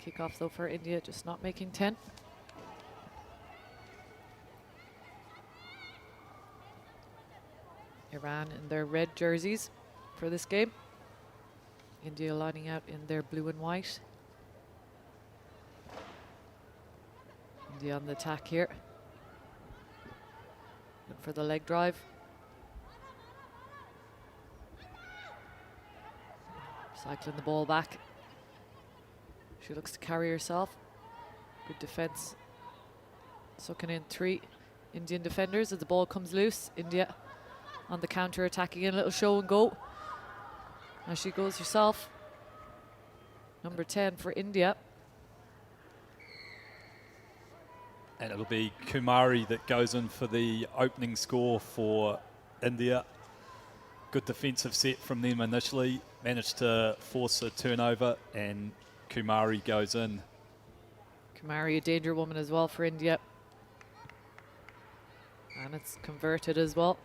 Kick-off though for India, just not making 10. Iran in their red jerseys for this game. India lining out in their blue and white. India on the attack here. Looking for the leg drive. Cycling the ball back. She looks to carry herself. Good defense. Sucking in 3 Indian defenders as the ball comes loose. India on the counter attacking, a little show and go. As she goes herself. Number 10 for India. And it'll be Kumari that goes in for the opening score for India. Good defensive set from them initially. Managed to force a turnover, and Kumari goes in. Kumari, a danger woman as well for India. And it's converted as well.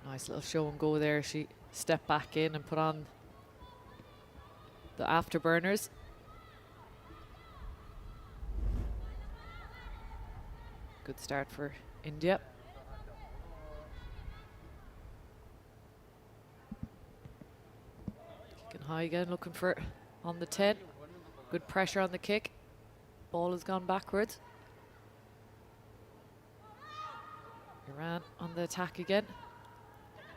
Nice little show and go there. She stepped back in and put on the afterburners. Good start for India. Kicking high again, looking for on the 10. Good pressure on the kick. Ball has gone backwards. Iran on the attack again.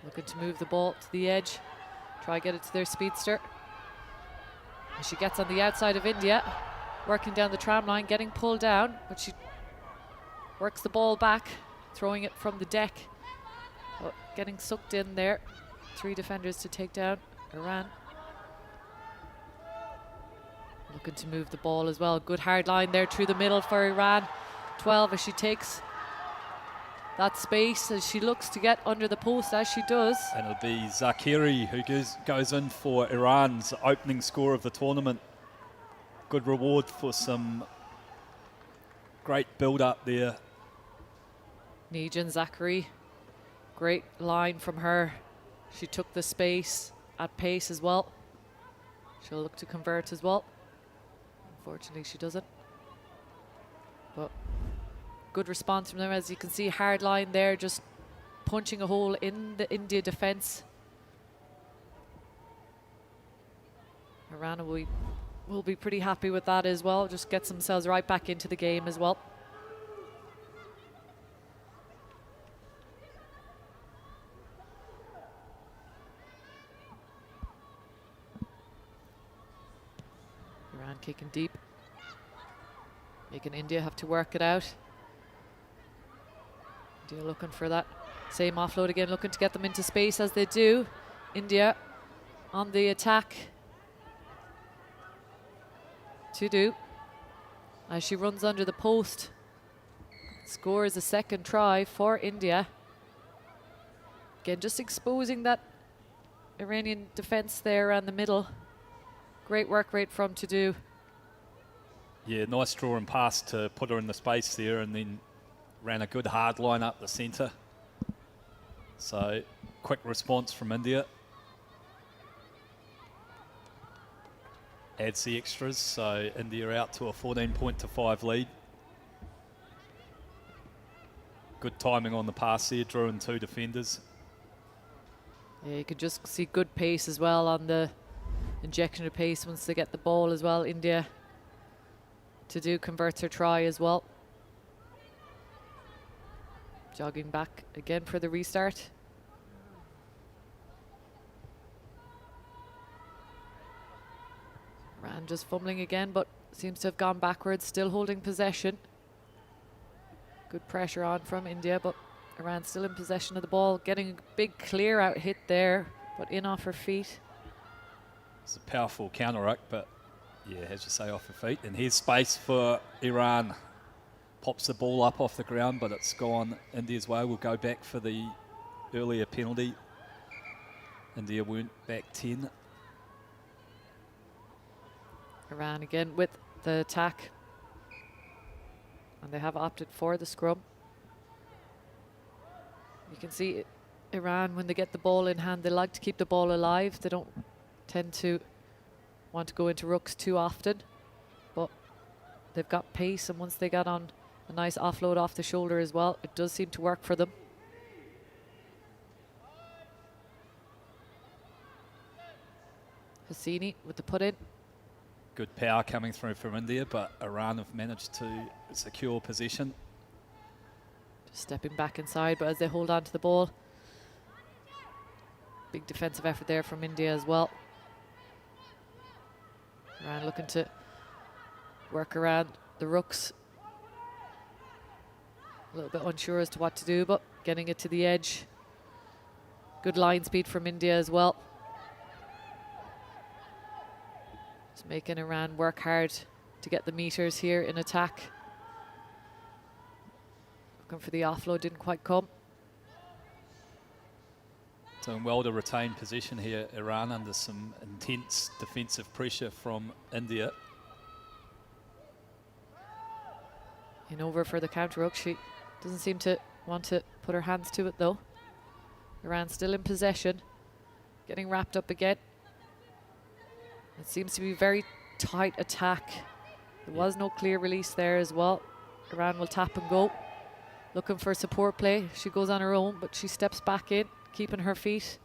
Looking to move the ball to the edge. Try get it to their speedster. And she gets on the outside of India. Working down the tram line, getting pulled down. But she works the ball back. Throwing it from the deck. But getting sucked in there. 3 defenders to take down Iran. Looking to move the ball as well. Good hard line there through the middle for Iran. 12 as she takes that space as she looks to get under the post, as she does. And it'll be Zakiri who goes in for Iran's opening score of the tournament. Good reward for some great build-up there. Nijan Zakiri, great line from her. She took the space at pace as well. She'll look to convert as well. Unfortunately, she doesn't. But good response from them. As you can see, hard line there, just punching a hole in the India defense. Iran will be pretty happy with that as well. Just gets themselves right back into the game as well. Iran kicking deep, making India have to work it out. India looking for that same offload again, looking to get them into space as they do. India on the attack to do as she runs under the post. Scores a second try for India. Again, just exposing that Iranian defense there around the middle. Great work rate from to do. Yeah, nice draw and pass to put her in the space there, and then ran a good hard line up the centre. So, quick response from India. Adds the extras, so India out to a 14-5 lead. Good timing on the pass there, drawing 2 defenders. Yeah, you could just see good pace as well on the injection of pace once they get the ball as well. India to do converts her try as well. Jogging back again for the restart. Iran just fumbling again, but seems to have gone backwards, still holding possession. Good pressure on from India, but Iran still in possession of the ball, getting a big clear out hit there, but in off her feet. It's a powerful counter-ruck, but yeah, as you say, off her feet. And here's space for Iran. Pops the ball up off the ground, but it's gone India's way. We'll go back for the earlier penalty. India weren't back 10. Iran again with the attack. And they have opted for the scrum. You can see Iran, when they get the ball in hand, they like to keep the ball alive. They don't tend to want to go into rucks too often, but they've got pace, and once they got on a nice offload off the shoulder as well, it does seem to work for them. Hassini with the put in. Good power coming through from India, but Iran have managed to secure possession. Just stepping back inside, but as they hold on to the ball, big defensive effort there from India as well. Iran looking to work around the rucks. A little bit unsure as to what to do, but getting it to the edge. Good line speed from India as well. Just making Iran work hard to get the meters here in attack. Looking for the offload, didn't quite come. Doing well to retain possession here, Iran, under some intense defensive pressure from India. In over for the counter ruck. She doesn't seem to want to put her hands to it though. Iran still in possession, getting wrapped up again. It seems to be very tight attack. There was no clear release there as well. Iran will tap and go. Looking for support play. She goes on her own, but she steps back in, keeping her feet.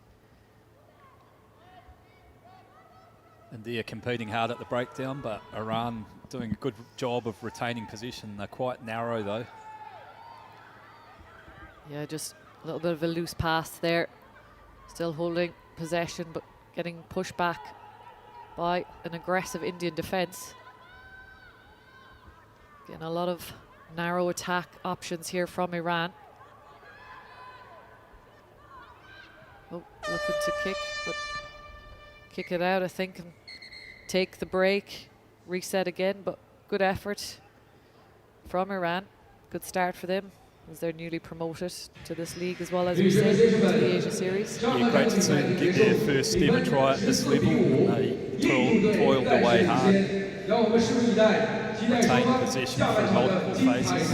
India competing hard at the breakdown, but Iran doing a good job of retaining position. They're quite narrow though. Yeah, just a little bit of a loose pass there. Still holding possession, but getting pushed back by an aggressive Indian defence. Getting a lot of narrow attack options here from Iran. Oh, looking to kick, but kick it out, I think, and take the break, reset again, but good effort from Iran. Good start for them as they're newly promoted to this league as well, as we said, to the Asia Series. Yeah, great to see them get their first ever try at this level. They toiled away hard, retained possession through multiple phases.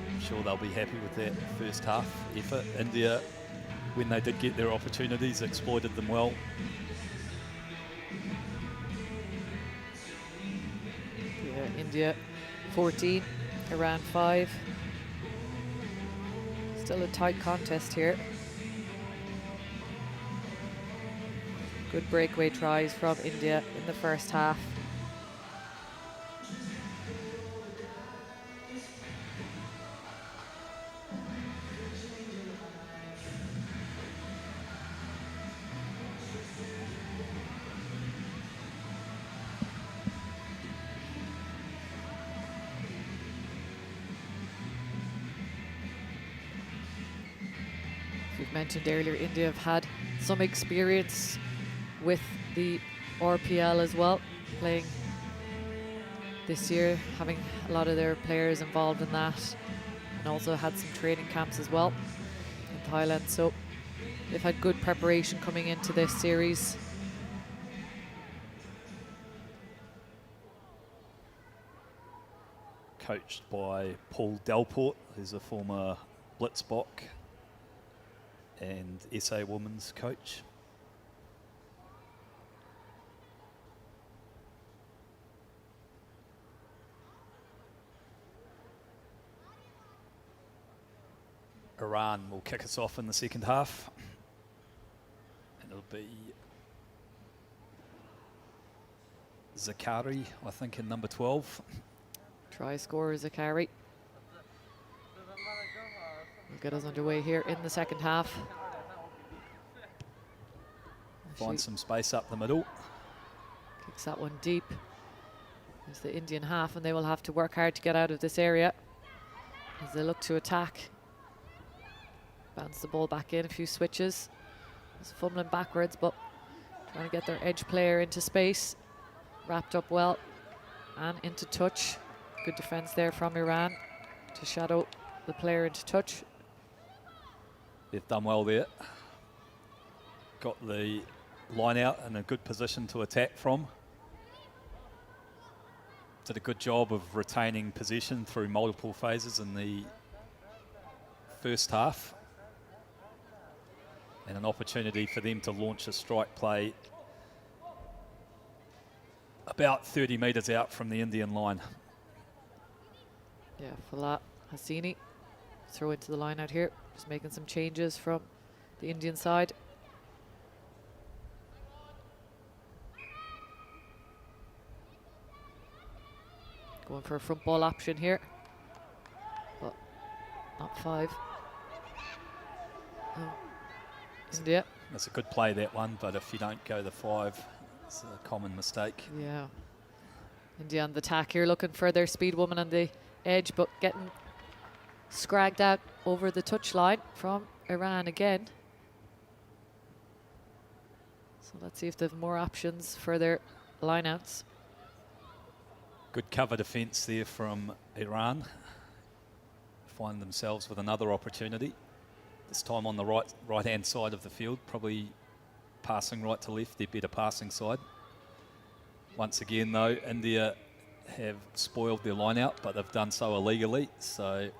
I'm sure they'll be happy with that first half effort. India, when they did get their opportunities, exploited them well. India 14, Iran 5. Still a tight contest here. Good breakaway tries from India in the first half. Mentioned earlier, India have had some experience with the RPL as well, playing this year, having a lot of their players involved in that, and also had some training camps as well in Thailand. So they've had good preparation coming into this series. Coached by Paul Delport, who's a former Blitzbock and SA Women's coach. Iran will kick us off in the second half, and it'll be Zakari, I think, in number 12. Try scorer Zakari. We'll get us underway here in the second half. Find some space up the middle. Kicks that one deep. There's the Indian half, and they will have to work hard to get out of this area as they look to attack. Bounce the ball back in, a few switches. It's fumbling backwards, but trying to get their edge player into space. Wrapped up well and into touch. Good defense there from Iran to shadow the player into touch. They've done well there. Got the line out in a good position to attack from. Did a good job of retaining possession through multiple phases in the first half. and an opportunity for them to launch a strike play about 30 metres out from the Indian line. Yeah, Falah Hassini throw into the line out here. Just making some changes from the Indian side. Going for a front ball option here, but not 5. Oh. India. That's a good play, that one, but if you don't go the 5, it's a common mistake. Yeah. India on the attack here, looking for their speed woman on the edge, but getting scragged out over the touchline from Iran again. So let's see if they have more options for their lineouts. Good cover defence there from Iran. Find themselves with another opportunity. This time on the right-hand side of the field, probably passing right to left, their better passing side. Once again, though, India have spoiled their line-out, but they've done so illegally. So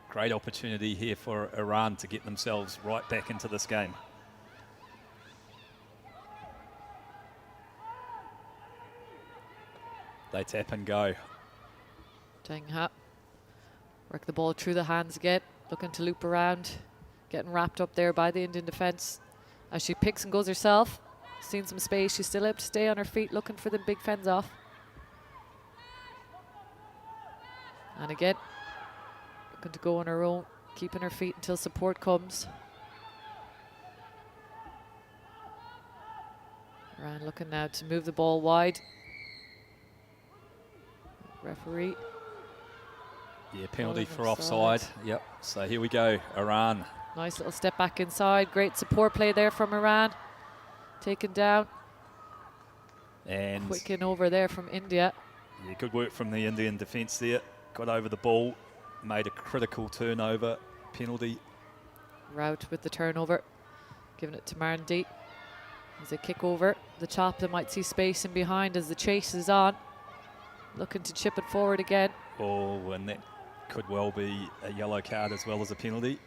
great opportunity here for Iran to get themselves right back into this game. They tap and go. Deng Ha. Work the ball through the hands again, looking to loop around. Getting wrapped up there by the Indian defence. As she picks and goes herself. Seen some space. She's still able to stay on her feet, looking for the big fence off. And again, looking to go on her own, keeping her feet until support comes. Iran looking now to move the ball wide. Referee. Yeah, penalty for offside. Yep, so here we go, Iran. Nice little step back inside. Great support play there from Iran. Taken down. And quick in over there from India. Yeah, good work from the Indian defence there. Got over the ball, made a critical turnover. Penalty. Rout with the turnover. Giving it to Marndi. As a kick over the top, they might see space in behind as the chase is on. Looking to chip it forward again. Oh, and that could well be a yellow card as well as a penalty.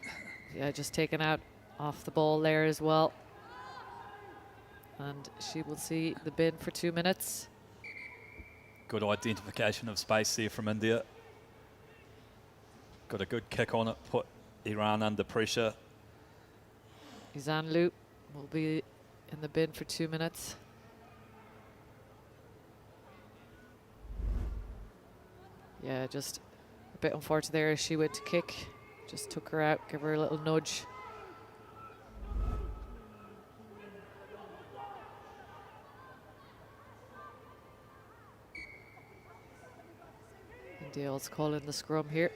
Yeah, just taken out off the ball there as well. And she will see the bin for 2 minutes. Good identification of space there from India. Got a good kick on it, put Iran under pressure. Izanlu will be in the bin for 2 minutes. Yeah, just a bit unfortunate there as she went to kick. Just took her out, give her a little nudge. India's calling the scrum here.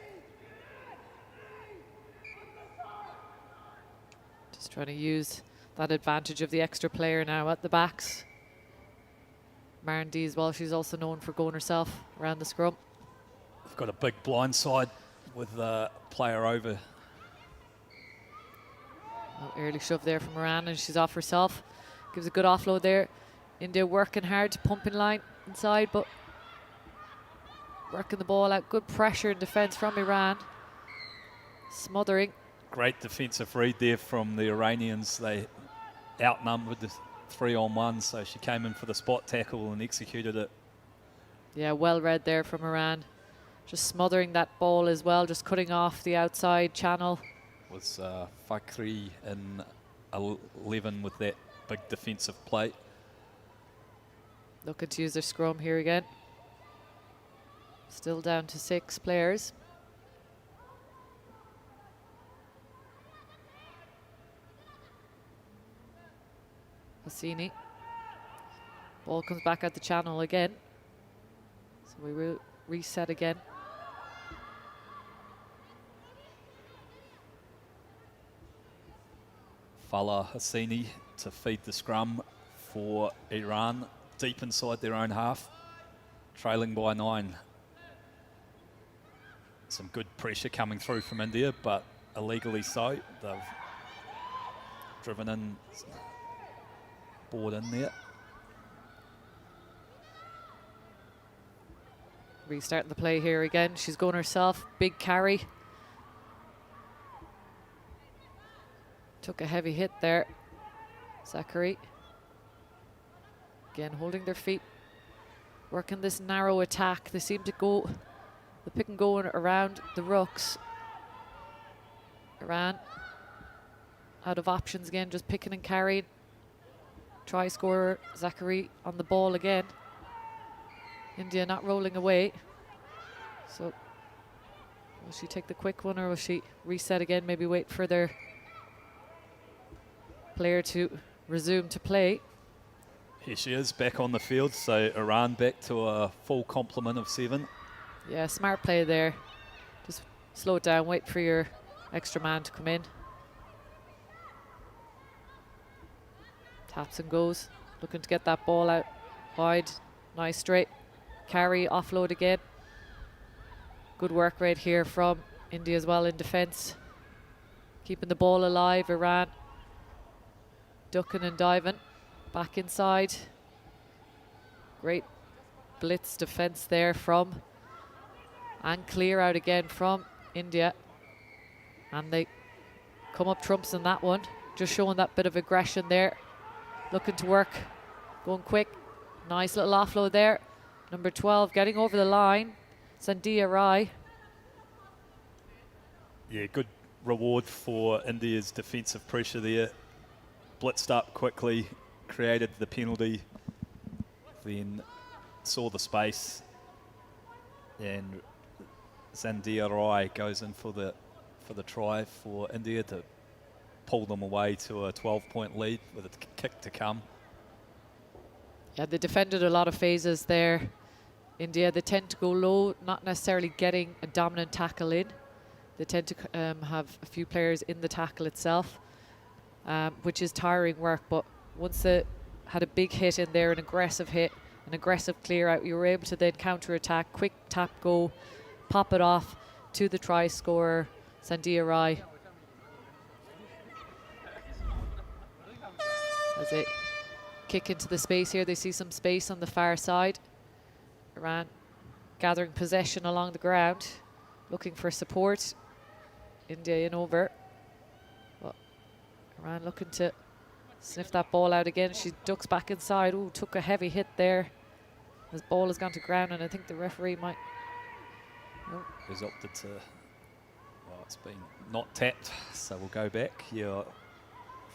Just trying to use that advantage of the extra player now at the backs. Marndi as well, she's also known for going herself around the scrum. They've got a big blind side with the player over. Oh, early shove there from Iran and she's off herself. Gives a good offload there. India working hard to pump in line inside, but working the ball out. Good pressure in defence from Iran. Smothering. Great defensive read there from the Iranians. They outnumbered the 3-on-1, so she came in for the spot tackle and executed it. Yeah, well read there from Iran. Just smothering that ball as well, just cutting off the outside channel. Was Fakhri in 11 with that big defensive play. Looking to use their scrum here again. Still down to 6 players. Hassini. Ball comes back at the channel again. So we will reset again. Falah Hassini to feed the scrum for Iran, deep inside their own half, trailing by 9. Some good pressure coming through from India, but illegally so. They've driven in, board in there. Restarting the play here again. She's going herself. Big carry. Took a heavy hit there. Zachary. Again, holding their feet. Working this narrow attack. They seem to go, the pick and go around the rucks. Iran out of options again, just picking and carrying. Try scorer Zachary on the ball again. India not rolling away. So will she take the quick one, or will she reset again? Maybe wait for their player to resume to play. Here she is back on the field, so Iran back to a full complement of 7. Yeah, smart play there. Just slow it down, wait for your extra man to come in. Taps and goes, looking to get that ball out wide. Nice straight carry, offload again. Good work right here from India as well in defence. Keeping the ball alive, Iran. Ducking and diving. Back inside. Great blitz defence there from, and clear out again from India. And they come up trumps in that one. Just showing that bit of aggression there. Looking to work, going quick. Nice little offload there. Number 12 getting over the line. Sandia Rai. Yeah, good reward for India's defensive pressure there. Blitzed up quickly, created the penalty, then saw the space, and Sandia Rai goes in for the try for India to pull them away to a 12-point lead with a kick to come. Yeah, they defended a lot of phases there. India, they tend to go low, not necessarily getting a dominant tackle in. They tend to have a few players in the tackle itself, which is tiring work. But once they had a big hit in there, an aggressive hit, an aggressive clear out, you were able to then counter-attack, quick tap go, pop it off to the try scorer, Sandia Rai. As they kick into the space here, they see some space on the far side. Iran gathering possession along the ground, looking for support. India in over. But Iran looking to sniff that ball out again. She ducks back inside. Ooh, took a heavy hit there. This ball has gone to ground, and I think the referee might... Oh. Has opted to... Well, it's been not tapped, so we'll go back. Yeah, I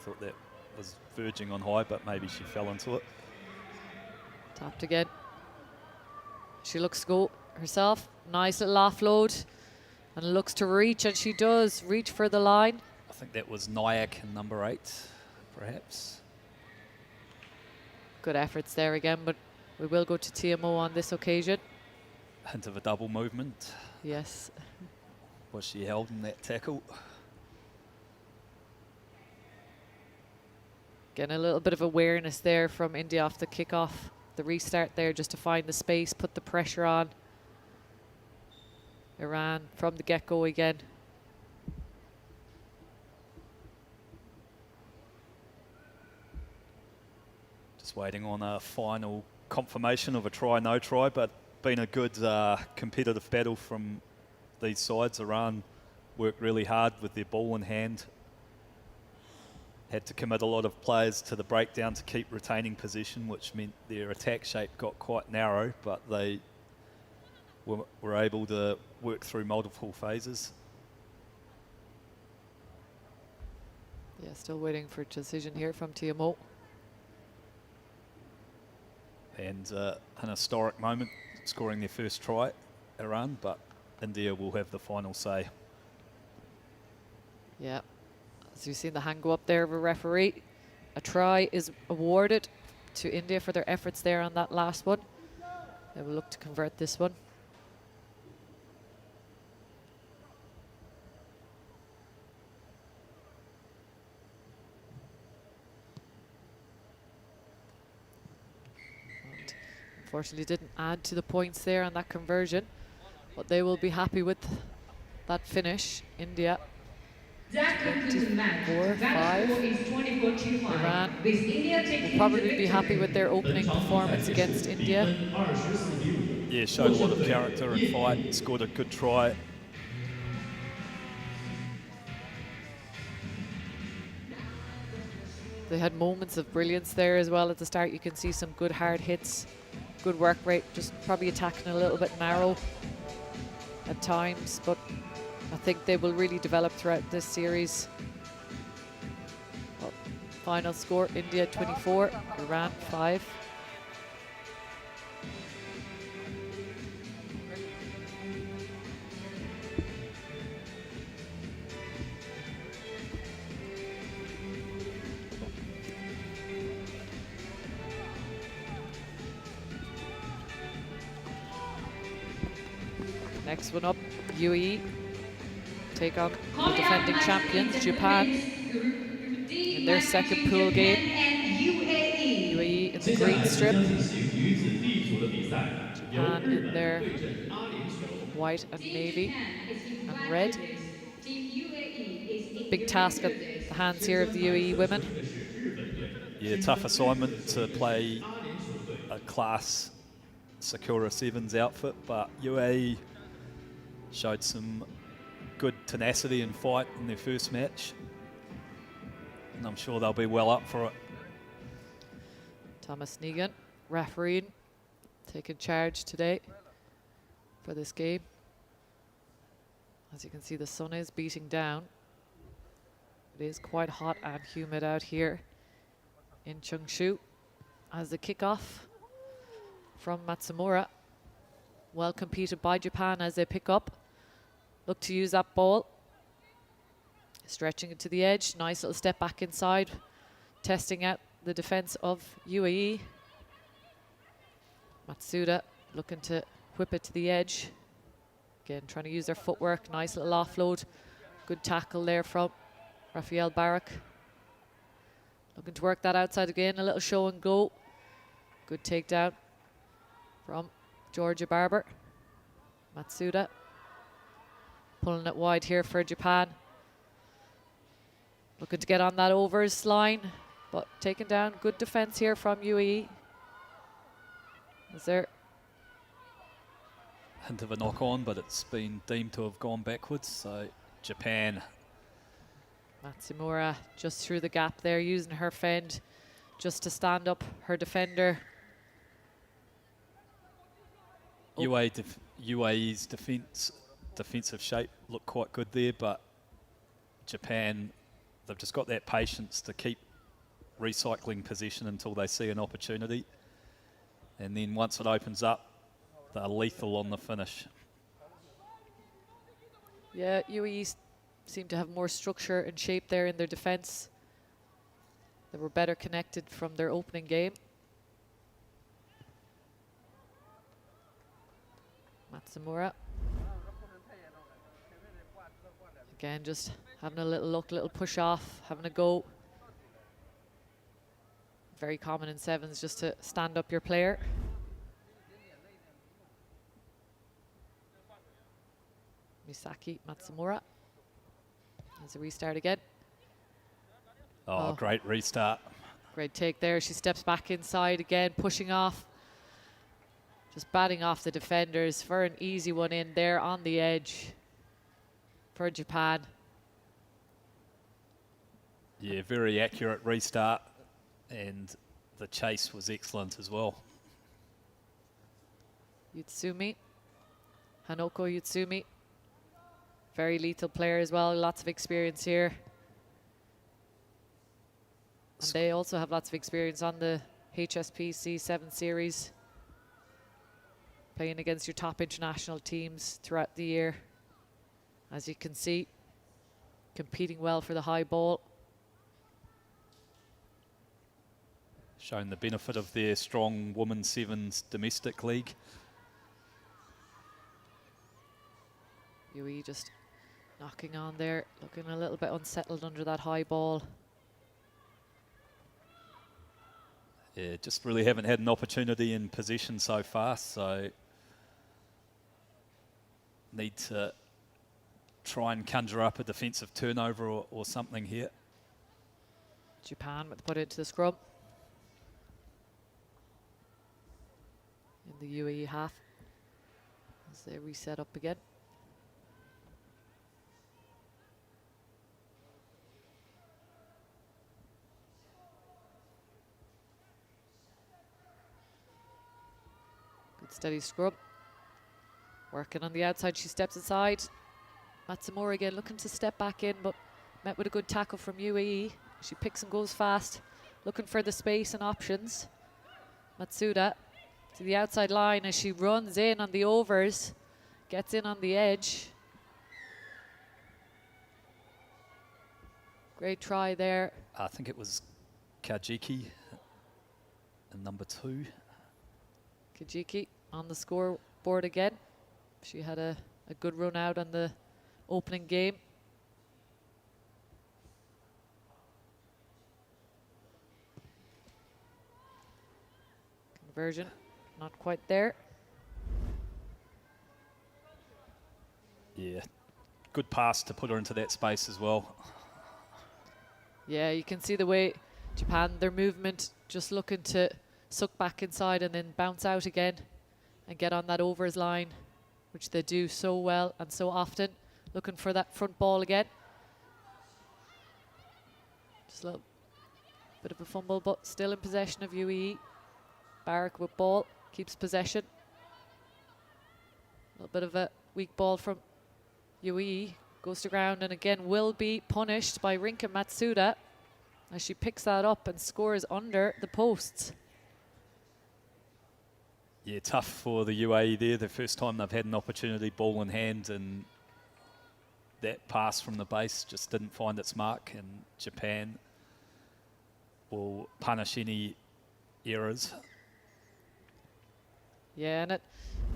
thought that was verging on high, but maybe she fell into it. Tapped again. She looks to go herself. Nice little offload. And looks to reach, and she does reach for the line. I think that was Nyack in number 8, perhaps. Good efforts there again, but we will go to TMO on this occasion. Hint of a double movement. Yes. Was she held in that tackle? Getting a little bit of awareness there from India off the kickoff. The restart there just to find the space, put the pressure on. Iran from the get-go again. Just waiting on a final confirmation of a try, no try, but been a good competitive battle from these sides. Iran worked really hard with their ball in hand. Had to commit a lot of players to the breakdown to keep retaining possession, which meant their attack shape got quite narrow, but they were able to work through multiple phases. Yeah, still waiting for a decision here from TMO. And an historic moment, scoring their first try, Iran, but India will have the final say. Yeah, as you've seen the hand go up there of a referee, a try is awarded to India for their efforts there on that last one. They will look to convert this one. Unfortunately didn't add to the points there on that conversion, but they will be happy with that finish. India 24-5. Iran will probably be happy with their opening performance against India. Yeah, showed a lot of character and fight, scored a good try. They had moments of brilliance there as well at the start. You can see some good hard hits, good work rate, just probably attacking a little bit narrow at times, but I think they will really develop throughout this series. Well, final score, India 24, Iran 5. Next one up, UAE take on the defending champions, Japan, in their second pool game. UAE in the green strip, Japan in their white and navy and red. Big task at the hands here of the UAE women. Yeah, tough assignment to play a class Sakura Sevens outfit, but UAE showed some good tenacity and fight in their first match, and I'm sure they'll be well up for it. Thomas Negan, refereeing, taking charge today for this game. As you can see, the sun is beating down. It is quite hot and humid out here in Suzhou. As the kickoff from Matsumura, well competed by Japan as they pick up. Look to use that ball. Stretching it to the edge. Nice little step back inside. Testing out the defense of UAE. Matsuda looking to whip it to the edge. Again, trying to use their footwork. Nice little offload. Good tackle there from Rafael Barak. Looking to work that outside again. A little show and go. Good takedown from Georgia Barber. Matsuda pulling it wide here for Japan. Looking to get on that overs line, but taken down. Good defense here from UAE. Is there hint of a knock on, but it's been deemed to have gone backwards, so Japan. Matsumura just through the gap there, using her fend just to stand up her defender. UAE's defensive shape looked quite good there, but Japan, they've just got that patience to keep recycling possession until they see an opportunity. And then once it opens up, they're lethal on the finish. Yeah, UAE seem to have more structure and shape there in their defense. They were better connected from their opening game. Matsumura. Again, just having a little look, little push off, having a go. Very common in sevens just to stand up your player. Misaki Matsumura. There's a restart again. Oh, great restart. Great take there. She steps back inside again, pushing off. Just batting off the defenders for an easy one in there on the edge for Japan. Yeah, very accurate restart, and the chase was excellent as well. Yutsumi, Hanoko Yutsumi. Very lethal player as well, lots of experience here. And they also have lots of experience on the HSPC 7 series, playing against your top international teams throughout the year. As you can see, competing well for the high ball. Showing the benefit of their strong women's sevens domestic league. UE just knocking on there, looking a little bit unsettled under that high ball. Yeah, just really haven't had an opportunity in possession so far, so need to try and conjure up a defensive turnover or something here. Japan with put into the scrum. In the UAE half as they reset up again. Steady scrub. Working on the outside, she steps aside. Matsumura again looking to step back in, but met with a good tackle from UAE. She picks and goes fast, looking for the space and options. Matsuda to the outside line as she runs in on the overs, gets in on the edge. Great try there. I think it was Kajiki and number 2. Kajiki on the scoreboard again. She had a good run out on the opening game. Conversion, not quite there. Yeah, good pass to put her into that space as well. Yeah, you can see the way Japan, their movement, just looking to suck back inside and then bounce out again and get on that overs line, which they do so well and so often. Looking for that front ball again. Just a little bit of a fumble, but still in possession of UAE. Barrack with ball, keeps possession. A little bit of a weak ball from UAE. Goes to ground and again will be punished by Rinka Matsuda as she picks that up and scores under the posts. Yeah, tough for the UAE there. The first time they've had an opportunity, ball in hand, and that pass from the base just didn't find its mark, and Japan will punish any errors. Yeah, and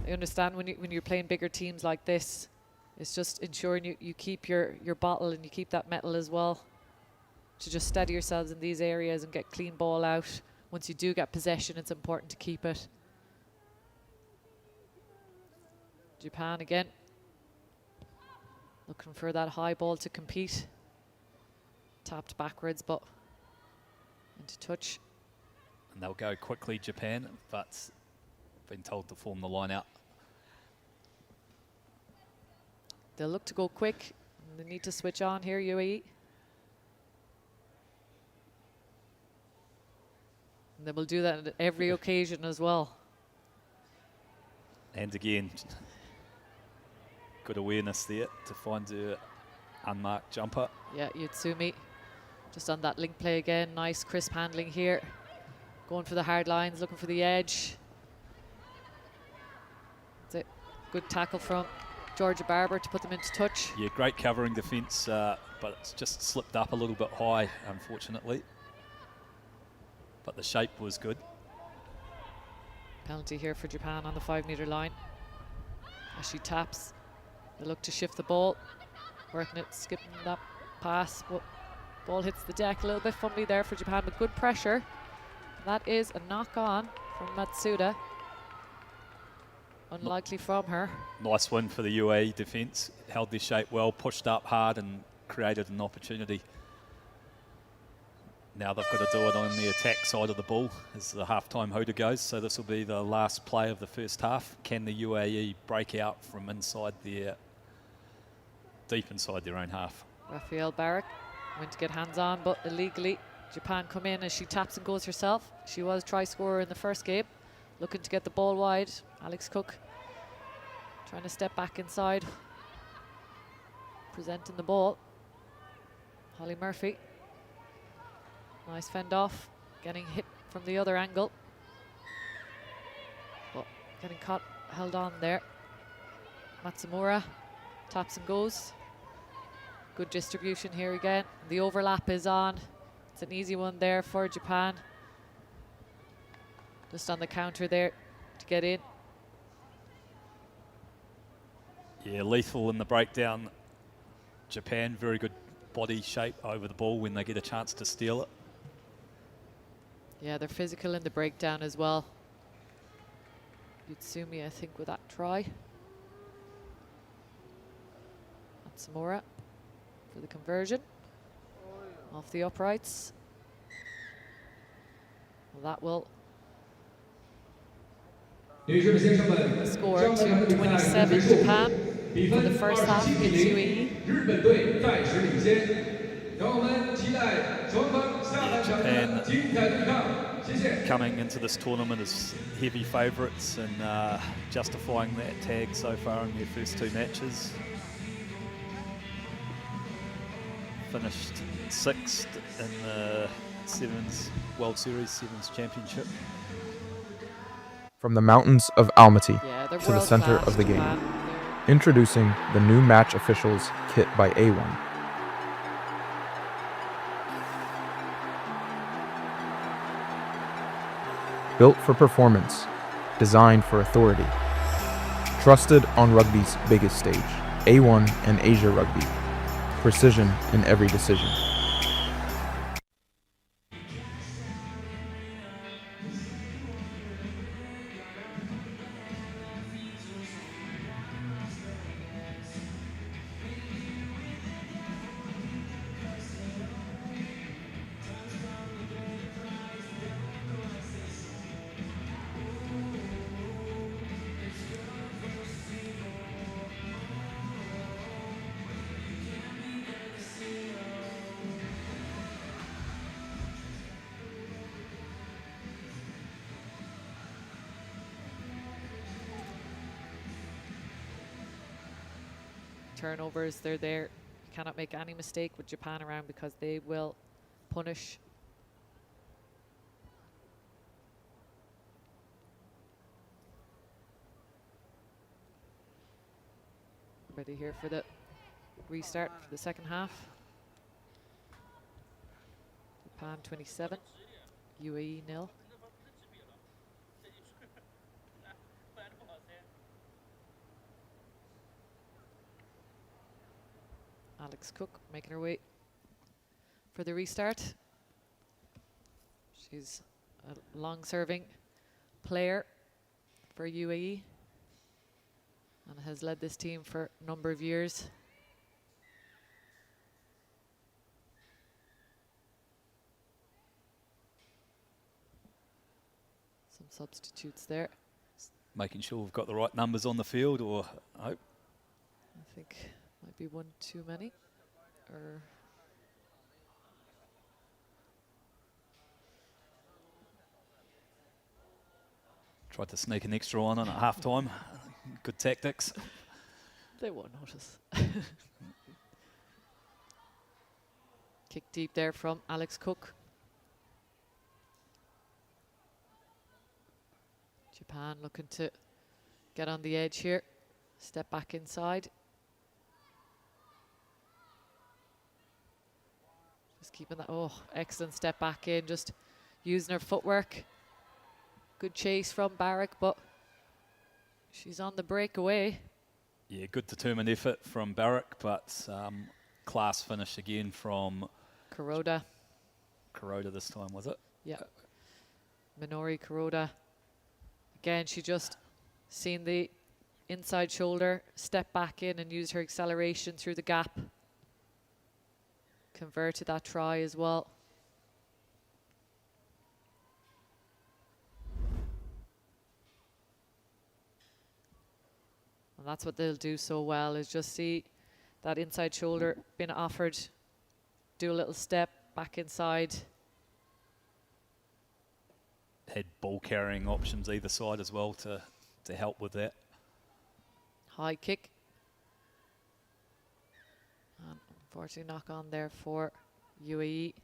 I understand when you're playing bigger teams like this, it's just ensuring you keep your bottle and you keep that metal as well, to just steady yourselves in these areas and get clean ball out. Once you do get possession, it's important to keep it. Japan again, looking for that high ball to compete. Tapped backwards, but into touch. And they'll go quickly, Japan, but been told to form the line out. They'll look to go quick. And they need to switch on here, UAE. And they will do that at every occasion as well. And again, good awareness there to find the unmarked jumper. Yeah, Yutsumi just on that link play again. Nice crisp handling here. Going for the hard lines, looking for the edge. That's it. Good tackle from Georgia Barber to put them into touch. Yeah, great covering defence, but it's just slipped up a little bit high, unfortunately. But the shape was good. Penalty here for Japan on the 5-metre line. As she taps, they look to shift the ball. Working it, skipping that pass, but ball hits the deck. A little bit fumbly there for Japan, but good pressure. That is a knock-on from Matsuda. Unlikely from her. Nice win for the UAE defence. Held their shape well, pushed up hard and created an opportunity. Now they've got to do it on the attack side of the ball as the half-time hooter goes. So this will be the last play of the first half. Can the UAE break out from inside their, deep inside their own half? Rafael Barrack went to get hands on, but illegally. Japan come in as she taps and goes herself. She was try scorer in the first game. Looking to get the ball wide. Alex Cook trying to step back inside. Presenting the ball. Holly Murphy. Nice fend off. Getting hit from the other angle. But getting caught, held on there. Matsumura taps and goes. Good distribution here again. The overlap is on. It's an easy one there for Japan. Just on the counter there to get in. Yeah, lethal in the breakdown. Japan, very good body shape over the ball when they get a chance to steal it. Yeah, they're physical in the breakdown as well. Yutsumi, I think, with that try. Matsumura for the conversion. Off the uprights. Well, that will score to 27 Japan for the first half against UAE. Yeah, Japan coming into this tournament as heavy favourites and justifying that tag so far in their first 2 matches. Finished 6th in the Sevens World Series, Sevens Championship. From the mountains of Almaty Yeah, they're to the center world-class, of the game, Japan. introducing the new match officials kit by A1. Built for performance, designed for authority. Trusted on rugby's biggest stage, A1 and Asia Rugby. Precision in every decision. Turnovers, they're there. You cannot make any mistake with Japan around because they will punish. Ready here for the restart for the second half. Japan 27, UAE 0. Alex Cook making her way for the restart. She's a long-serving player for UAE and has led this team for a number of years. Some substitutes there. Making sure we've got the right numbers on the field, or I hope. I think might be one too many, or Tried to sneak an extra on at half time. Good tactics. they won't notice. Kick deep there from Alex Cook. Japan looking to get on the edge here. Step back inside. Just keeping that, oh, excellent step back in, just using her footwork. Good chase from Barrack, but she's on the breakaway. Yeah, good determined effort from Barrack, but class finish again from Kuroda. Kuroda this time, was it? Yeah. Minori Kuroda. Again, she just seen the inside shoulder, step back in and used her acceleration through the gap. Converted that try as well. And that's what they'll do so well, is just see that inside shoulder being offered, do a little step back inside. Had ball carrying options either side as well to help with that. High kick. And unfortunately knock on there for UAE.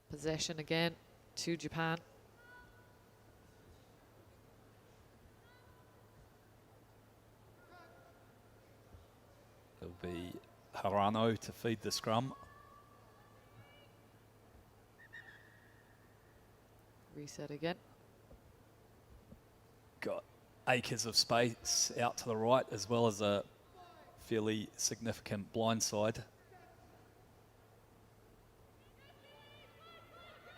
Possession again to Japan. It'll be Harano to feed the scrum. Reset again. Got acres of space out to the right, as well as a fairly significant blind side.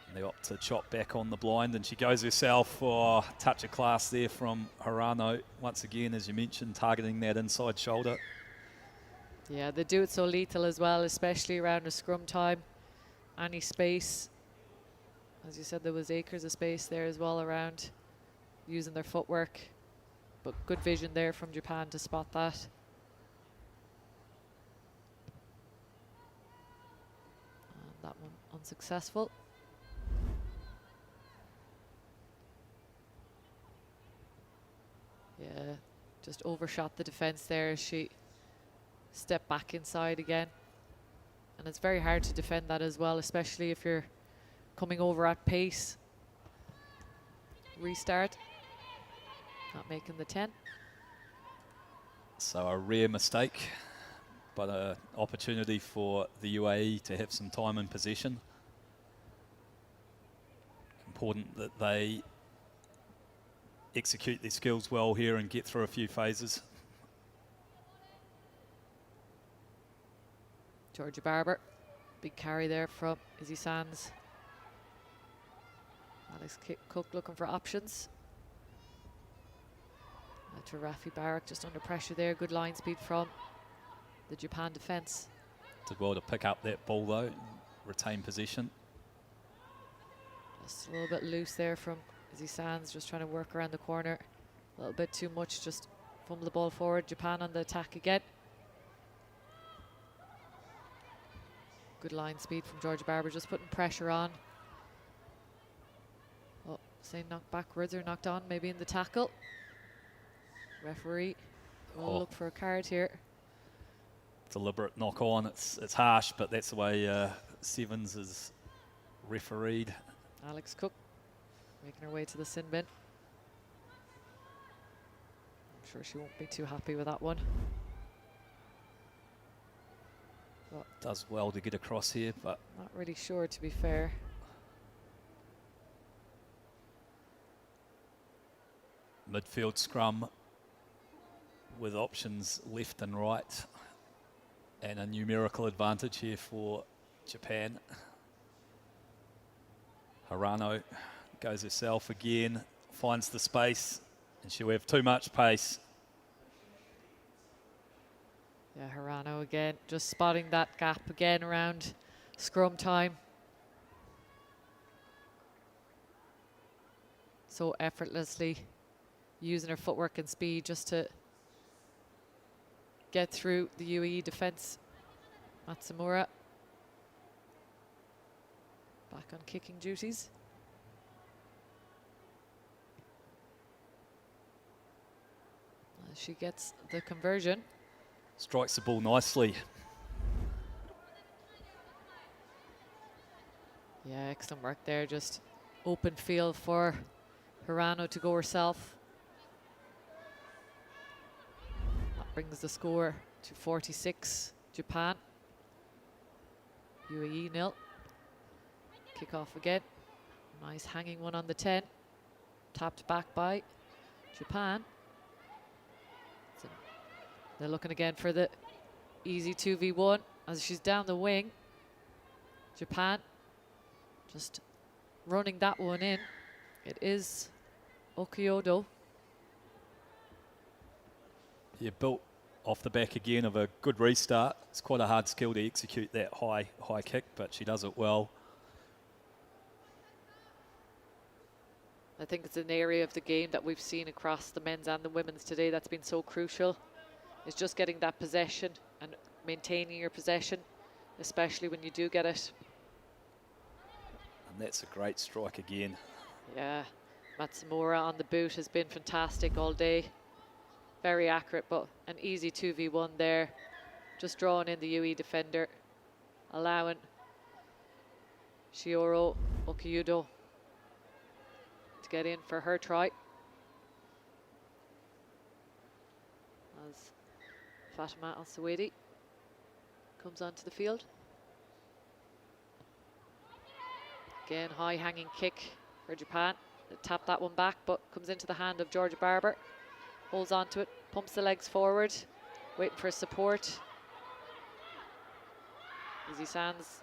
And they opt to chop back on the blind, and she goes herself for a touch of class there from Harano. Once again, as you mentioned, targeting that inside shoulder. Yeah, they do it so lethal as well, especially around a scrum time. Any space. As you said, there was acres of space there as well around, using their footwork. But good vision there from Japan to spot that. And that one Unsuccessful. Yeah, just overshot the defense there as she stepped back inside again. And it's very hard to defend that as well, especially if you're coming over at pace. Restart. Not making the 10. So a rare mistake, but an opportunity for the UAE to have some time in possession. Important that they execute their skills well here and get through a few phases. Georgia Barber. Big carry there from Izzy Sands. Alex Cook looking for options. To Rafi Barak just under pressure there. Good line speed from the Japan defence. Did well to pick up that ball though, and retain possession. Just a little bit loose there from Izzy Sands, just trying to work around the corner. A little bit too much, just fumble the ball forward. Japan on the attack again. Good line speed from Georgia Barber, just putting pressure on. Oh, say knocked backwards or knocked on, maybe in the tackle. Referee will look for a card here. Deliberate knock on. It's harsh, but that's the way Sevens is refereed. Alex Cook making her way to the sin bin. I'm sure she won't be too happy with that one. But does well to get across here, but not really sure, to be fair. Midfield scrum with options left and right, and a numerical advantage here for Japan. Hirano goes herself again, finds the space, and she'll have too much pace. Yeah, Hirano again, just spotting that gap again around scrum time. So effortlessly using her footwork and speed just to get through the UAE defence. Matsumura back on kicking duties. As she gets the conversion. Strikes the ball nicely. Yeah, excellent work there. Just open field for Hirano to go herself. That brings the score to 46, Japan. UAE 0. Kick off again. Nice hanging one on the 10. Tapped back by Japan. So they're looking again for the easy 2v1 as she's down the wing. Japan just running that one in. It is Okiodo. Yeah, built off the back again of a good restart. It's quite a hard skill to execute that high kick, but she does it well. I think it's an area of the game that we've seen across the men's and the women's today that's been so crucial. It's just getting that possession and maintaining your possession, especially when you do get it. And that's a great strike again. Yeah, Matsumura on the boot has been fantastic all day. Very accurate, but an easy 2v1 there. Just drawing in the UE defender, allowing Shioro Okiyudo to get in for her try. As Fatima Al-Sawedi comes onto the field. Again, high hanging kick for Japan. They tap that one back, but comes into the hand of Georgia Barber. Holds onto it, pumps the legs forward, waiting for support. Izzy Sands,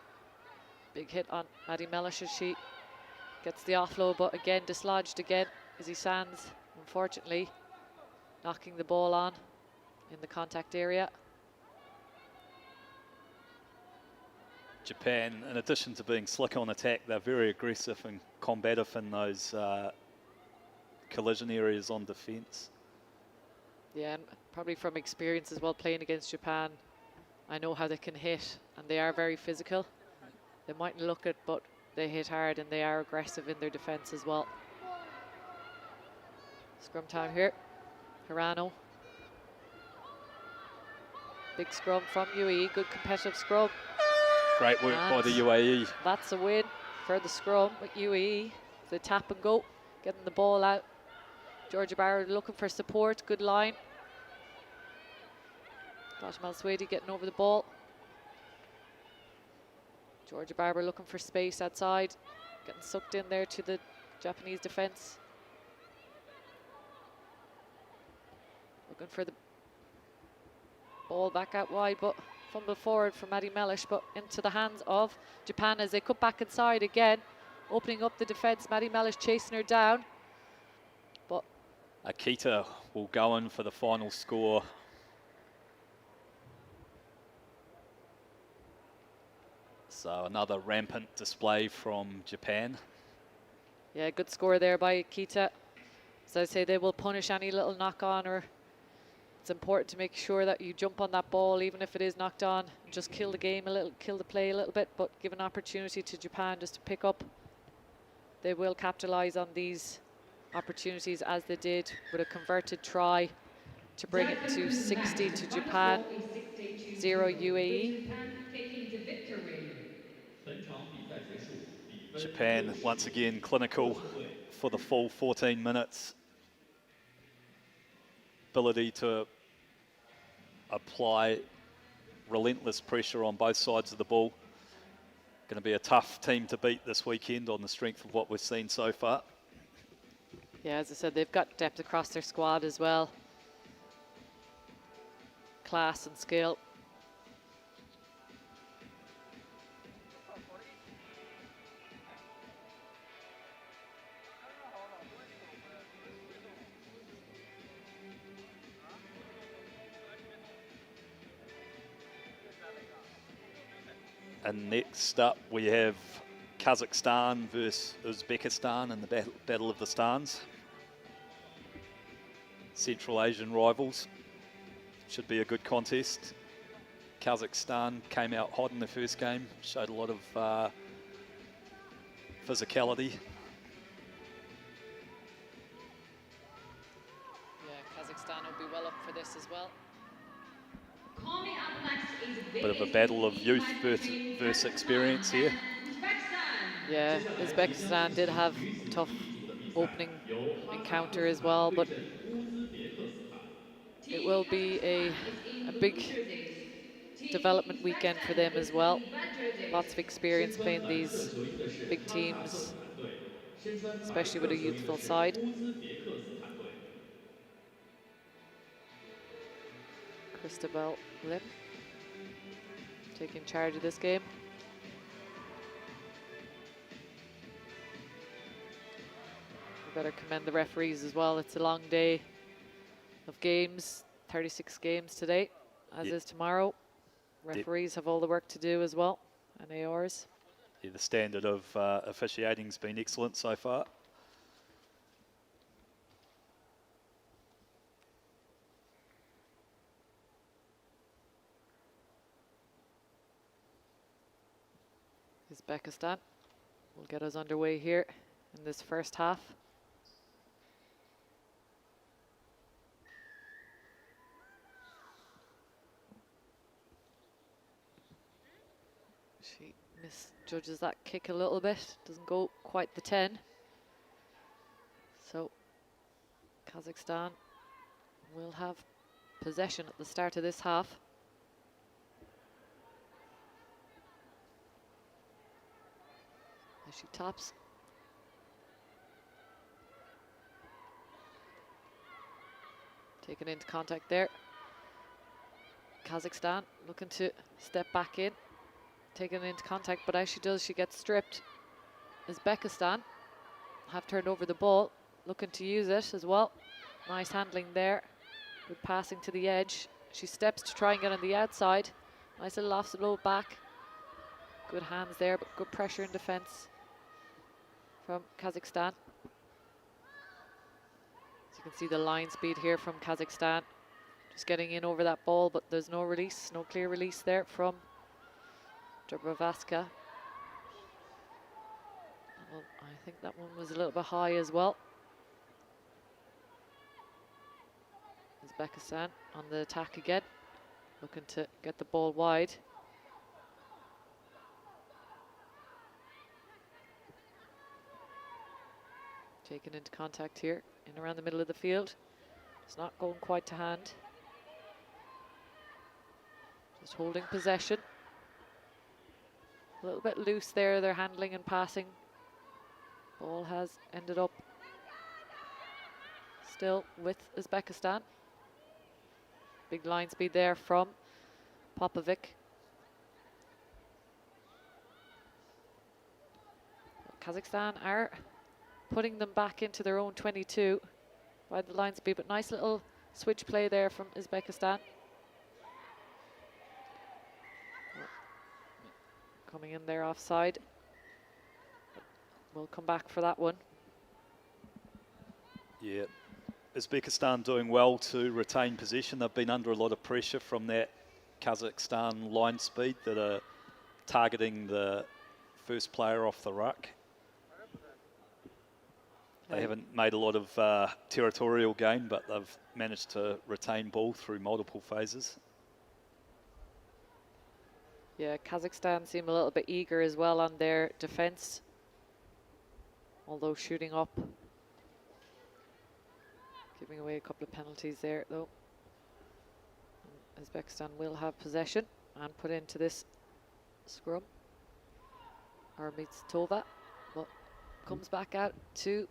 big hit on Maddie Mellish as she gets the offload, but again dislodged again. Izzy Sands, unfortunately, knocking the ball on in the contact area. Japan, in addition to being slick on attack, they're very aggressive and combative in those collision areas on defence. Yeah, and probably from experience as well, playing against Japan, I know how they can hit, and they are very physical. They They mightn't look it, but they hit hard and they are aggressive in their defence as well. Scrum time here. Hirano. Big scrum from UAE, good competitive scrum. Great work by And the UAE. that's a win for the scrum with UAE. The tap and go, getting the ball out. Georgia Barrow looking for support, good line. Fatima El-Swedi getting over the ball. Georgia Barber looking for space outside, getting sucked in there to the Japanese defence. Looking for the ball back out wide, but fumble forward from Maddie Mellish, but into the hands of Japan as they cut back inside again, opening up the defence. Maddie Mellish chasing her down, but Akita will go in for the final score. So another rampant display from Japan. yeah, good score there by Akita. As I say, they will punish any little knock on, or it's important to make sure that you jump on that ball, even if it is knocked on, and just kill the game a little, kill the play a little bit, but give an opportunity to Japan just to pick up. They will capitalise on these opportunities as they did with a converted try to bring it to 60 to Japan, 0 UAE. Japan once again clinical for the full 14 minutes. Ability to apply relentless pressure on both sides of the ball. Going to be a tough team to beat this weekend on the strength of what we've seen so far. Yeah, as I said, they've got depth across their squad as well. Class and skill. And next up we have Kazakhstan versus Uzbekistan in the Battle of the Stans. Central Asian rivals. Should be a good contest. Kazakhstan came out hot in the first game, showed a lot of physicality. Yeah, Kazakhstan will be well up for this as well. Bit of a battle of youth versus experience here. Yeah, Uzbekistan did have a tough opening encounter as well, but it will be a big development weekend for them as well. Lots of experience playing these big teams, especially with a youthful side. Christabel Lim taking charge of this game. We better commend the referees as well. It's a long day of games, 36 games today, as is tomorrow. Referees have all the work to do as well, and ARs. Yeah, the standard of officiating's been excellent so far. Uzbekistan will get us underway here in this first half. She misjudges that kick a little bit, doesn't go quite the 10. So Kazakhstan will have possession at the start of this half. As she tops. Taken into contact there. Kazakhstan looking to step back in. Taken into contact, but as she does, she gets stripped. Uzbekistan have turned over the ball, looking to use it as well. Nice handling there. Good passing to the edge. She steps to try and get on the outside. Nice little off the low back. Good hands there, but good pressure in defence from Kazakhstan. As you can see the line speed here from Kazakhstan. Just getting in over that ball, but there's no release, no clear release there from Dobravaska. Well, I think that one was a little bit high as well. Uzbekistan on the attack again, looking to get the ball wide. Taken into contact here, in around the middle of the field. It's not going quite to hand. Just holding possession. A little bit loose there, their handling and passing. Ball has ended up still with Uzbekistan. Big line speed there from Popovic. Kazakhstan are putting them back into their own 22 by the line speed, but nice little switch play there from Uzbekistan. Coming in there offside. We'll come back for that one. Yeah, Uzbekistan doing well to retain position. They've been under a lot of pressure from that Kazakhstan line speed that are targeting the first player off the ruck. They haven't made a lot of territorial gain, but they've managed to retain ball through multiple phases. Yeah, Kazakhstan seem a little bit eager as well on their defence, although shooting up. Giving away a couple of penalties there, though. Uzbekistan will have possession and put into this scrum. Armitova, but comes back out to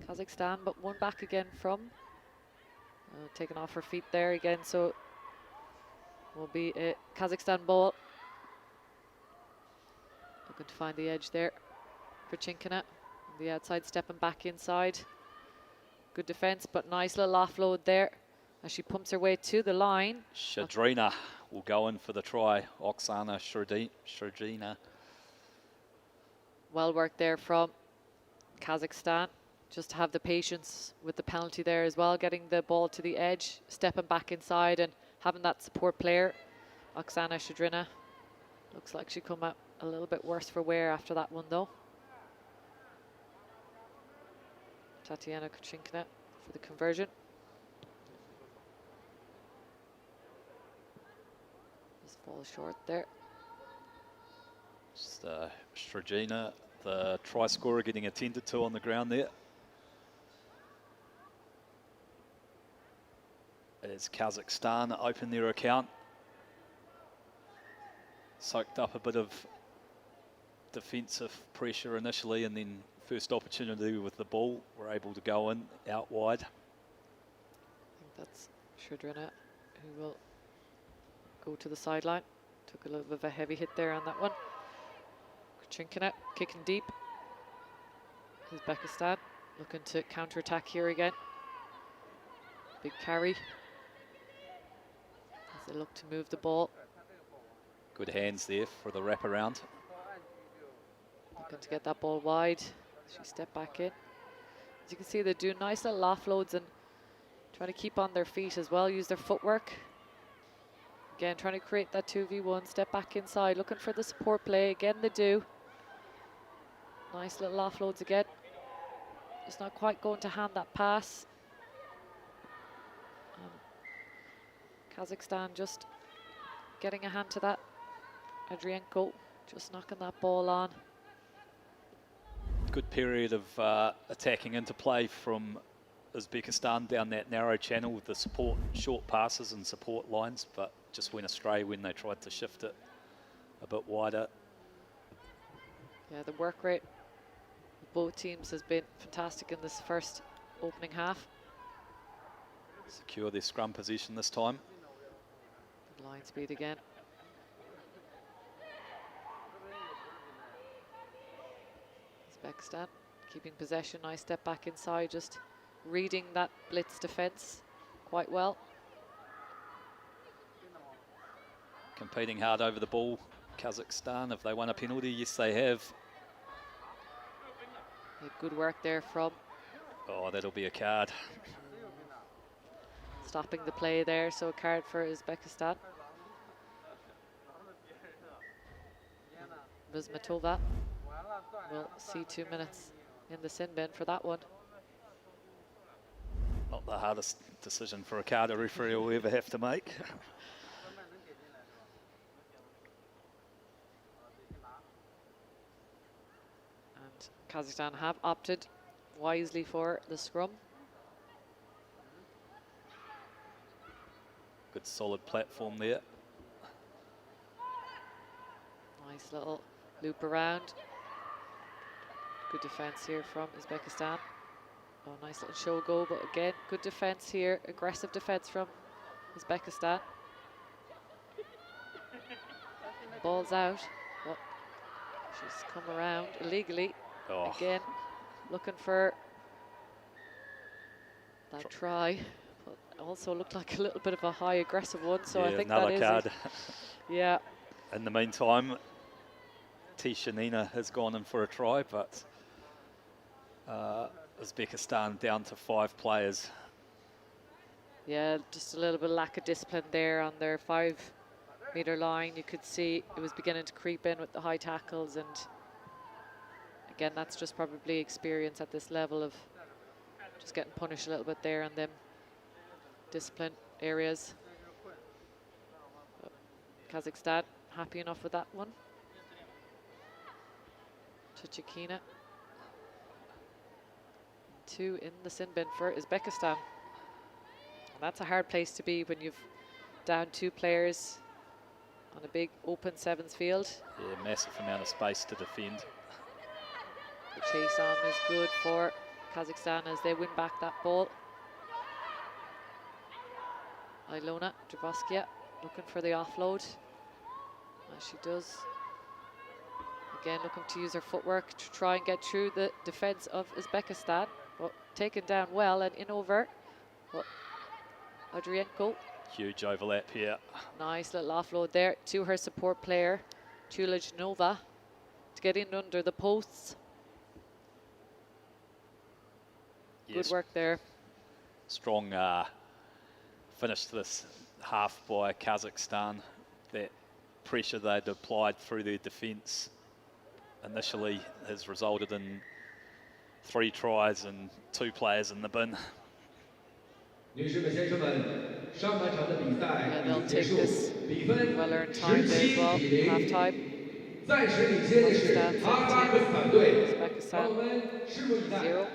Kazakhstan, but one back again from. Taken off her feet there again, so will be a Kazakhstan ball. Looking to find the edge there for Chinkina. On the outside, stepping back inside. Good defence, but nice little offload there as she pumps her way to the line. Shadrina will go in for the try. Oksana Shadrina. Well worked there from Kazakhstan. Just to have the patience with the penalty there as well, getting the ball to the edge, stepping back inside and having that support player. Oksana Shadrina. Looks like she come out a little bit worse for wear after that one though. Tatiana Kuchinkina for the conversion. Just falls short there. Just Strajina, the try scorer, getting attended to on the ground there. As Kazakhstan open their account. Soaked up a bit of defensive pressure initially, and then first opportunity with the ball, we're able to go in out wide. I think that's Shadrina who will go to the sideline. Took a little bit of a heavy hit there on that one. Kuchinkina kicking deep. Uzbekistan looking to counter-attack here again. Big carry as they look to move the ball. Good hands there for the wraparound. Looking to get that ball wide. She stepped back in. As you can see, they're doing nice little offloads and trying to keep on their feet as well, use their footwork. Again, trying to create that 2v1, step back inside, looking for the support play. Again, they do. Nice little offloads again. Just not quite going to hand that pass. Kazakhstan just getting a hand to that. Adrienko just knocking that ball on. Good period of attacking into play from Uzbekistan down that narrow channel with the support, short passes and support lines, but just went astray when they tried to shift it a bit wider. Yeah, the work rate of both teams has been fantastic in this first opening half. Secure their scrum position this time. Good line speed again. Uzbekistan keeping possession, nice step back inside, just reading that blitz defense quite well. Competing hard over the ball, Kazakhstan. Have they won a penalty? Yes, they have. Yeah, good work there from. Oh, that'll be a card. Stopping the play there, so a card for Uzbekistan. Vizmatova We'll see 2 minutes in the sin bin for that one. Not the hardest decision for a Ricardo referee will ever have to make. And Kazakhstan have opted wisely for the scrum. Good solid platform there. Nice little loop around. Good defense here from Uzbekistan. Oh, nice little show go, but again, good defense here. Aggressive defense from Uzbekistan. Ball's out. Oh, she's come around illegally. Oh. Again, looking for that try. But also looked like a little bit of a high aggressive one, so yeah, I think another that is card. it. Yeah. In the meantime, Tisha Nina has gone in for a try, but Uzbekistan down to 5 players. Yeah, just a little bit of lack of discipline there on their 5-meter line. You could see it was beginning to creep in with the high tackles, and again, that's just probably experience at this level of just getting punished a little bit there on them discipline areas. But Kazakhstan happy enough with that one. Chechikina. 2 in the sin bin for Uzbekistan. And that's a hard place to be when you've down 2 players on a big open sevens field. Yeah, massive amount of space to defend. The chase on is good for Kazakhstan as they win back that ball. Ilona Drvoskia looking for the offload, as she does. Again, looking to use her footwork to try and get through the defense of Uzbekistan, but taken down well and in over. Adrienko. Huge overlap here. Nice little offload there to her support player, Chulajnova, to get in under the posts. Yes. Good work there. Strong finish to this half by Kazakhstan. That pressure they'd applied through their defence initially has resulted in 3 tries and 2 players in the bin. Yeah, they'll take this well-earned time there as well, half-time. Kazakhstan 17, Uzbekistan 0.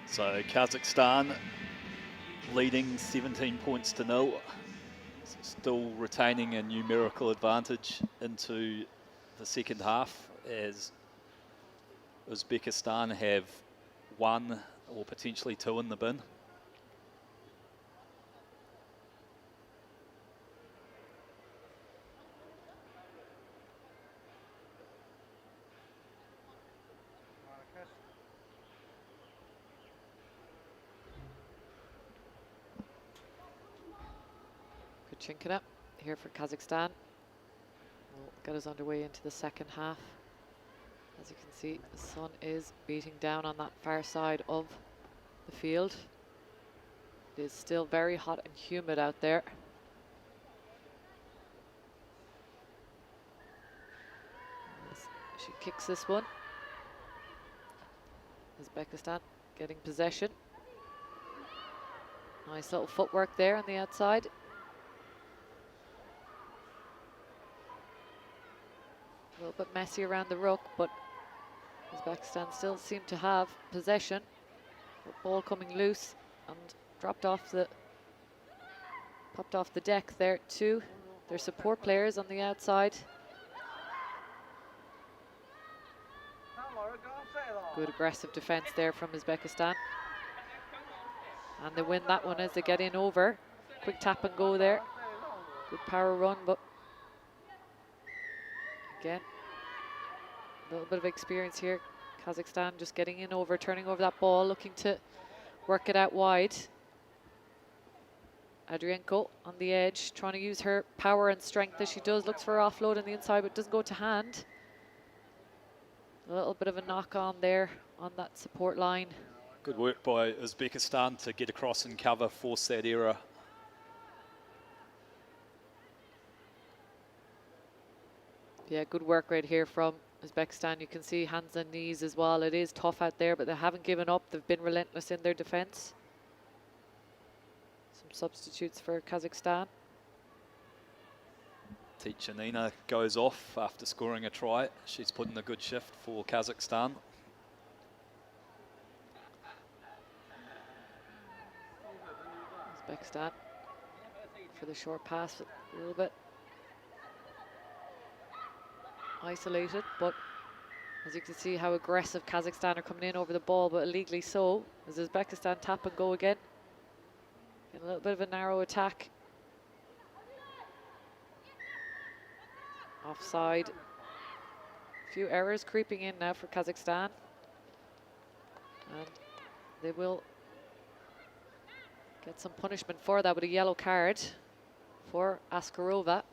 So Kazakhstan leading 17 points to 0. Still retaining a numerical advantage into the second half as Uzbekistan have 1 or potentially 2 in the bin. Chinking up here for Kazakhstan. We'll get us underway into the second half. As you can see, the sun is beating down on that far side of the field. It is still very hot and humid out there. As she kicks this one. Uzbekistan getting possession. Nice little footwork there on the outside. A little bit messy around the ruck, but Uzbekistan still seem to have possession. The ball coming loose and popped off the deck there too. Their support players on the outside. Good aggressive defense there from Uzbekistan. And they win that one as they get in over. Quick tap and go there. Good power run, but again, a little bit of experience here. Kazakhstan just getting in over, turning over that ball, looking to work it out wide. Adrienko on the edge, trying to use her power and strength as she does. Looks for offload on the inside, but doesn't go to hand. A little bit of a knock on there on that support line. Good work by Uzbekistan to get across and cover, force that error. Yeah, good work right here from Uzbekistan. You can see hands and knees as well. It is tough out there, but they haven't given up. They've been relentless in their defense. Some substitutes for Kazakhstan. Teacher Nina goes off after scoring a try. She's put in a good shift for Kazakhstan. Uzbekistan for the short pass, a little bit isolated, but as you can see how aggressive Kazakhstan are coming in over the ball, but illegally so. As Uzbekistan tap and go again. A little bit of a narrow attack. Offside. A few errors creeping in now for Kazakhstan. And they will get some punishment for that with a yellow card for Askarova.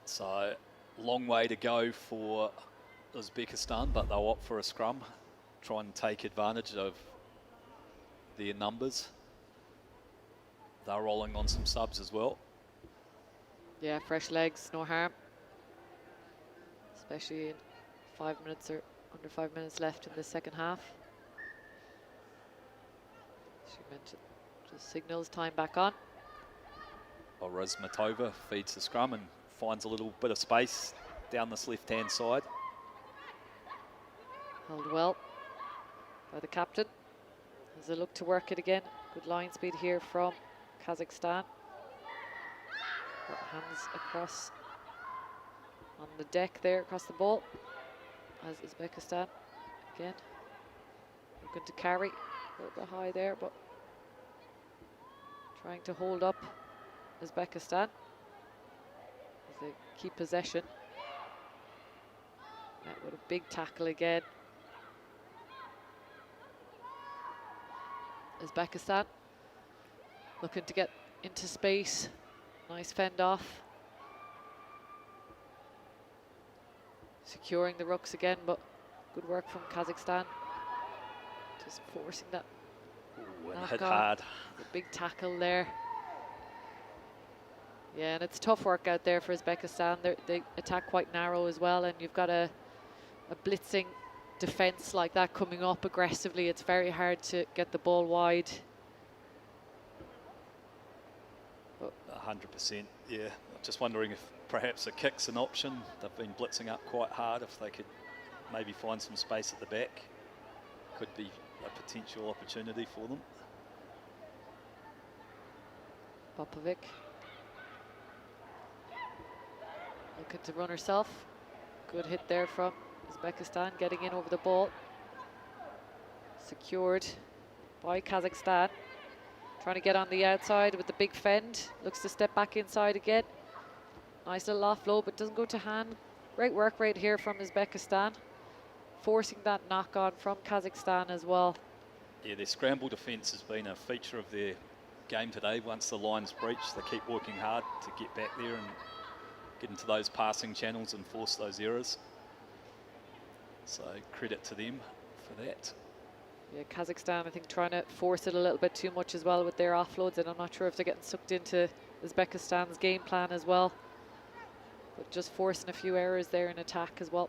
So, long way to go for Uzbekistan, but they'll opt for a scrum. Try and take advantage of their numbers. They're rolling on some subs as well. Yeah, fresh legs, no harm. Especially in 5 minutes or under 5 minutes left in the second half. She mentioned just signals time back on. Razmatova feeds the scrum and finds a little bit of space down this left-hand side. Held well by the captain as they look to work it again. Good line speed here from Kazakhstan. Got hands across on the deck there, across the ball, as Uzbekistan again looking to carry a little bit high there, but trying to hold up Uzbekistan as they keep possession. Met with a big tackle again. Uzbekistan looking to get into space. Nice fend off. Securing the rucks again, but good work from Kazakhstan. Just forcing that. Ooh, and hit hard. The big tackle there. Yeah, and it's tough work out there for Uzbekistan. They attack quite narrow as well, and you've got a blitzing defense like that coming up aggressively. It's very hard to get the ball wide. 100%, yeah. Just wondering if perhaps a kick's an option. They've been blitzing up quite hard. If they could maybe find some space at the back, could be a potential opportunity for them. Popovic looking to run herself. Good hit there from Uzbekistan, getting in over the ball. Secured by Kazakhstan. Trying to get on the outside with the big fend. Looks to step back inside again. Nice little offload, but doesn't go to hand. Great work right here from Uzbekistan. Forcing that knock on from Kazakhstan as well. Yeah, their scramble defence has been a feature of their game today. Once the line's breached, they keep working hard to get back there and get into those passing channels and force those errors. So credit to them for that. Yeah, Kazakhstan, I think, trying to force it a little bit too much as well with their offloads, and I'm not sure if they're getting sucked into Uzbekistan's game plan as well. But just forcing a few errors there in attack as well.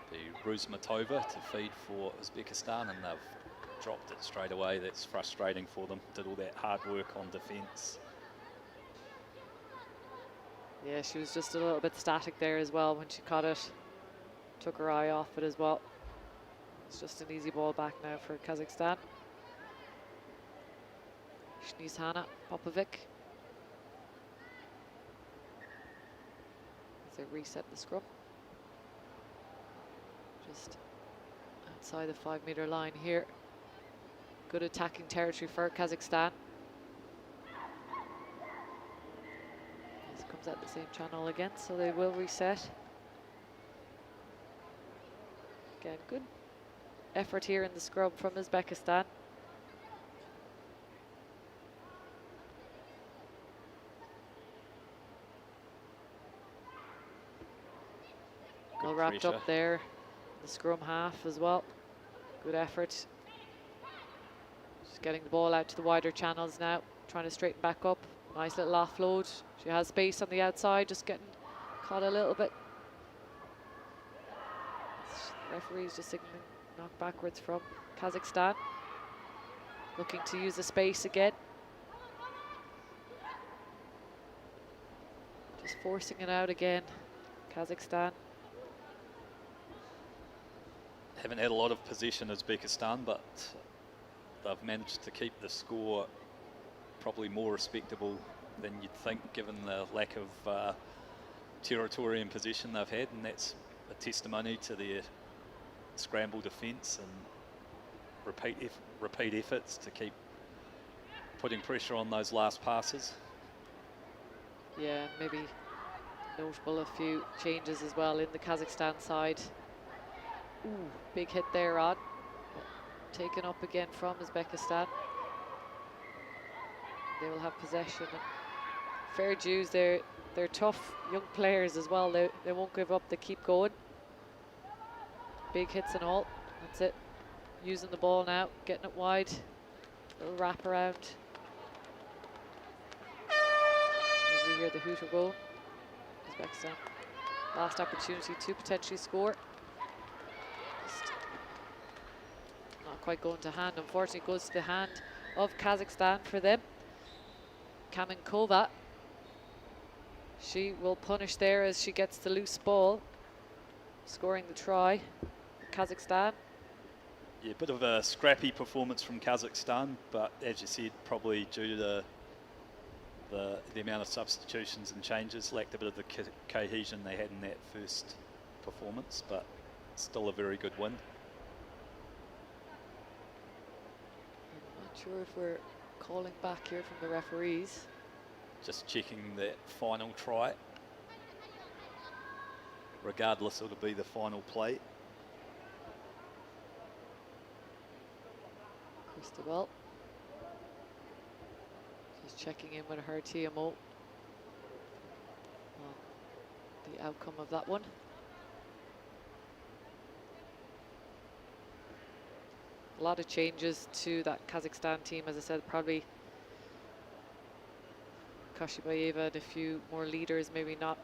The Razmatova to feed for Uzbekistan, and they've dropped it straight away. That's frustrating for them. Did all that hard work on defence. Yeah, she was just a little bit static there as well when she caught it. Took her eye off it as well. It's just an easy ball back now for Kazakhstan. Shnizhana Popovic. As they reset the scrum. Just outside the 5-meter line here. Good attacking territory for Kazakhstan. This comes out the same channel again, so they will reset. Again, good effort here in the scrum from Uzbekistan. Well wrapped up there. The scrum half as well. Good effort. Just getting the ball out to the wider channels now. Trying to straighten back up. Nice little offload. She has space on the outside, just getting caught a little bit. The referee's just signaling knock backwards from Kazakhstan. Looking to use the space again. Just forcing it out again, Kazakhstan. Haven't had a lot of possession, Uzbekistan, but they've managed to keep the score probably more respectable than you'd think, given the lack of territory and possession they've had, and that's a testimony to their scramble defence and repeat efforts to keep putting pressure on those last passes. Yeah, maybe notable a few changes as well in the Kazakhstan side. Ooh, big hit there, Rod. Taken up again from Uzbekistan. They will have possession. And fair dues, they're tough young players as well. They won't give up, they keep going. Big hits and all, that's it. Using the ball now, getting it wide. Little wrap around. As we hear the hooter go. Uzbekistan, last opportunity to potentially score. Just not quite going to hand, unfortunately goes to the hand of Kazakhstan for them. Kamenkova, she will punish there as she gets the loose ball, scoring the try. Kazakhstan. Yeah, a bit of a scrappy performance from Kazakhstan, but as you said, probably due to the amount of substitutions and changes, lacked a bit of the cohesion they had in that first performance, but still a very good win. I'm not sure if we're calling back here from the referees. Just checking that final try. Regardless, it'll be the final play. Christabel. Just checking in with her TMO. Well, the outcome of that one. A lot of changes to that Kazakhstan team, as I said, probably Kashibayeva and a few more leaders maybe not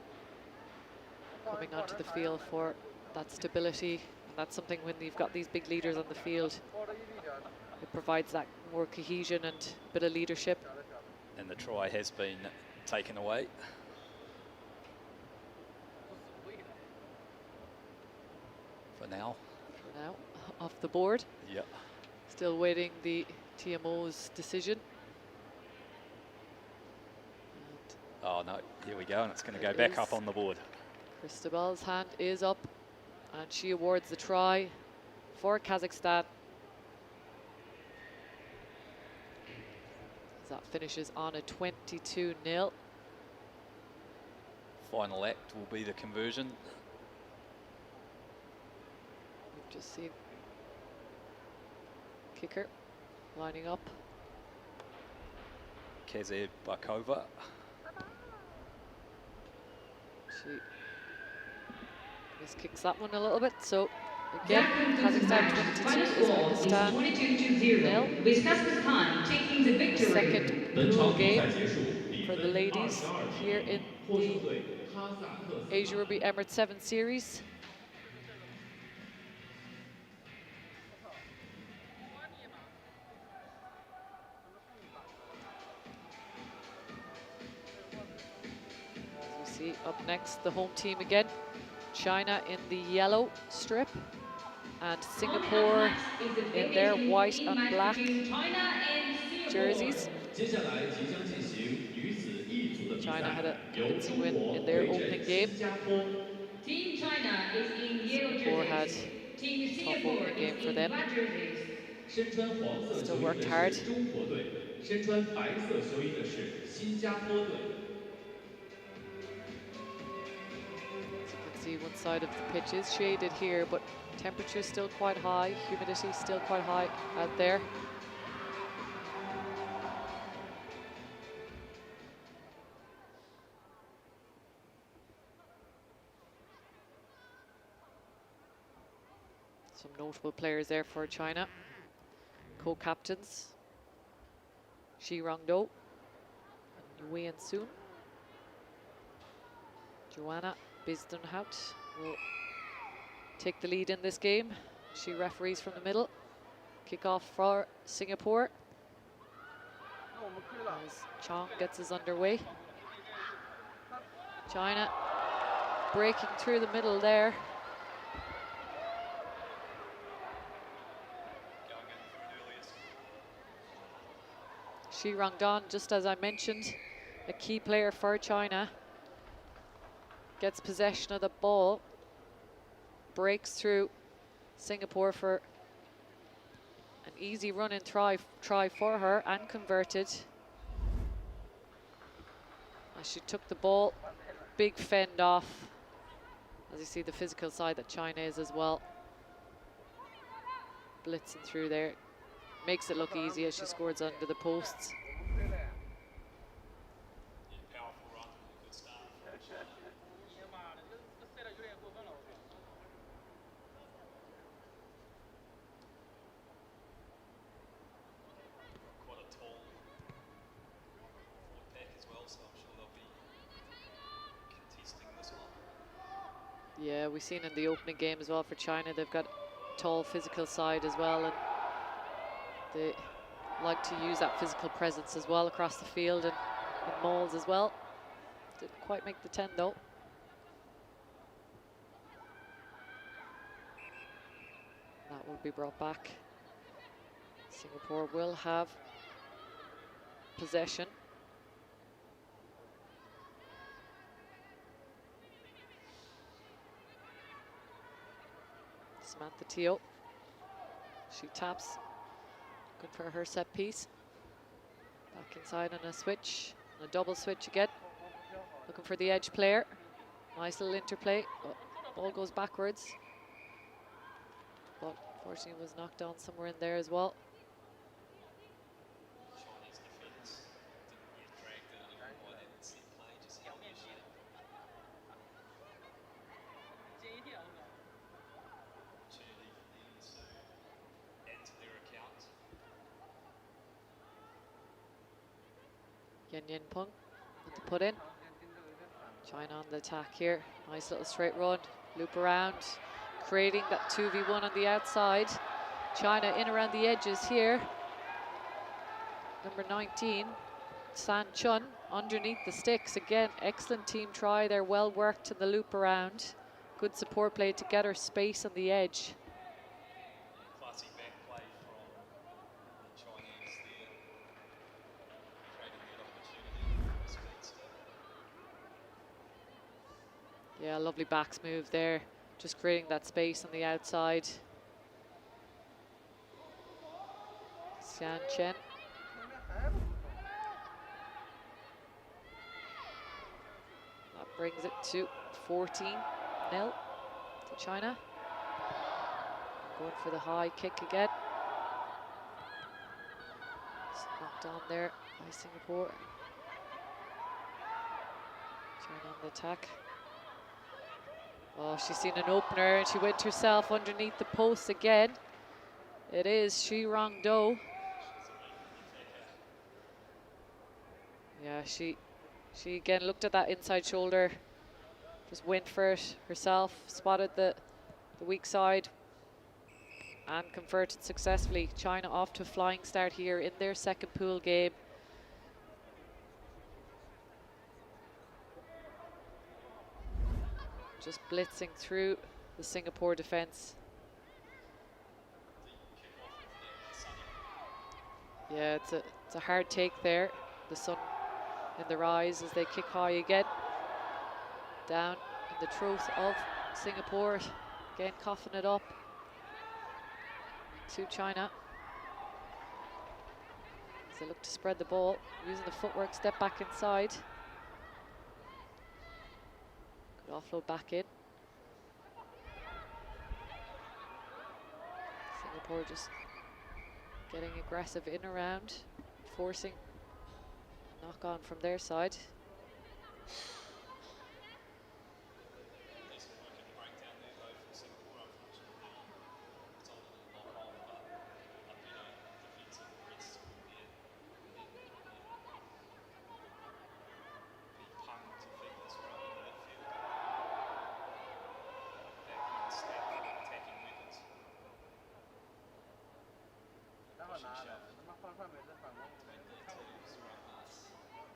coming onto the field for that stability. And that's something when you've got these big leaders on the field, it provides that more cohesion and a bit of leadership. And the try has been taken away. For now. For now, off the board. Yeah. Still waiting the TMO's decision. Oh no, here we go, and it's going to go back up on the board. Christabel's hand is up, and she awards the try for Kazakhstan. That finishes on a 22-0. Final act will be the conversion. We've just seen kicker lining up. Kazabakova. She just kicks that one a little bit. So again, Kazakhstan 22, Uzbekistan 0. Second pool game for the ladies here in the Asia Rugby Emirates 7 series. See, up next, the home team again. China in the yellow strip and Singapore in their white and black jerseys. China had a convincing win in their opening game. Team China is in yellow Singapore had jerseys. a Team tough Singapore opening game is for in them. black jerseys. 身穿黄色 Still 球衣 worked 的 hard. 是中国队，身穿白色球衣的是新加坡队。 As you can see, one side of the pitch is shaded here, but temperature is still quite high, humidity still quite high out there. Some notable players there for China. Co-captains Shi Rongdo and Wei Sun. Joanna Bisdenhout will take the lead in this game. She referees from the middle. Kick-off for Singapore as Chong gets us underway. China breaking through the middle there. Shi Rongdan, just as I mentioned, a key player for China. Gets possession of the ball, breaks through Singapore for an easy run-in try for her and converted. As she took the ball, big fend off. As you see, the physical side that China is as well. Blitzing through there. Makes it look easy as she scores under the posts. Yeah, we've seen in the opening game as well for China, they've got a tall physical side as well, and they like to use that physical presence as well across the field and in mauls as well. Didn't quite make the 10 though. That will be brought back. Singapore will have possession. Samantha Teo. She taps. Good for her set piece. Back inside on a switch. And a double switch again. Looking for the edge player. Nice little interplay. Oh, ball goes backwards. But unfortunately was knocked down somewhere in there as well. Yen Peng with the put in. China on the attack here. Nice little straight run. Loop around. Creating that 2v1 on the outside. China in around the edges here. Number 19, San Chun, underneath the sticks. Again, excellent team try. They're well worked in the loop around. Good support play to get her space on the edge. Yeah, lovely backs move there. Just creating that space on the outside. Xian Chen. That brings it to 14-0 to China. Going for the high kick again. Just knocked on there by Singapore. China on the attack. Oh, she's seen an opener and she went herself underneath the post again. It is Shi Rongdo. Yeah, she again looked at that inside shoulder, just went for it herself, spotted the weak side and converted successfully. China off to a flying start here in their second pool game. just blitzing through the Singapore defence. Yeah, it's a hard take there. The sun in their eyes as they kick high again. Down in the throat of Singapore. Again, coughing it up to China. As they look to spread the ball, using the footwork, step back inside. Good offload back in. Singapore just getting aggressive in around, forcing knock on from their side.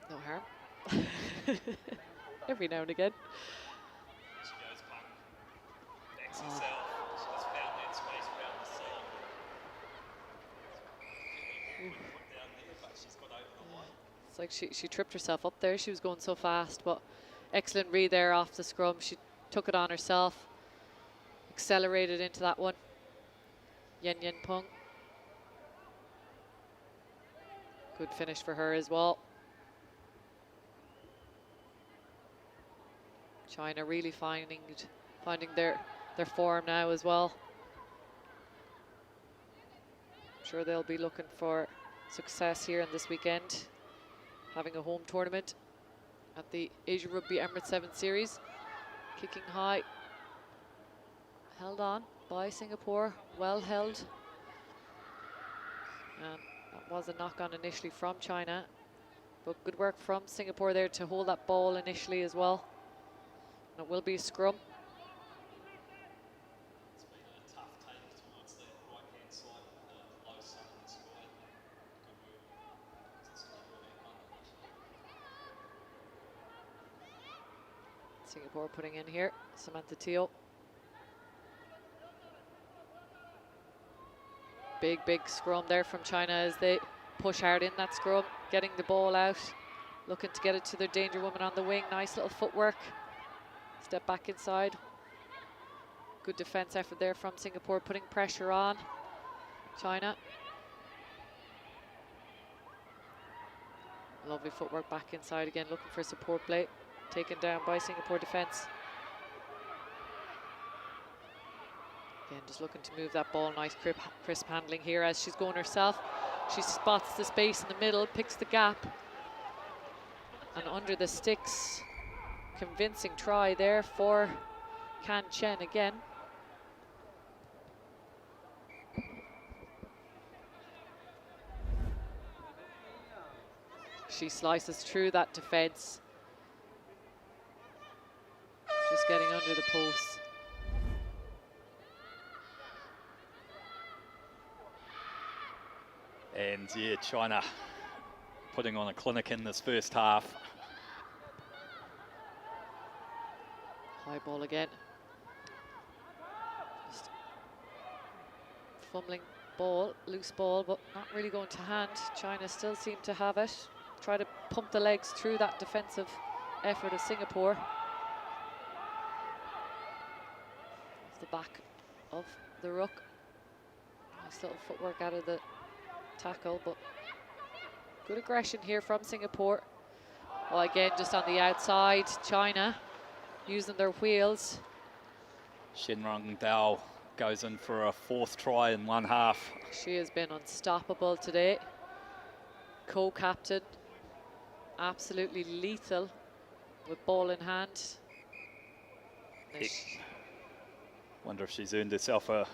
No harm. Every now and again. She goes punk. Backs herself. She's found that space around the seam. Put down there, but she's got over the line. It's like she tripped herself up there. She was going so fast, but excellent read there off the scrum. She took it on herself, accelerated into that one. Yen Peng. Good finish for her as well. China really finding their form now as well. I'm sure they'll be looking for success here in this weekend, having a home tournament at the Asia Rugby Emirates 7 Series. Kicking high, held on by Singapore, well held. And that was a knock on initially from China, but good work from Singapore there to hold that ball initially as well. And it will be a scrum. It's been a tough take towards that right-hand side with the low sun in the sky. Good work to secure that one. Singapore putting in here, Samantha Teo. Big scrum there from China as they push hard in that scrum, getting the ball out, looking to get it to their danger woman on the wing. Nice little footwork. Step back inside. Good defense effort there from Singapore, putting pressure on China. Lovely footwork back inside again, looking for support play. Taken down by Singapore defense. Again, just looking to move that ball. Nice crisp handling here as she's going herself. She spots the space in the middle, picks the gap. And under the sticks, convincing try there for Kan Chen again. She slices through that defense. Just getting under the post. And yeah, China putting on a clinic in this first half. High ball again. Just fumbling ball, loose ball, but not really going to hand. China still seem to have it. Try to pump the legs through that defensive effort of Singapore. Off the back of the ruck. Nice little footwork out of the tackle, but good aggression here from Singapore. Well, again, just on the outside, China using their wheels. Shenrong Dao goes in for a fourth try in one half. She has been unstoppable today. Co-captain, absolutely lethal with ball in hand. Wonder if she's earned herself a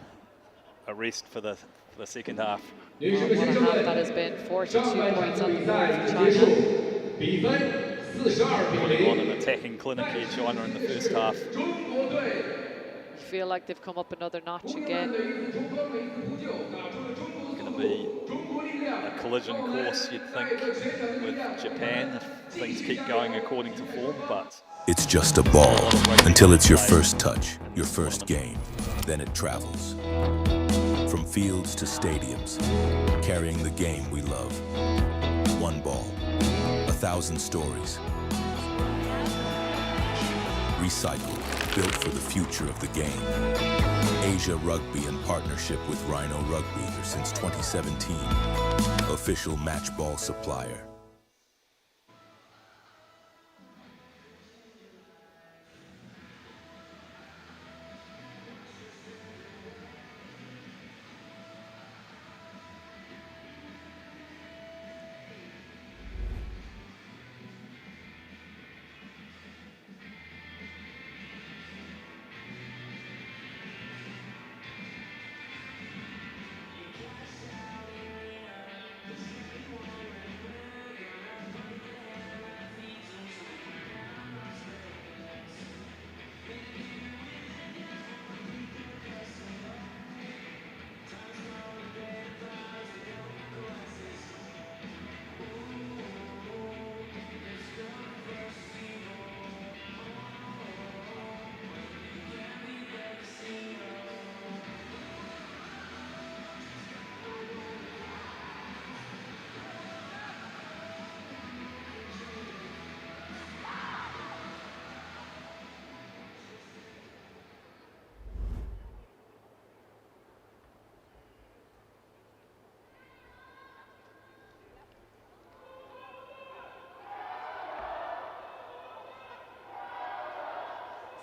rest for the second half. What a half that has been. 42 points on the board for China. Putting on an attacking clinic here, China, in the first half. You feel like they've come up another notch again. It's going to be a collision course, you'd think, with Japan if things keep going according to form, but It's just a ball until it's your first touch, your first game. Then it travels. From fields to stadiums, carrying the game we love. One ball, 1,000 stories. Recycled, built for the future of the game. Asia Rugby in partnership with Rhino Rugby since 2017. Official match ball supplier.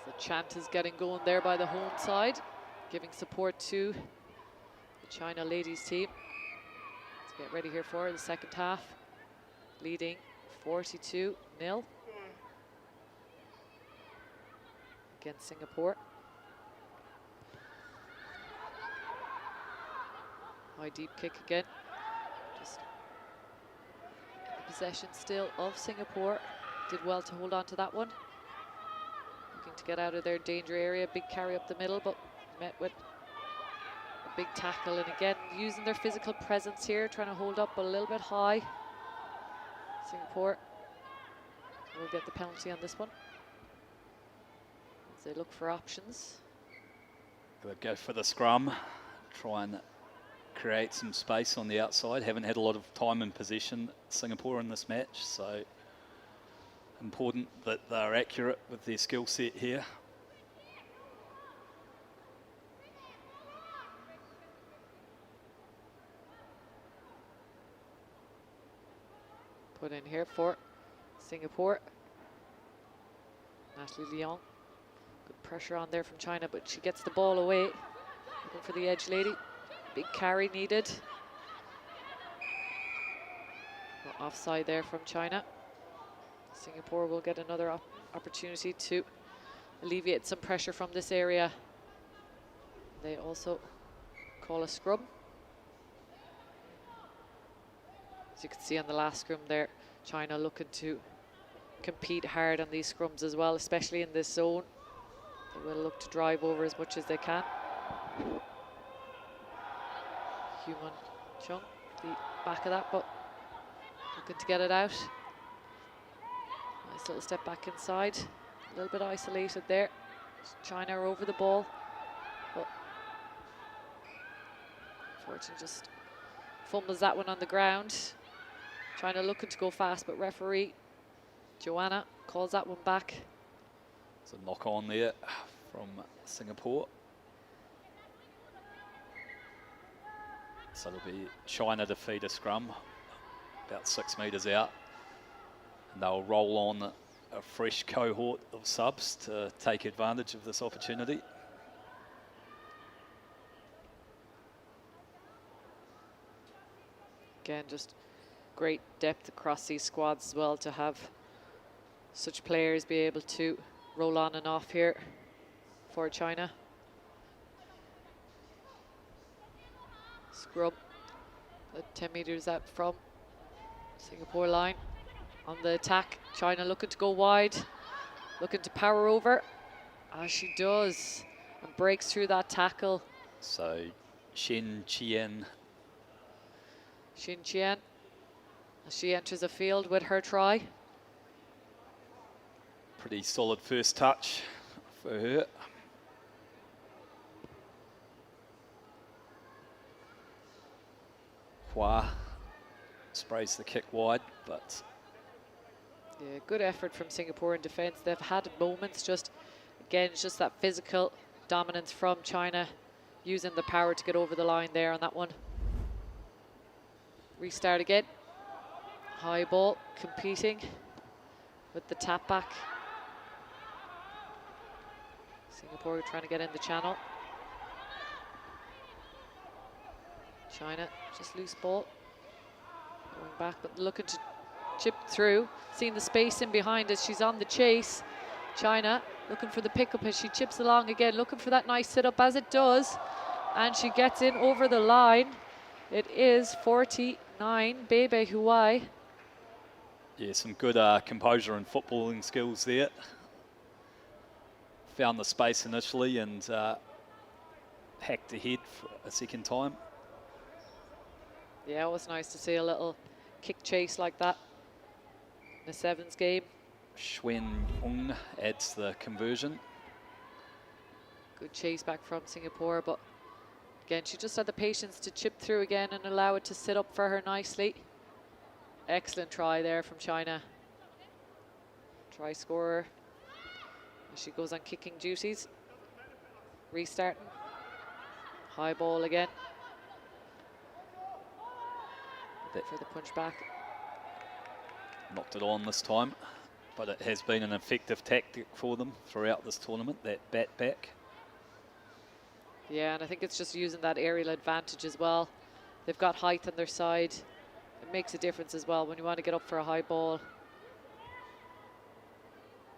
The chant is getting going there by the home side, giving support to the China ladies team. Let's get ready here for the second half, leading 42-0 against Singapore. High deep kick again. Just in the possession still of Singapore. Did well to hold on to that one. Looking to get out of their danger area. Big carry up the middle, but met with a big tackle. And again, using their physical presence here, trying to hold up but a little bit high. Singapore will get the penalty on this one as they look for options. They'll go for the scrum, try and create some space on the outside. Haven't had a lot of time in position, Singapore, in this match, so important that they're accurate with their skill set here. Put in here for Singapore. Natalie Leong. Good pressure on there from China, but she gets the ball away. Looking for the edge lady. Big carry needed. Well, offside there from China. Singapore will get another opportunity to alleviate some pressure from this area. They also call a scrum. As you can see on the last scrum there, China looking to compete hard on these scrums as well, especially in this zone. They will look to drive over as much as they can. Human Chung, the back of that, but looking to get it out. Nice little step back inside. A little bit isolated there. China are over the ball, but unfortunately just fumbles that one on the ground. China looking to go fast, but referee Joanna calls that one back. There's a knock on there from Singapore. So it'll be China to feed a scrum, about 6 metres out. And they'll roll on a fresh cohort of subs to take advantage of this opportunity. Again, just great depth across these squads as well to have such players be able to roll on and off here for China. Scrum, 10 metres out from Singapore line. On the attack, China looking to go wide, looking to power over, as she does, and breaks through that tackle. So Xin Qian, as she enters the field with her try. Pretty solid first touch for her. Hua sprays the kick wide, but yeah, good effort from Singapore in defence. They've had moments, just again, it's just that physical dominance from China, using the power to get over the line there on that one. Restart again. High ball, competing with the tap back. Singapore trying to get in the channel. China, just loose ball. Going back, but looking to chip through. Seeing the space in behind as she's on the chase. China looking for the pickup as she chips along again, looking for that nice sit up as it does. And she gets in over the line. It is 49, Bebe Huai. yeah, some good composure and footballing skills there. Found the space initially and hacked ahead for a second time. Yeah, it was nice to see a little kick chase like that in a sevens game. Xuan Ung adds the conversion. Good chase back from Singapore, but again, she just had the patience to chip through again and allow it to sit up for her nicely. Excellent try there from China. Try scorer. As she goes on kicking duties. Restarting. High ball again. For the punch back. Knocked it on this time, but it has been an effective tactic for them throughout this tournament, that bat back. Yeah, and I think it's just using that aerial advantage as well. They've got height on their side. It makes a difference as well when you want to get up for a high ball.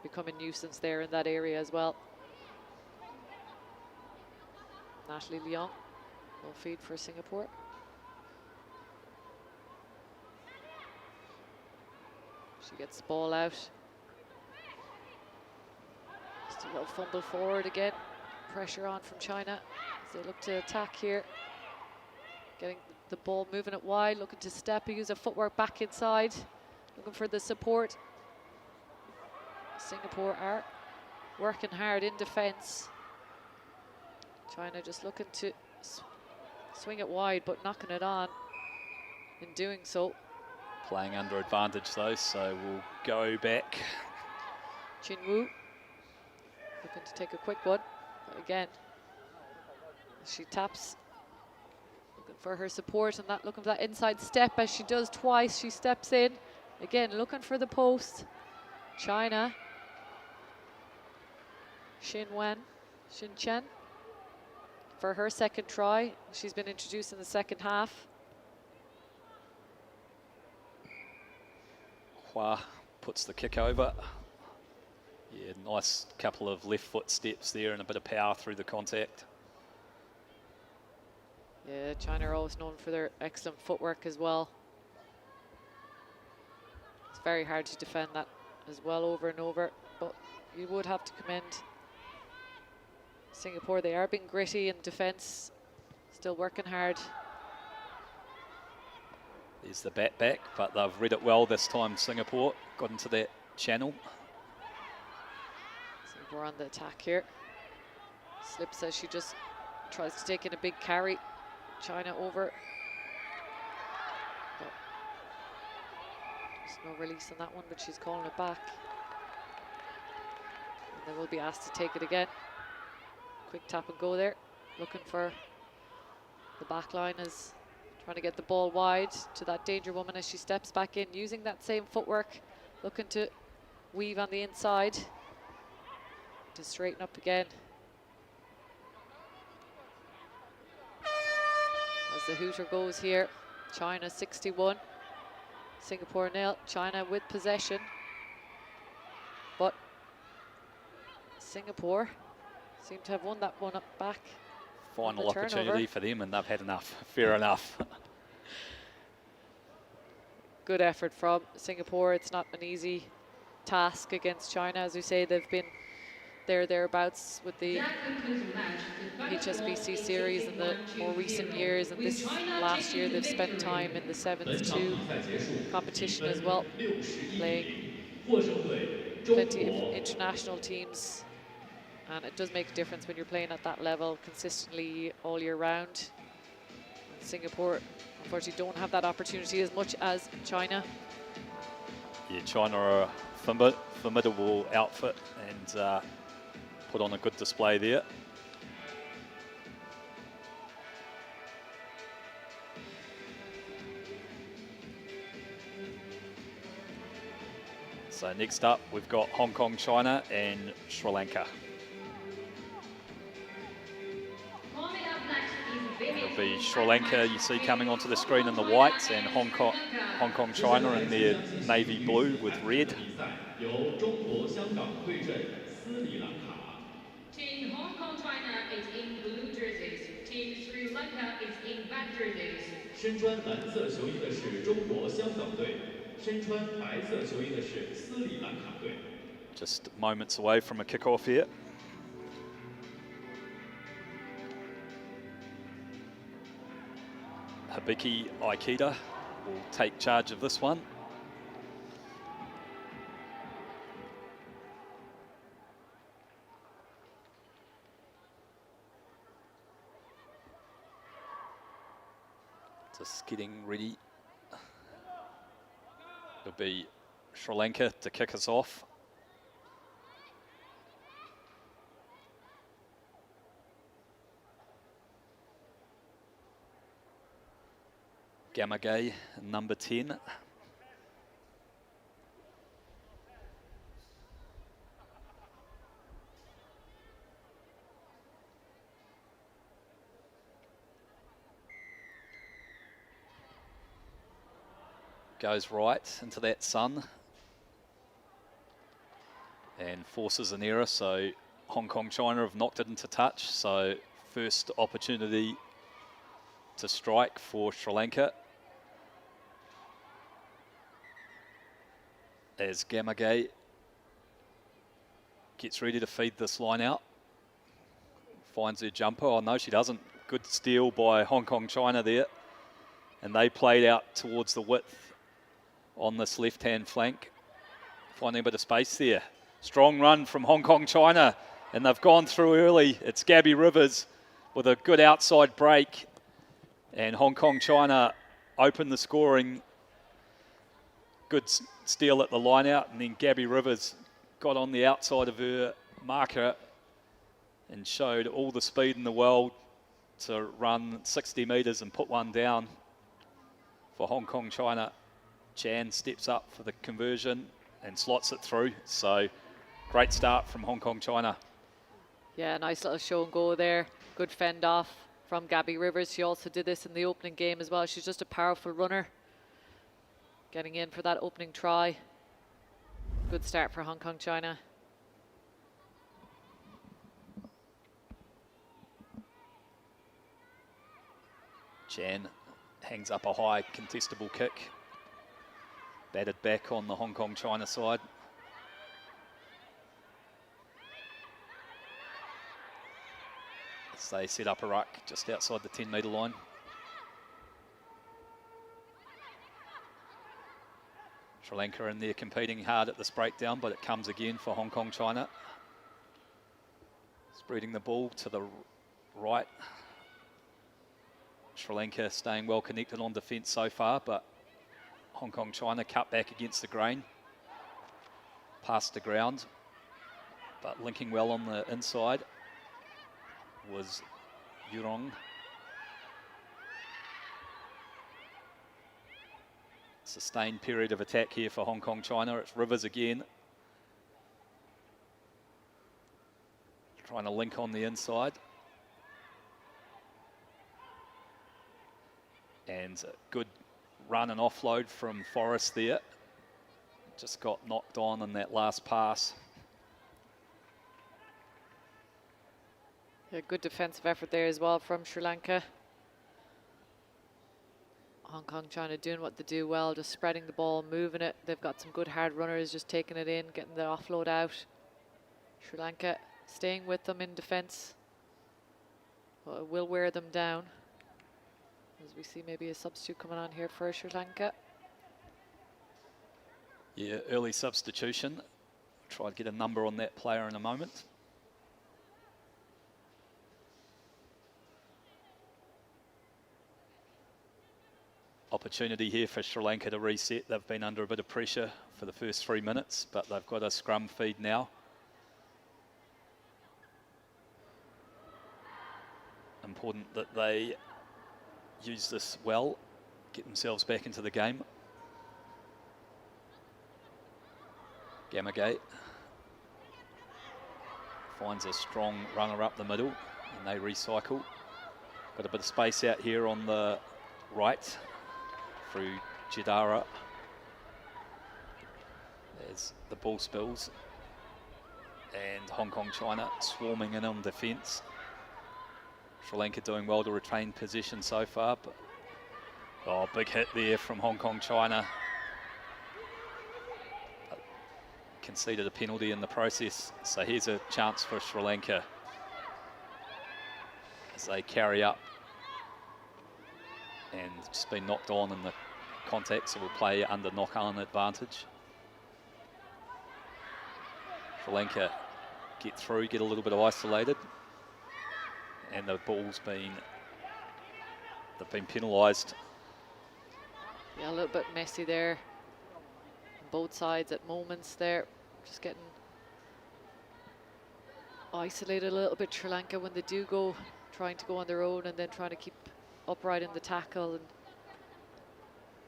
Become a nuisance there in that area as well. Natalie Leong will feed for Singapore. She gets the ball out. Just a little fumble forward again. Pressure on from China as they look to attack here. Getting the ball, moving it wide, looking to step, use a footwork back inside. Looking for the support. Singapore are working hard in defence. China just looking to swing it wide, but knocking it on in doing so. Playing under advantage though, so we'll go back. Chin Wu looking to take a quick one. But again, she taps, looking for her support, and that looking for that inside step as she does twice. She steps in again, looking for the post. China, Xin Chen for her second try. She's been introduced in the second half. Hua puts the kick over. Yeah, nice couple of left foot steps there and a bit of power through the contact. Yeah, China are always known for their excellent footwork as well. It's very hard to defend that as well over and over, but you would have to commend Singapore. They are being gritty in defence, still working hard. There's the bat back, but they've read it well this time. Singapore got into that channel. Singapore on the attack here. Slips as she just tries to take in a big carry. China over. But there's no release on that one, but she's calling it back. And they will be asked to take it again. Quick tap and go there. Looking for the back line as trying to get the ball wide to that danger woman as she steps back in, using that same footwork, looking to weave on the inside to straighten up again. As the hooter goes here, China 61, Singapore 0. China with possession, but Singapore seem to have won that one up back. Final opportunity for them, and they've had enough. Fair enough. Good effort from Singapore. It's not an easy task against China. As we say, they've been thereabouts with the HSBC series in the more recent years, and this last year they've spent time in the sevens 2 competition as well, playing plenty of international teams, and it does make a difference when you're playing at that level consistently all year round. And Singapore, unfortunately, don't have that opportunity as much as China. Yeah, China are a formidable outfit and put on a good display there. So next up, we've got Hong Kong, China, and Sri Lanka. It'll be Sri Lanka, you see coming onto the screen in the whites, and Hong Kong, China in their navy blue with red. Team Hong Kong China is in blue jerseys. Team Sri Lanka is in black jerseys. 身穿蓝色球衣的是中国香港队，身穿白色球衣的是斯里兰卡队。 Just moments away from a kickoff here. Hibiki Aikida will take charge of this one. Just getting ready. It'll be Sri Lanka to kick us off. Gamagay, number 10. Goes right into that sun and forces an error, so Hong Kong China have knocked it into touch, so first opportunity to strike for Sri Lanka as Gamagay gets ready to feed this line out. Finds her jumper. Oh no, she doesn't. Good steal by Hong Kong China there, and they played out towards the width on this left-hand flank, finding a bit of space there. Strong run from Hong Kong China, and they've gone through early. It's Gabby Rivers with a good outside break, and Hong Kong China opened the scoring. Good steal at the line out, and then Gabby Rivers got on the outside of her marker and showed all the speed in the world to run 60 metres and put one down for Hong Kong China. Chan steps up for the conversion and slots it through. So great start from Hong Kong China. Yeah, nice little show and go there. Good fend off from Gabby Rivers. She also did this in the opening game as well. She's just a powerful runner. Getting in for that opening try. Good start for Hong Kong China. Chan hangs up a high contestable kick. Batted back on the Hong Kong China side. As they set up a ruck just outside the 10-metre line. Sri Lanka in there competing hard at this breakdown, but it comes again for Hong Kong China. Spreading the ball to the right. Sri Lanka staying well connected on defence so far, but Hong Kong China cut back against the grain. Past the ground, but linking well on the inside was Yurong. Sustained period of attack here for Hong Kong China. It's Rivers again. Trying to link on the inside. And a good run and offload from Forrest there. Just got knocked on in that last pass. Yeah, good defensive effort there as well from Sri Lanka. Hong Kong China doing what they do well, just spreading the ball, moving it. They've got some good hard runners, just taking it in, getting the offload out. Sri Lanka staying with them in defence. Well, it will wear them down. As we see maybe a substitute coming on here for Sri Lanka. Yeah, early substitution Try to get a number on that player in a moment. Opportunity here for Sri Lanka to reset. They've been under a bit of pressure for the first 3 minutes, but they've got a scrum feed now. Important that they use this well, get themselves back into the game. Gamagate finds a strong runner up the middle, and they recycle. Got a bit of space out here on the right through Jidara. There's the ball spills, and Hong Kong China swarming in on defence. Sri Lanka doing well to retain position so far, but oh, big hit there from Hong Kong China. But conceded a penalty in the process, so here's a chance for Sri Lanka as they carry up, and just been knocked on in the contact, so we'll play under knock-on advantage. Sri Lanka get through, get a little bit of isolated, and the ball's been, they've been penalised. Yeah, a little bit messy there on both sides at moments there. Just getting isolated a little bit, Sri Lanka, when they do go, trying to go on their own and then trying to keep upright in the tackle. And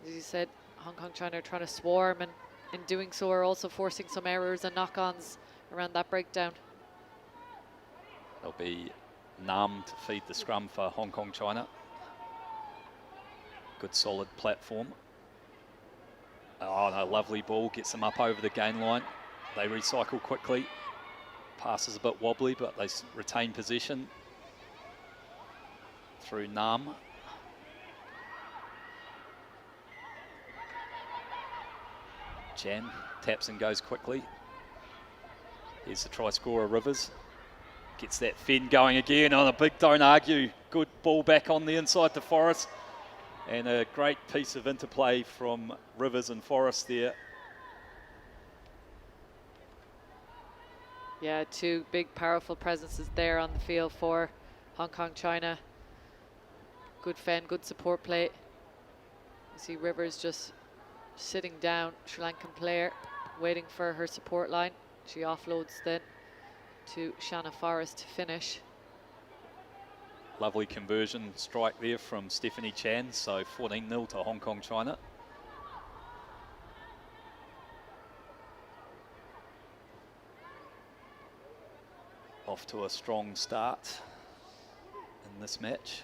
as you said, Hong Kong China are trying to swarm, and in doing so are also forcing some errors and knock-ons around that breakdown. There'll be Nam to feed the scrum for Hong Kong China. Good solid platform. Oh no, lovely ball, gets them up over the gain line. They recycle quickly. Pass is a bit wobbly, but they retain position through Nam. Jan taps and goes quickly. Here's the try scorer, Rivers. Gets that fin going again on a big don't argue. Good ball back on the inside to Forrest. And a great piece of interplay from Rivers and Forrest there. Yeah, two big, powerful presences there on the field for Hong Kong China. Good fend, good support play. You see Rivers just sitting down, Sri Lankan player, waiting for her support line. She offloads then to Shanna Forrest to finish. Lovely conversion strike there from Stephanie Chan, so 14-0 to Hong Kong China. Off to a strong start in this match.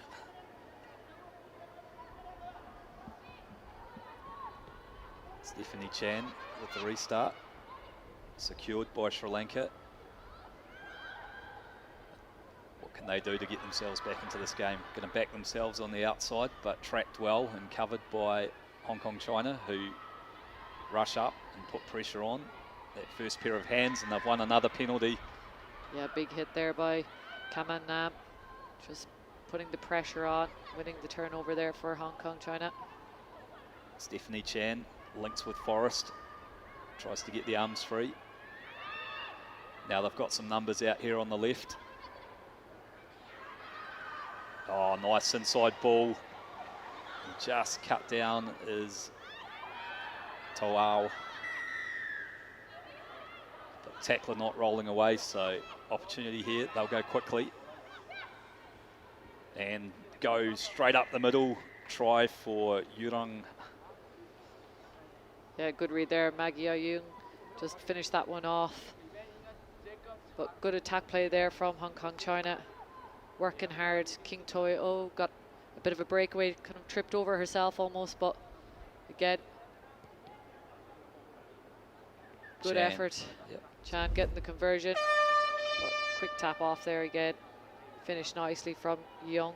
Stephanie Chan with the restart, secured by Sri Lanka. What can they do to get themselves back into this game? Going to back themselves on the outside, but tracked well and covered by Hong Kong China, who rush up and put pressure on. That first pair of hands, and they've won another penalty. Yeah, big hit there by Kaman Nam, just putting the pressure on, winning the turnover there for Hong Kong China. Stephanie Chan links with Forrest, tries to get the arms free. Now they've got some numbers out here on the left. Oh, nice inside ball. And just cut down is Toao. But tackler not rolling away, so opportunity here. They'll go quickly and go straight up the middle. Try for Yurang. Yeah, good read there. Maggie Ayung just finished that one off. But good attack play there from Hong Kong China. Working hard. King Toi Oh got a bit of a breakaway, kind of tripped over herself almost, but again, good Chan. effort. Yep. Chan getting the conversion. But quick tap off there again. Finished nicely from Young.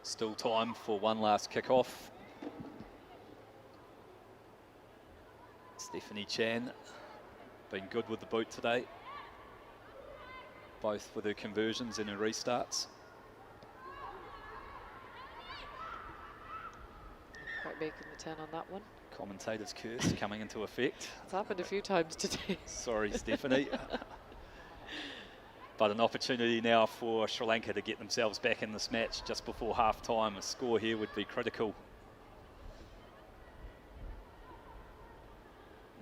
Still time for one last kick-off. Stephanie Chan, been good with the boot today, both with her conversions and her restarts. start making the 10 on that one. Commentator's curse coming into effect. It's happened a few times today. Sorry, Stephanie. But an opportunity now for Sri Lanka to get themselves back in this match just before half-time. A score here would be critical.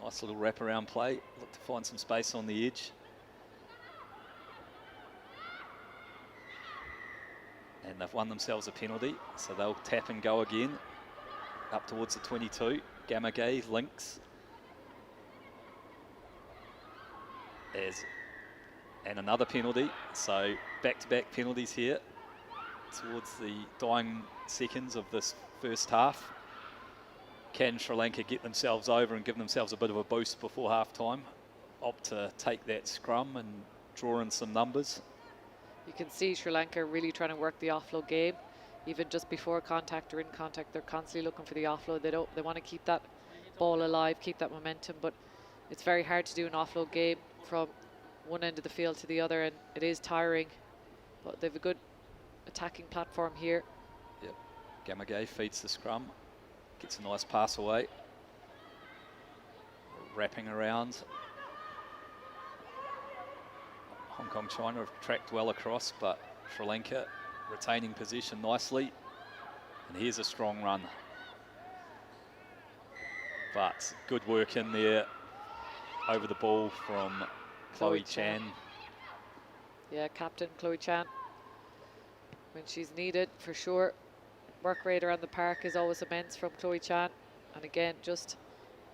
Nice little wraparound play. Look to find some space on the edge. And they've won themselves a penalty, so they'll tap and go again. Up towards the 22. Gamagay links. And another penalty. So back-to-back penalties here towards the dying seconds of this first half. Can Sri Lanka get themselves over and give themselves a bit of a boost before half-time? Opt to take that scrum and draw in some numbers. You can see Sri Lanka really trying to work the offload game. Even just before contact or in contact, they're constantly looking for the offload. They want to keep that ball alive, keep that momentum, but it's very hard to do an offload game from one end of the field to the other, and it is tiring. But they've a good attacking platform here. Yep. Gamagay feeds the scrum, gets a nice pass away. Wrapping around. Hong Kong, China have tracked well across, but Sri Lanka retaining position nicely. And here's a strong run. But good work in there over the ball from Chloe Chan. Yeah, captain Chloe Chan. When she's needed, for sure. Work rate around the park is always immense from Chloe Chan. And again, just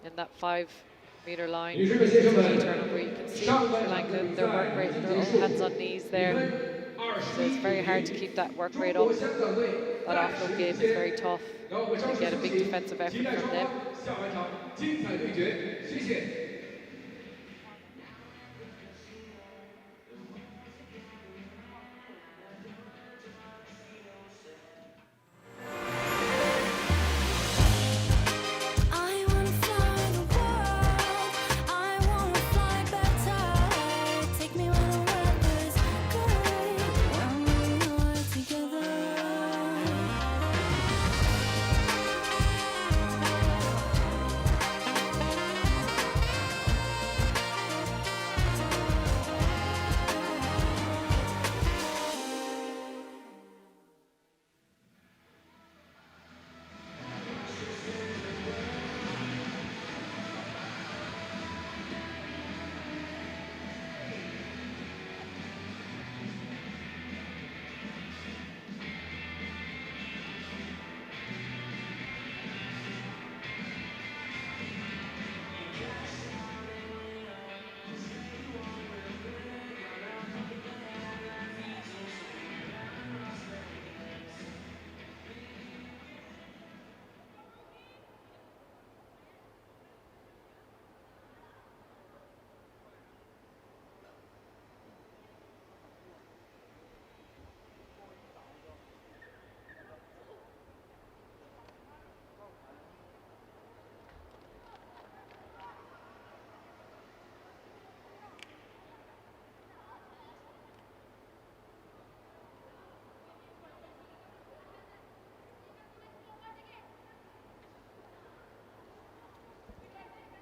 in that 5-meter line, turnover, you can see Sri Lanka, their work rate, they're all hands on knees there. So it's very hard to keep that work rate up. That offload game is very tough. You get a big defensive effort from them.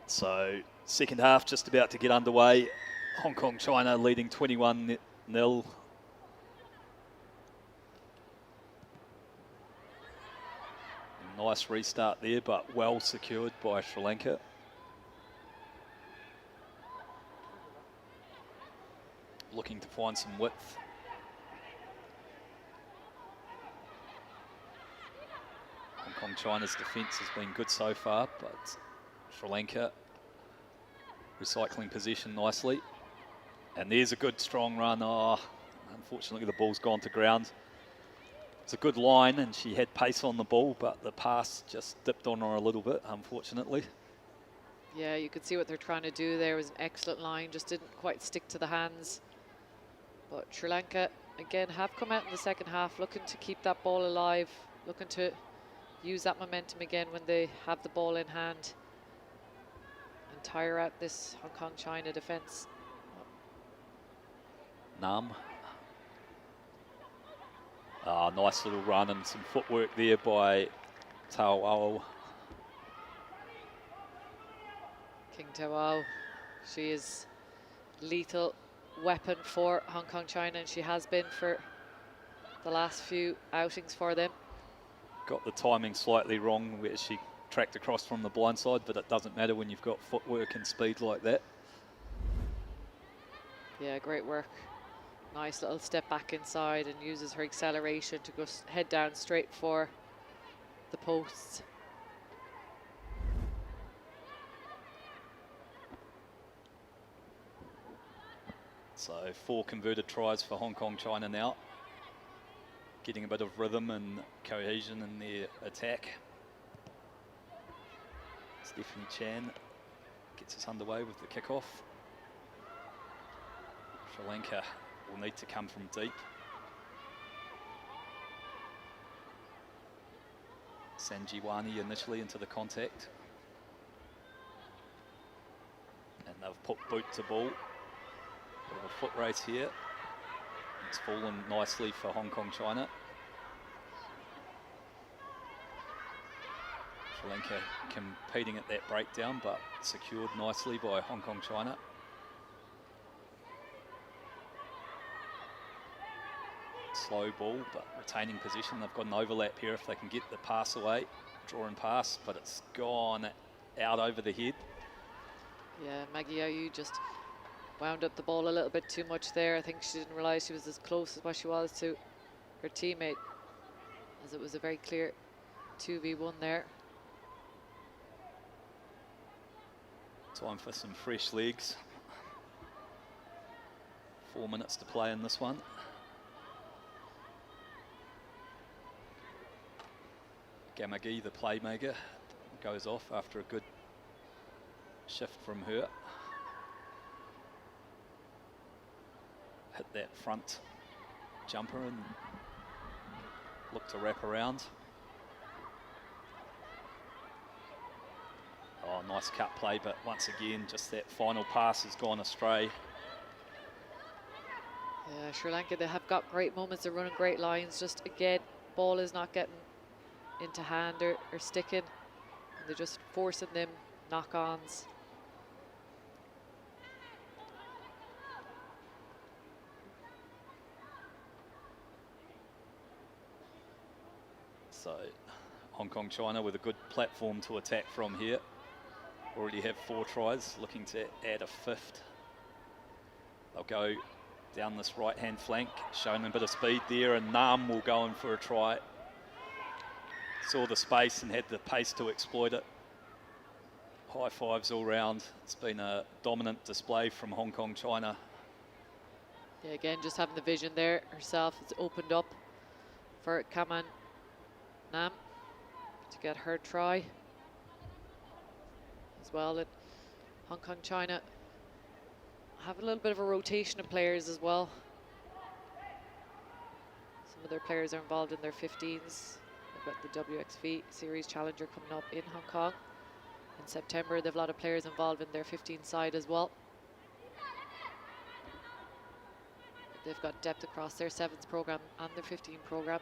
So second half just about to get underway. Hong Kong, China leading 21-0. Nice restart there, but well secured by Sri Lanka. Looking to find some width. Hong Kong, China's defence has been good so far, but Sri Lanka recycling possession nicely. And there's a good strong run. Oh, unfortunately the ball's gone to ground. It's a good line and she had pace on the ball, but the pass just dipped on her a little bit, unfortunately. Yeah, you could see what they're trying to do there. It was an excellent line, just didn't quite stick to the hands. But Sri Lanka, again, have come out in the second half looking to keep that ball alive, looking to use that momentum again when they have the ball in hand and tire out this Hong Kong China defense. Nam. Nice little run and some footwork there by Tao Ao. King Tawao, she is lethal weapon for Hong Kong China, and she has been for the last few outings for them. Got the timing slightly wrong where she tracked across from the blind side, but it doesn't matter when you've got footwork and speed like that. Yeah, great work. Nice little step back inside and uses her acceleration to go head down straight for the posts. So 4 converted tries for Hong Kong China now. Getting a bit of rhythm and cohesion in their attack. Stephanie Chan gets us underway with the kickoff. Sri Lanka will need to come from deep. Sanjeevani initially into the contact. And they've put boot to ball. Bit of a foot race here. It's fallen nicely for Hong Kong China. Sri Lanka competing at that breakdown, but secured nicely by Hong Kong China. Slow ball, but retaining position. They've got an overlap here if they can get the pass away. Draw and pass, but it's gone out over the head. Yeah, Maggie Ayu just wound up the ball a little bit too much there. I think she didn't realise she was as close as what she was to her teammate, as it was a very clear 2v1 there. Time for some fresh legs. 4 minutes to play in this one. Gamagi, the playmaker, goes off after a good shift from her. Hit that front jumper and look to wrap around. Oh, nice cut play, but once again, just that final pass has gone astray. Yeah, Sri Lanka, they have got great moments. They're running great lines. Just again, ball is not getting into hand or sticking. And they're just forcing them knock-ons. So Hong Kong China with a good platform to attack from here. Already have 4 tries, looking to add a 5th. They'll go down this right-hand flank, showing a bit of speed there, and Nam will go in for a try. Saw the space and had the pace to exploit it. High fives all round. It's been a dominant display from Hong Kong China. Yeah, again, just having the vision there herself. It's opened up for Kaman Nam to get her try as well. And Hong Kong China have a little bit of a rotation of players as well. Some of their players are involved in their 15s. They've got the WXV Series Challenger coming up in Hong Kong in September. They've a lot of players involved in their 15 side as well. They've got depth across their 7s program and their 15 program.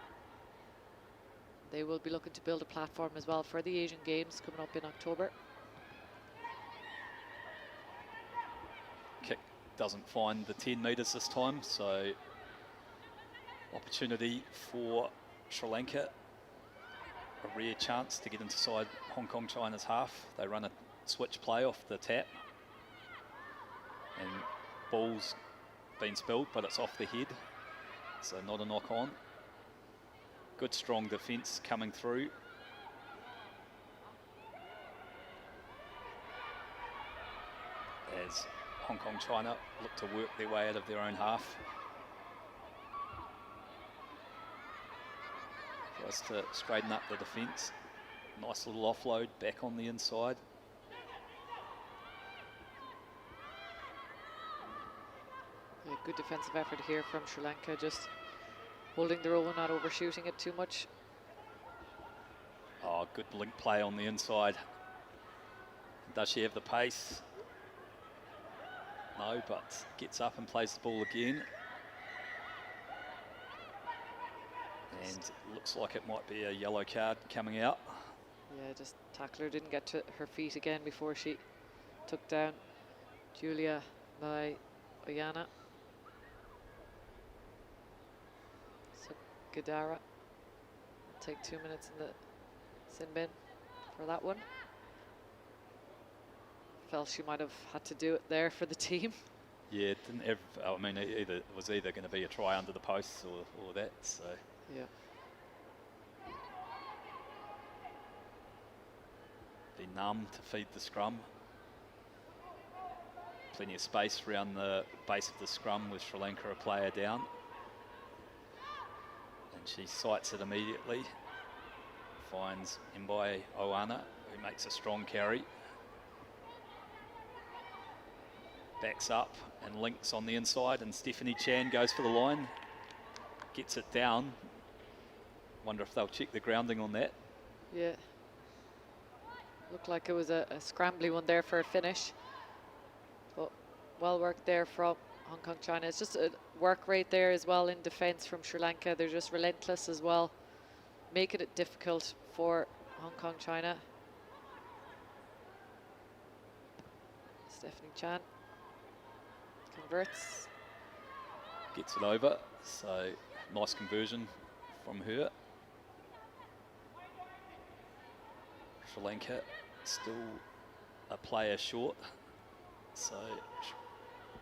They will be looking to build a platform as well for the Asian Games coming up in October. Kick doesn't find the 10 metres this time, so opportunity for Sri Lanka. A rare chance to get inside Hong Kong China's half. They run a switch play off the tap. And ball's been spilled, but it's off the head, so not a knock on. Good strong defence coming through. As Hong Kong China look to work their way out of their own half. Tries to straighten up the defence. Nice little offload back on the inside. Yeah, good defensive effort here from Sri Lanka, just holding their own, not overshooting it too much. Oh, good link play on the inside. Does she have the pace? No, but gets up and plays the ball again. And looks like it might be a yellow card coming out. Yeah, just tackler didn't get to her feet again before she took down Julia by Oyana. So Gadara take 2 minutes in the sin bin for that one. Felt she might have had to do it there for the team. Yeah, it didn't have, I mean, it was either going to be a try under the posts or that, so. Yeah. Be numb to feed the scrum. Plenty of space around the base of the scrum with Sri Lanka a player down. And she sights it immediately. Finds Mbai Oana, who makes a strong carry. Backs up and links on the inside, and Stephanie Chan goes for the line. Gets it down. Wonder if they'll check the grounding on that. Yeah. Looked like it was a scrambly one there for a finish. But well worked there from Hong Kong China. It's just a work rate there as well in defence from Sri Lanka. They're just relentless as well, making it difficult for Hong Kong China. Stephanie Chan converts. Gets it over, so nice conversion from her. Sri Lanka still a player short, so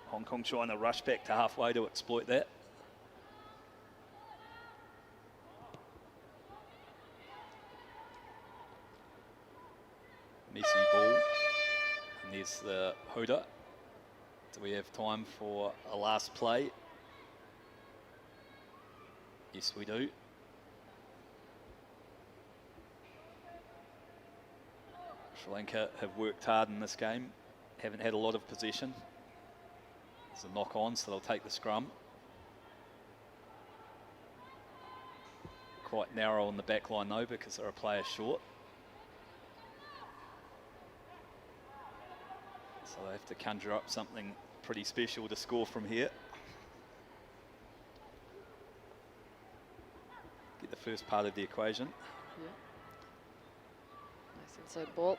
Hong Kong trying to rush back to halfway to exploit that. Messy ball, and there's the hooter. Do we have time for a last play? Yes, we do. Sri Lanka have worked hard in this game, haven't had a lot of possession. There's a knock on, so they'll take the scrum. Quite narrow on the back line though, because they're a player short. So they have to conjure up something pretty special to score from here. Get the first part of the equation. Yeah. Nice inside ball.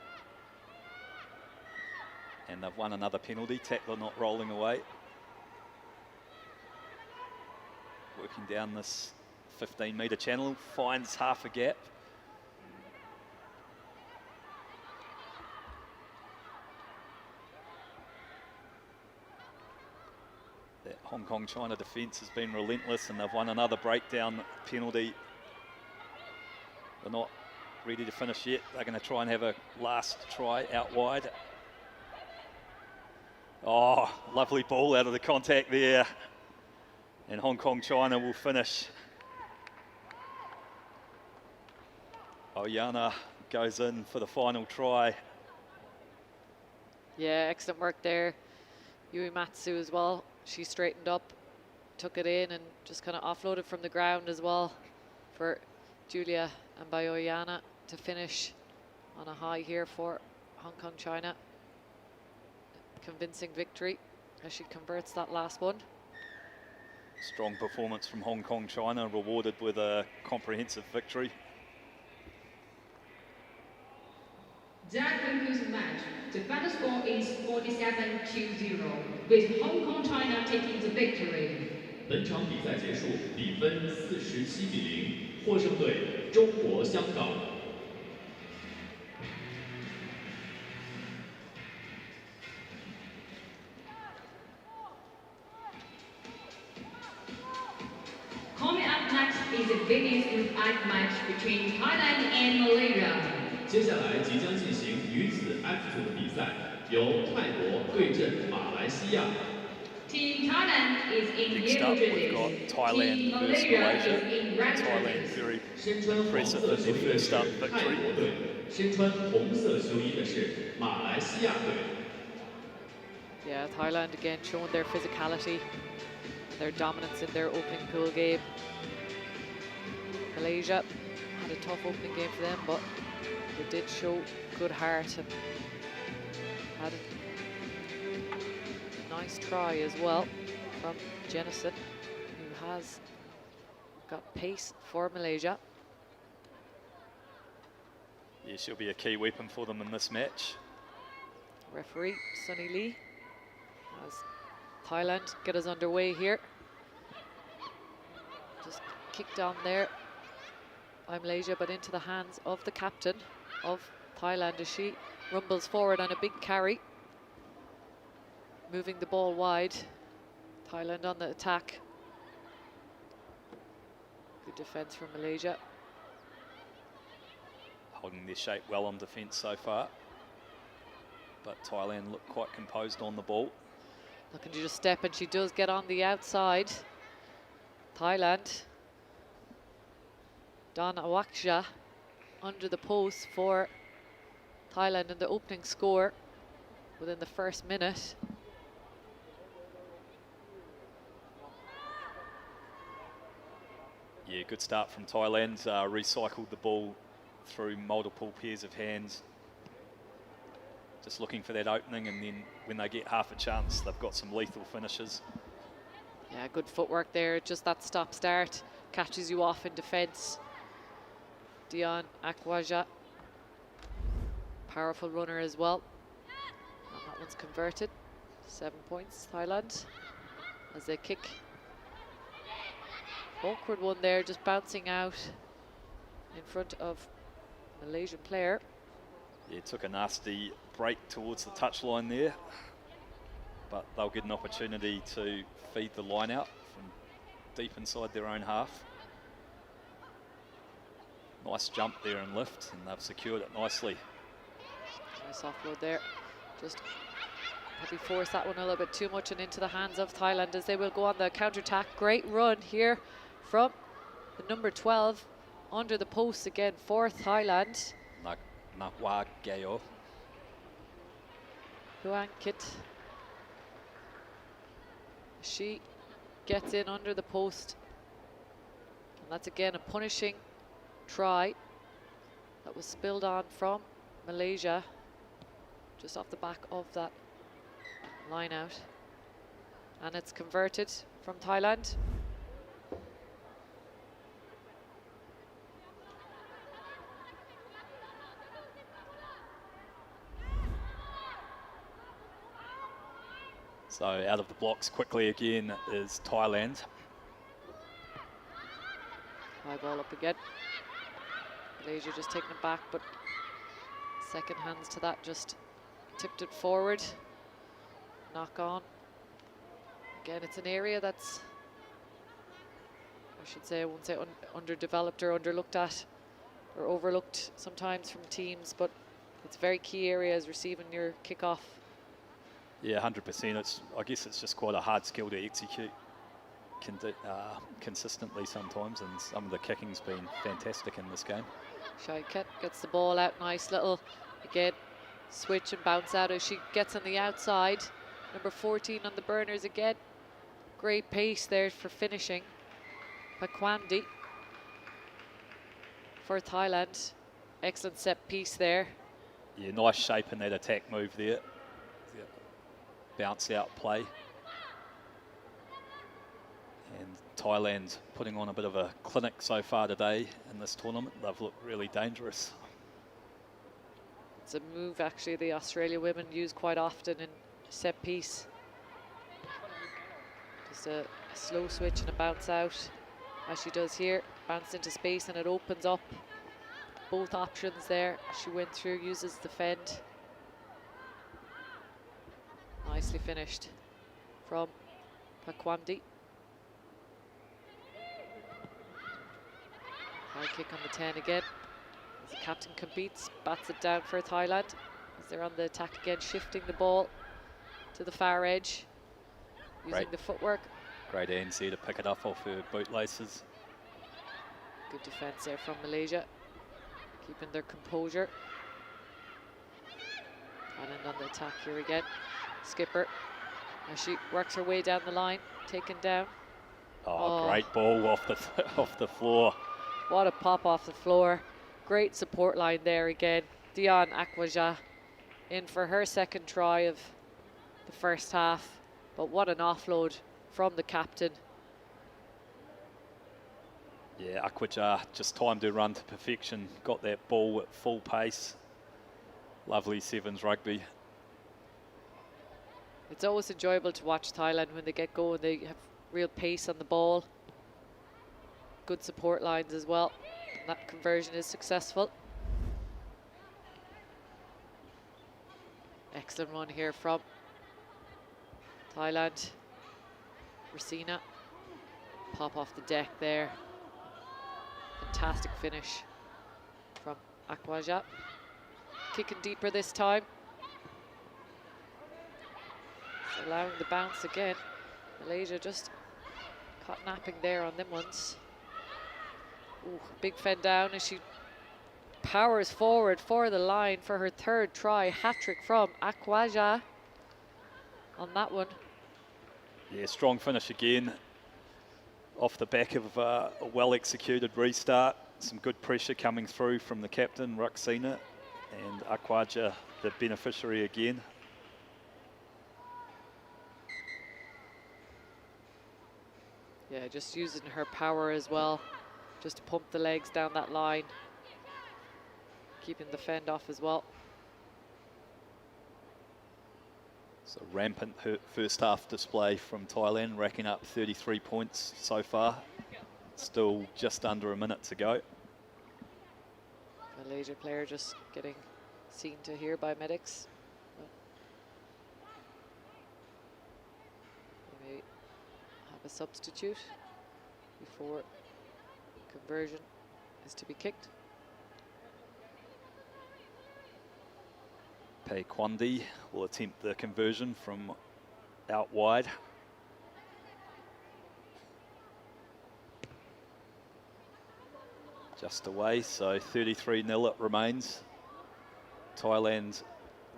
And they've won another penalty. Tackler not rolling away. Working down this 15-metre channel, finds half a gap. That Hong Kong China defence has been relentless, and they've won another breakdown penalty. They're not ready to finish yet. They're going to try and have a last try out wide. Oh, lovely ball out of the contact there. And Hong Kong China will finish. Oyana goes in for the final try. Yeah, excellent work there. Yui Matsu as well. She straightened up, took it in, and just kind of offloaded from the ground as well for Julia and Oyana to finish on a high here for Hong Kong China. Convincing victory as she converts that last one. Strong performance from Hong Kong China, rewarded with a comprehensive victory. That concludes the match. The final score is 47-0, with Hong Kong China taking the victory. 本场比赛结束，比分47-0，获胜队中国香港。Coming up next is the biggest group F match between Thailand and Malaysia. 接下来即将进行女子 F 组的比赛，由泰国对阵马来西亚。 Team Thailand is in Next yellow up, we've got jerseys. Thailand Team versus Malaysia Malaysia. is in red Thailand jerseys. very 身穿黄 impressive 色 in 球 their 衣的 first 是 up 泰 victory. 国队，身穿红色球衣的是马来西亚队。 Yeah, Thailand again showing their physicality, their dominance in their opening pool game. Malaysia had a tough opening game for them, but they did show good heart and had a nice try as well from Jennison, who has got pace for Malaysia. Yeah, she'll be a key weapon for them in this match. Referee Sunny Lee, as Thailand get us underway here. Just kicked on there by Malaysia, but into the hands of the captain of Thailand as she rumbles forward on a big carry. Moving the ball wide. Thailand on the attack. Good defence from Malaysia. Holding their shape well on defence so far. But Thailand look quite composed on the ball. Looking to just step, and she does get on the outside. Thailand. Don Awaksha under the post for Thailand in the opening score within the first minute. Yeah, good start from Thailand. Recycled the ball through multiple pairs of hands. Just looking for that opening, and then when they get half a chance, they've got some lethal finishes. Yeah, good footwork there. Just that stop-start catches you off in defence. Dion Akwaja, powerful runner as well. And that one's converted. 7 points, Thailand, as they kick. Awkward one there, just bouncing out in front of Malaysian player. Yeah, took a nasty break towards the touchline there, but they'll get an opportunity to feed the line out from deep inside their own half. Nice jump there and lift, and they've secured it nicely. Nice offload there. Just probably force that one a little bit too much and into the hands of Thailand as they will go on the counter-attack. Great run here from the number 12 under the post again for Thailand. Nakwa Gayo. Huang Kit. She gets in under the post. And that's again a punishing try that was spilled on from Malaysia just off the back of that line out, and it's converted from Thailand. So out of the blocks quickly again is Thailand. High ball up again. Malaysia just taking it back, but second hands to that, just tipped it forward. Knock on. Again, it's an area that's, I should say, I won't say underdeveloped or underlooked at or overlooked sometimes from teams, but it's a very key area is receiving your kickoff. Yeah, 100%. I guess it's just quite a hard skill to execute consistently sometimes, and some of the kicking's been fantastic in this game. Shaiket gets the ball out, nice little, again, switch and bounce out as she gets on the outside. Number 14 on the burners again. Great pace there for finishing. Pakwamdi for Thailand. Excellent set piece there. Yeah, nice shape in that attack move there. Bounce out play. And Thailand putting on a bit of a clinic so far today in this tournament. They've looked really dangerous. It's a move actually the Australia women use quite often in set piece. Just a slow switch and a bounce out, as she does here. Bounce into space and it opens up both options there. She went through, uses the fend. Nicely finished from Pakwamdi. High kick on the 10 again. As the captain competes, bats it down for Thailand. As they're on the attack again, shifting the ball to the far edge. Using the footwork. Great ANC to pick it up off her bootlaces. Good defence there from Malaysia. Keeping their composure. Thailand on the attack here again. Skipper, as she works her way down the line, taken down. Oh, great ball off the floor. What a pop off the floor. Great support line there again. Dion Akwaja in for her second try of the first half. But what an offload from the captain. Yeah, Akwaja just timed her run to perfection. Got that ball at full pace. Lovely sevens rugby. It's always enjoyable to watch Thailand when they get going. They have real pace on the ball. Good support lines as well. And that conversion is successful. Excellent run here from Thailand. Rasina. Pop off the deck there. Fantastic finish from Akwaja. Kicking deeper this time. Allowing the bounce again. Malaysia just caught napping there on them ones. Ooh, big fend down as she powers forward for the line for her third try. Hat-trick from Akwaja on that one. Yeah, strong finish again. Off the back of a well-executed restart. Some good pressure coming through from the captain, Ruxina, and Akwaja, the beneficiary again. Yeah, just using her power as well, just to pump the legs down that line. Keeping the fend off as well. So rampant first half display from Thailand, racking up 33 points so far. Still just under a minute to go. Malaysia player just getting seen to here by medics. They may have a substitute before conversion is to be kicked. Pei Kwandi will attempt the conversion from out wide. Just away, so 33-0 it remains. Thailand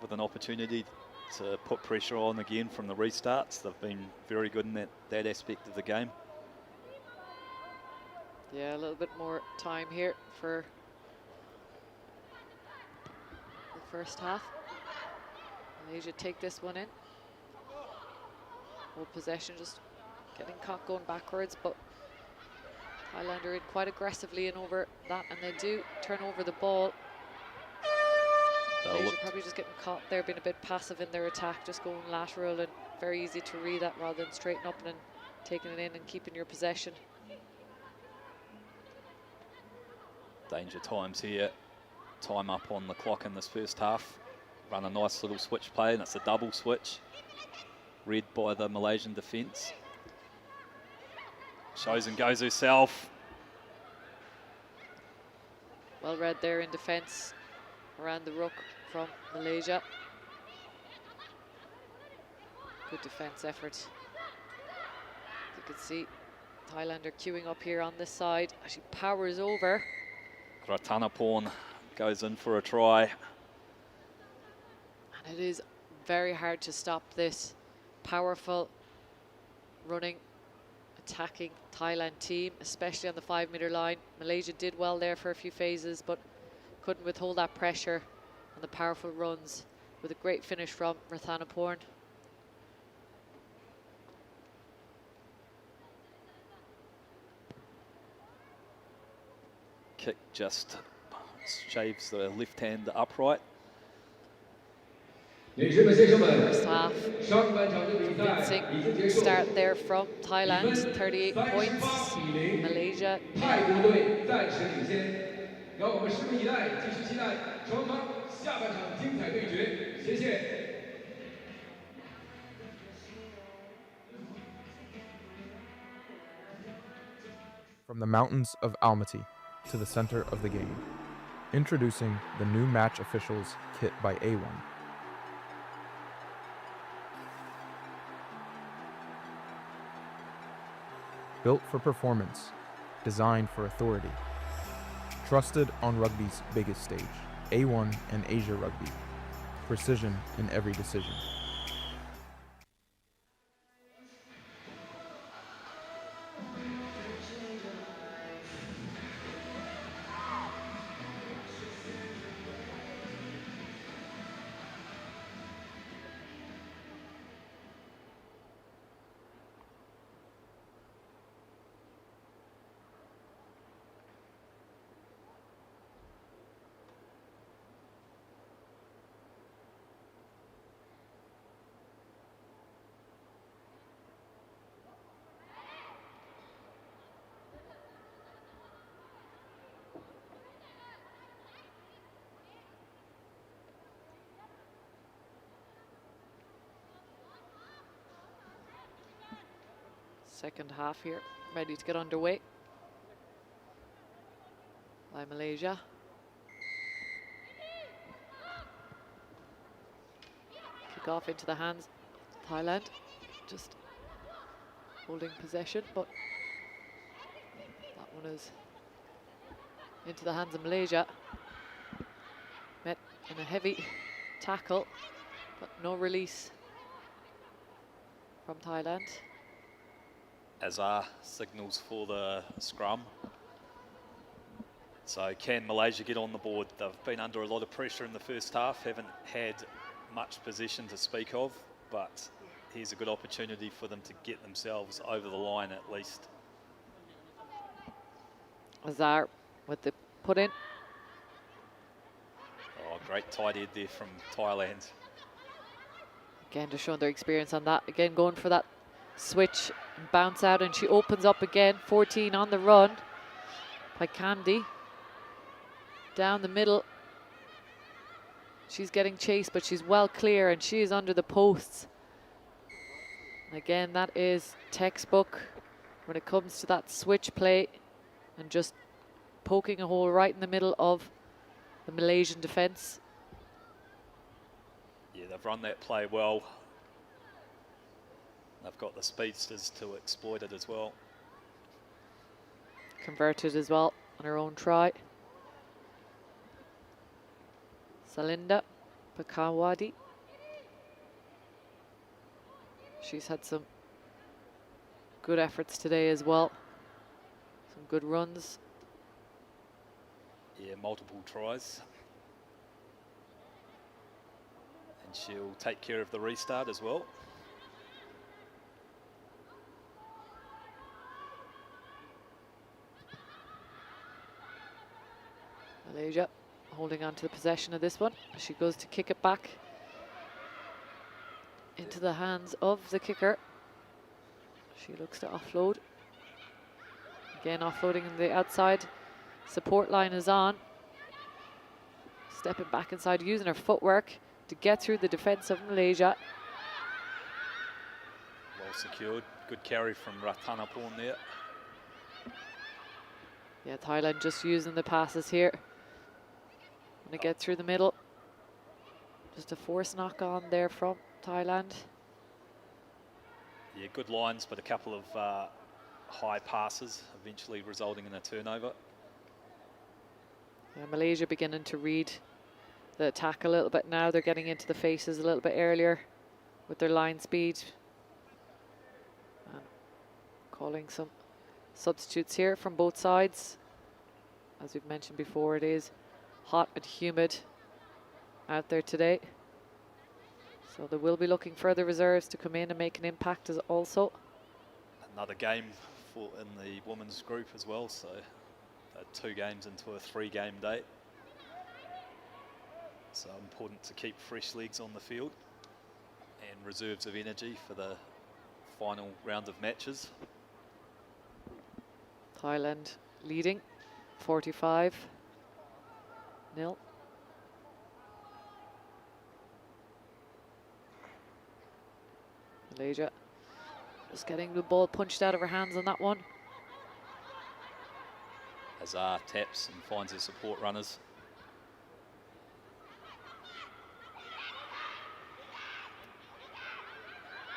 with an opportunity to put pressure on again from the restarts. They've been very good in that aspect of the game. Yeah, a little bit more time here for the first half. Malaysia take this one in. Hold possession, just getting caught going backwards, but Thailand are in quite aggressively and over that, and they do turn over the ball. Malaysia probably just getting caught there, being a bit passive in their attack, just going lateral, and very easy to read that rather than straighten up and taking it in and keeping your possession. Danger times here. Time up on the clock in this first half. Run a nice little switch play, and it's a double switch. Read by the Malaysian defence. Shows and goes herself. Well read there in defence around the ruck from Malaysia. Good defence effort. You can see Thailand are queuing up here on this side. She powers over. Ratanaporn goes in for a try. And it is very hard to stop this powerful running, attacking Thailand team, especially on the 5-metre line. Malaysia did well there for a few phases, but couldn't withhold that pressure and the powerful runs with a great finish from Ratanaporn. Kick just shaves the left hand upright. First half, convincing start there from Thailand, 38 points. Malaysia. From the mountains of Almaty to the center of the game, introducing the new match officials kit by A1. Built for performance, designed for authority. Trusted on rugby's biggest stage, A1 and Asia Rugby. Precision in every decision. Second half here, ready to get underway by Malaysia. Kick off into the hands of Thailand, just holding possession, but that one is into the hands of Malaysia. Met in a heavy tackle, but no release from Thailand. Azar signals for the scrum. So can Malaysia get on the board? They've been under a lot of pressure in the first half, haven't had much possession to speak of, but here's a good opportunity for them to get themselves over the line at least. Azar with the put in. Oh, great tight head there from Thailand. Again, just showing their experience on that. Again, going for that switch and bounce out, and she opens up again. 14 on the run by Candy. Down the middle. She's getting chased, but she's well clear, and she is under the posts. Again, that is textbook when it comes to that switch play and just poking a hole right in the middle of the Malaysian defence. Yeah, they've run that play well. They've got the speedsters to exploit it as well. Converted as well on her own try. Salinda Pakawadi. She's had some good efforts today as well. Some good runs. Yeah, multiple tries. And she'll take care of the restart as well. Malaysia holding on to the possession of this one. She goes to kick it back into the hands of the kicker. She looks to offload. Again, offloading on the outside. Support line is on. Stepping back inside, using her footwork to get through the defence of Malaysia. Well secured. Good carry from Ratanaporn there. Yeah, Thailand just using the passes here. Gonna get through the middle. Just a force knock on there from Thailand. Yeah, good lines, but a couple of high passes, eventually resulting in a turnover. Yeah, Malaysia beginning to read the attack a little bit now. They're getting into the faces a little bit earlier with their line speed. And calling some substitutes here from both sides. As we've mentioned before, it is hot and humid out there today. So they will be looking for the reserves to come in and make an impact as also. Another game for in the women's group as well, so 2 games into a 3-game day. So important to keep fresh legs on the field and reserves of energy for the final round of matches. Thailand leading 45-0. Malaysia just getting the ball punched out of her hands on that one. Azar taps and finds her support runners.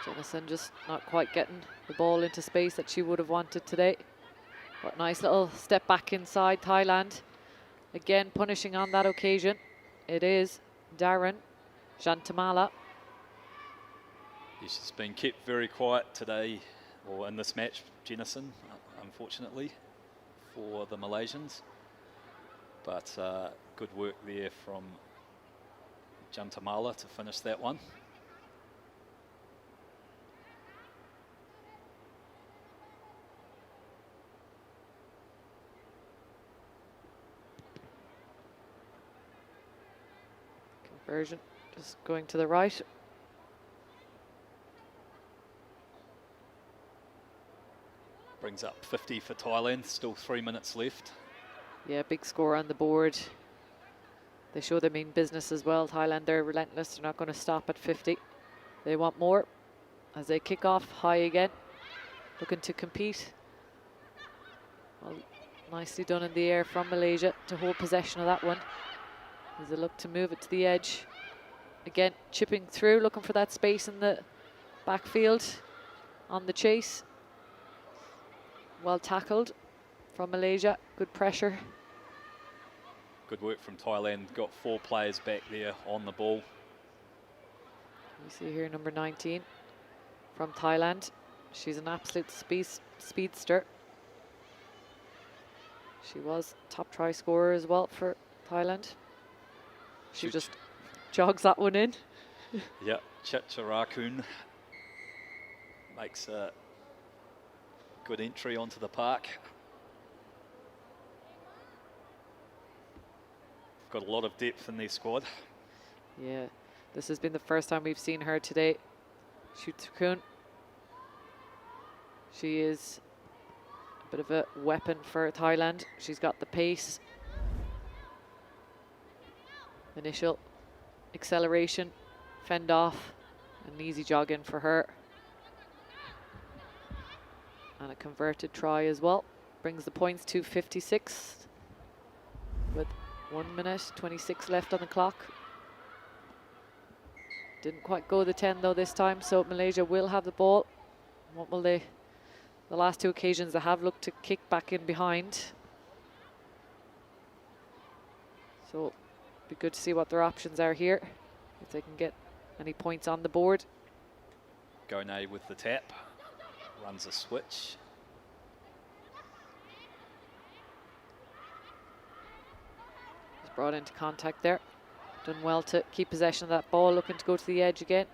Jennison just not quite getting the ball into space that she would have wanted today. But nice little step back inside Thailand. Again, punishing on that occasion. It is Darren Jantamala. Yeah, she's been kept very quiet today, or in this match, Jennison, unfortunately, for the Malaysians. But good work there from Jantamala to finish that one. Conversion just going to the right. Brings up 50 for Thailand, still 3 minutes left. Yeah, big score on the board. They show they mean business as well. Thailand, they're relentless. They're not going to stop at 50. They want more as they kick off high again. looking to compete. Well, nicely done in the air from Malaysia to hold possession of that one. As they look to move it to the edge. Again, chipping through, looking for that space in the backfield on the chase. Well tackled from Malaysia, good pressure. Good work from Thailand. Got 4 players back there on the ball. We see here number 19 from Thailand. She's an absolute speedster. She was top try scorer as well for Thailand. She just jogs that one in. Yeah, Chacharakun makes a good entry onto the park. Got a lot of depth in their squad. Yeah, this has been the first time we've seen her today. Chacharakun. She is a bit of a weapon for Thailand. She's got the pace. Initial acceleration, fend off, an easy jog in for her. And a converted try as well. Brings the points to 56 with 1 minute 26 left on the clock. Didn't quite go the 10 though this time, so Malaysia will have the ball. What will they? The last 2 occasions they have looked to kick back in behind. So be good to see what their options are here, if they can get any points on the board. Gone with the tap, runs a switch. He's brought into contact there. Done well to keep possession of that ball, looking to go to the edge again.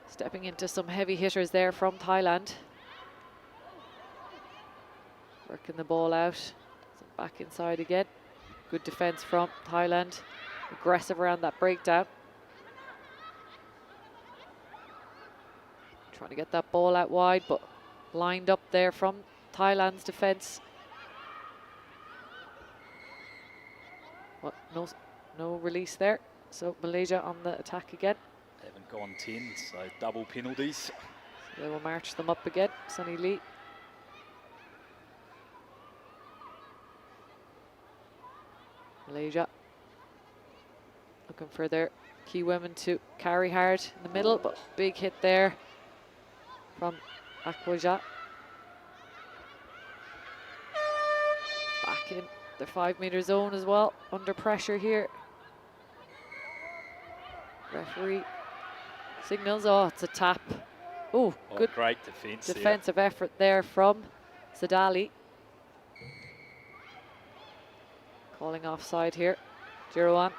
Stepping into some heavy hitters there from Thailand. Working the ball out, back inside again. Good defense from Thailand. Aggressive around that breakdown. Trying to get that ball out wide, but lined up there from Thailand's defense. But no release there. So Malaysia on the attack again. Haven't gone 10, so double penalties. So they will march them up again. Sunny Lee. Malaysia looking for their key women to carry hard in the middle, but big hit there from Akwaja. Back in the 5 meter zone as well, under pressure here. Referee signals, oh, it's a tap. Oh, good Great defense. defensive effort there from Sadali. Calling offside here. Jirowan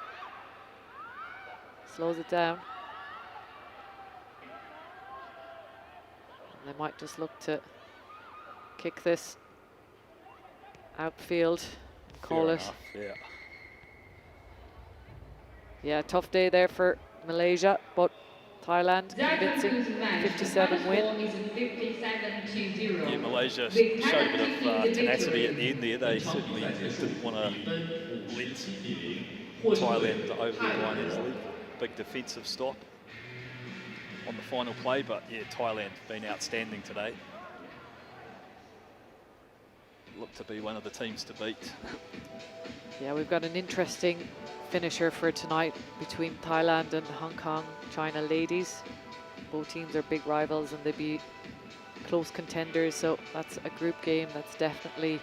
slows it down. And they might just look to kick this outfield and call it. Yeah. Yeah, tough day there for Malaysia, but Thailand convincing 57 win. Yeah, Malaysia showed a bit of tenacity at the end there. They certainly didn't want to let Thailand over the line easily. Big defensive stop on the final play, but yeah, Thailand been outstanding today. Look to be one of the teams to beat. Yeah, we've got an interesting finisher for tonight between Thailand and Hong Kong, China ladies. Both teams are big rivals and they'd be close contenders, so that's a group game that's definitely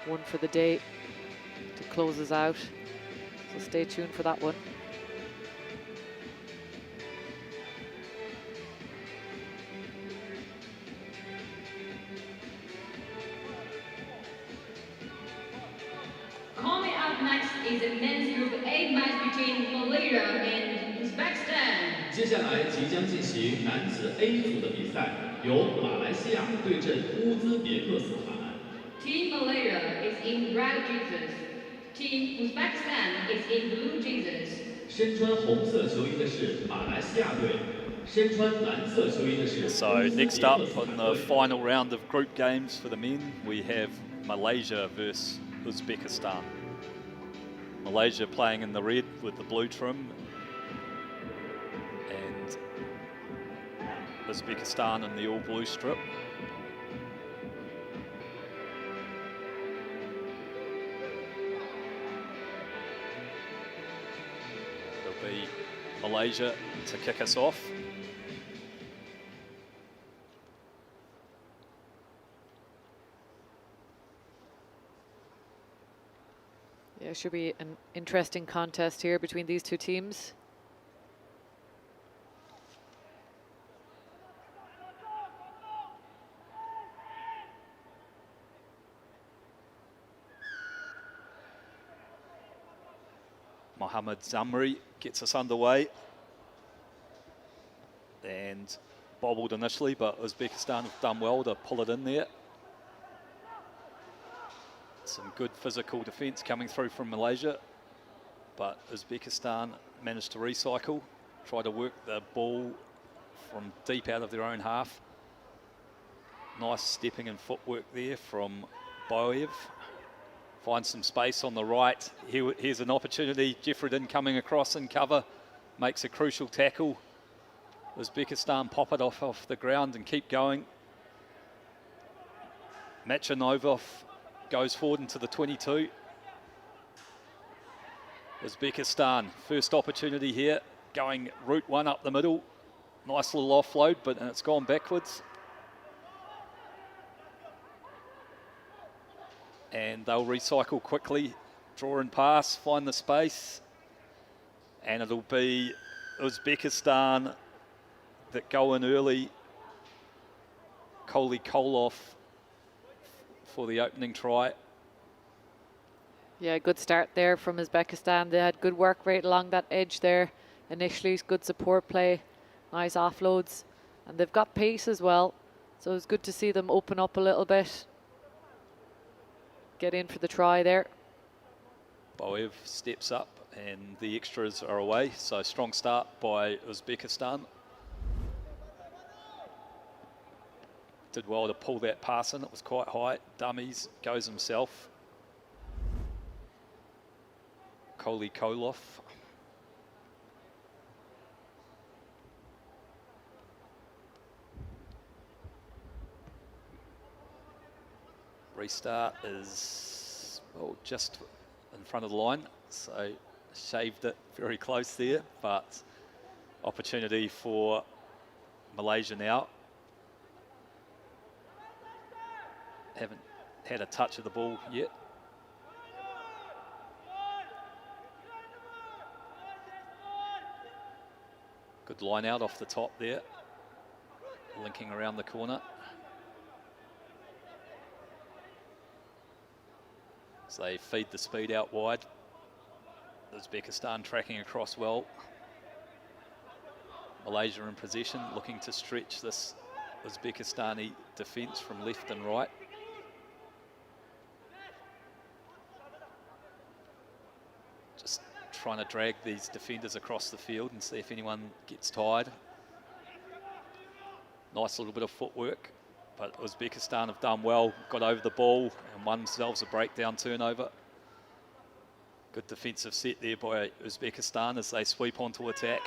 one for the day to close us out. So stay tuned for that one. Coming up next is the men's Group A match between Malaysia and Uzbekistan. 接下来即将进行男子 A 组的比赛，由马来西亚对阵乌兹别克斯坦。 Team Malaysia is in red jerseys. Team Uzbekistan is in blue jerseys. 身穿红色球衣的是马来西亚队，身穿蓝色球衣的是乌兹 So 别 next 克 up 斯 on 坦 the 队。 final round of group games for the men, we have Malaysia versus Uzbekistan. Malaysia playing in the red with the blue trim, and Uzbekistan in the all blue strip. Malaysia to kick us off. Yeah, should be an interesting contest here between these two teams. Mohamed Zamri gets us underway. And bobbled initially, but Uzbekistan have done well to pull it in there. Some good physical defence coming through from Malaysia, but Uzbekistan managed to recycle, try to work the ball from deep out of their own half. Nice stepping and footwork there from Boev. Finds some space on the right. Here's an opportunity. Jeffredin coming across in cover, makes a crucial tackle. Uzbekistan pop it off the ground and keep going. Machanovov goes forward into the 22. Uzbekistan, first opportunity here, going route one up the middle. Nice little offload, but it's gone backwards. And they'll recycle quickly, draw and pass, find the space. And it'll be Uzbekistan that go in early. Kolov for the opening try. Yeah, good start there from Uzbekistan. They had good work rate along that edge there initially, good support play, nice offloads, and they've got pace as well, so it's good to see them open up a little bit, get in for the try there. Boev steps up and the extras are away, so strong start by Uzbekistan. Did well to pull that pass in, it was quite high. Dummies, goes himself. Kolov. Restart is, well, just in front of the line, so shaved it very close there, but opportunity for Malaysia now. Haven't had a touch of the ball yet. Good line out off the top there, linking around the corner. So they feed the speed out wide. Uzbekistan tracking across well. Malaysia in possession, looking to stretch this Uzbekistani defence from left and right. Just trying to drag these defenders across the field and see if anyone gets tired. Nice little bit of footwork, but Uzbekistan have done well, got over the ball and won themselves a breakdown turnover. Good defensive set there by Uzbekistan as they sweep onto attack.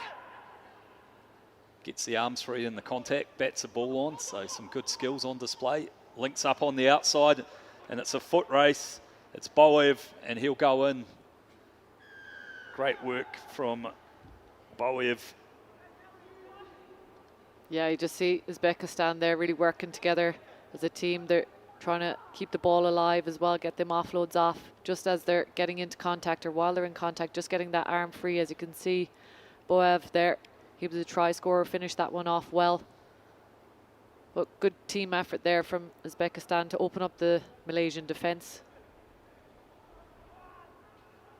Gets the arms free in the contact, bats the ball on, so some good skills on display. Links up on the outside, and it's a foot race. It's Boev, and he'll go in. Great work from Boev. Yeah, you just see Uzbekistan there really working together as a team. They're trying to keep the ball alive as well, get them offloads off just as they're getting into contact or while they're in contact, just getting that arm free. As you can see, Boev there, he was a try scorer, finished that one off well. But good team effort there from Uzbekistan to open up the Malaysian defence.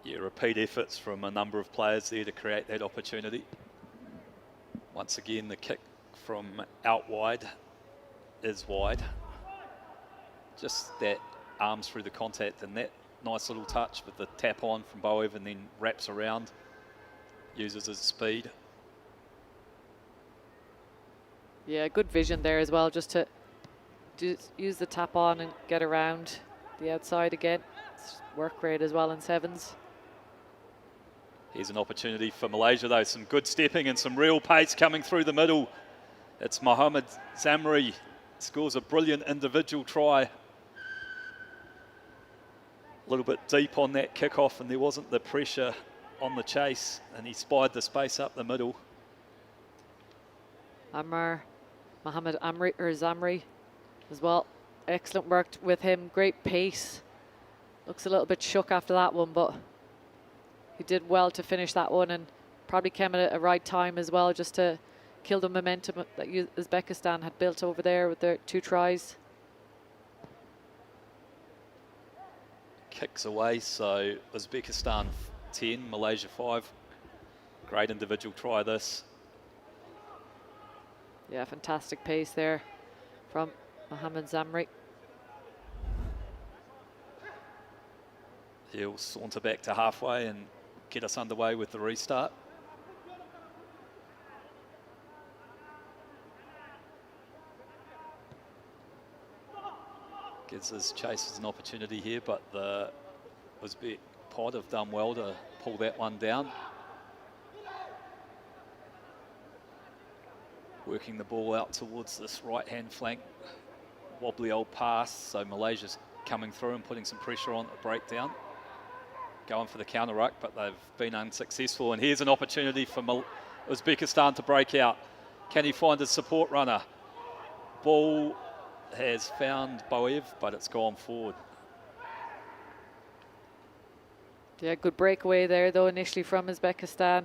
Yeah, repeat efforts from a number of players there to create that opportunity. Once again, the kick from out wide is wide. Just that arms through the contact and that nice little touch with the tap on from Boev and then wraps around, uses his speed. Yeah, good vision there as well, just to use the tap on and get around the outside again. It's work rate as well in sevens. Here's an opportunity for Malaysia though, some good stepping and some real pace coming through the middle. It's Mohamed Zamri, scores a brilliant individual try. A little bit deep on that kickoff and there wasn't the pressure on the chase, and he spied the space up the middle. Mohammed Zamri as well. Excellent work with him, great pace. Looks a little bit shook after that one, but he did well to finish that one and probably came at a right time as well, just to kill the momentum that Uzbekistan had built over there with their 2 tries. Kicks away, so Uzbekistan 10, Malaysia 5. Great individual try this. Yeah, fantastic pace there from Mohammed Zamri. He'll saunter back to halfway and get us underway with the restart. Gives his chasers an opportunity here, but the Uzbek pod have done well to pull that one down. Working the ball out towards this right-hand flank. Wobbly old pass, so Malaysia's coming through and putting some pressure on the breakdown. Going for the counter ruck, but they've been unsuccessful. And here's an opportunity for Uzbekistan to break out. Can he find his support runner? Ball has found Boev, but it's gone forward. Yeah, good breakaway there though initially from Uzbekistan.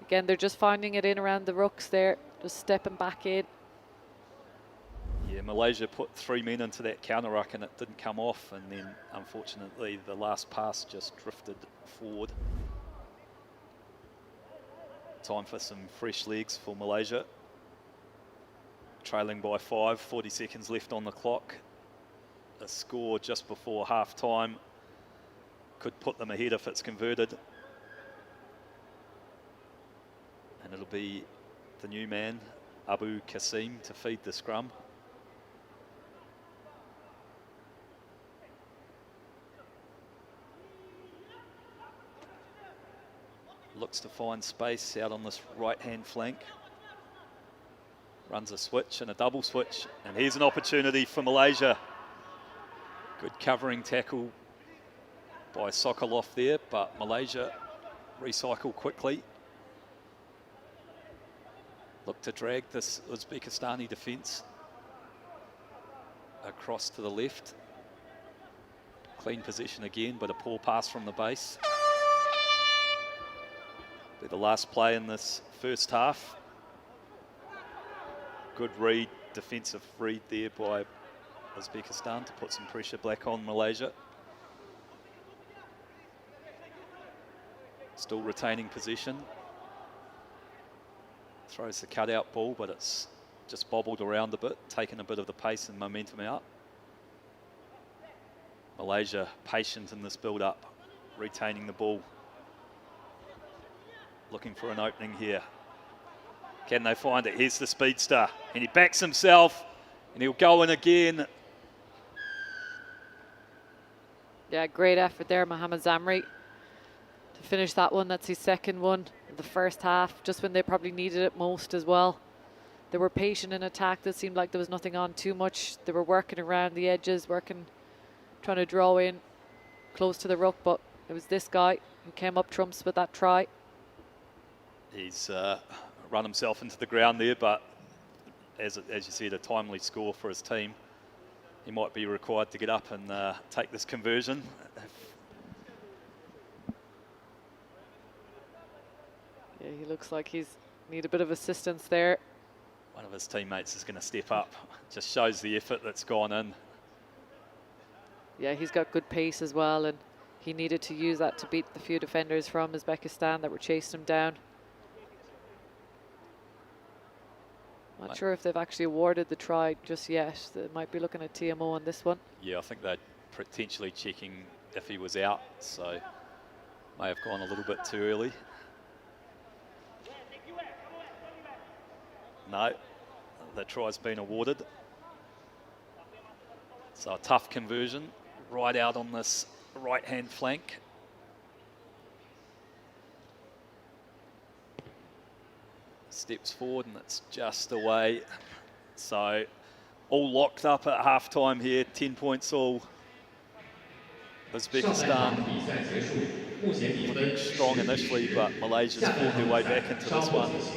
Again, they're just finding it in around the rucks there, just stepping back in. Yeah, Malaysia put 3 men into that counter ruck and it didn't come off, and then unfortunately the last pass just drifted forward. Time for some fresh legs for Malaysia. Trailing by 5, 40 seconds left on the clock. A score just before half time could put them ahead if it's converted. And it'll be the new man, Abu Qasim, to feed the scrum. Looks to find space out on this right-hand flank. Runs a switch and a double switch, and here's an opportunity for Malaysia. Good covering tackle by Sokolov there, but Malaysia recycle quickly. Look to drag this Uzbekistani defence across to the left. Clean possession again, but a poor pass from the base. Be the last play in this first half. Good read, defensive read there by Uzbekistan to put some pressure back on Malaysia. Still retaining possession. Throws the cutout ball, but it's just bobbled around a bit, taking a bit of the pace and momentum out. Malaysia patient in this build-up, retaining the ball. Looking for an opening here. Can they find it? Here's the speedster, and he backs himself, and he'll go in again. Yeah, great effort there, Mohammed Zamri, to finish that one. That's his second one in the first half, just when they probably needed it most as well. They were patient in attack. It seemed like there was nothing on too much. They were working around the edges, trying to draw in close to the ruck, but it was this guy who came up trumps with that try. He's run himself into the ground there, but as you said, a timely score for his team. He might be required to get up and take this conversion. Yeah, he looks like he's need a bit of assistance there. One of his teammates is going to step up. Just shows the effort that's gone in. Yeah, he's got good pace as well, and he needed to use that to beat the few defenders from Uzbekistan that were chasing him down. Not sure if they've actually awarded the try just yet. They might be looking at TMO on this one. Yeah, I think they're potentially checking if he was out, so may have gone a little bit too early. No, the try's been awarded. So a tough conversion right out on this right-hand flank. Steps forward and it's just away. So all locked up at half-time here, 10 points all. Uzbekistan 目前比分 looking strong initially, but Malaysia's 下 fought 半 their way 场 back 比赛 into 稍 this 后 one. 进行。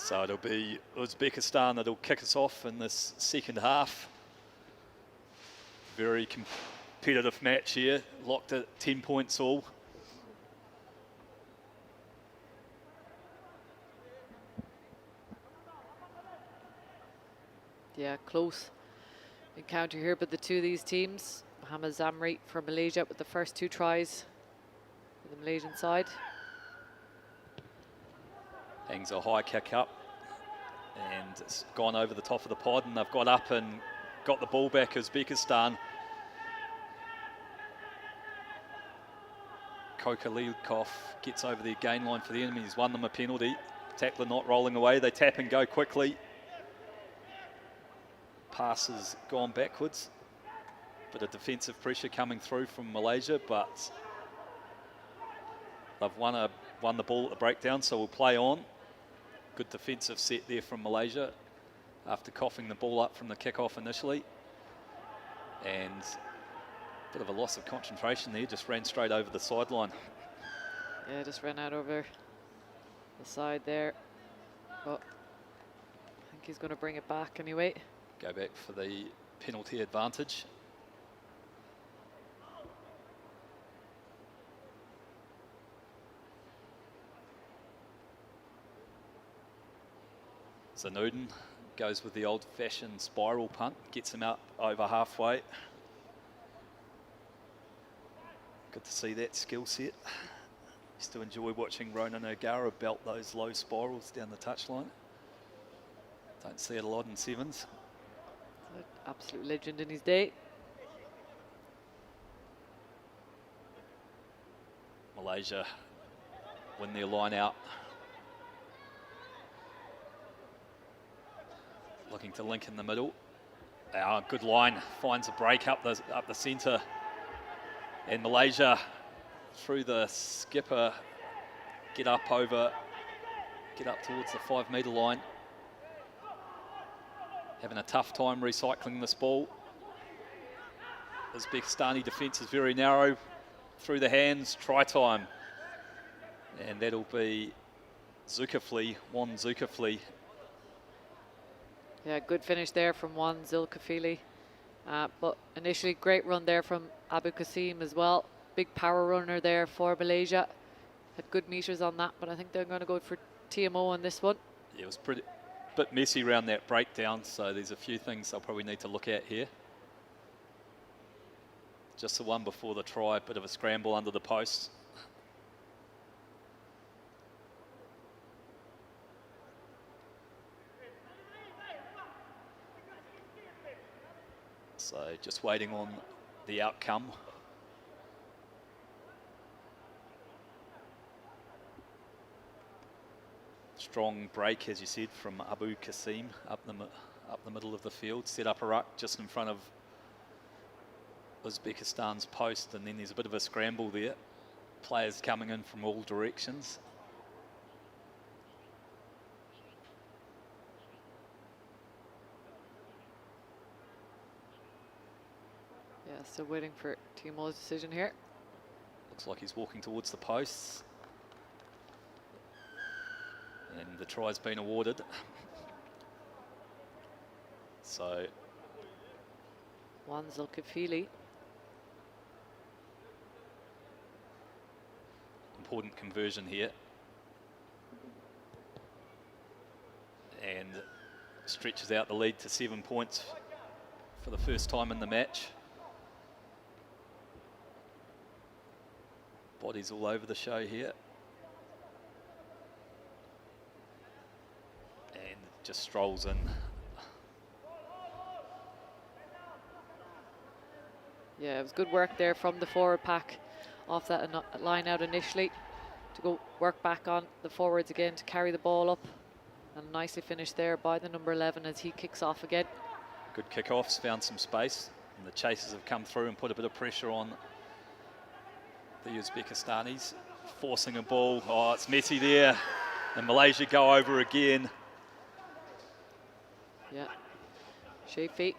So it'll be Uzbekistan that'll kick us off in this second half. Very competitive match here, locked at 10 points all. Yeah, close encounter here, but the two of these teams, Mohamed Zamri for Malaysia with the first 2 tries for the Malaysian side. Hangs a high kick up and it's gone over the top of the pod, and they've got up and got the ball back, Uzbekistan. Kokalilkov gets over the gain line for the enemy. He's won them a penalty. Tackler not rolling away. They tap and go quickly. Pass has gone backwards. Bit of defensive pressure coming through from Malaysia, but they've won the ball at the breakdown, so we'll play on. Good defensive set there from Malaysia after coughing the ball up from the kickoff initially. And a bit of a loss of concentration there, just ran straight over the sideline. Yeah, just ran out over the side there. But I think he's going to bring it back anyway. Go back for the penalty advantage. Zanudin goes with the old-fashioned spiral punt, gets him out over halfway. Good to see that skill set. Used to enjoy watching Ronan O'Gara belt those low spirals down the touchline. Don't see it a lot in sevens. An absolute legend in his day. Malaysia win their line out. Looking to link in the middle. Good line, finds a break up the centre. And Malaysia through the skipper, get up towards the 5 metre line. Having a tough time recycling this ball. Uzbekistani defence is very narrow. Through the hands, try time. And that'll be Zulkifli, Juan Zulkifli. Yeah, good finish there from Juan Zulkifli. But initially, great run there from Abu Qasim as well. Big power runner there for Malaysia. Had good meters on that, but I think they're going to go for TMO on this one. Yeah, it was a bit messy around that breakdown, so there's a few things they'll probably need to look at here. Just the one before the try, bit of a scramble under the post. So just waiting on the outcome. Strong break, as you said, from Abu Qasim up the middle of the field. Set up a ruck just in front of Uzbekistan's post, and then there's a bit of a scramble there. Players coming in from all directions. Still waiting for Timo's decision here. Looks like he's walking towards the posts. And the try's been awarded. So One Zulkifili. important conversion here. And stretches out the lead to 7 points for the first time in the match. Bodies all over the show here. And just strolls in. Yeah, it was good work there from the forward pack off that line out initially to go work back on the forwards again to carry the ball up, and nicely finished there by the number 11 as he kicks off again. Good kickoffs, found some space, and the chasers have come through and put a bit of pressure on the Uzbekistanis. Forcing a ball, oh, it's messy there, and Malaysia go over again. Yeah, Shafi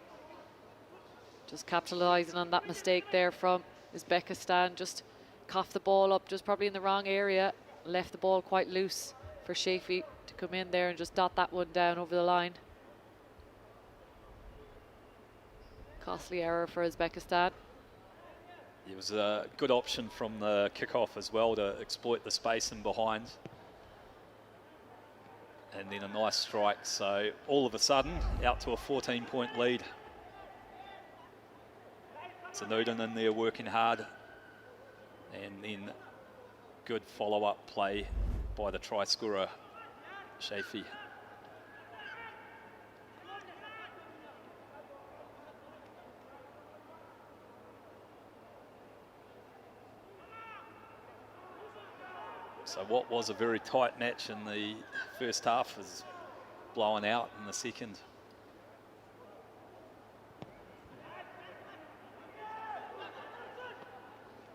just capitalising on that mistake there from Uzbekistan. Just coughed the ball up, just probably in the wrong area, left the ball quite loose for Shafi to come in there and just dot that one down over the line. Costly error for Uzbekistan. It was a good option from the kickoff as well to exploit the space in behind. And then a nice strike, so all of a sudden out to a 14-point lead. Zanudin in there working hard, and then good follow-up play by the try scorer, Shafi. So what was a very tight match in the first half is blowing out in the second.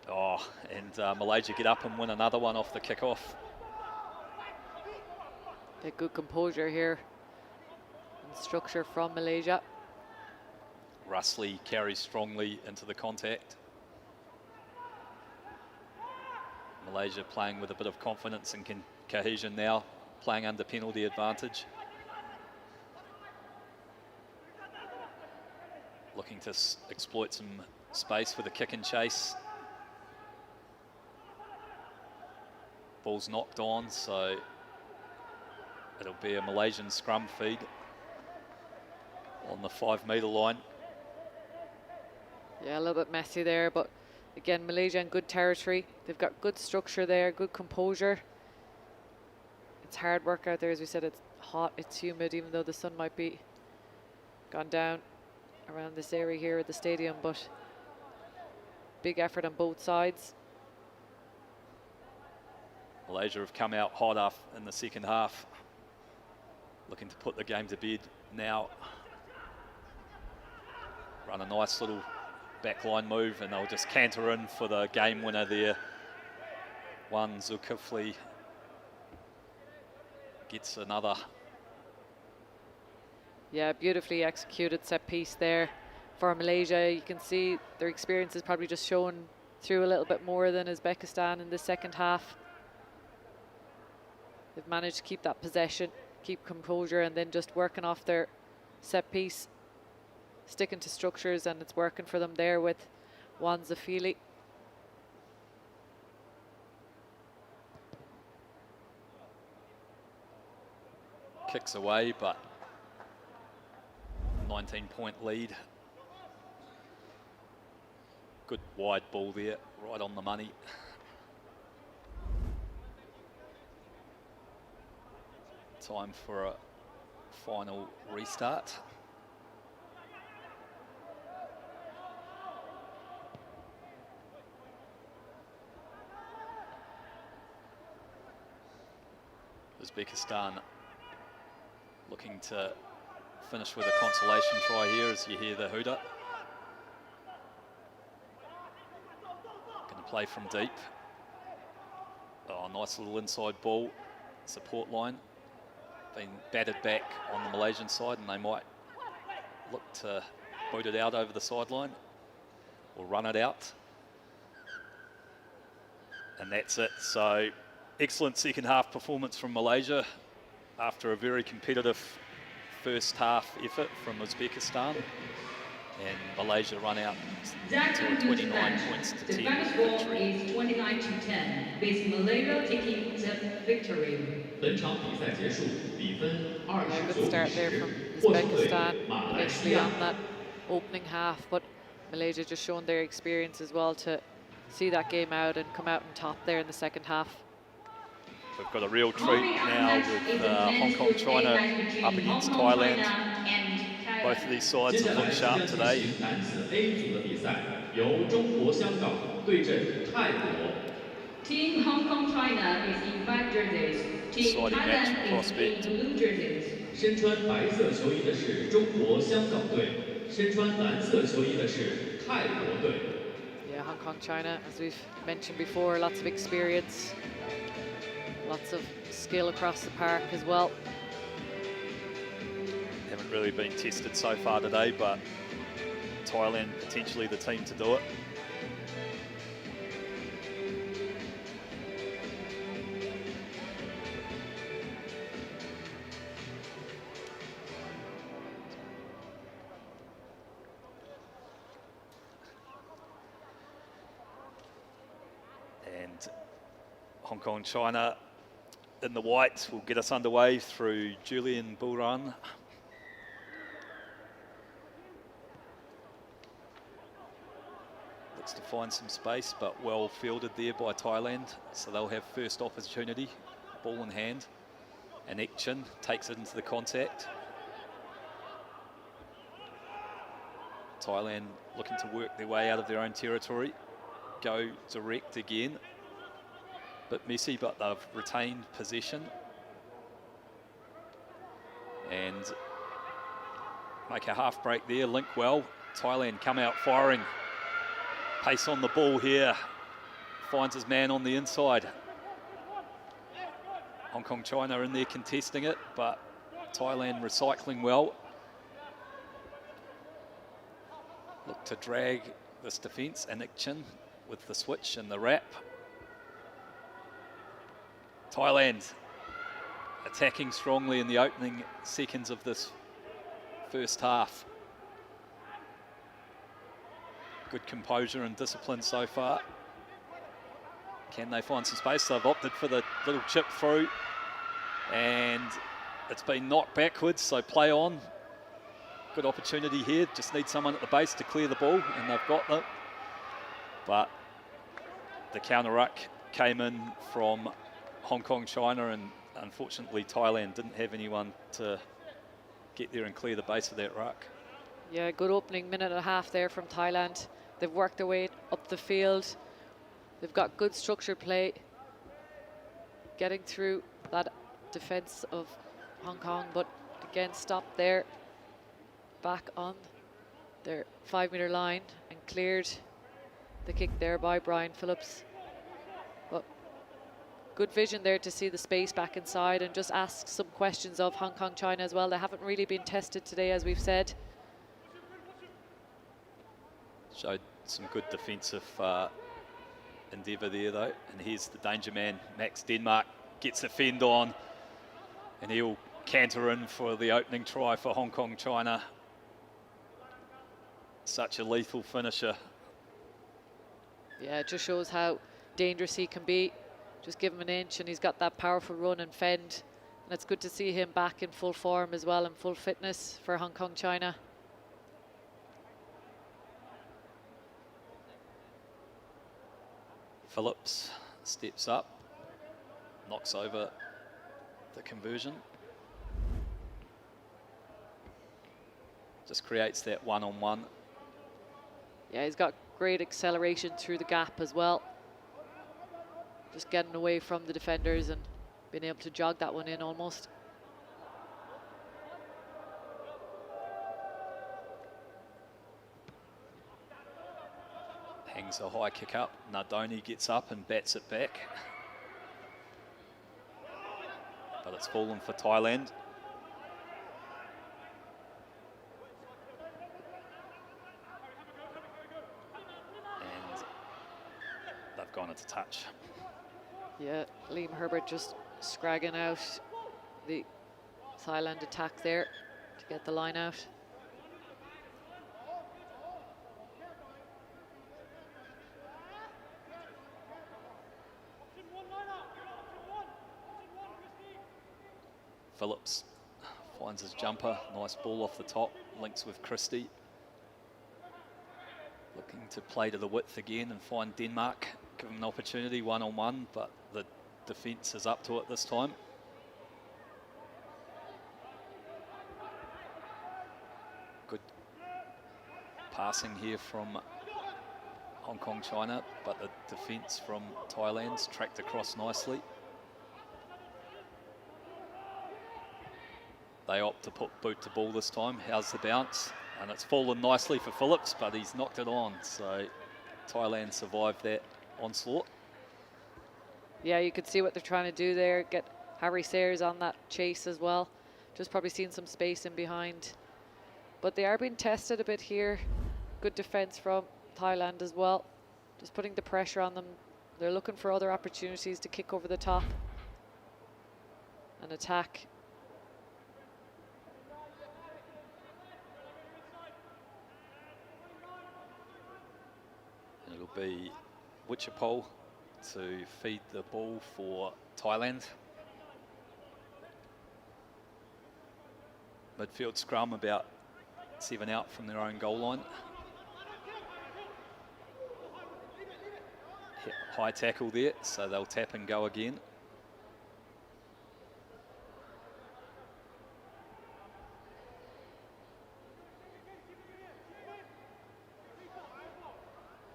Oh, and Malaysia get up and win another one off the kickoff. A good composure here and structure from Malaysia. Russley carries strongly into the contact. Malaysia playing with a bit of confidence and cohesion now, playing under penalty advantage. Looking to exploit some space for the kick and chase. Ball's knocked on, so it'll be a Malaysian scrum feed on the 5 metre line. Yeah, a little bit messy there, but again, Malaysia in good territory. They've got good structure there, good composure. It's hard work out there, as we said. It's hot, it's humid, even though the sun might be gone down around this area here at the stadium, but big effort on both sides. Malaysia have come out hot off in the second half, looking to put the game to bed now. Run a nice little backline move, and they'll just canter in for the game winner there. One Zulkifli gets another. Yeah, beautifully executed set piece there for Malaysia. You can see their experience is probably just showing through a little bit more than Uzbekistan in the second half. They've managed to keep that possession, keep composure, and then just working off their set piece, sticking to structures, and it's working for them there with Wan Zafili. Kicks away, but 19-point lead. Good wide ball there, right on the money. Time for a final restart. Uzbekistan looking to finish with a consolation try here as you hear the hooter. Going to play from deep. Oh, nice little inside ball, support line. Been battered back on the Malaysian side, and they might look to boot it out over the sideline. or run it out. And that's it. So excellent second half performance from Malaysia after a very competitive first half effort from Uzbekistan. And Malaysia run out to a 29 points to 10 The final score victory. is 29-10, with Malaysia taking the victory. 本场比赛结束，比分 Yeah, 20 good start there 10 from 获胜队 Uzbekistan 马来西 initially 亚 on。that opening half, but Malaysia just showing their experience as well to see that game out and come out on top there in the second half. We've got a real treat now with Hong Kong, China up against Thailand. Both of these sides 接下 have 来 looked 是 sharp today. 男子 A 组的比赛，由中国香港对阵泰国。 Team Hong Kong China is in white jerseys. Team Exciting match Thailand is in prospect. blue jerseys. 身穿白色球衣的是中国香港队，身穿蓝色球衣的是泰国队。 Yeah, Hong Kong, China, as we've mentioned before, lots of experience, lots of skill across the park as well. Haven't really been tested so far today, but Thailand potentially the team to do it. And Hong Kong, China in the white will get us underway through Julian Buran. Looks to find some space, but well fielded there by Thailand. So they'll have first opportunity, ball in hand. And Ekchin takes it into the contact. Thailand looking to work their way out of their own territory. Go direct again. Bit messy, but they've retained possession. And make a half break there, link well. Thailand come out firing. Pace on the ball here. Finds his man on the inside. Hong Kong, China in there contesting it, but Thailand recycling well. Look to drag this defence, and Ekchin with the switch and the wrap. Thailand attacking strongly in the opening seconds of this first half. Good composure and discipline so far. Can they find some space? They've opted for the little chip through, and it's been knocked backwards, so play on. Good opportunity here, just need someone at the base to clear the ball, and they've got them. But the counter ruck came in from Hong Kong, China, and unfortunately Thailand didn't have anyone to get there and clear the base of that ruck. Yeah, good opening minute and a half there from Thailand. They've worked their way up the field. They've got good structured play, getting through that defence of Hong Kong, but again stopped there, back on their 5 metre line and cleared the kick there by Brian Phillips. But good vision there to see the space back inside and just ask some questions of Hong Kong, China as well. They haven't really been tested today, as we've said. Showed some good defensive endeavour there though. And here's the danger man, Max Denmark, gets the fend on, and he'll canter in for the opening try for Hong Kong, China. Such a lethal finisher. Yeah, it just shows how dangerous he can be. Just give him an inch and he's got that powerful run and fend. And it's good to see him back in full form as well and full fitness for Hong Kong, China. Phillips steps up, knocks over the conversion. Just creates that one-on-one. Yeah, he's got great acceleration through the gap as well. Just getting away from the defenders and being able to jog that one in almost. Hangs a high kick up. Nardoni gets up and bats it back. But it's fallen for Thailand. gone into touch. Yeah, Liam Herbert just scragging out the Thailand attack there to get the line out. Phillips finds his jumper, nice ball off the top, links with Christie. Looking to play to the width again and find Denmark, give him an opportunity one-on-one, but the defence is up to it this time. Good passing here from Hong Kong, China, but the defence from Thailand's tracked across nicely. They opt to put boot to ball this time. How's the bounce? And it's fallen nicely for Phillips, but he's knocked it on. So Thailand survived that onslaught. Yeah, you could see what they're trying to do there. Get Harry Sayers on that chase as well. Just probably seen some space in behind. But they are being tested a bit here. Good defense from Thailand as well. Just putting the pressure on them. They're looking for other opportunities to kick over the top and attack. It'll be Wichapol to feed the ball for Thailand. Midfield scrum about 7 out from their own goal line. High tackle there, so they'll tap and go again.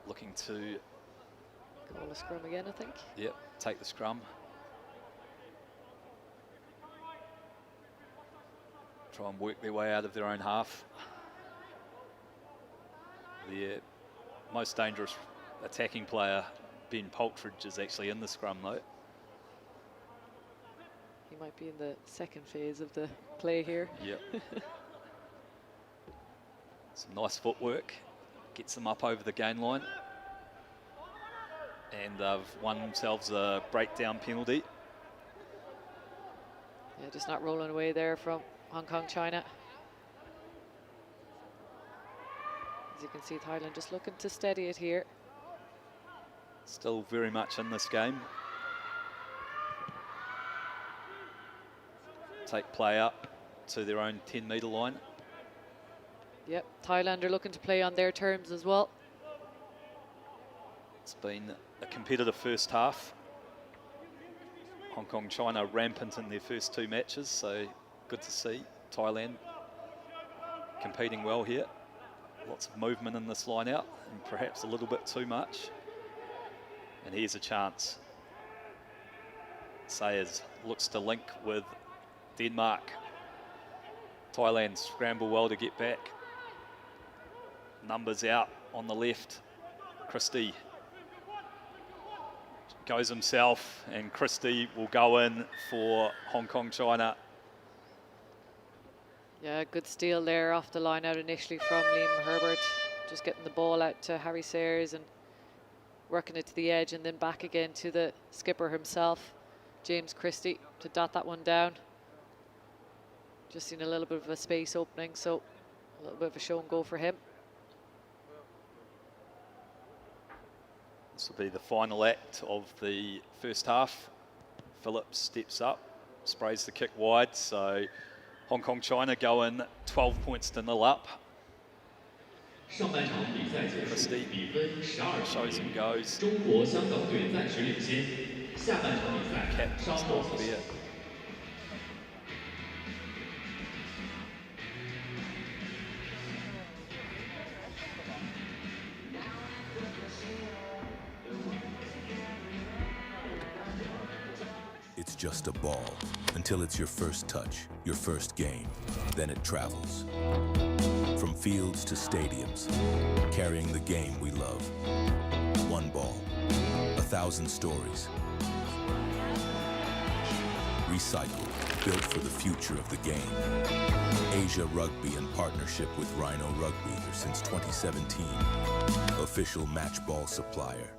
Looking to call a scrum again, I think. Yep, take the scrum. Try and work their way out of their own half. The most dangerous attacking player, Ben Poltridge, is actually in the scrum though. He might be in the second phase of the play here. Yep. Some nice footwork. Gets them up over the gain line. And they've won themselves a breakdown penalty. Yeah, just not rolling away there from Hong Kong, China. As you can see, Thailand just looking to steady it here. Still very much in this game. Take play up to their own 10-metre line. Yep, Thailand are looking to play on their terms as well. It's been a competitive first half. Hong Kong, China rampant in their first 2 matches, so good to see Thailand competing well here. Lots of movement in this line out, and perhaps a little bit too much. And here's a chance. Sayers looks to link with Denmark. Thailand scramble well to get back. Numbers out on the left. Christie goes himself, and Christie will go in for Hong Kong, China. Yeah, good steal there off the line out initially from Liam Herbert. Just getting the ball out to Harry Sayers and working it to the edge and then back again to the skipper himself, James Christie, to dot that one down. Just seen a little bit of a space opening, so a little bit of a show and go for him. This will be the final act of the first half. Phillips steps up, sprays the kick wide, so Hong Kong, China go in 12 points to 0 up. Christie shows and goes. Captain scores there. It's just a ball until it's your first touch, your first game. Then it travels. From fields to stadiums, carrying the game we love. One ball, 1,000 stories. Recycled, built for the future of the game. Asia Rugby, in partnership with Rhino Rugby since 2017. Official match ball supplier.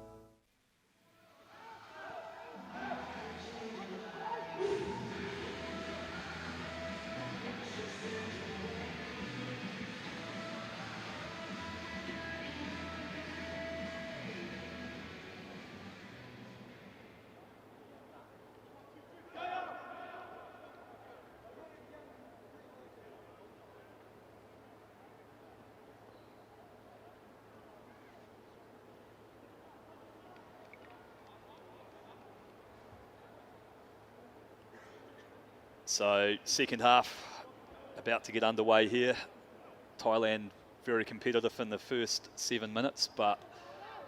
So second half about to get underway here. Thailand very competitive in the first 7 minutes, but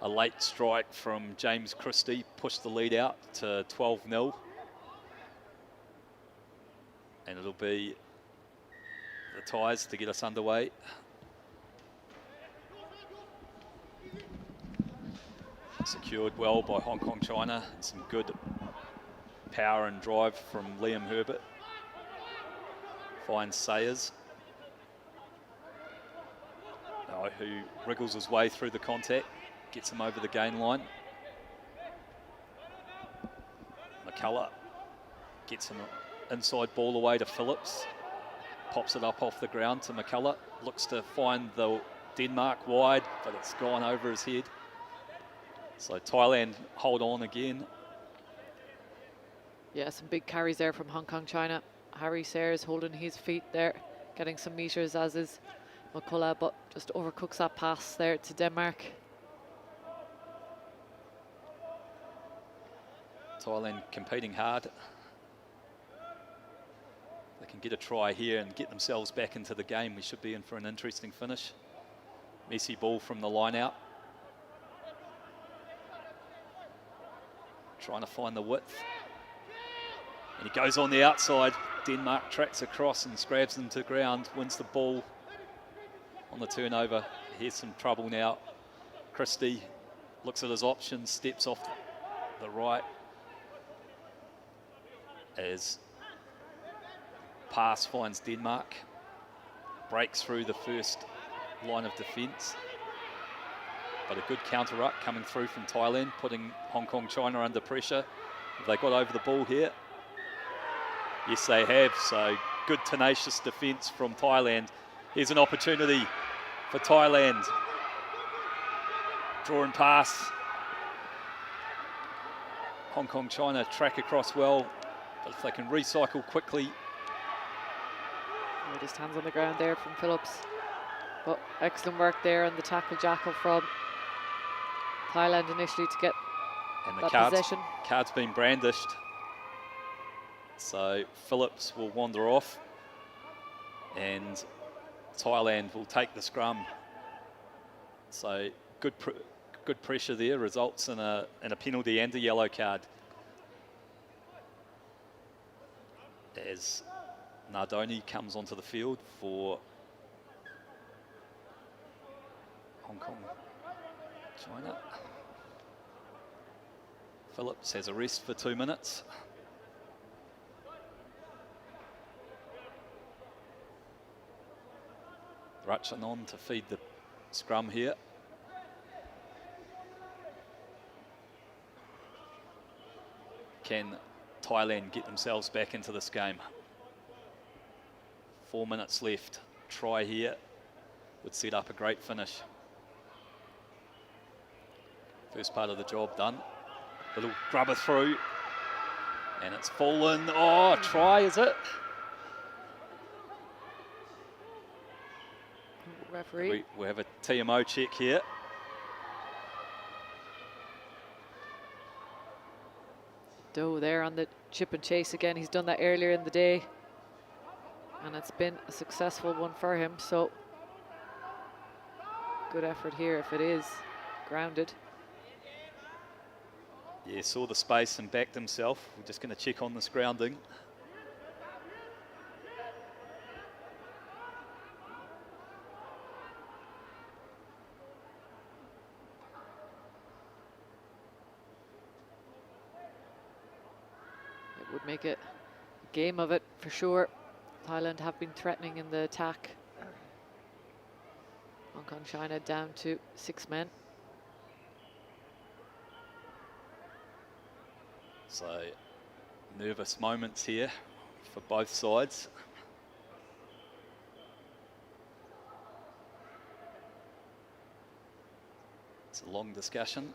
a late strike from James Christie pushed the lead out to 12-0. And it'll be the Thais to get us underway. Secured well by Hong Kong China. Some good power and drive from Liam Herbert. Finds Sayers, who wriggles his way through the contact, gets him over the gain line. McCullough gets an inside ball away to Phillips, pops it up off the ground to McCullough, looks to find the Denmark wide, but it's gone over his head. So Thailand hold on again. Yeah, some big carries there from Hong Kong China. Harry Sayers holding his feet there, getting some meters, as is McCullough, but just overcooks that pass there to Denmark. Thailand competing hard. They can get a try here and get themselves back into the game. We should be in for an interesting finish. Messy ball from the line out. Trying to find the width. And he goes on the outside. Denmark tracks across and scrabs them to ground, wins the ball on the turnover. Here's some trouble now. Christie looks at his options, steps off the right as pass finds Denmark, breaks through the first line of defence. But a good counter-ruck coming through from Thailand, putting Hong Kong China under pressure. Have they got over the ball here? Yes, they have. So good tenacious defence from Thailand. Here's an opportunity for Thailand. Draw and pass. Hong Kong China track across well, but if they can recycle quickly. Just hands on the ground there from Phillips. But excellent work there on the tackle jackal from Thailand initially to get And the that possession. card's been brandished. So Phillips will wander off and Thailand will take the scrum. So good pressure there, results in a penalty and a yellow card. As Nardoni comes onto the field for Hong Kong China. Phillips has a rest for 2 minutes. Rutchin on to feed the scrum here. Can Thailand get themselves back into this game? 4 minutes left. Try here would set up a great finish. First part of the job done. Little grubber through. And it's fallen. Oh, try, is it? Referee. We have a TMO check here. Doe there on the chip and chase again. He's done that earlier in the day. And it's been a successful one for him. So good effort here if it is grounded. Yeah, saw the space and backed himself. We're just going to check on this grounding. It would make it a game of it for sure. Thailand have been threatening in the attack. Hong Kong China down to 6 men. So nervous moments here for both sides. It's a long discussion.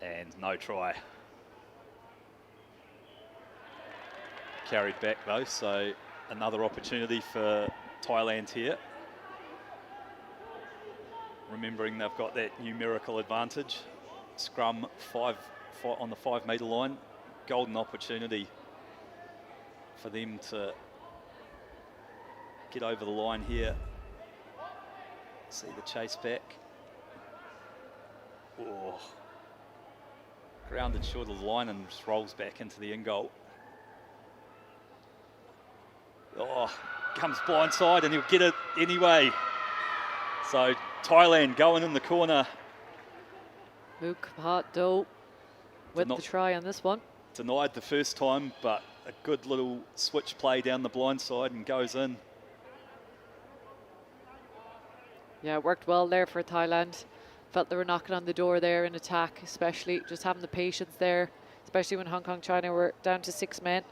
And no try. Carried back though, so another opportunity for Thailand here. Remembering they've got that numerical advantage. Scrum 5 on the 5 metre line. Golden opportunity for them to get over the line here. See the chase back. Oh. Grounded short of the line and just rolls back into the in goal. Oh, comes blindside and he'll get it anyway. So Thailand going in the corner. Mukpat Do with the try on this one. Denied the first time, but a good little switch play down the blind side and goes in. Yeah, it worked well there for Thailand. Felt they were knocking on the door there in attack, especially just having the patience there, especially when Hong Kong China were down to 6 men.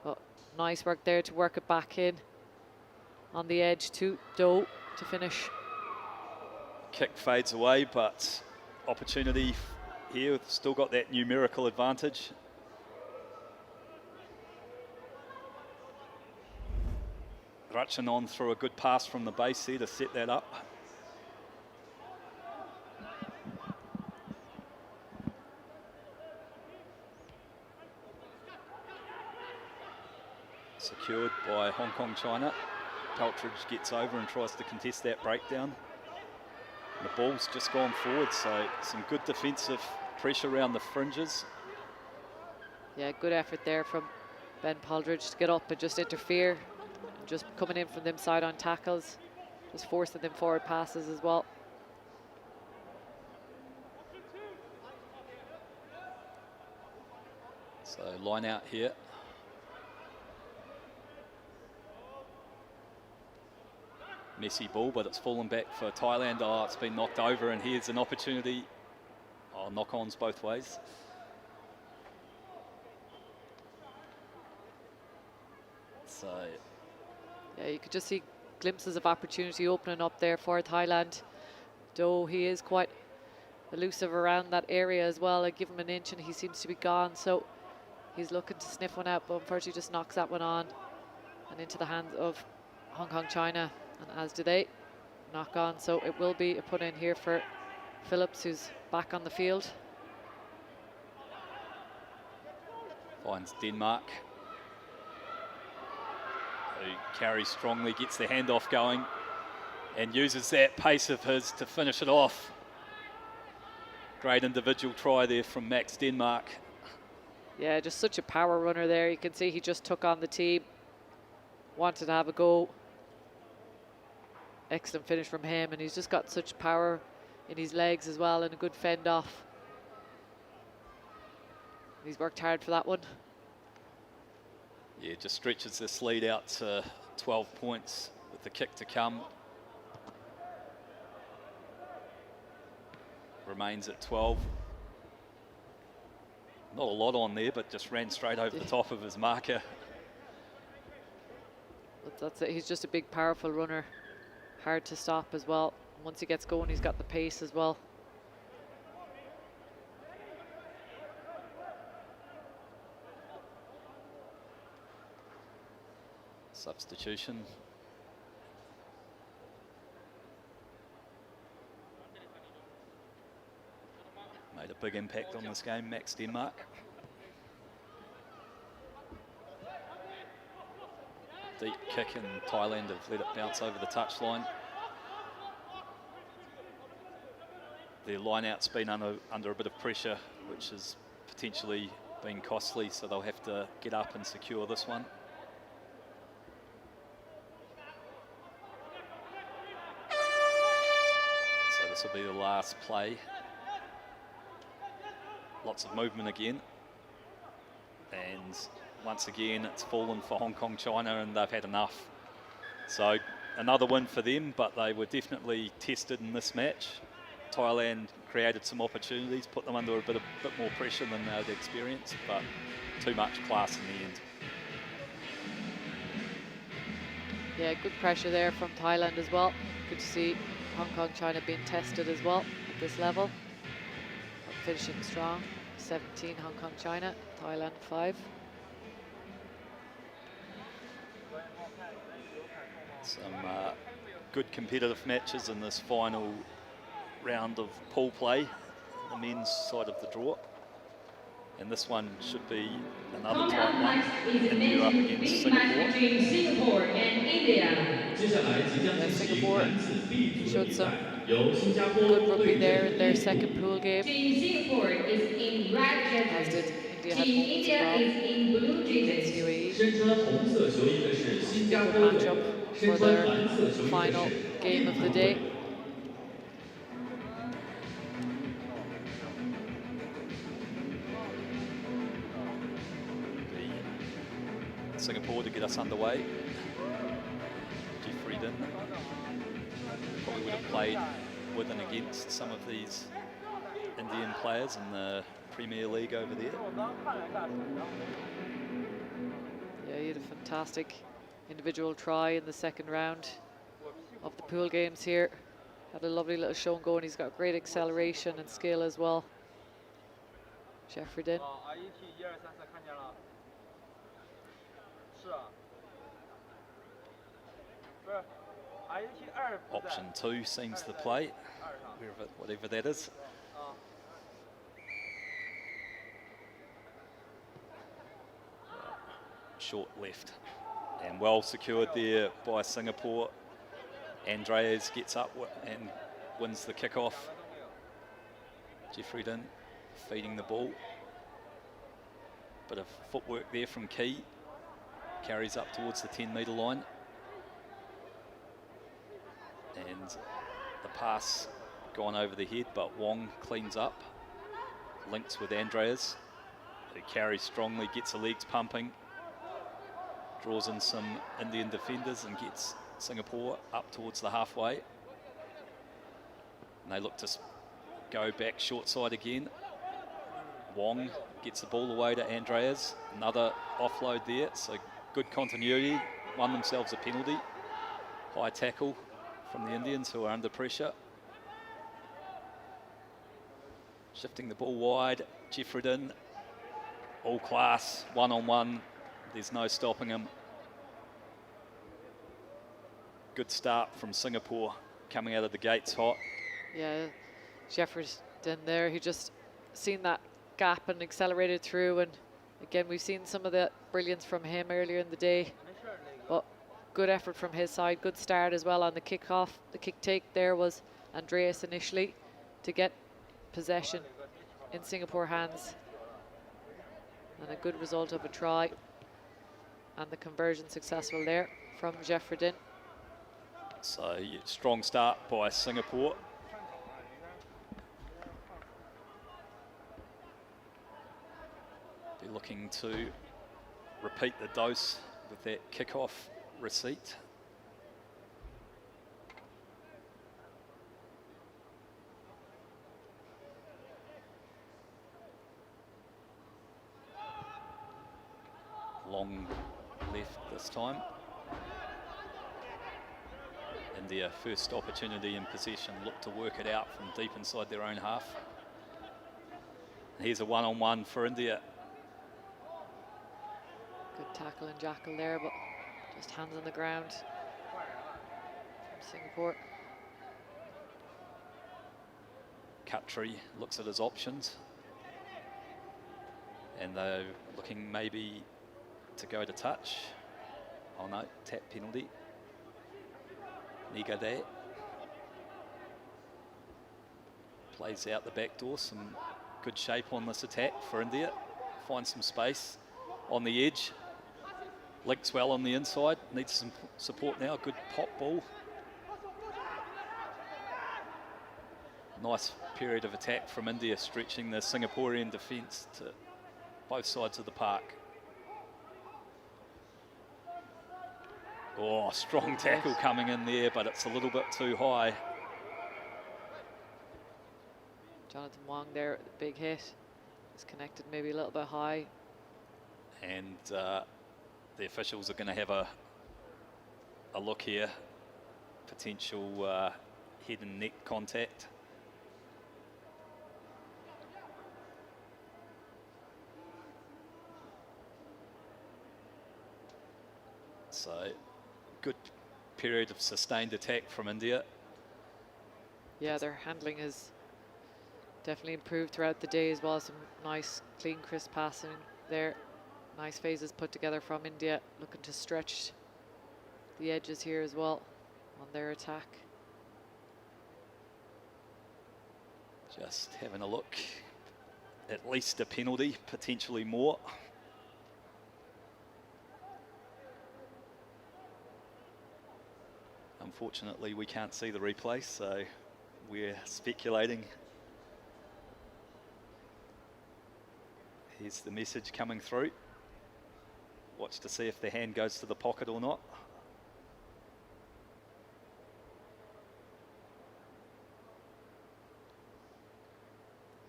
But nice work there to work it back in on the edge to Do to finish. Kick fades away, but opportunity here. Still got that numerical advantage. Ratchanon through a good pass from the base here to set that up. Secured by Hong Kong China. Peltridge gets over and tries to contest that breakdown. The ball's just gone forward, so some good defensive pressure around the fringes. Yeah, good effort there from Ben Poldridge to get up and just interfere. And just coming in from them side on tackles, just forcing them forward passes as well. So line out here. Messy ball, but it's fallen back for Thailand. Oh, it's been knocked over, and here's an opportunity. Oh, knock-ons both ways. So, yeah, you could just see glimpses of opportunity opening up there for Thailand. Though he is quite elusive around that area as well. I give him an inch and he seems to be gone. So he's looking to sniff one out, but unfortunately just knocks that one on and into the hands of Hong Kong China. And as do they, knock on. So it will be a put in here for Phillips, who's back on the field. Finds Denmark, who carries strongly, gets the handoff going and uses that pace of his to finish it off. Great individual try there from Max Denmark. Yeah, just such a power runner there. You can see he just took on the team, wanted to have a go. Excellent finish from him, and he's just got such power in his legs as well, and a good fend off. He's worked hard for that one. Yeah, just stretches this lead out to 12 points with the kick to come. Remains at 12. Not a lot on there, but just ran straight over the top of his marker. That's it. He's just a big, powerful runner. Hard to stop as well. Once he gets going, he's got the pace as well. Substitution. Made a big impact on this game, Max Denmark. Deep kick, and Thailand have let it bounce over the touchline. Their line-out's been under a bit of pressure, which has potentially been costly, so they'll have to get up and secure this one. So this will be the last play. Lots of movement again. And once again, it's fallen for Hong Kong China, and they've had enough. So another win for them, but they were definitely tested in this match. Thailand created some opportunities, put them under a bit more pressure than they'd experienced, but too much class in the end. Yeah, good pressure there from Thailand as well. Good to see Hong Kong China being tested as well at this level. But finishing strong. 17 Hong Kong China, Thailand 5. Some good competitive matches in this final round of pool play. the men's side of the draw. And this one should be another tight one. India up against Singapore. Between Singapore and India. Singapore showed some good rugby there in their second pool game. Team Singapore is in red As did jerseys. India had Team moments India as well is in blue against jerseys. UAE. 身穿红色球衣的是新加 Good 坡队， matchup 身 for 穿 their 蓝色球衣的 final 是 game 印 of 度 the 队 day.。Singapore to get us underway. Jeffrey Din probably would have played with and against some of these Indian players in the Premier League over there. Yeah, he had a fantastic individual try in the second round of the pool games here. Had a lovely little show and go, and he's got great acceleration and skill as well. Jeffrey Din. Option 2 seems to play, whatever that is. Short left, and well secured there by Singapore. Andreas gets up and wins the kickoff. Jeffrey Din feeding the ball. Bit of footwork there from Key. Carries up towards the 10-metre line. And the pass gone over the head, but Wong cleans up. Links with Andreas, who carries strongly, gets the legs pumping. Draws in some Indian defenders and gets Singapore up towards the halfway. And they look to go back short side again. Wong gets the ball away to Andreas. Another offload there, so good continuity. Won themselves a penalty. High tackle from the Indians, who are under pressure. Shifting the ball wide, Jeffrey Din. All class, one-on-one. There's no stopping him. Good start from Singapore, coming out of the gates hot. Yeah, Jeffrey Din there, he just seen that gap and accelerated through, and again we've seen some of the brilliance from him earlier in the day, but good effort from his side. Good start as well on the kickoff. The kick take there was Andreas initially to get possession in Singapore hands, and a good result of a try, and the conversion successful there from Jeffrey Din. So strong start by Singapore. Be looking to repeat the dose with that kickoff receipt. Long left this time. India first opportunity in possession, look to work it out from deep inside their own half. Here's a one-on-one for India. Good tackle and jackal there, but just hands on the ground from Singapore. Khatri looks at his options, and they're looking maybe to go to touch. Oh no, tap penalty. Niga there. Plays out the back door, some good shape on this attack for India. Finds some space on the edge. Links well on the inside, needs some support now. Good pop ball. Nice period of attack from India, stretching the Singaporean defence to both sides of the park. Oh, strong tackle coming in there, but it's a little bit too high. Jonathan Wong there, big hit. It's connected maybe a little bit high. And the officials are going to have a look here. Potential head and neck contact. So, good period of sustained attack from India. Yeah, their handling has Definitely improved throughout the day as well. Some nice, clean, crisp passing there. Nice phases put together from India, looking to stretch the edges here as well on their attack. Just having a look. At least a penalty, potentially more. Unfortunately, we can't see the replay, so we're speculating. Here's the message coming through. Watch to see if the hand goes to the pocket or not.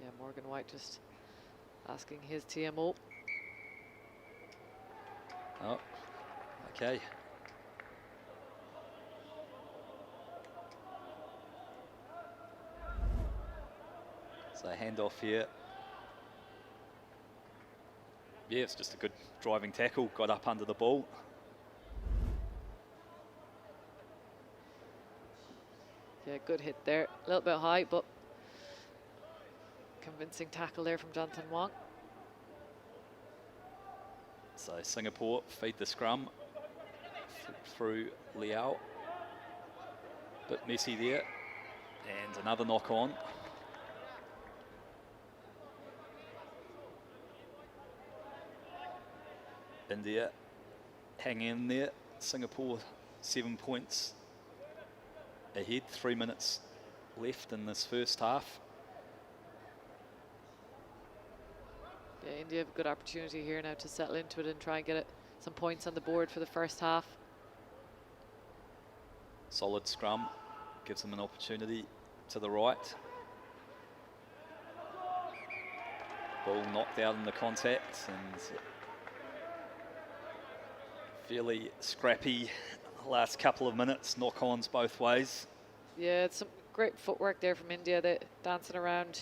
Yeah, Morgan White just asking his TMO. Oh, okay. So handoff here. Yeah, it's just a good driving tackle, got up under the ball. Yeah, good hit there. A little bit high, but convincing tackle there from Jonathan Wong. So Singapore feed the scrum through Liao. Bit messy there. And another knock on. India hang in there. Singapore 7 points ahead. 3 minutes left in this first half. Yeah, India have a good opportunity here now to settle into it and try and get some points on the board for the first half. Solid scrum gives them an opportunity to the right. Ball knocked out in the contact and fairly scrappy last couple of minutes, knock-ons both ways. Yeah, it's some great footwork there from India. They're dancing around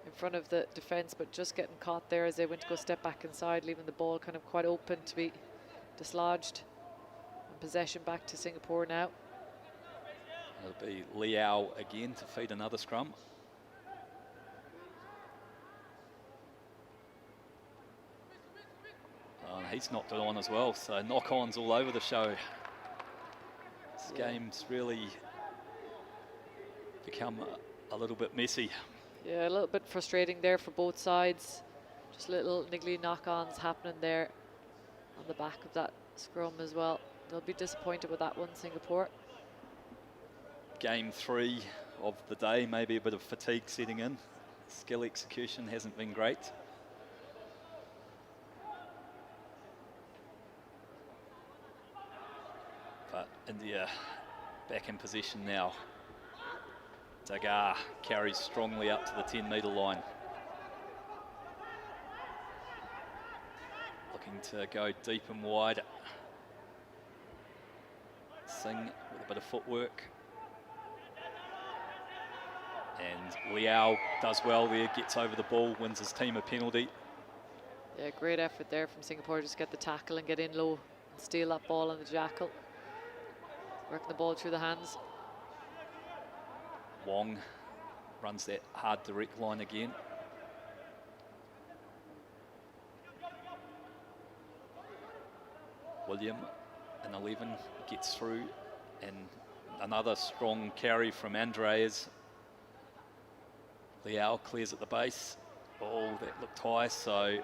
in front of the defence, but just getting caught there as they went to go step back inside, leaving the ball kind of quite open to be dislodged. And possession back to Singapore now. It'll be Liao again to feed another scrum. Oh, and he's knocked it on as well, so knock-ons all over the show. This game's really become a little bit messy. Yeah, a little bit frustrating there for both sides. Just little niggly knock-ons happening there on the back of that scrum as well. They'll be disappointed with that one, Singapore. Game 3 of the day, maybe a bit of fatigue setting in. Skill execution hasn't been great. But India back in possession now. Dagar carries strongly up to the 10-metre line. Looking to go deep and wide. Singh with a bit of footwork. And Liao does well there, gets over the ball, wins his team a penalty. Yeah, great effort there from Singapore. Just get the tackle and get in low and steal that ball on the jackal. Working the ball through the hands. Wong runs that hard direct line again. William in 11 gets through, and another strong carry from Andreas. Liao clears at the base. Oh, that looked high, so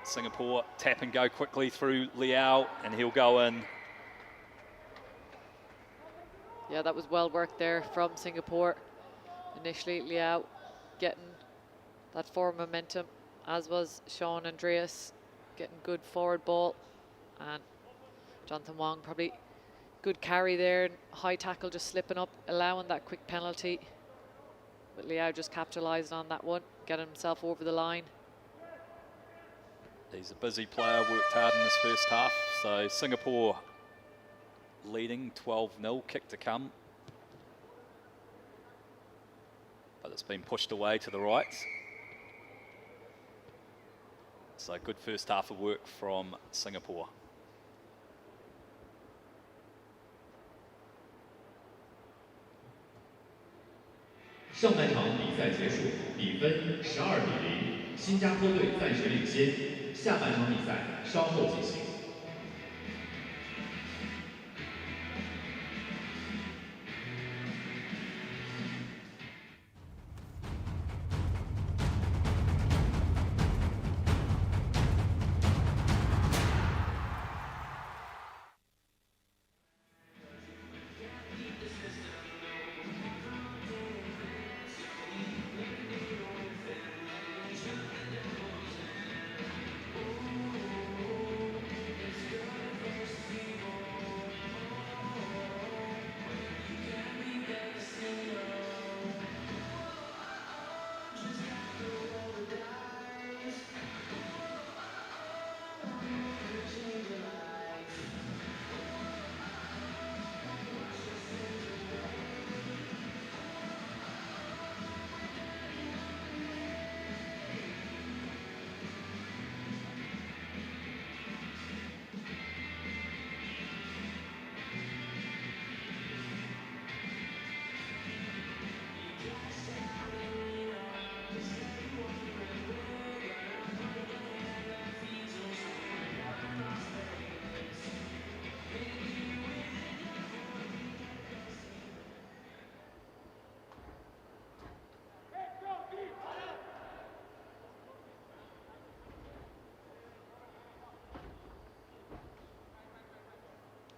Singapore tap and go quickly through Liao, and he'll go in. Yeah, that was well worked there from Singapore. Initially, Liao getting that forward momentum, as was Sean Andreas, getting good forward ball. And Jonathan Wong probably good carry there, and high tackle just slipping up, allowing that quick penalty. But Liao just capitalised on that one, getting himself over the line. He's a busy player, worked hard in this first half. So Singapore leading 12-0, kick to come. But it's been pushed away to the right. So good first half of work from Singapore. 上半场比赛结束，比分12-0，新加坡队暂时领先。下半场比赛稍后进行。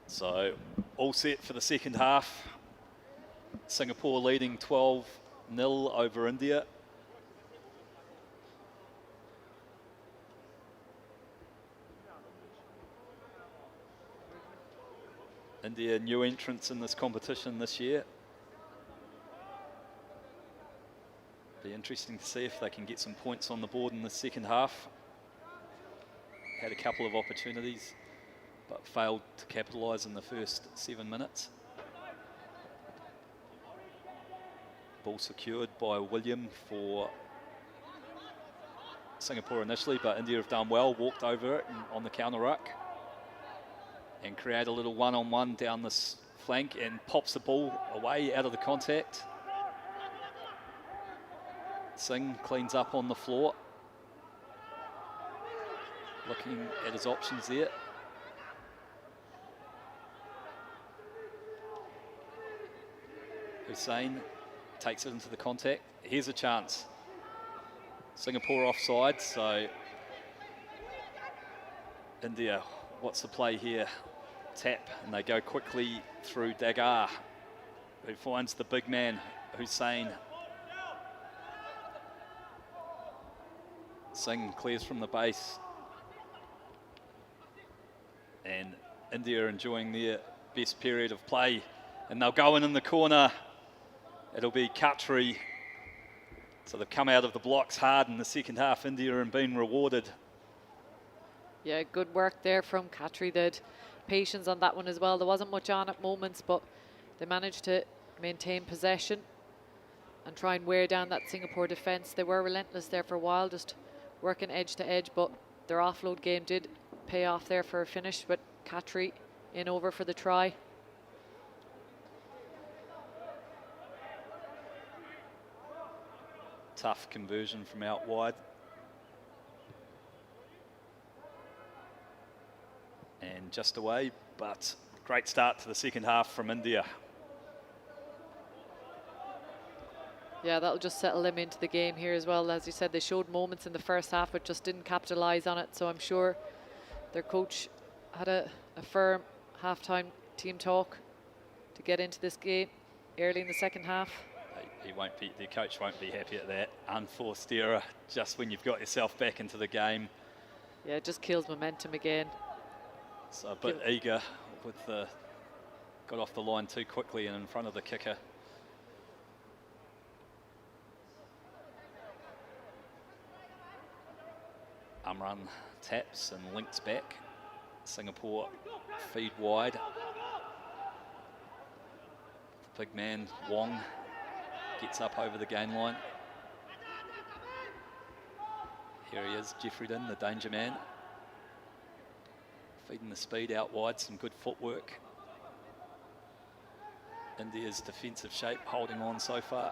So all set for the second half. Singapore leading 12-0 over India. India, new entrants in this competition this year. Be interesting to see if they can get some points on the board in the second half. Had a couple of opportunities, but failed to capitalise in the first 7 minutes. Ball secured by William for Singapore initially, but India have done well, walked over it on the counter ruck and create a little one-on-one down this flank and pops the ball away out of the contact. Singh cleans up on the floor, looking at his options there. Hussain takes it into the contact. Here's a chance. Singapore offside, so India, what's the play here? Tap, and they go quickly through Dagar, who finds the big man, Hussain. Singh clears from the base. And India enjoying their best period of play. And they'll go in the corner. It'll be Khatri. So they've come out of the blocks hard in the second half, India, and been rewarded. Yeah, good work there from Khatri. They had patience on that one as well. There wasn't much on at moments, but they managed to maintain possession and try and wear down that Singapore defence. They were relentless there for a while, just working edge to edge, but their offload game did pay off there for a finish, but Khatri in over for the try. Tough conversion from out wide. And just away, but great start to the second half from India. Yeah, that'll just settle them into the game here as well. As you said, they showed moments in the first half, but just didn't capitalise on it. So I'm sure their coach had a firm halftime team talk to get into this game early in the second half. He won't be, the coach won't be happy at that. Unforced error just when you've got yourself back into the game. Yeah, it just kills momentum again. So a bit eager with the, got off the line too quickly and in front of the kicker. Amran taps and links back. Singapore feed wide. The big man, Wong, gets up over the gain line. Here he is, Jeffreyden, the danger man. Feeding the speed out wide, some good footwork. India's defensive shape holding on so far.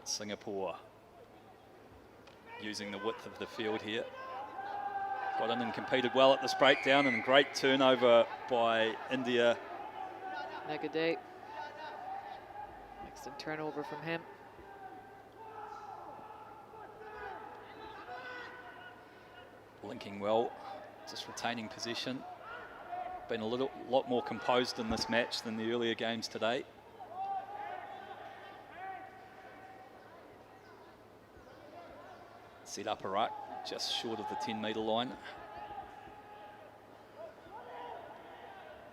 But Singapore using the width of the field here. Got in and competed well at this breakdown, and great turnover by India. Megaday. Excellent turnover from him. Linking well, just retaining position. Been a lot more composed in this match than the earlier games today. Set up a ruck just short of the 10-metre line.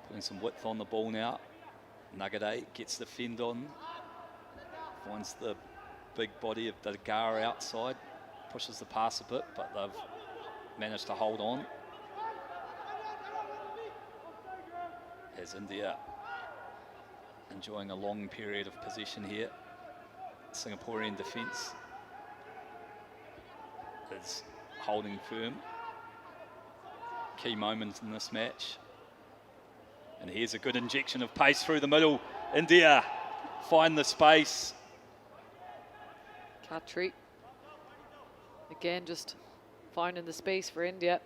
Putting some width on the ball now. Nagade gets the fend on. Finds the big body of Dagar outside. Pushes the pass a bit, but they've managed to hold on. As India enjoying a long period of possession here. Singaporean defence is holding firm. Key moment in this match. And here's a good injection of pace through the middle. India find the space. Khatri. Again, just finding the space for India.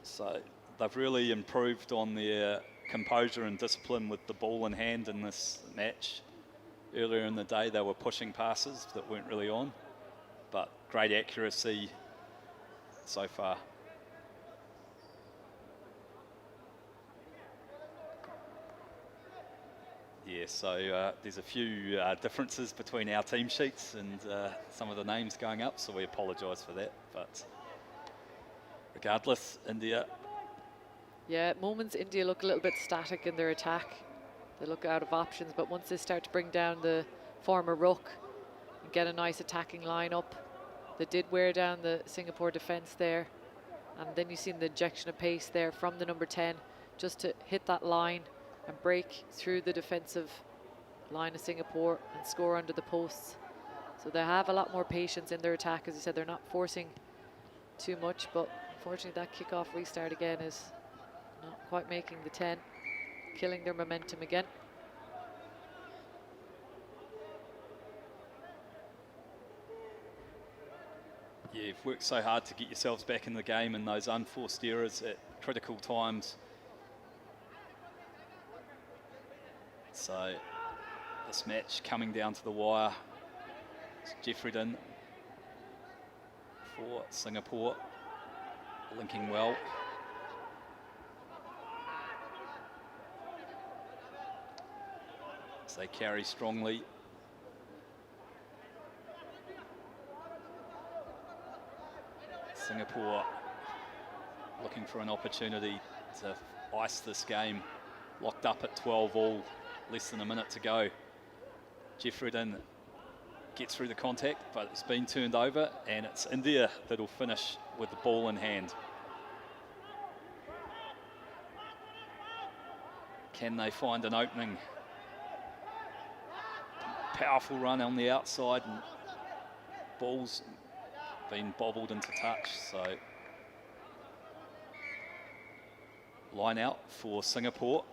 So they've really improved on their composure and discipline with the ball in hand in this match. Earlier in the day, they were pushing passes that weren't really on, but great accuracy so far. Yeah, so there's a few differences between our team sheets and some of the names going up, so we apologise for that. But regardless, India. Yeah, at moments India look a little bit static in their attack. They look out of options, but once they start to bring down the former ruck and get a nice attacking line up, they did wear down the Singapore defence there. And then you see the injection of pace there from the number 10, just to hit that line and break through the defensive line of Singapore and score under the posts. So they have a lot more patience in their attack. As you said, they're not forcing too much, but unfortunately that kickoff restart again is not quite making the 10, killing their momentum again. Yeah, you've worked so hard to get yourselves back in the game, and those unforced errors at critical times. So this match coming down to the wire. It's Jeffreyden for Singapore, linking well. As they carry strongly. Singapore looking for an opportunity to ice this game. Locked up at 12-all, less than a minute to go. Jeffreyden gets through the contact, but it's been turned over, and it's India that'll finish with the ball in hand. Can they find an opening? Powerful run on the outside, and ball's been bobbled into touch, so line out for Singapore.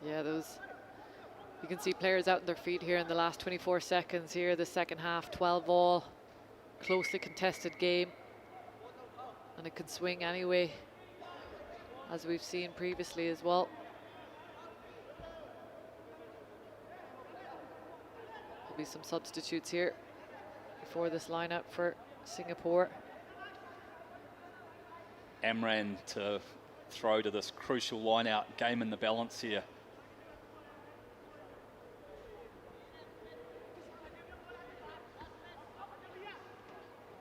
Yeah, you can see players out on their feet here in the last 24 seconds here, the second half, 12-all, closely contested game, and it can swing anyway, as we've seen previously as well. There'll be some substitutes here before this lineup for Singapore. Amran to throw to this crucial line out, game in the balance here.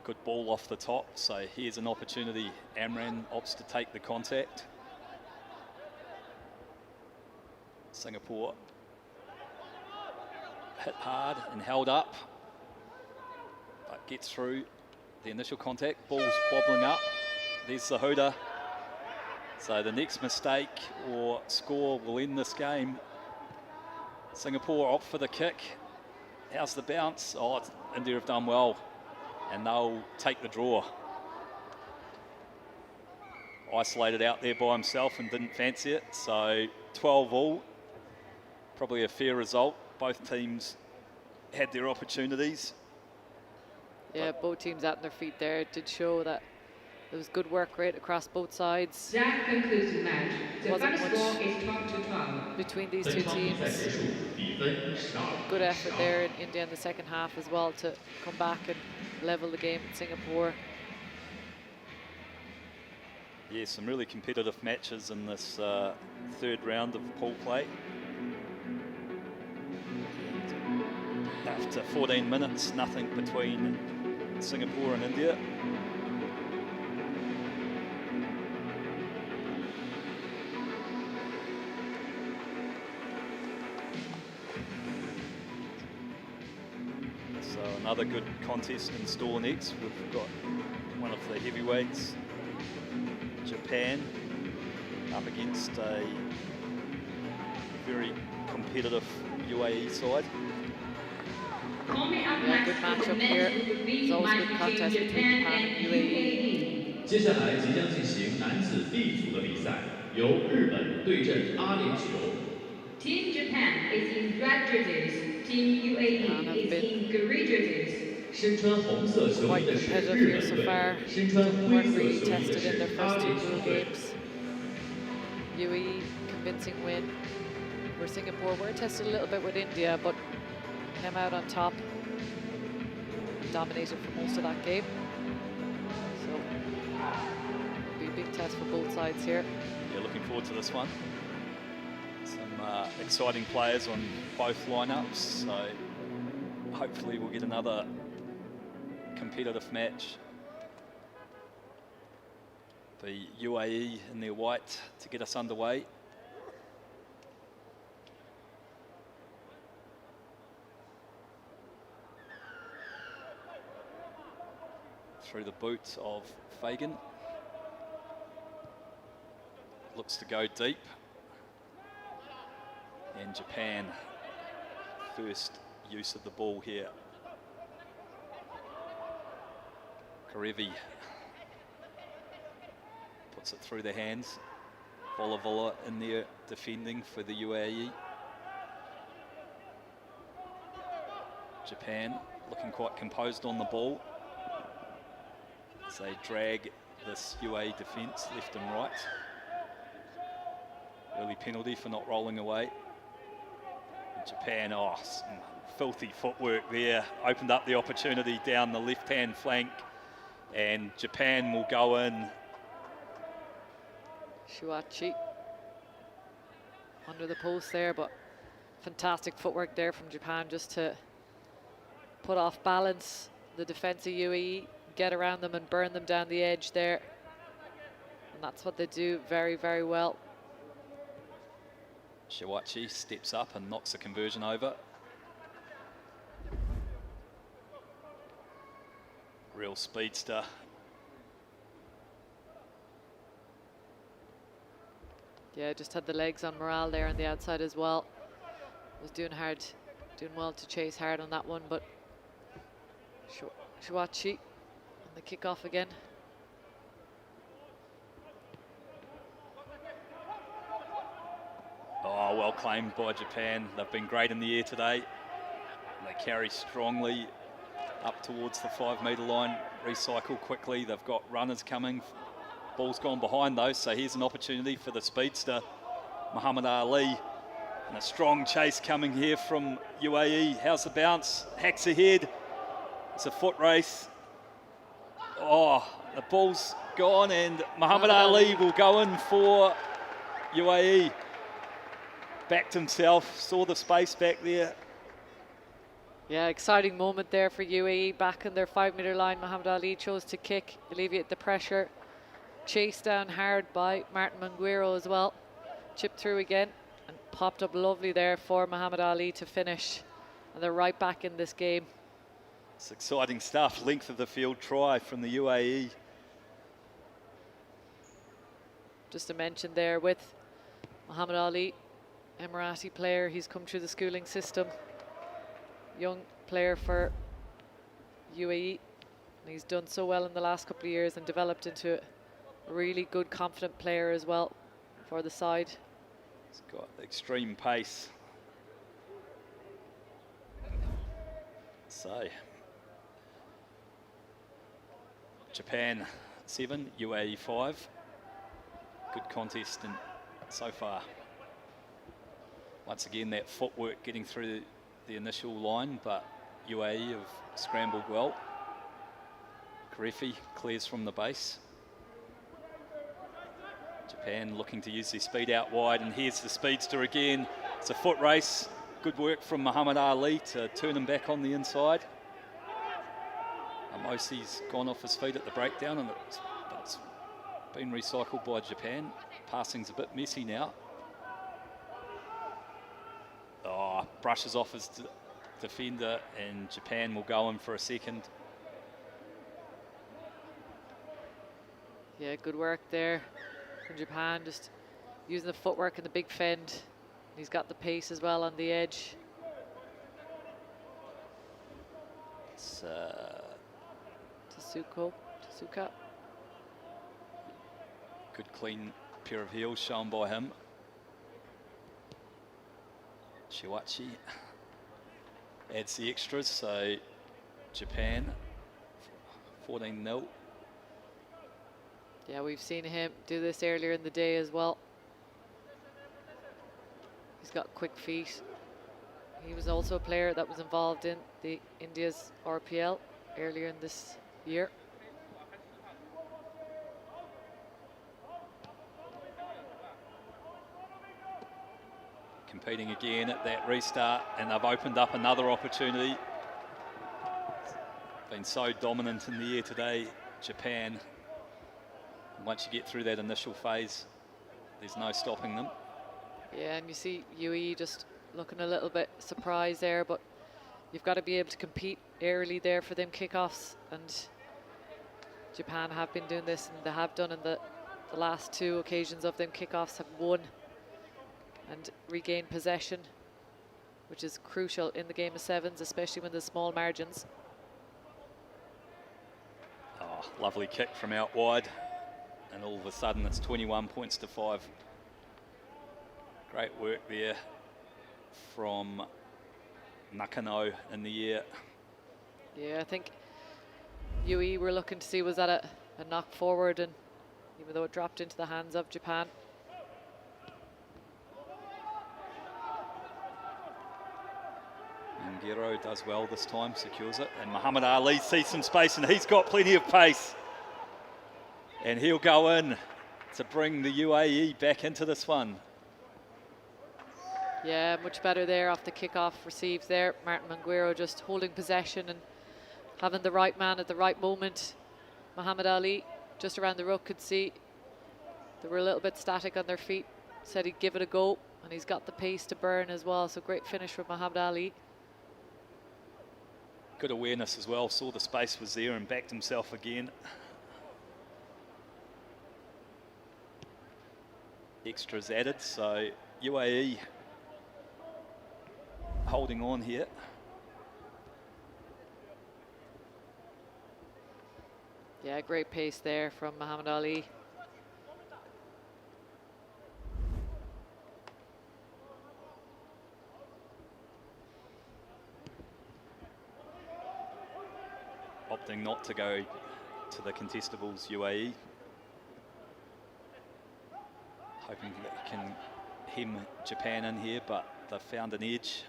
Good ball off the top, so here's an opportunity. Amran opts to take the contact. Singapore hit hard and held up, but gets through the initial contact. Ball's bobbling up. There's the Huda. So the next mistake or score will end this game. Singapore opt for the kick. How's the bounce? Oh, India have done well, and they'll take the draw. Isolated out there by himself and didn't fancy it. So 12-all, probably a fair result. Both teams had their opportunities. Yeah, both teams out on their feet there. It did show that there was good work rate across both sides. That concludes the match. The Wasn't final much score is 12-12. between these 本 two 场比赛 teams. 结束，比分12-12。 Good effort there in India in the second half as well to come back and level the game in Singapore. Yeah, some really competitive matches in this third round of pool play. After 14 minutes, nothing between Singapore and India. So another good contest in store next. We've got one of the heavyweights, Japan, up against a very competitive UAE side. Coming up Yeah, next good for the matchup men's here. rugby It's always match good contest between between Japan Japan and and UAE. UAE. 接下来即将进行男子 B 组的比赛，由日本对阵阿联酋。 Team Japan is in red jerseys. Team UAE is in green jerseys. 身穿红色球衣 Quite 的是 competitive 日 here 本 so 队， far. 身穿灰 Weren't 色 really 球衣的 tested in their 是阿 first 联 two 酋 pool 队。 games. UAE convincing win for Singapore. Were tested a little bit with India, but came out on top. Dominated for most of that game. So it'll be a big test for both sides here. Yeah, looking forward to this one. Some exciting players on both lineups, so hopefully we'll get another competitive match. The UAE in their white to get us underway. Through the boot of Fagan. Looks to go deep. And Japan, first use of the ball here. Karevi puts it through the hands. Volavola in there defending for the UAE. Japan looking quite composed on the ball as they drag this UAE defence left and right. Early penalty for not rolling away. And Japan, oh, some filthy footwork there. Opened up the opportunity down the left-hand flank. And Japan will go in. Shuachi under the post there, but fantastic footwork there from Japan just to put off balance the defence of UAE, get around them and burn them down the edge there. And that's what they do very, very well. Shuachi steps up and knocks the conversion over. Real speedster. Yeah, just had the legs on Morale there on the outside as well. Was doing well to chase hard on that one, but Shuachi on the kickoff again. Oh, well claimed by Japan. They've been great in the air today. They carry strongly up towards the 5 metre line, recycle quickly. They've got runners coming. Ball's gone behind those, so here's an opportunity for the speedster, Muhammad Ali. And a strong chase coming here from UAE. How's the bounce? Hacks ahead. It's a foot race. Oh, the ball's gone and Muhammad Ali will go in for UAE. Backed himself, saw the space back there. Yeah, exciting moment there for UAE. Back in their 5 metre line, Muhammad Ali chose to kick, alleviate the pressure. Chased down hard by Martin Manguero as well. Chipped through again and popped up lovely there for Muhammad Ali to finish. And they're right back in this game. It's exciting stuff. Length of the field try from the UAE. Just to mention there with Muhammad Ali, Emirati player, he's come through the schooling system. Young player for UAE. And he's done so well in the last couple of years and developed into a really good, confident player as well for the side. He's got extreme pace. So, Japan 7, UAE 5. Good contest so far. Once again, that footwork getting through the initial line, but UAE have scrambled well. Karefi clears from the base. Japan looking to use their speed out wide, and here's the speedster again. It's a foot race. Good work from Muhammad Ali to turn him back on the inside. Amosi's gone off his feet at the breakdown, and it's been recycled by Japan. Passing's a bit messy now. Oh, brushes off his defender, and Japan will go in for a second. Yeah, good work there from Japan, just using the footwork and the big fend. He's got the pace as well on the edge. It's Tsuka. good clean pair of heels shown by him. Shiwachi adds the extras, so Japan 14-0. Yeah, we've seen him do this earlier in the day as well. He's got quick feet. He was also a player that was involved in the India's RPL earlier in this year. Competing again at that restart, and they've opened up another opportunity. Been so dominant in the air today, Japan. Once you get through that initial phase, there's no stopping them. Yeah, and you see UAE just looking a little bit surprised there, but you've got to be able to compete early there for them kickoffs, and Japan have been doing this, and they have done in the last two occasions of them kickoffs, have won and regained possession, which is crucial in the game of sevens, especially when there's small margins. Oh, lovely kick from out wide, and all of a sudden it's 21 points to 5. Great work there from Nakano in the air. Yeah, I think UAE were looking to see was that a knock forward, and even though it dropped into the hands of Japan. Ngiro does well this time, secures it, and Muhammad Ali sees some space, and he's got plenty of pace, and he'll go in to bring the UAE back into this one. Yeah, much better there off the kickoff received there. Martin Manguero just holding possession and having the right man at the right moment. Muhammad Ali just around the ruck could see they were a little bit static on their feet, said he'd give it a go, and he's got the pace to burn as well, so great finish from Muhammad Ali. Good awareness as well, saw the space was there and backed himself again. Extras added, so UAE holding on here. Yeah, great pace there from Muhammad Ali. Opting not to go to the contestables UAE. Hoping that he can hem Japan in here, but they've found an edge.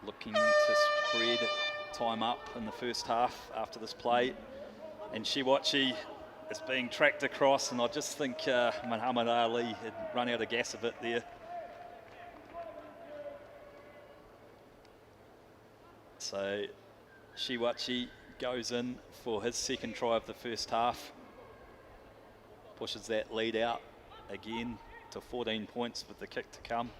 Looking to spread time up in the first half after this play. And Shiwachi is being tracked across, and I just think Muhammad Ali had run out of gas a bit there. So Shiwachi goes in for his second try of the first half. Pushes that lead out again to 14 points with the kick to come.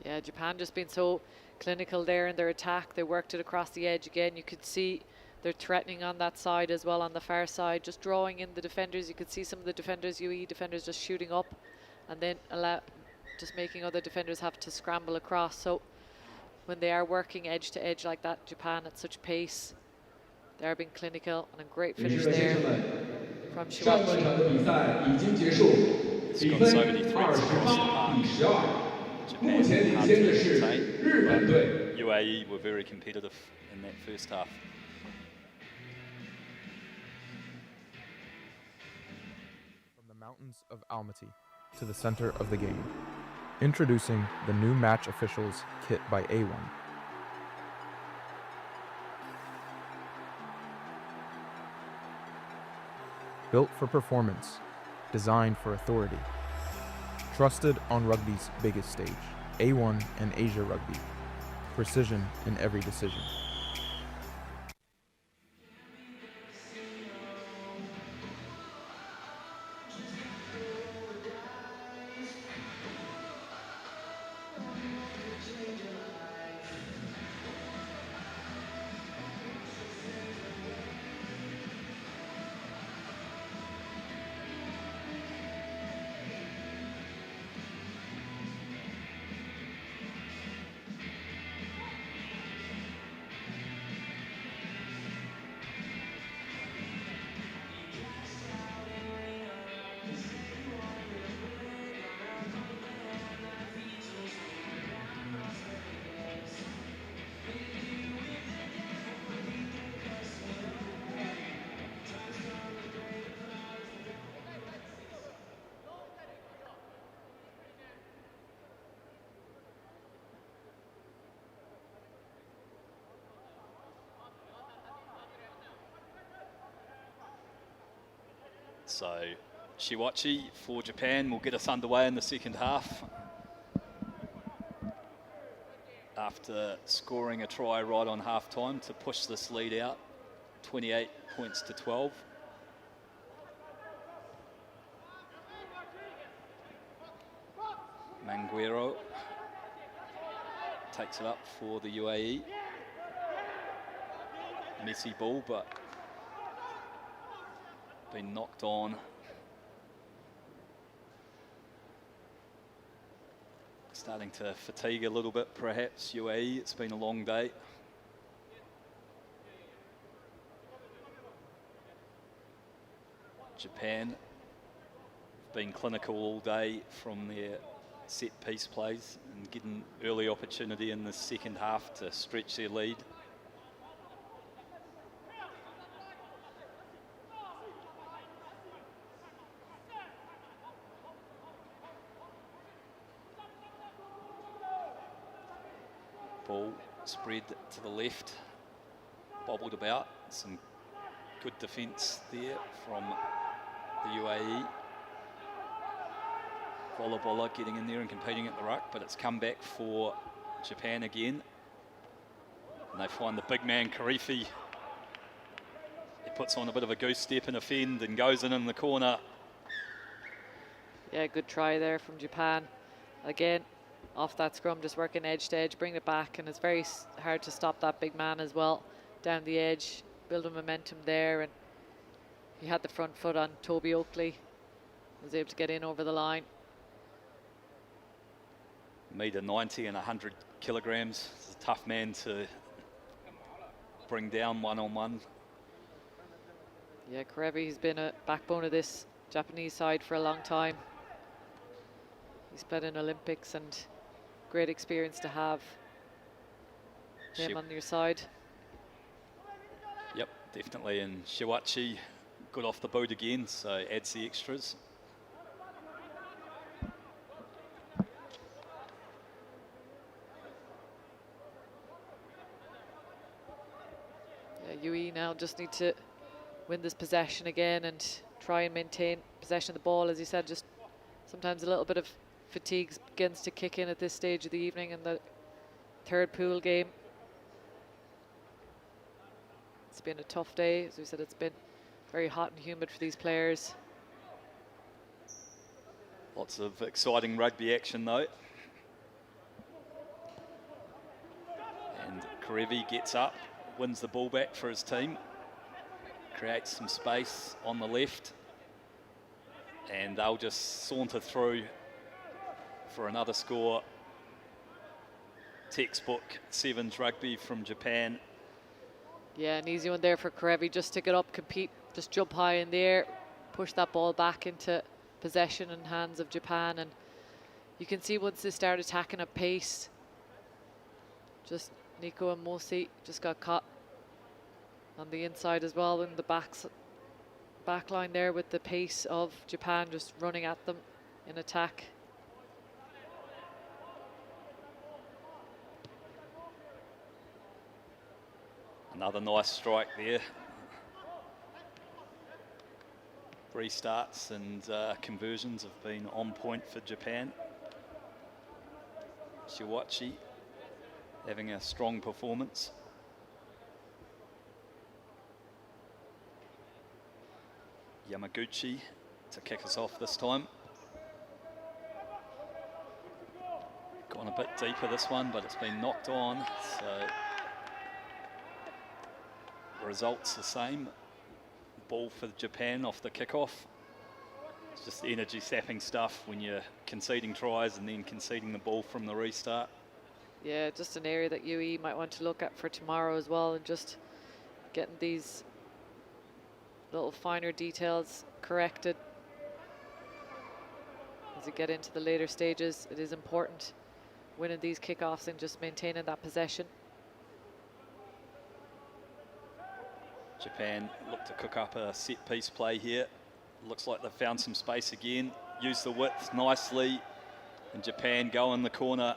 Yeah, Japan just been so clinical there in their attack. They worked it across the edge again. You could see they're threatening on that side as well, on the far side, just drawing in the defenders. You could see some of the defenders, UAE defenders, just shooting up and then just making other defenders have to scramble across. So when they are working edge to edge like that, Japan at such pace, they are being clinical, and a great finish there from Shiwachi. It's 比 got 分 so many threats across the 28 park. 比12。目 Japan 前领 hard 先 to 的是 contain, 日本 but 队。 UAE were very competitive in that first half. From the mountains of Almaty to the center of the game, introducing the new match officials kit by A1. Built for performance, designed for authority. Trusted on rugby's biggest stage, A1 and Asia Rugby. Precision in every decision. So Shiwachi for Japan will get us underway in the second half. After scoring a try right on half time to push this lead out, 28 points to 12. Manguero takes it up for the UAE. Messy ball, but been knocked on. Starting to fatigue a little bit, perhaps, UAE. It's been a long day. Japan been clinical all day from their set piece plays and getting early opportunity in the second half to stretch their lead. Ball spread to the left, bobbled about. Some good defence there from the UAE. Bola getting in there and competing at the ruck, but it's come back for Japan again. And they find the big man, Karifi. He puts on a bit of a goose step and a fend and goes in the corner. Yeah, good try there from Japan. Again, off that scrum, just working edge to edge, bring it back, and it's very hard to stop that big man as well. Down the edge, building momentum there, and he had the front foot on Toby Oakley. Was able to get in over the line. Meter 90 and 100 kilograms. It's a tough man to bring down one-on-one. Yeah, Karevi's been a backbone of this Japanese side for a long time. He's played in Olympics and great experience to have him on your side. Yep, definitely. And Shiwachi good off the boot again, so adds the extras. Yeah, UE now just need to win this possession again and try and maintain possession of the ball. As you said, just sometimes a little bit of fatigue begins to kick in at this stage of the evening in the third pool game. It's been a tough day. As we said, it's been very hot and humid for these players. Lots of exciting rugby action though. And Karevi gets up, wins the ball back for his team, creates some space on the left, and they'll just saunter through for another score. Textbook sevens rugby from Japan. Yeah, an easy one there for Karevi. Just stick it up, compete, just jump high in the air, push that ball back into possession in hands of Japan, and you can see once they start attacking at pace, just Nico and Mosi just got caught on the inside as well in the back line there with the pace of Japan just running at them in attack. Another nice strike there. Restarts and conversions have been on point for Japan. Shiwachi having a strong performance. Yamaguchi to kick us off this time. Gone a bit deeper this one, but it's been knocked on, so the result's the same. Ball for Japan off the kickoff. It's just energy sapping stuff when you're conceding tries and then conceding the ball from the restart. Yeah, just an area that UAE might want to look at for tomorrow as well, and just getting these little finer details corrected. As you get into the later stages, it is important winning these kickoffs and just maintaining that possession. Japan look to cook up a set piece play here. Looks like they've found some space again. Use the width nicely, and Japan go in the corner.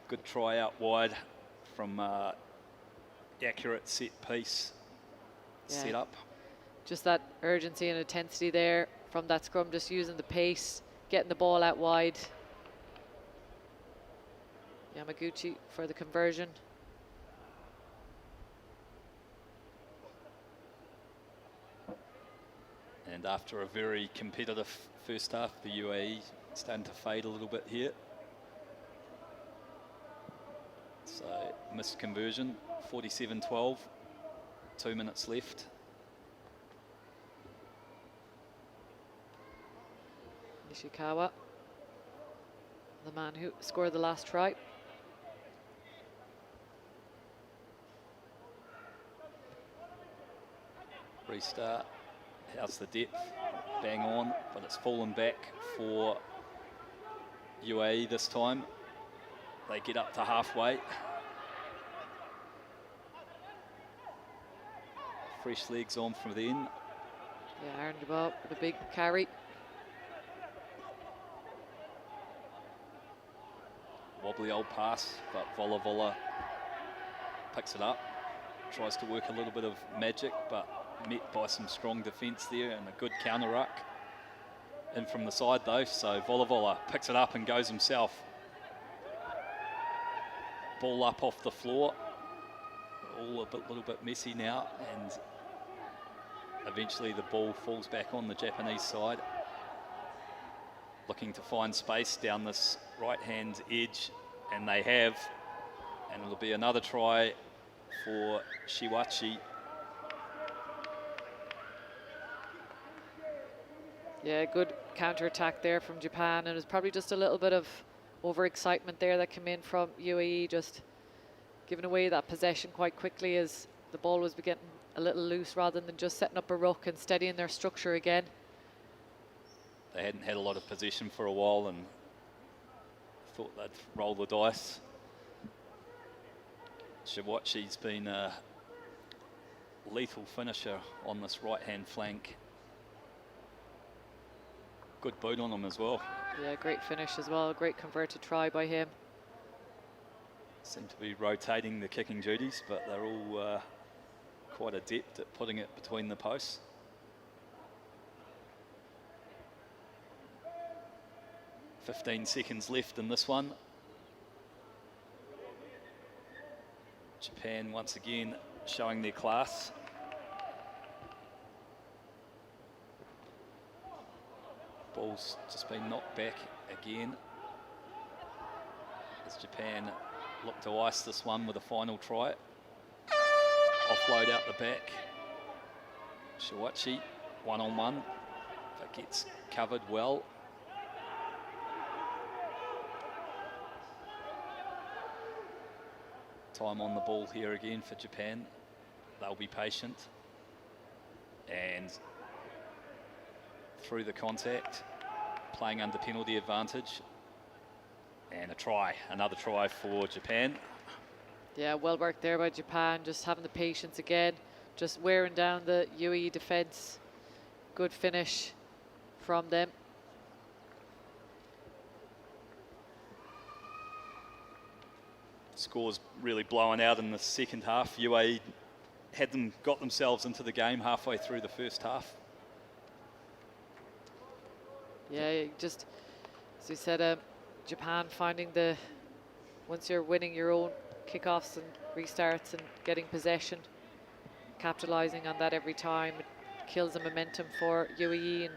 Good try out wide from accurate set piece set up. Just that urgency and intensity there from that scrum, just using the pace, getting the ball out wide. Yamaguchi for the conversion. And after a very competitive first half, the UAE starting to fade a little bit here. So missed conversion, 47-12, 2 minutes left. Nishikawa, the man who scored the last try. Restart. How's the depth? Bang on, but it's fallen back for UAE this time. They get up to halfway. Fresh legs on from then. Yeah, Aaron Dubois with a big carry. Wobbly old pass, but Vola picks it up. Tries to work a little bit of magic, but met by some strong defence there and a good counter ruck. In from the side though, so Vola picks it up and goes himself. Ball up off the floor. All a little bit messy now, and eventually the ball falls back on the Japanese side. Looking to find space down this right-hand edge, and they have. And it'll be another try for Shiwachi. Yeah, good counter-attack there from Japan, and it was probably just a little bit of overexcitement there that came in from UAE, just giving away that possession quite quickly as the ball was getting a little loose rather than just setting up a ruck and steadying their structure again. They hadn't had a lot of possession for a while and thought they'd roll the dice. Shiwachi's been a lethal finisher on this right-hand flank. Good boot on him as well. Yeah, great finish as well. Great converted try by him. Seem to be rotating the kicking duties, but they're all quite adept at putting it between the posts. "15 seconds left in this one. Japan once again showing their class. Ball's just been knocked back again as Japan look to ice this one with a final try. Offload out the back. Shiwachi, one-on-one, but gets covered well. Time on the ball here again for Japan. they'll be patient. And through the contact, playing under penalty advantage. And a try, another try for Japan. Yeah, well worked there by Japan, just having the patience again, just wearing down the UAE defence. Good finish from them. Scores really blowing out in the second half. UAE got themselves into the game halfway through the first half. Yeah, just as we said, Japan finding once you're winning your own kickoffs and restarts and getting possession, capitalising on that every time, it kills the momentum for UAE. And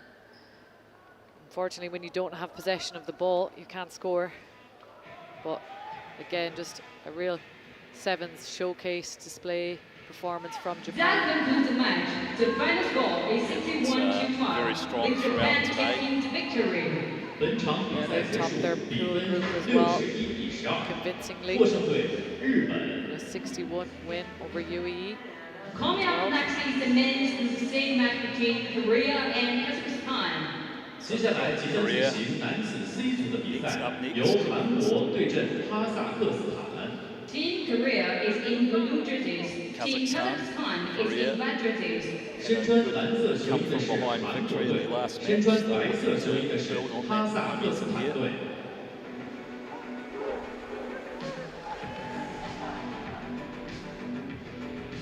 unfortunately, when you don't have possession of the ball, you can't score. But again, just a real sevens showcase display performance from Japan. That concludes the match. The final score is 61-12. Very strong with throughout Japan today. taking the victory. Yeah, they've topped their pool group as well, convincingly. A 61 win over UAE. Coming up next is the men's same match between Korea and Kazakhstan. 接下来即将进行男子 C 组的比赛，由韩国对阵哈萨克斯坦。 Team Korea is in blue jerseys. Team Kazakhstan is in red jerseys. 身穿蓝色球衣的是 Come from behind 韩国 victory in 队 the last， 身 match. 穿白色球衣的是哈萨克斯坦队。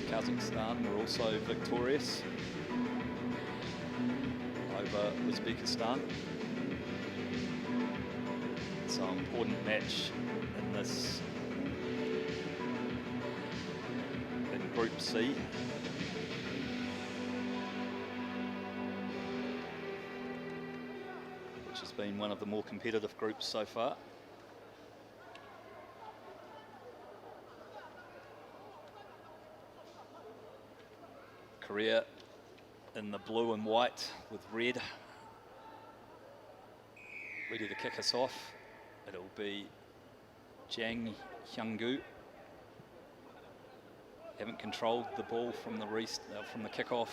Kazakhstan were also victorious over Uzbekistan. It's an important match in this in Group C. Which has been one of the more competitive groups so far. Korea in the blue and white with red, ready to kick us off. It'll be Jang Hyung-gu. Haven't controlled the ball from the kickoff,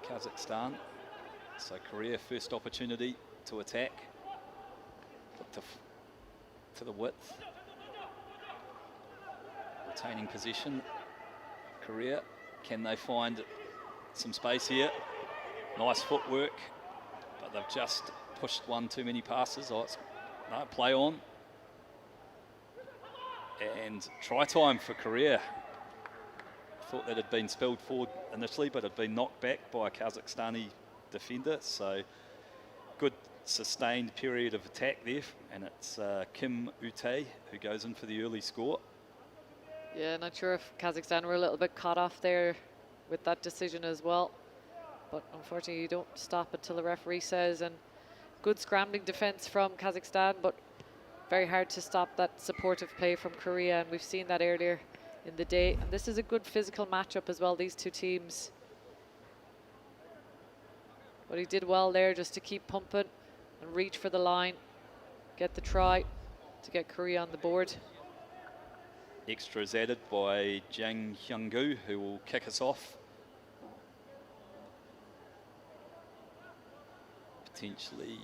Kazakhstan. So Korea first opportunity to attack. Put to the width. Retaining position. Korea. Can they find some space here? Nice footwork, but they've just pushed one too many passes. Oh, no, play on. And try time for Korea. Thought that had been spilled forward initially, but had been knocked back by a Kazakhstani defender. So good sustained period of attack there. And it's Kim Ute who goes in for the early score. Yeah, not sure if Kazakhstan were a little bit caught off there with that decision as well. But unfortunately, you don't stop until the referee says. And good scrambling defense from Kazakhstan, but very hard to stop that supportive play from Korea. And we've seen that earlier in the day. And this is a good physical matchup as well, these two teams. But he did well there just to keep pumping and reach for the line, get the try to get Korea on the board. Extras added by Jang Hyung-gu, who will kick us off. Potentially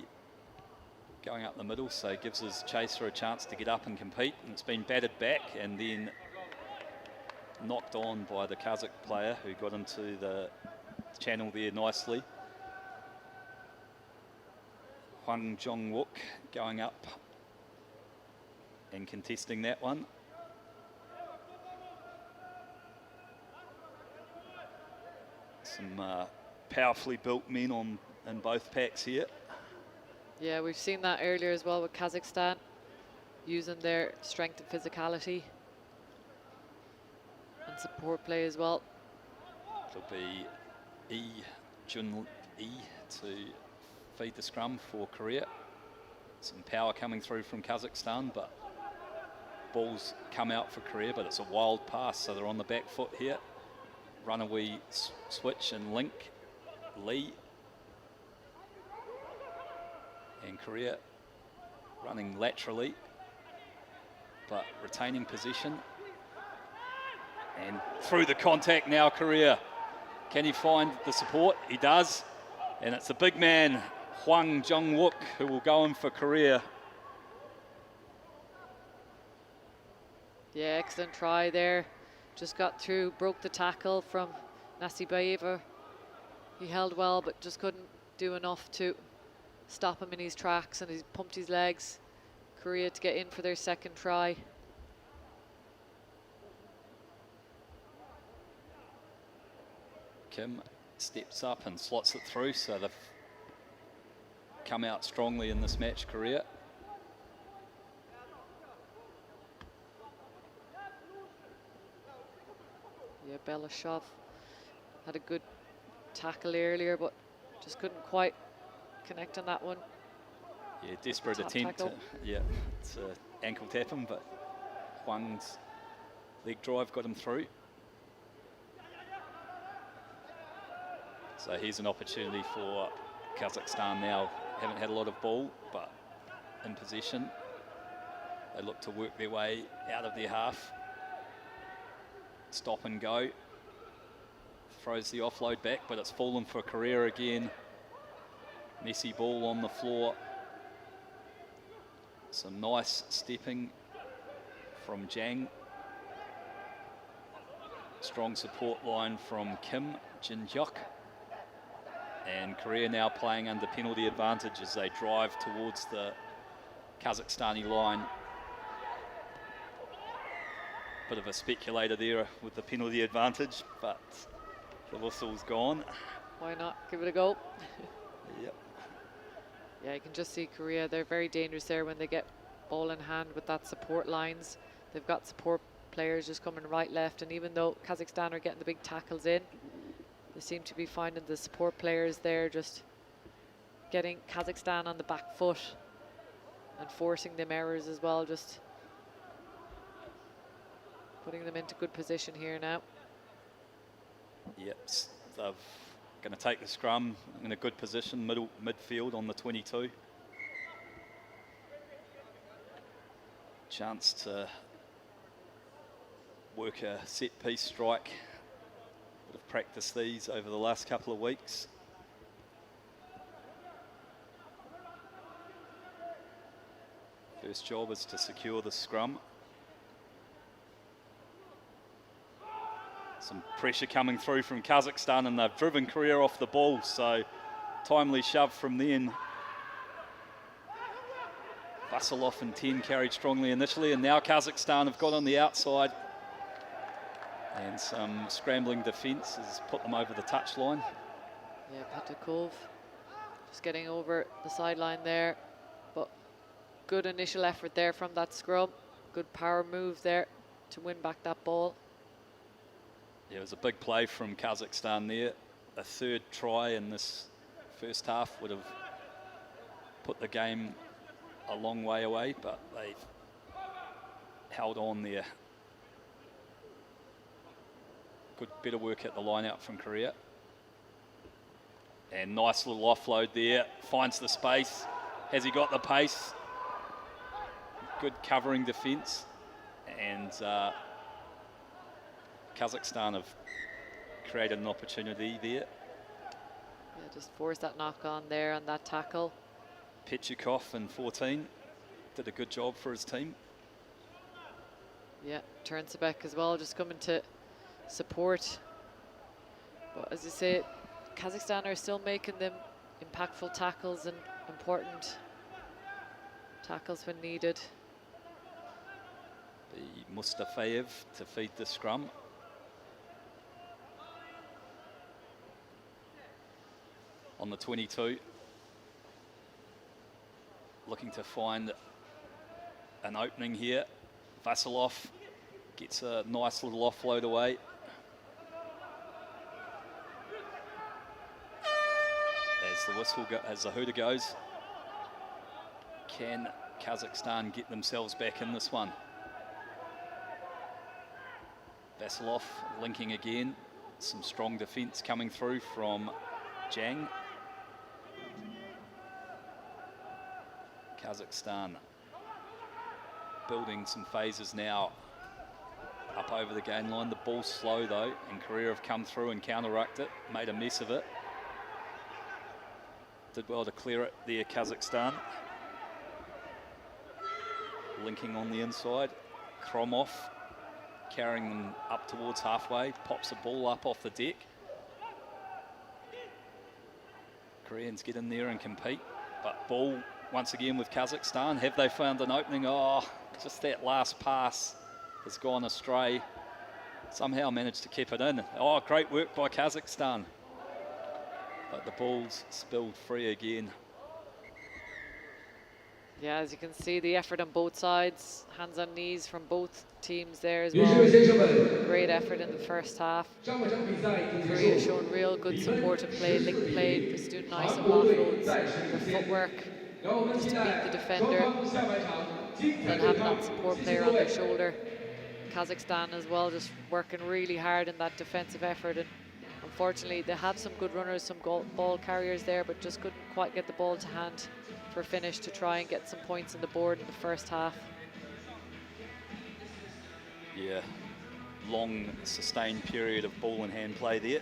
going up the middle, so it gives his chaser a chance to get up and compete. And it's been batted back and then knocked on by the Kazakh player who got into the channel there nicely. Hwang Jong-wook going up and contesting that one. Some powerfully built men in both packs here. Yeah, we've seen that earlier as well with Kazakhstan, using their strength and physicality and support play as well. It'll be Lee Jun-lee to feed the scrum for Korea. Some power coming through from Kazakhstan, but balls come out for Korea, but it's a wild pass, so they're on the back foot here. Runaway switch and link, Lee. And Korea running laterally, but retaining possession. And through the contact now, Korea. Can he find the support? He does. And it's the big man, Hwang Jung-wook, who will go in for Korea. Yeah, excellent try there. Just got through, broke the tackle from Nasibaeva. He held well, but just couldn't do enough to stop him in his tracks, and he pumped his legs. Korea to get in for their second try. Kim steps up and slots it through, so they've come out strongly in this match, Korea. Yeah, Belashov had a good tackle earlier, but just couldn't quite connect on that one. Yeah, desperate Top attempt. tackle. Yeah, it's an ankle tap him, but Hwang's leg drive got him through. So here's an opportunity for Kazakhstan now. Haven't had a lot of ball, but in possession. They look to work their way out of their half. Stop and go. Throws the offload back, but it's fallen for Korea again. Messy ball on the floor. Some nice stepping from Jang. Strong support line from Kim Jin-hyuk. And Korea now playing under penalty advantage as they drive towards the Kazakhstani line. Bit of a speculator there with the penalty advantage, but the whistle's gone. Why not give it a go? Yep. Yeah, you can just see Korea, they're very dangerous there when they get ball in hand with that support lines. They've got support players just coming right, left, and even though Kazakhstan are getting the big tackles in, they seem to be finding the support players there just getting Kazakhstan on the back foot and forcing them errors as well, just putting them into good position here now. Yep, they're going to take the scrum in a good position, midfield on the 22. Chance to work a set-piece strike. Would have practiced these over the last couple of weeks. First job is to secure the scrum. Some pressure coming through from Kazakhstan, and they've driven Korea off the ball, so timely shove from them. Vasilov and 10 carried strongly initially, and now Kazakhstan have got on the outside. And some scrambling defence has put them over the touchline. Yeah, Petakov just getting over the sideline there, but good initial effort there from that scrum. Good power move there to win back that ball. Yeah, it was a big play from Kazakhstan there. A third try in this first half would have put the game a long way away, but they held on there. Good bit of work at the line out from Korea. And nice little offload there. Finds the space. Has he got the pace? Good covering defence. And Kazakhstan have created an opportunity there. Yeah, just forced that knock on there on that tackle. Petchikov in 14 did a good job for his team. Yeah, Turnsabek as well, just coming to support. But as you say, Kazakhstan are still making them impactful tackles and important tackles when needed. The Mustafayev to feed the scrum. On the 22. Looking to find an opening here. Vasilov gets a nice little offload away. As the whistle, as the hooter goes, can Kazakhstan get themselves back in this one? Vasilov linking again. Some strong defence coming through from Jang. Kazakhstan building some phases now up over the gain line. The ball's slow though, and Korea have come through and counter-rucked it, made a mess of it. Did well to clear it there, Kazakhstan. Linking on the inside. Kromov carrying them up towards halfway, pops the ball up off the deck. Koreans get in there and compete, but ball once again with Kazakhstan. Have they found an opening? Oh, just that last pass has gone astray. Somehow managed to keep it in. Oh, great work by Kazakhstan. But the ball's spilled free again. Yeah, as you can see, the effort on both sides, hands on knees from both teams there as well. Great effort in the first half. Korea showing real good supportive play, link play, just doing nice and offloads, their footwork, just to beat the defender, then having that support player on their shoulder. Kazakhstan as well, just working really hard in that defensive effort, and unfortunately they had some good runners, some ball carriers there, but just couldn't quite get the ball to hand for finish to try and get some points on the board in the first half. Yeah, long sustained period of ball and hand play there.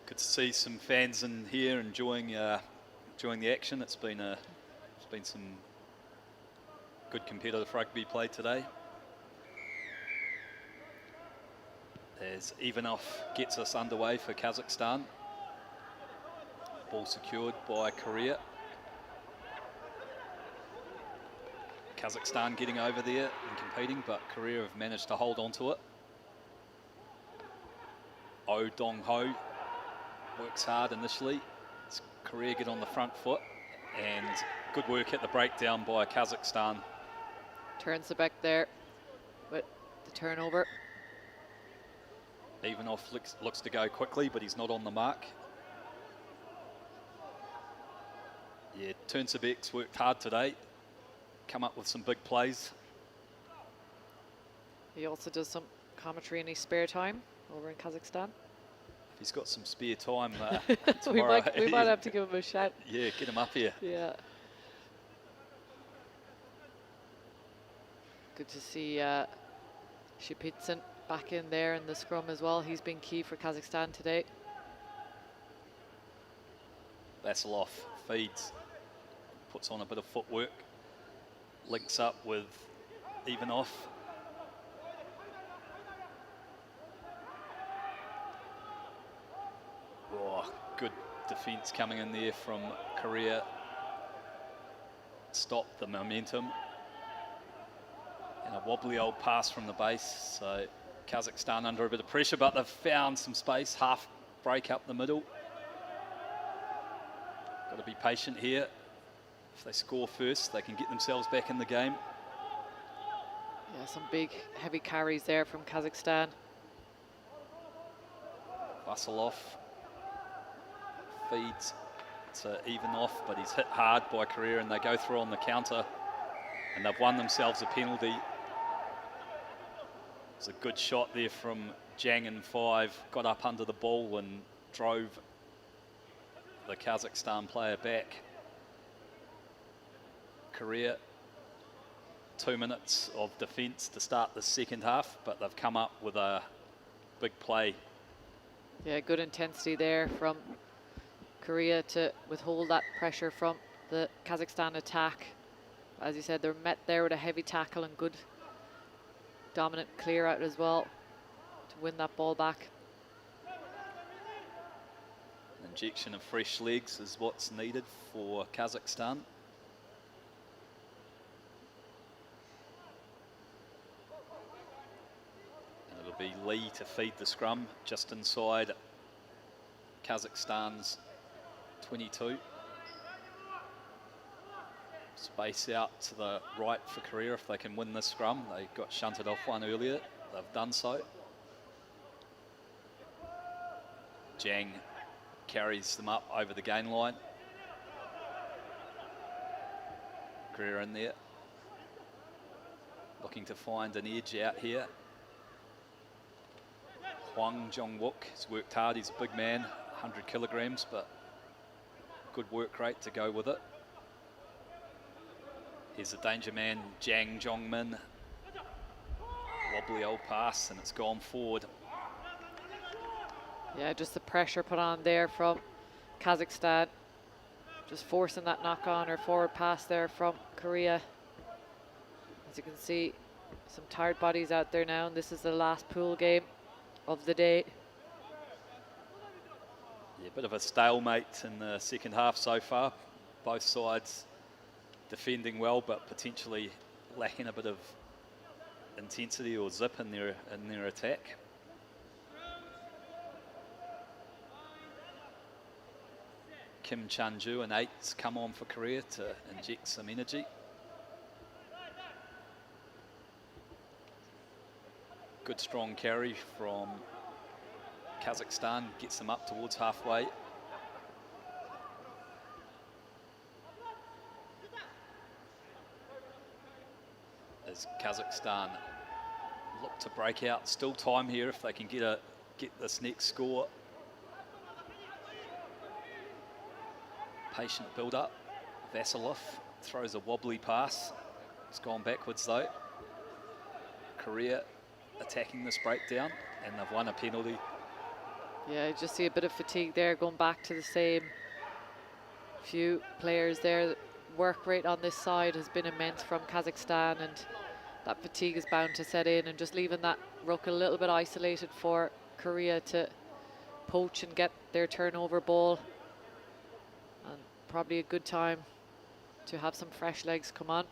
Good to see some fans in here enjoying the action. It's been some good competitive rugby play today. As Ivanov gets us underway for Kazakhstan. Ball secured by Korea. Kazakhstan getting over there and competing, but Korea have managed to hold on to it. Oh Dong-ho works hard initially. It's Korea get on the front foot, and good work at the breakdown by Kazakhstan. Turns the back there with the turnover. Ivanov looks to go quickly, but he's not on the mark. Yeah, Turnsabek's worked hard today. Come up with some big plays. He also does some commentary in his spare time over in Kazakhstan. If he's got some spare time we tomorrow, we might have to give him a shout. Yeah, get him up here. Yeah. Good to see Shipitsin back in there in the scrum as well. He's been key for Kazakhstan today. Vasilov feeds, puts on a bit of footwork, links up with Ivanov. Oh, good defence coming in there from Korea. Stop the momentum. And a wobbly old pass from the base. So Kazakhstan under a bit of pressure, but they've found some space. Half break up the middle. Got to be patient here. If they score first, they can get themselves back in the game. Yeah, some big, heavy carries there from Kazakhstan. Vasilov feeds to Ivanov, but he's hit hard by Korea, and they go through on the counter, and they've won themselves a penalty. It's a good shot there from Jang in 5, got up under the ball and drove the Kazakhstan player back. Korea, 2 minutes of defence to start the second half, but they've come up with a big play. Yeah, good intensity there from Korea to withhold that pressure from the Kazakhstan attack. As you said, they're met there with a heavy tackle and good dominant clear out as well to win that ball back. An injection of fresh legs is what's needed for Kazakhstan. And it'll be Lee to feed the scrum just inside Kazakhstan's 22. Space out to the right for Korea if they can win this scrum. They got shunted off one earlier. They've done so. Jang carries them up over the gain line. Korea in there, looking to find an edge out here. Hwang Jong-wook has worked hard. He's a big man, 100 kilograms, but good work rate to go with it. Here's the danger man, Jang Jong-min. Wobbly old pass, and it's gone forward. Yeah, just the pressure put on there from Kazakhstan. Just forcing that knock on or forward pass there from Korea. As you can see, some tired bodies out there now, and this is the last pool game of the day. Yeah, a bit of a stalemate in the second half so far. Both sides defending well, but potentially lacking a bit of intensity or zip in their attack. Kim Chan-ju and 8's come on for Korea to inject some energy. Good strong carry from Kazakhstan, gets them up towards halfway. As Kazakhstan look to break out, still time here if they can get this next score. Patient build up. Vasilov throws a wobbly pass. It's gone backwards though. Korea attacking this breakdown, and they've won a penalty. Yeah, you just see a bit of fatigue there, going back to the same few players there. The work rate on this side has been immense from Kazakhstan, and that fatigue is bound to set in, and just leaving that ruck a little bit isolated for Korea to poach and get their turnover ball. And probably a good time to have some fresh legs come on.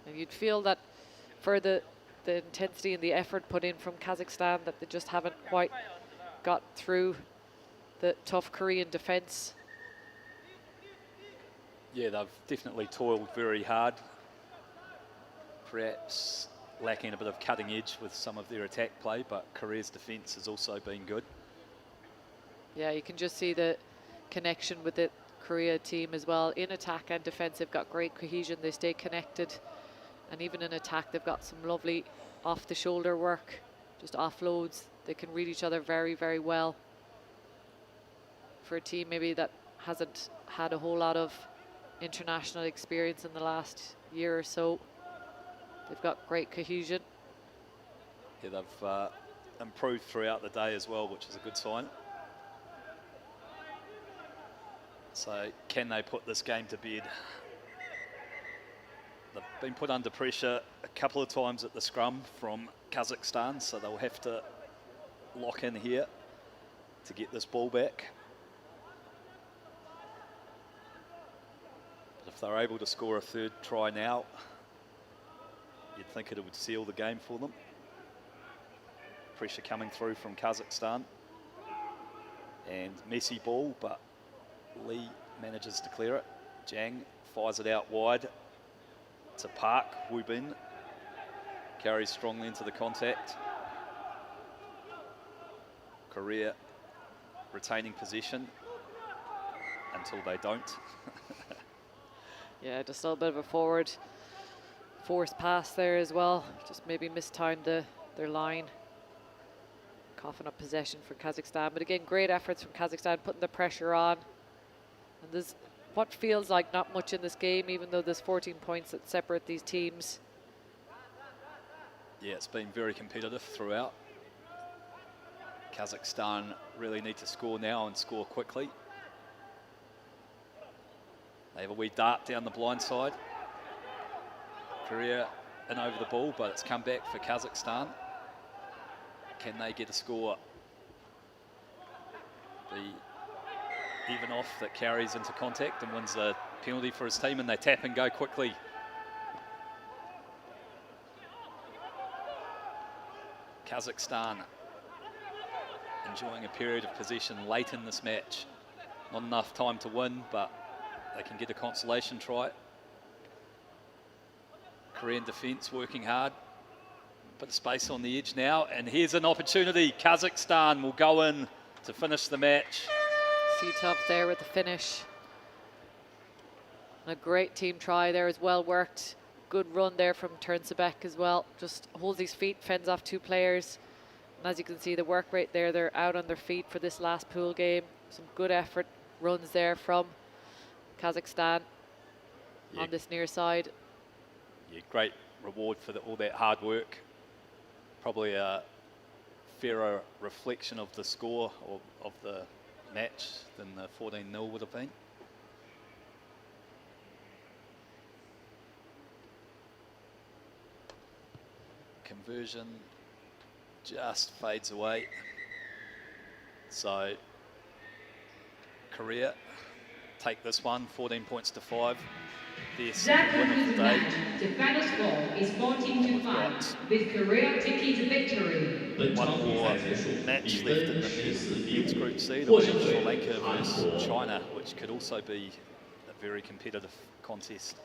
And you'd feel that for the intensity and the effort put in from Kazakhstan, that they just haven't quite got through the tough Korean defence. Yeah, they've definitely toiled very hard. Perhaps lacking a bit of cutting edge with some of their attack play, but Korea's defence has also been good. Yeah, you can just see the connection with the Korea team as well. In attack and defence, they've got great cohesion. They stay connected. And even in attack, they've got some lovely off-the-shoulder work, just offloads. They can read each other very, very well. For a team maybe that hasn't had a whole lot of international experience in the last year or so, they've got great cohesion. Yeah, they've improved throughout the day as well, which is a good sign. So can they put this game to bed? They've been put under pressure a couple of times at the scrum from Kazakhstan, so they'll have to lock in here to get this ball back. But if they're able to score a third try now, you'd think it would seal the game for them. Pressure coming through from Kazakhstan. And messy ball, but Lee manages to clear it. Jang fires it out wide to Park. Wu Bin carries strongly into the contact. Korea retaining possession until they don't. Yeah, just a little bit of a forward forced pass there as well. Just maybe mistimed their line. Coughing up possession for Kazakhstan. But again, great efforts from Kazakhstan, putting the pressure on. And there's what feels like not much in this game, even though there's 14 points that separate these teams. Yeah, it's been very competitive throughout. Kazakhstan really need to score now and score quickly. They have a wee dart down the blind side. Korea in over the ball, but it's come back for Kazakhstan. Can they get a score? The even off that carries into contact and wins the penalty for his team, and they tap and go quickly. Kazakhstan enjoying a period of possession late in this match. Not enough time to win, but they can get a consolation try. Korean defence working hard. Bit of space on the edge now, and here's an opportunity. Kazakhstan will go in to finish the match. C-Top there with the finish. And a great team try there as well worked. Good run there from Turnsabek as well. Just holds his feet, fends off two players. And as you can see, the work rate there, they're out on their feet for this last pool game. Some good effort runs there from Kazakhstan on this near side. Yeah, great reward for all that hard work. Probably a fairer reflection of the score of the match than the 14-0 would have been. Conversion just fades away. So Korea take this one, 14 points to 5. Their second win of the day. The final score is 14-5, with Korea taking the victory. One more match left in the men's group C, the winner of Sri Lanka versus China, which could also be a very competitive contest.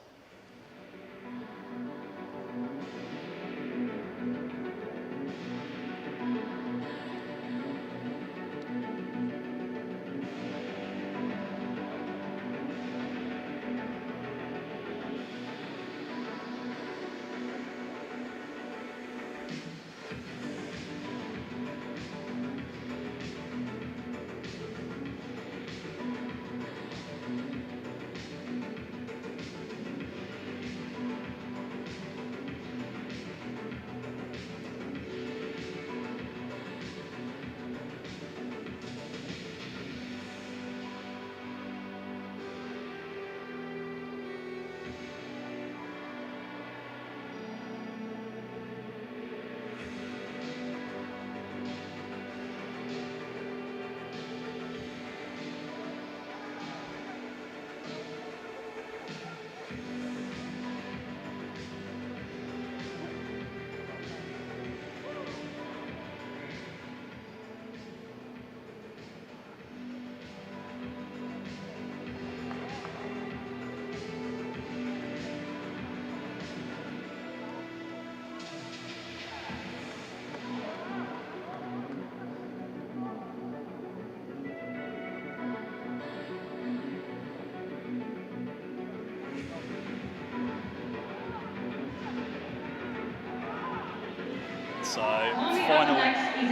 So, final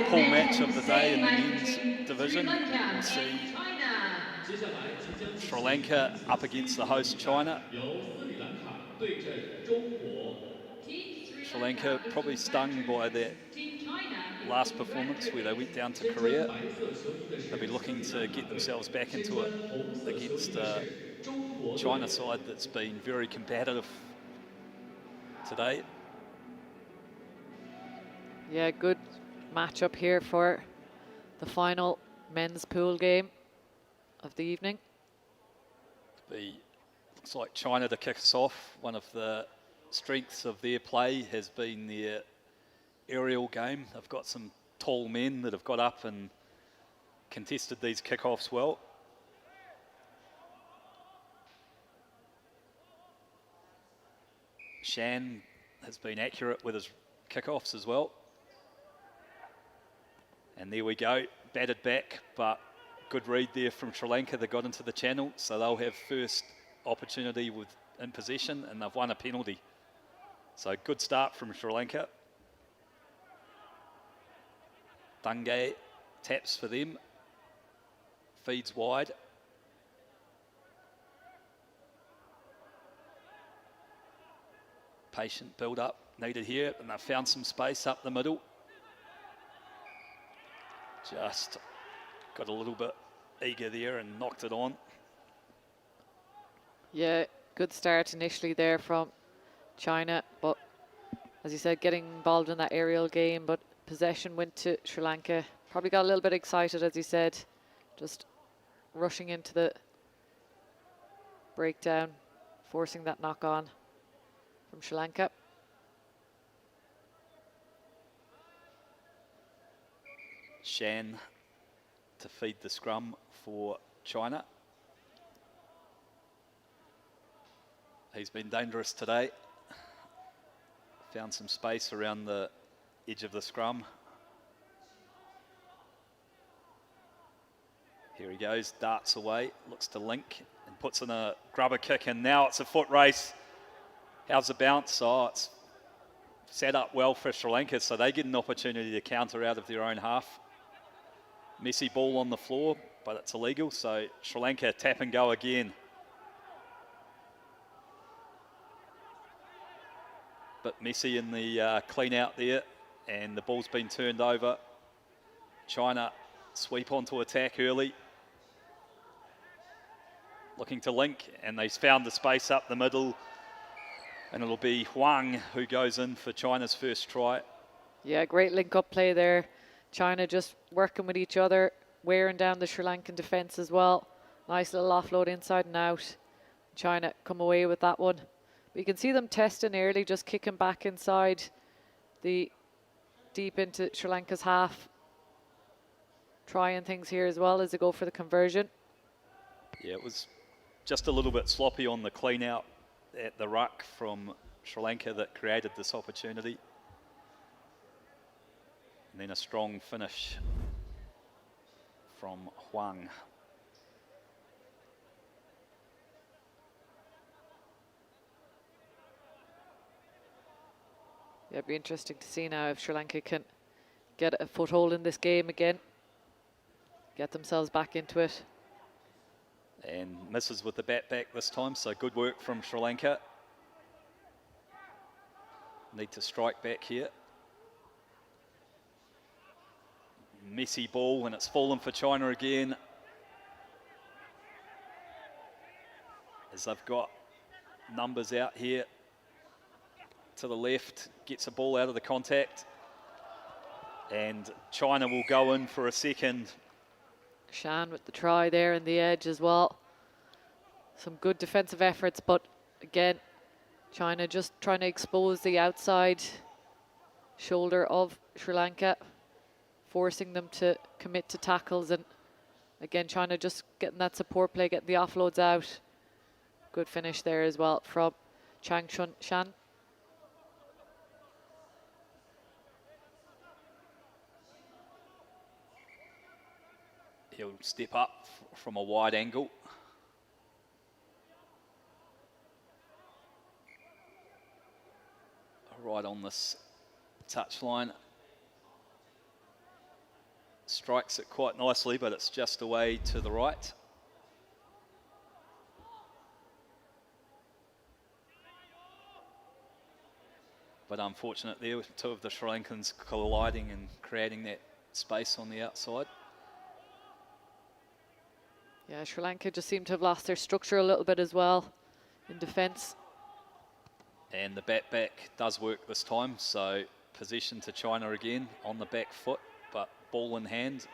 pool match of the day in the men's division. We'll see Sri Lanka up against the host China. Sri Lanka probably stung by that last performance where they went down to Korea. They'll be looking to get themselves back into it against a China side that's been very competitive today. Yeah, good matchup here for the final men's pool game of the evening. Looks like China to kick us off. One of the strengths of their play has been their aerial game. They've got some tall men that have got up and contested these kickoffs well. Shan has been accurate with his kickoffs as well. And there we go, batted back, but good read there from Sri Lanka. They got into the channel, so they'll have first opportunity in possession, and they've won a penalty. So good start from Sri Lanka. Dungay taps for them, feeds wide. Patient build up needed here, and they've found some space up the middle. Just got a little bit eager there and knocked it on. Yeah, good start initially there from China, but as you said, getting involved in that aerial game, but possession went to Sri Lanka. Probably got a little bit excited, as you said, just rushing into the breakdown, forcing that knock on from Sri Lanka. Shan to feed the scrum for China. He's been dangerous today. Found some space around the edge of the scrum. Here he goes, darts away, looks to link and puts in a grubber kick, and now it's a foot race. How's the bounce? Oh, it's set up well for Sri Lanka, so they get an opportunity to counter out of their own half. Messy ball on the floor, but it's illegal, so Sri Lanka tap and go again. But Messi in the clean out there, and the ball's been turned over. China sweep onto attack early. Looking to link, and they've found the space up the middle, and it'll be Huang who goes in for China's first try. Yeah, great link-up play there. China just working with each other, wearing down the Sri Lankan defence as well. Nice little offload inside and out. China come away with that one. But you can see them testing early, just kicking back inside the deep into Sri Lanka's half. Trying things here as well as they go for the conversion. Yeah, it was just a little bit sloppy on the clean out at the ruck from Sri Lanka that created this opportunity. And then a strong finish from Huang. Yeah, it'd be interesting to see now if Sri Lanka can get a foothold in this game again. Get themselves back into it. And misses with the bat back this time, so good work from Sri Lanka. Need to strike back here. Messy ball, and it's fallen for China again. As they've got numbers out here. To the left, gets a ball out of the contact. And China will go in for a second. Shan with the try there in the edge as well. Some good defensive efforts, but again, China just trying to expose the outside shoulder of Sri Lanka, forcing them to commit to tackles. And again, China just getting that support play, getting the offloads out. Good finish there as well from Chang Shan. He'll step up from a wide angle. Right on this touchline. Strikes it quite nicely, but it's just away to the right. But unfortunate there with two of the Sri Lankans colliding and creating that space on the outside. Yeah, Sri Lanka just seem to have lost their structure a little bit as well in defence. And the bat back does work this time, so possession to China again on the back foot, but ball in hand.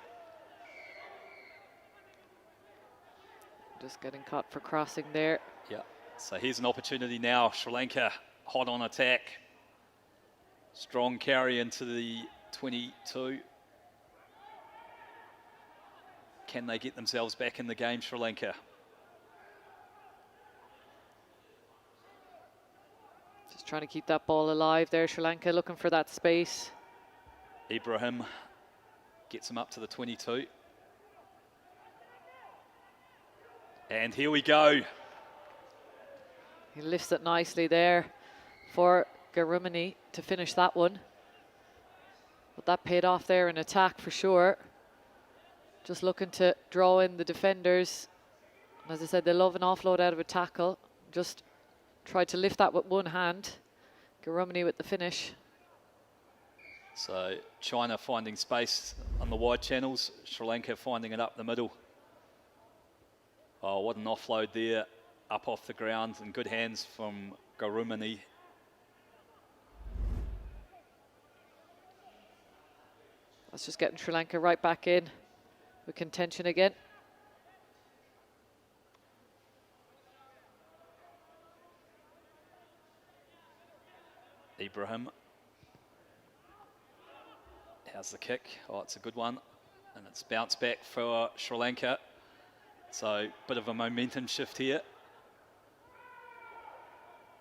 Just getting caught for crossing there. Yeah, so here's an opportunity now. Sri Lanka hot on attack. Strong carry into the 22. Can they get themselves back in the game, Sri Lanka? Just trying to keep that ball alive there. Sri Lanka looking for that space. Ibrahim gets him up to the 22. And here we go. He lifts it nicely there for Garumani to finish that one. But that paid off there in attack for sure. Just looking to draw in the defenders. As I said, they love an offload out of a tackle. Just tried to lift that with one hand. Garumani with the finish. So China finding space on the wide channels. Sri Lanka finding it up the middle. Oh, what an offload there. Up off the ground and good hands from Garumani. That's just getting Sri Lanka right back in with contention again. Ibrahim. How's the kick? Oh, it's a good one. And it's bounced back for Sri Lanka. So, bit of a momentum shift here.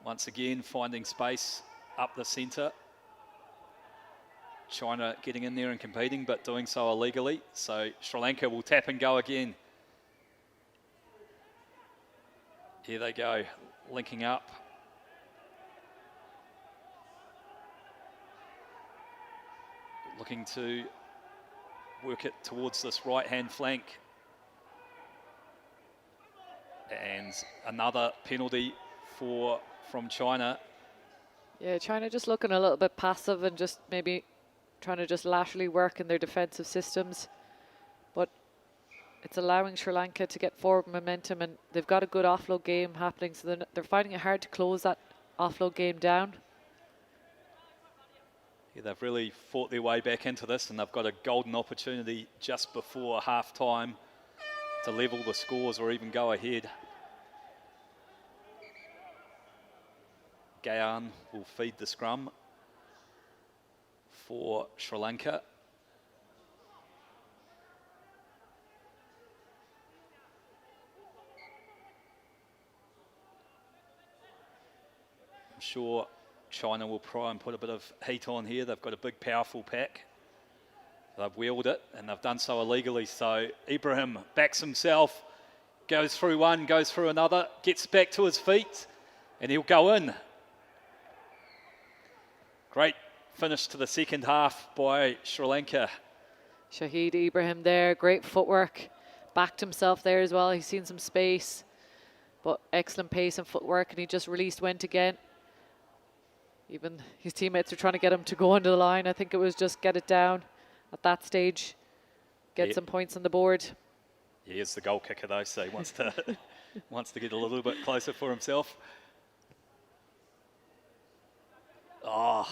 Once again, finding space up the centre. China getting in there and competing, but doing so illegally. So Sri Lanka will tap and go again. Here they go, linking up. Looking to work it towards this right-hand flank. And another penalty from China. Yeah, China just looking a little bit passive and just maybe trying to just laterally work in their defensive systems. But it's allowing Sri Lanka to get forward momentum, and they've got a good offload game happening, so they're finding it hard to close that offload game down. Yeah, they've really fought their way back into this, and they've got a golden opportunity just before half-time to level the scores or even go ahead. Gayan will feed the scrum for Sri Lanka. I'm sure China will try and put a bit of heat on here. They've got a big, powerful pack. They've wheeled it, and they've done so illegally. So Ibrahim backs himself, goes through one, goes through another, gets back to his feet, and he'll go in. Great finish to the second half by Sri Lanka. Shahid Ibrahim there, great footwork. Backed himself there as well. He's seen some space, but excellent pace and footwork, and he just released went again. Even his teammates are trying to get him to go under the line. I think it was just get it down at that stage, get some points on the board. He is the goal kicker though, so he wants to wants to get a little bit closer for himself. Oh,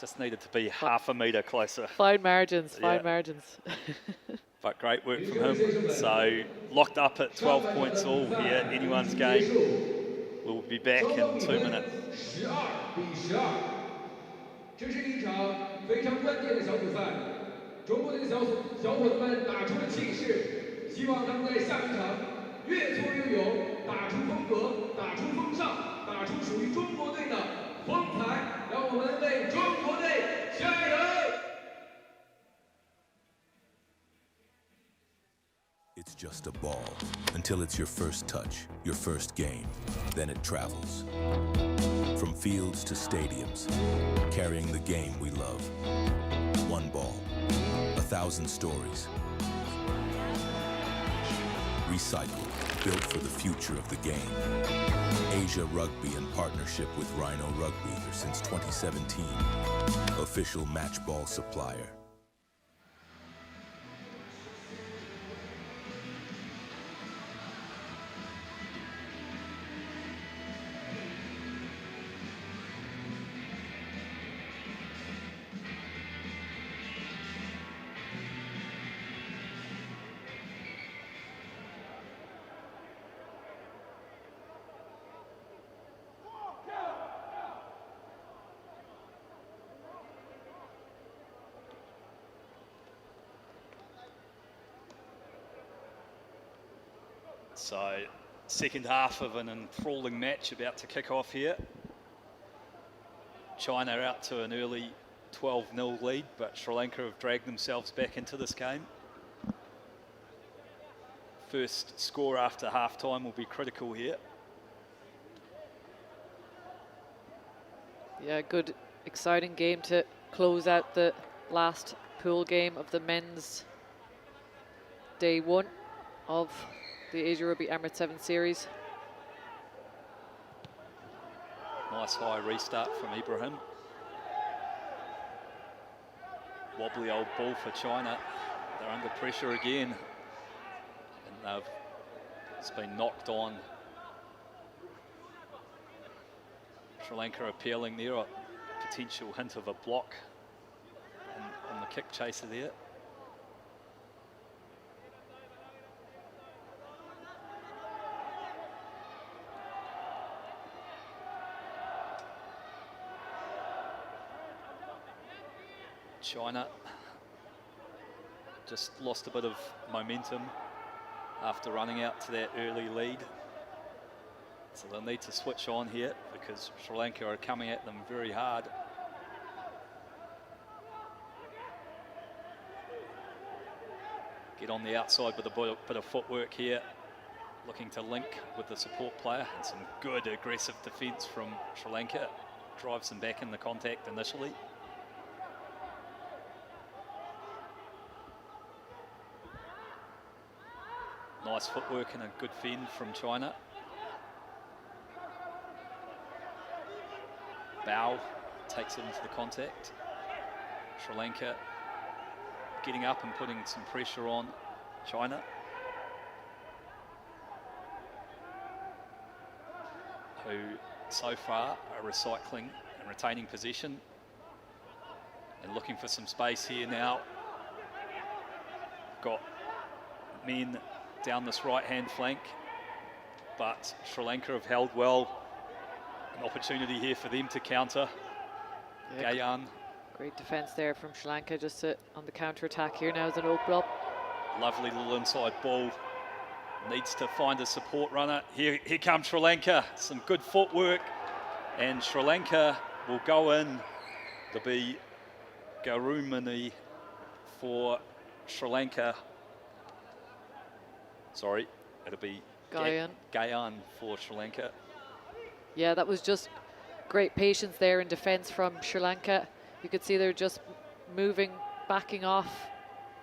just needed to be half a metre closer. Fine margins, Yeah. fine margins. But great work from him. So locked up at 12 points all here, anyone's game. We'll be back in 2 minutes. 12-12，这是一场非常关键的小组赛。中国队的小伙子们打出了气势，希望他们在下一场越挫越勇，打出风格，打出风尚，打出属于中国队的风采。让我们为中国队加油！ It's just a ball until it's your first touch, your first game. Then it travels. From fields to stadiums, carrying the game we love. One ball, 1,000 stories. Recycled, built for the future of the game. Asia Rugby in partnership with Rhino Rugby since 2017. Official match ball supplier. So second half of an enthralling match about to kick off here. China out to an early 12-0 lead, but Sri Lanka have dragged themselves back into this game. First score after half-time will be critical here. Yeah, good, exciting game to close out the last pool game of the men's day 1 of the Asia Rugby Emirates 7 series. Nice high restart from Ibrahim. Wobbly old ball for China. They're under pressure again. And it's been knocked on. Sri Lanka appealing there, a potential hint of a block on the kick chaser there. China just lost a bit of momentum after running out to that early lead. So they'll need to switch on here because Sri Lanka are coming at them very hard. Get on the outside with a bit of footwork here, looking to link with the support player, and some good aggressive defence from Sri Lanka. Drives them back in the contact initially. Nice footwork and a good fend from China. Bow takes it into the contact. Sri Lanka getting up and putting some pressure on China. Who so far are recycling and retaining possession and looking for some space here now. Got men down this right-hand flank, but Sri Lanka have held well. An opportunity here for them to counter. Yeah, Gayan. Great defence there from Sri Lanka, just on the counter-attack here now as an open up. Lovely little inside ball. Needs to find a support runner. Here comes Sri Lanka. Some good footwork, and Sri Lanka will go in. There'll be Garumani for Sri Lanka. Sorry, it'll be Gayan for Sri Lanka. Yeah, that was just great patience there in defence from Sri Lanka. You could see they're just moving, backing off.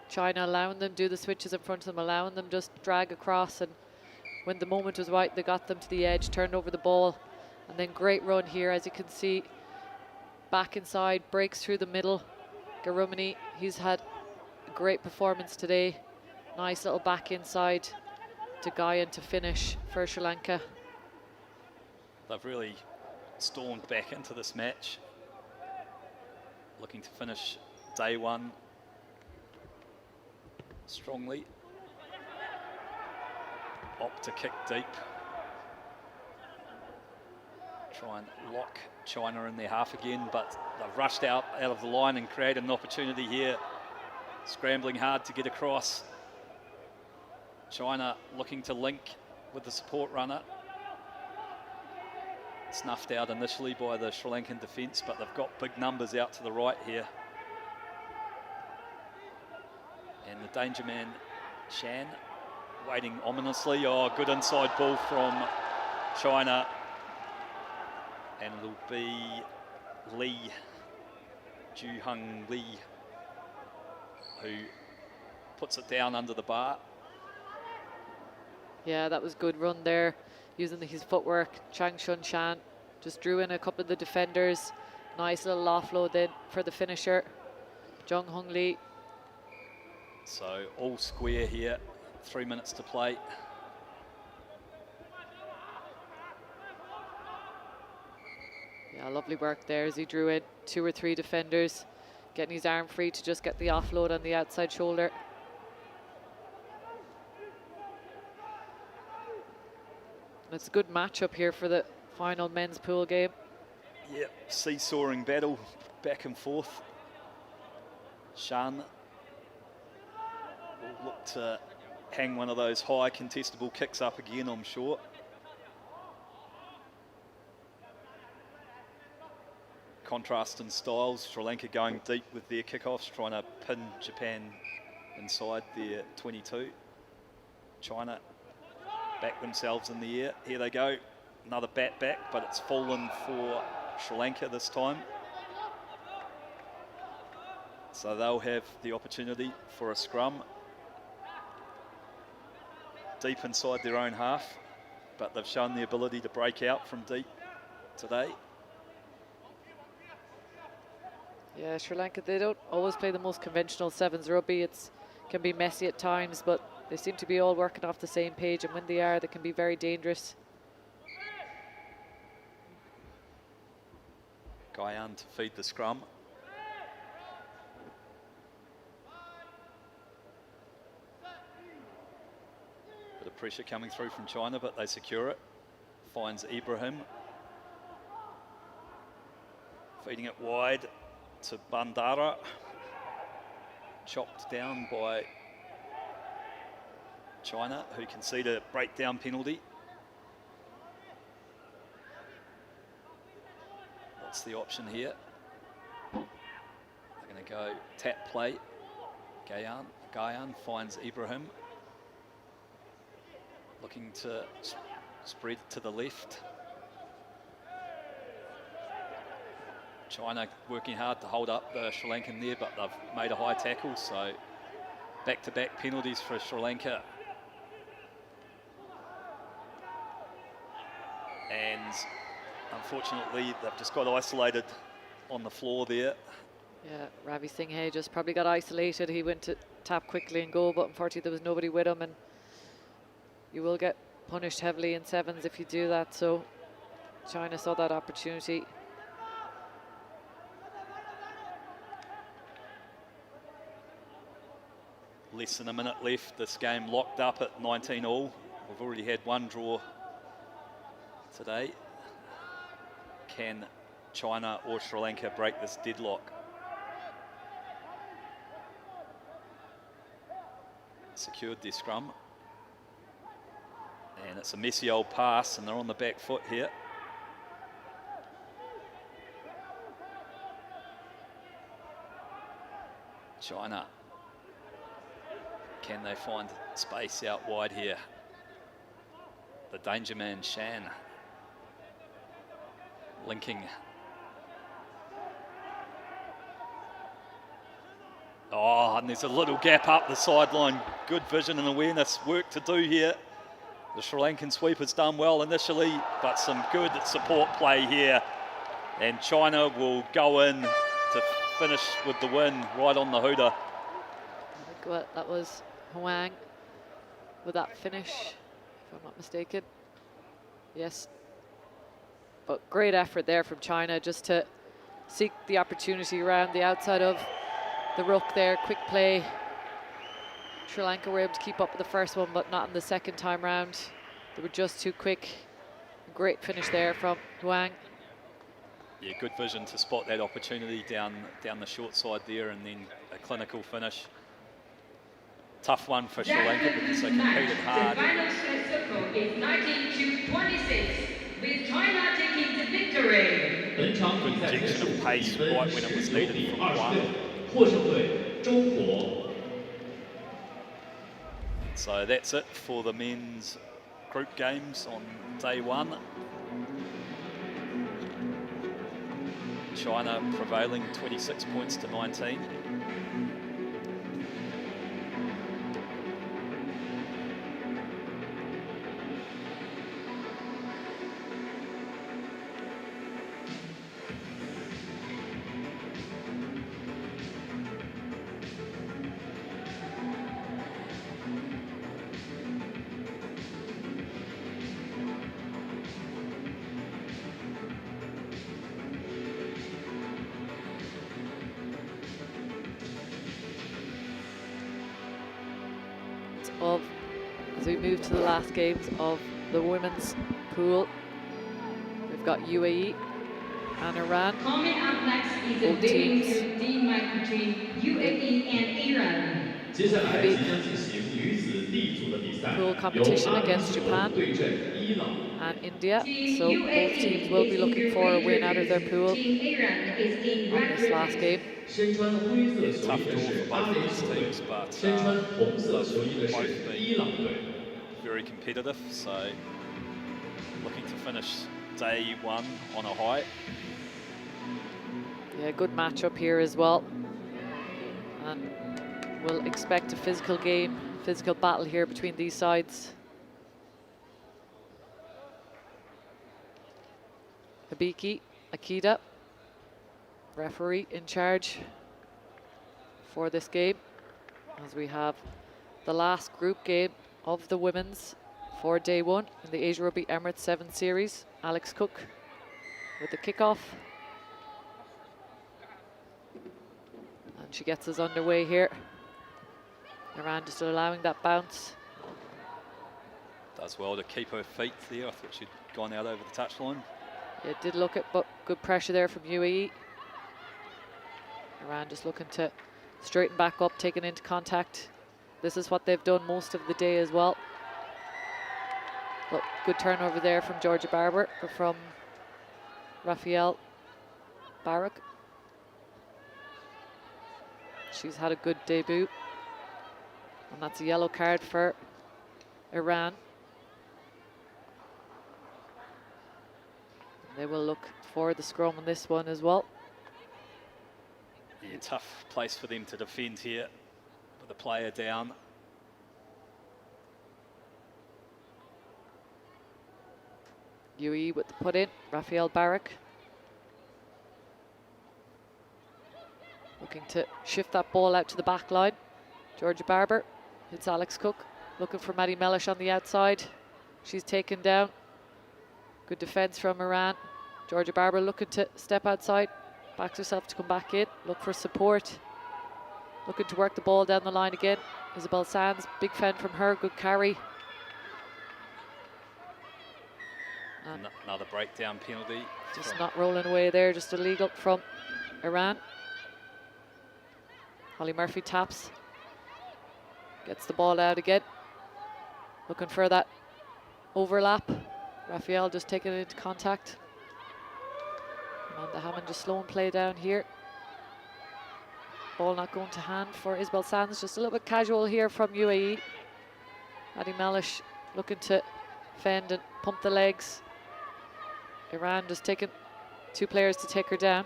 China allowing them do the switches in front of them, allowing them just drag across, and when the moment was right, they got them to the edge, turned over the ball, and then great run here, as you can see, back inside, breaks through the middle. Garumani, he's had a great performance today. Nice little back inside to Gayan to finish for Sri Lanka. They've really stormed back into this match, looking to finish day 1 strongly. Opt to kick deep. Try and lock China in their half again, but they've rushed out of the line and created an opportunity here. Scrambling hard to get across. China looking to link with the support runner. Snuffed out initially by the Sri Lankan defence, but they've got big numbers out to the right here. And the danger man, Shan, waiting ominously. Oh, good inside ball from China. And it'll be Lee, Ju-Hung Lee, who puts it down under the bar. Yeah, that was good run there, using his footwork. Chang Shun Shan just drew in a couple of the defenders. Nice little offload then for the finisher, Jung Hung Lee. So all square here, 3 minutes to play. Yeah, lovely work there as he drew in 2 or 3 defenders, getting his arm free to just get the offload on the outside shoulder. It's a good matchup here for the final men's pool game. Yep, seesawing battle back and forth. Shan will look to hang one of those high contestable kicks up again, I'm sure. contrast in styles. Sri Lanka going deep with their kickoffs, trying to pin Japan inside their 22. China back themselves in the air. Here they go. Another bat back, but it's fallen for Sri Lanka this time. So they'll have the opportunity for a scrum. Deep inside their own half, but they've shown the ability to break out from deep today. Yeah, Sri Lanka, they don't always play the most conventional sevens rugby. It can be messy at times, but they seem to be all working off the same page, and when they are, they can be very dangerous. Guyane to feed the scrum. Bit of pressure coming through from China, but they secure it. Finds Ibrahim. Feeding it wide to Bandara. Chopped down by China, who conceded a breakdown penalty. What's the option here? They're going to go tap play. Guyane finds Ibrahim. Looking to spread to the left. China working hard to hold up the Sri Lankan there, but they've made a high tackle, so back-to-back penalties for Sri Lanka. And unfortunately, they've just got isolated on the floor there. Yeah, Ravi Singh just probably got isolated. He went to tap quickly and go, but unfortunately there was nobody with him, and you will get punished heavily in sevens if you do that. So China saw that opportunity. Less than a minute left. This game locked up at 19 all. We've already had one draw today. Can China or Sri Lanka break this deadlock? Secured their scrum. And it's a messy old pass, and they're on the back foot here. China. Can they find space out wide here? The danger man, Shan. Linking. Oh, and there's a little gap up the sideline. Good vision and awareness. Work to do here. The Sri Lankan sweeper's done well initially, but some good support play here. And China will go in to finish with the win right on the hooter. I think that was Huang with that finish, if I'm not mistaken. Yes. But great effort there from China just to seek the opportunity around the outside of the ruck there. Quick play. Sri Lanka were able to keep up with the first one, but not in the second time round. They were just too quick. Great finish there from Huang. Yeah, good vision to spot that opportunity down the short side there, and then a clinical finish. Tough one for Sri Lanka because they competed hard. The final score is 19-26, with China taking the victory. Good injection of pace right when it was needed from Huang. 获胜队中国。 So that's it for the men's group games on day one. China prevailing 26 points to 19. As we move to the last games of the women's pool, we've got UAE and Iran. Coming up next is a Both dating teams. team match between UAE and Iran. 接下来即将进行女子 D 组的比赛， pool 由 competition 阿联 against 酋 Japan 对阵伊朗。 and India. Team So both teams will be looking for a win out of their pool Team Iran is in on red this last game. 身穿灰色球 Tough 衣的 draw 是 for 阿 both 联 these 酋队 teams, but 身穿红色球衣的 both 是 been 伊朗队。 very competitive, so looking to finish day one on a high. Yeah, good matchup here as well. And we'll expect a physical game, physical battle here between these sides. Habiki Akida, referee in charge for this game, as we have the last group game of the women's for day one in the Asia Rugby Emirates 7 series. Alex Cook with the kickoff. And she gets us underway here. Iran just allowing that bounce. Does well to keep her feet there. I thought she'd gone out over the touchline. It did look at, but good pressure there from UAE. Iran just looking to straighten back up, taking into contact. This is what they've done most of the day as well. But good turnover there from Georgia Barber, or from Rafael Barak. She's had a good debut. And that's a yellow card for Iran. They will look for the scrum on this one as well. Yeah, tough place for them to defend here with the player down. UAE with the put in, Rafael Barak. Looking to shift that ball out to the back line. Georgia Barber, it's Alex Cook. Looking for Maddie Mellish on the outside. She's taken down. Good defense from Iran. Georgia Barber looking to step outside. Backs herself to come back in. Look for support. Looking to work the ball down the line again. Isabel Sands, big fend from her, good carry. Another breakdown penalty. Just not rolling away there, just illegal from Iran. Holly Murphy taps. Gets the ball out again. Looking for that overlap. Rafael just taking it into contact. Amanda Hammond just slowing play down here. Ball not going to hand for Isabel Sands. Just a little bit casual here from UAE. Maddie Mellish looking to fend and pump the legs. Iran just taking two players to take her down.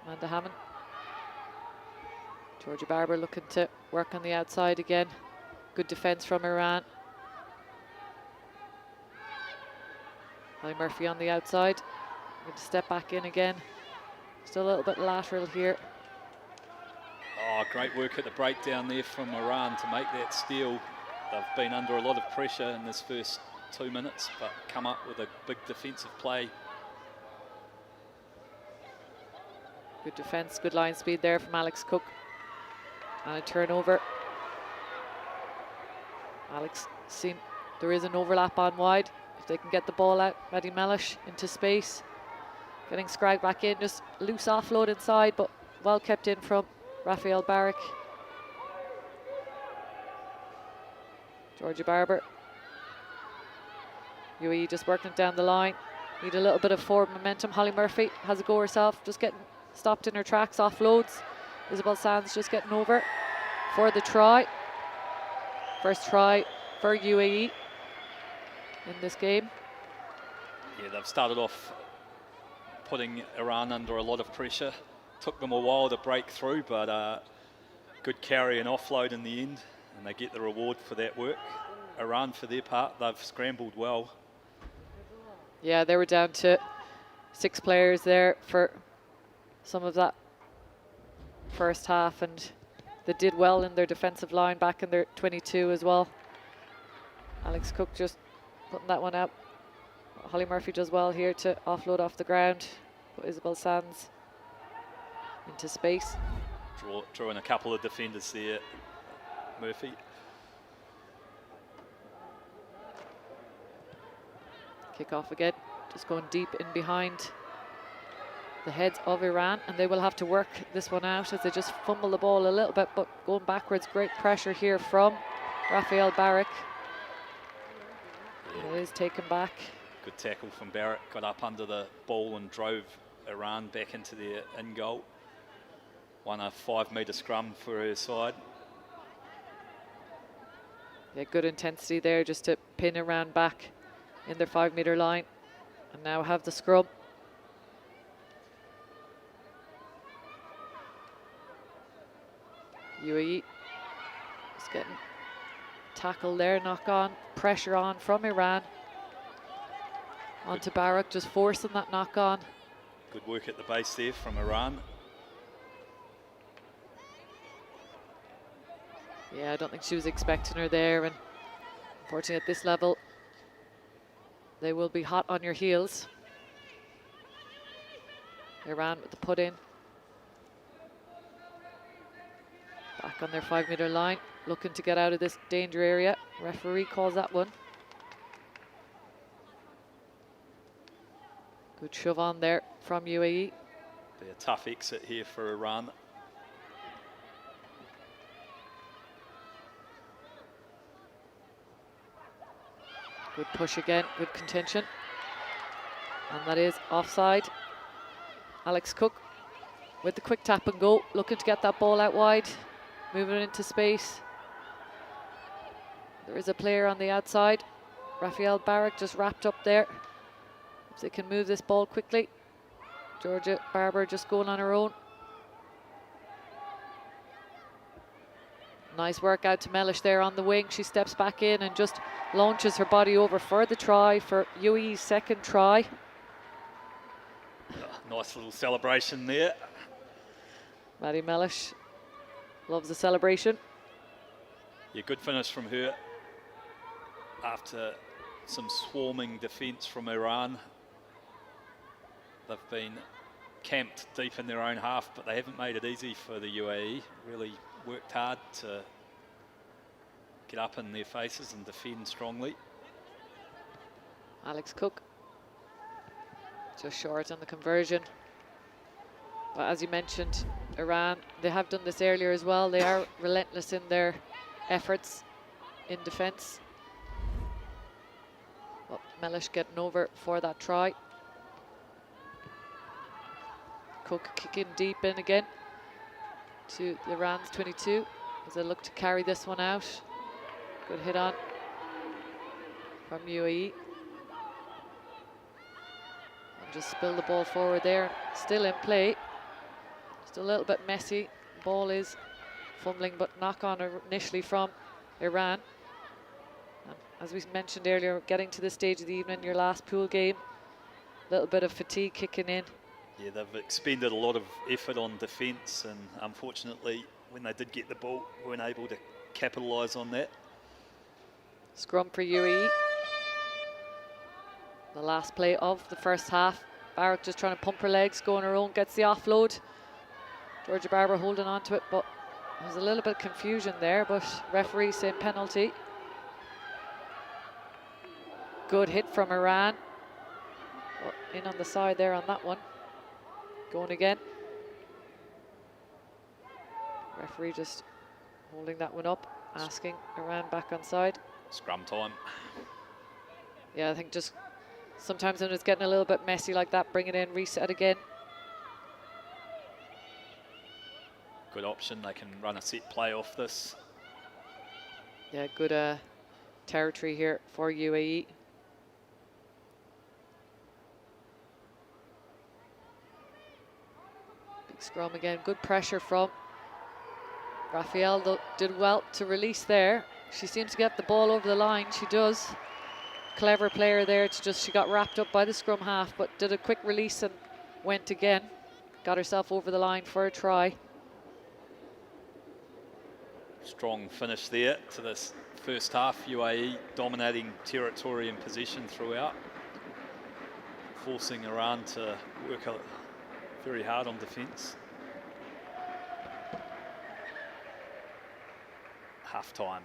Amanda Hammond. Georgia Barber looking to work on the outside again. Good defense from Iran. Holly Murphy on the outside. Going to step back in again. Still a little bit lateral here. Oh, great work at the breakdown there from Iran to make that steal. They've been under a lot of pressure in this first 2 minutes, but come up with a big defensive play. Good defense, good line speed there from Alex Cook. And a turnover. Alex, there is an overlap on wide. If they can get the ball out, Maddie Mellish into space. Getting Scragg back in, just loose offload inside, but well kept in from Rafael Barak. Georgia Barber. UAE just working it down the line. Need a little bit of forward momentum. Holly Murphy has a go herself, just getting stopped in her tracks, offloads. Isabel Sands just getting over for the try. First try for UAE in this game. Yeah, they've started off putting Iran under a lot of pressure. Took them a while to break through, but good carry and offload in the end, and they get the reward for that work. Iran, for their part, they've scrambled well. Yeah, they were down to 6 players there for some of that first half, and they did well in their defensive line back in their 22 as well. Alex Cook just putting that one out. Holly Murphy does well here to offload off the ground. Put Isabel Sands into space. Drawing a couple of defenders there, Murphy. Kick off again, just going deep in behind the heads of Iran, and they will have to work this one out as they just fumble the ball a little bit, but going backwards. Great pressure here from Rafael Barrick. It is taken back. Good tackle from Barrett, got up under the ball and drove Iran back into their in goal. Won a 5-metre scrum for her side. Yeah, good intensity there just to pin Iran back in their 5-metre line. And now have the scrum. UAE is getting tackle there, knock on, pressure on from Iran. Onto Barak, just forcing that knock on. Good work at the base there from Iran. Yeah, I don't think she was expecting her there, and unfortunately at this level, they will be hot on your heels. Iran with the put in. Back on their 5-metre line, looking to get out of this danger area. Referee calls that one. Good shove on there from UAE. Be a tough exit here for Iran. Good push again, good contention. And that is offside. Alex Cook with the quick tap and go, looking to get that ball out wide, moving it into space. There is a player on the outside. Rafael Barrick just wrapped up there. If they can move this ball quickly. Georgia Barber just going on her own. Nice work out to Mellish there on the wing. She steps back in and just launches her body over for the try, for UAE's second try. Nice little celebration there. Maddie Mellish loves the celebration. Yeah, good finish from her after some swarming defence from Iran. They've been camped deep in their own half, but they haven't made it easy for the UAE. Really worked hard to get up in their faces and defend strongly. Alex Cook just short on the conversion. But as you mentioned, Iran, they have done this earlier as well. They are relentless in their efforts in defence. Well, Mellish getting over for that try. Cook kicking deep in again to Iran's 22 as they look to carry this one out. Good hit on from UAE. And just spill the ball forward there. Still in play. Just a little bit messy. Ball is fumbling, but knock on initially from Iran. And as we mentioned earlier, getting to this stage of the evening, your last pool game, a little bit of fatigue kicking in. Yeah, they've expended a lot of effort on defence, and unfortunately, when they did get the ball, weren't able to capitalise on that. Scrum for UAE. The last play of the first half. Barrick just trying to pump her legs, go on her own, gets the offload. Georgia Barber holding on to it, but there's a little bit of confusion there, but referee saying penalty. Good hit from Iran. Oh, in on the side there on that one. Going again. Referee just holding that one up, asking Iran back on side. Scrum time. Yeah, I think just sometimes when it's getting a little bit messy like that, bring it in, reset again. Good option, they can run a set play off this. Yeah, good territory here for UAE. Big scrum again, good pressure from Rafael, though, did well to release there. She seems to get the ball over the line, she does. Clever player there, to just, she got wrapped up by the scrum half, but did a quick release and went again. Got herself over the line for a try. Strong finish there to this first half. UAE dominating territory and possession throughout, forcing Iran to work very hard on defence. Half time.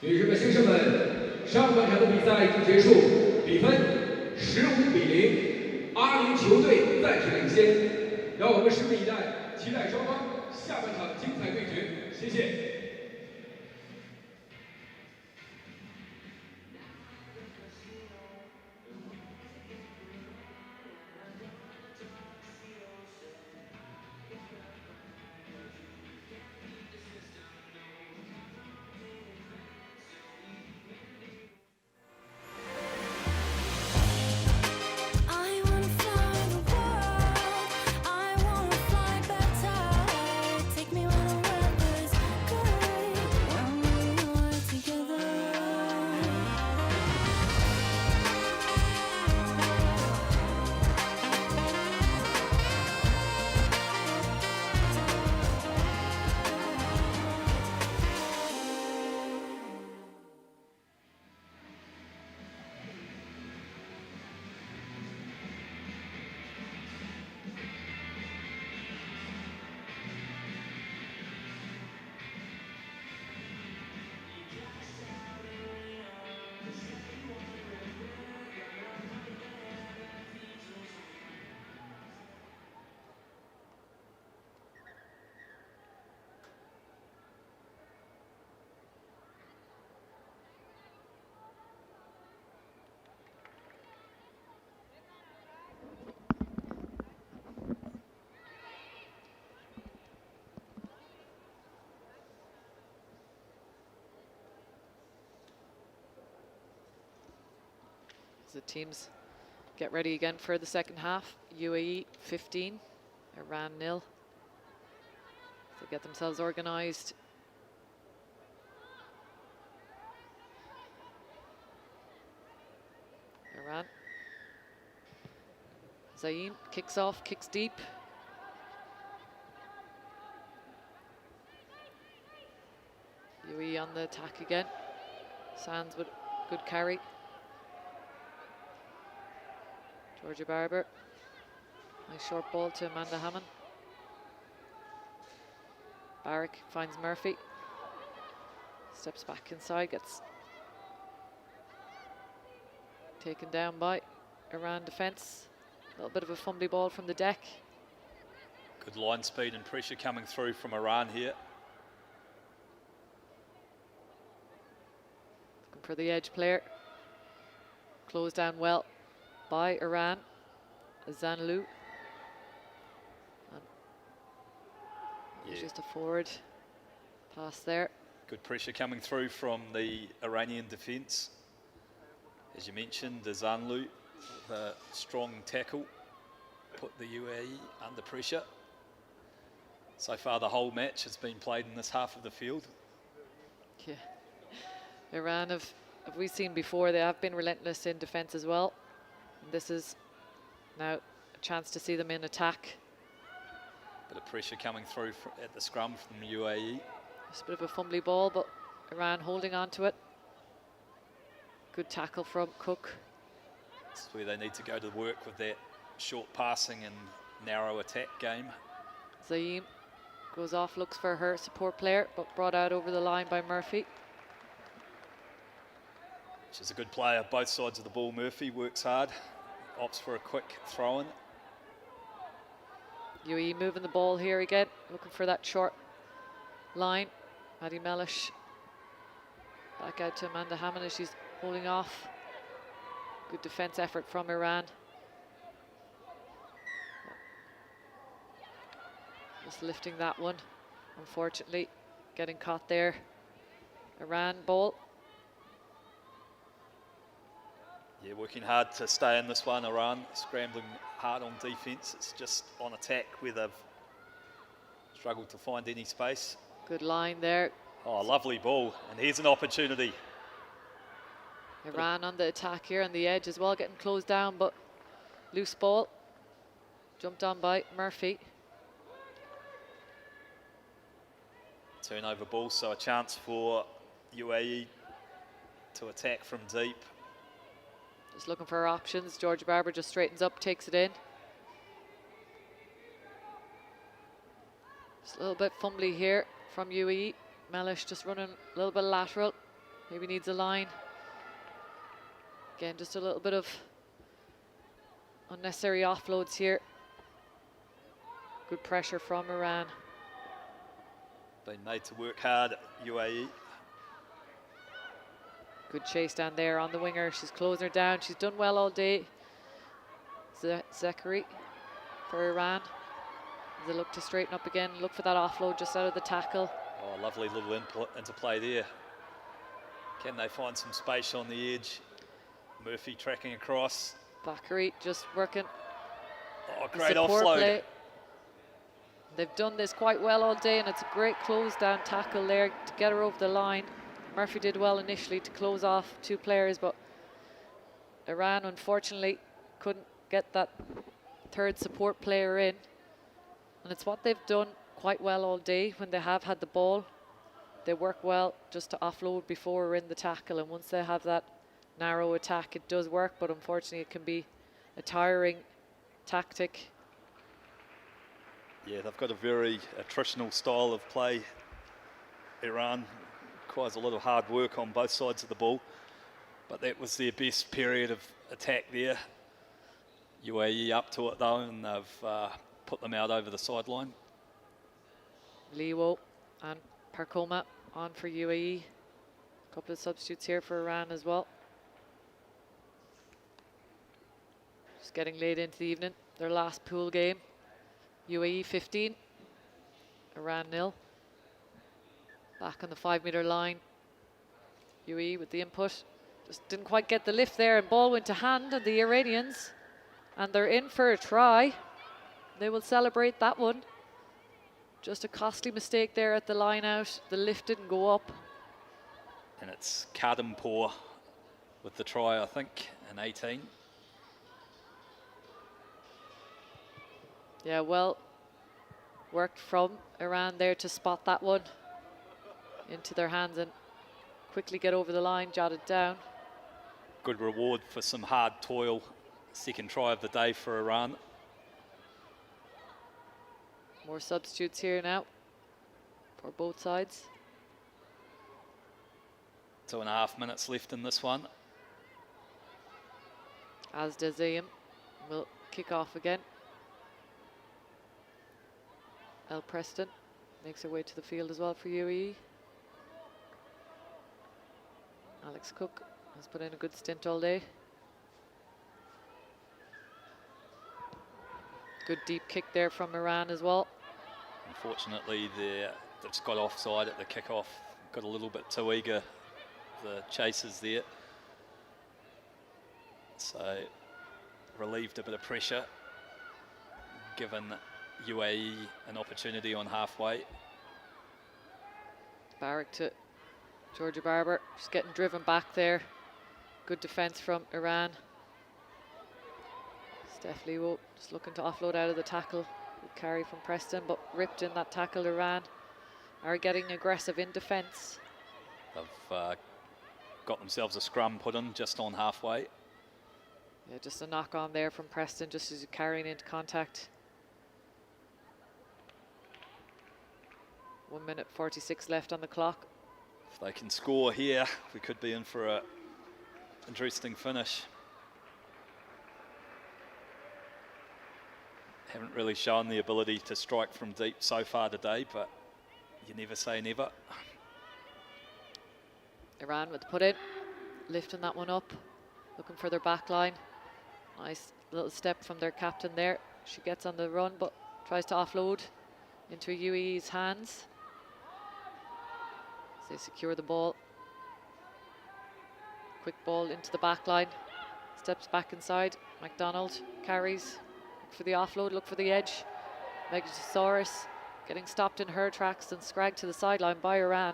女士们、先生们，上半场的比赛已经结束，比分15-0，阿联酋队暂时领先。让我们拭目以待，期待双方下半场精彩对决。谢谢。As the teams get ready again for the second half. UAE 15, Iran 0. To get themselves organised. Iran. Zaim kicks off, kicks deep. UAE on the attack again. Sands with good carry. Georgia Barber. Nice short ball to Amanda Hammond. Barrick finds Murphy. Steps back inside, gets taken down by Iran defence. A little bit of a fumbly ball from the deck. Good line speed and pressure coming through from Iran here. Looking for the edge player. Closed down well by Iran. Zanlu. Yeah. Just a forward pass there. Good pressure coming through from the Iranian defence. As you mentioned, the Zanlu, the strong tackle, put the UAE under pressure. So far the whole match has been played in this half of the field. Yeah. Iran have we seen before, they have been relentless in defence as well. And this is now a chance to see them in attack. Bit of pressure coming through at the scrum from the UAE. Just a bit of a fumbly ball, but Iran holding on to it. Good tackle from Cook. This is where they need to go to work with that short passing and narrow attack game. Zaim goes off, looks for her support player, but brought out over the line by Murphy. She's a good player, both sides of the ball. Murphy works hard, opts for a quick throw-in. UAE moving the ball here again, looking for that short line. Maddie Mellish back out to Amanda Hammond as she's holding off. Good defence effort from Iran. Just lifting that one, unfortunately, getting caught there. Iran ball. Yeah, working hard to stay in this one. Iran scrambling hard on defence. It's just on attack where they've struggled to find any space. Good line there. Oh, lovely ball. And here's an opportunity. Iran on the attack here on the edge as well, getting closed down, but loose ball. Jumped on by Murphy. Turnover ball, so a chance for UAE to attack from deep. Just looking for her options. Georgia Barber just straightens up, takes it in. Just a little bit fumbly here from UAE. Mellish just running a little bit lateral. Maybe needs a line. Again, just a little bit of unnecessary offloads here. Good pressure from Iran. Been made to work hard, UAE. Good chase down there on the winger. She's closing her down. She's done well all day. Zachary for Iran. They look to straighten up again. Look for that offload just out of the tackle. Oh, lovely little input into play there. Can they find some space on the edge? Murphy tracking across. Bakary just working. Oh, great offload. Play. They've done this quite well all day, and it's a great close down tackle there to get her over the line. Murphy did well initially to close off two players, but Iran unfortunately couldn't get that third support player in. And it's what they've done quite well all day when they have had the ball. They work well just to offload before we're in the tackle, and once they have that narrow attack, it does work, but unfortunately it can be a tiring tactic. Yeah, they've got a very attritional style of play. Iran requires a lot of hard work on both sides of the ball, but that was their best period of attack there. UAE up to it though, and they've put them out over the sideline. Liwo and Parkoma on for UAE. A couple of substitutes here for Iran as well. Just getting late into the evening. Their last pool game. UAE 15, Iran 0. Back on the 5 metre line. UAE with the input. Just didn't quite get the lift there, and ball went to hand of the Iranians, and they're in for a try. They will celebrate that one. Just a costly mistake there at the line out. The lift didn't go up. And it's Kadampour with the try, I think, in 18. Yeah, well worked from Iran there to spot that one into their hands and quickly get over the line, jot it down. Good reward for some hard toil. Second try of the day for Iran. More substitutes here now for both sides. 2.5 minutes left in this one. As does Ian. Will kick off again. El Preston makes her way to the field as well for UAE. Alex Cook has put in a good stint all day. Good deep kick there from Iran as well. Unfortunately, they've just got offside at the kickoff. Got a little bit too eager, the chasers there. So relieved a bit of pressure, given UAE an opportunity on halfway. Barrack to Georgia Barber, just getting driven back there. Good defense from Iran. Steph Lewo just looking to offload out of the tackle. Good carry from Preston, but ripped in that tackle. Iran are getting aggressive in defense. They've got themselves a scrum put in just on halfway. Yeah, just a knock on there from Preston, just as you're carrying into contact. 1 minute 46 left on the clock. If they can score here, we could be in for a interesting finish. Haven't really shown the ability to strike from deep so far today, but you never say never. Iran with the put in, lifting that one up, looking for their back line. Nice little step from their captain there. She gets on the run, but tries to offload into UAE's hands. They secure the ball. Quick ball into the back line. Steps back inside. McDonald carries. Look for the offload, look for the edge. Megasaurus getting stopped in her tracks and scragged to the sideline by Iran.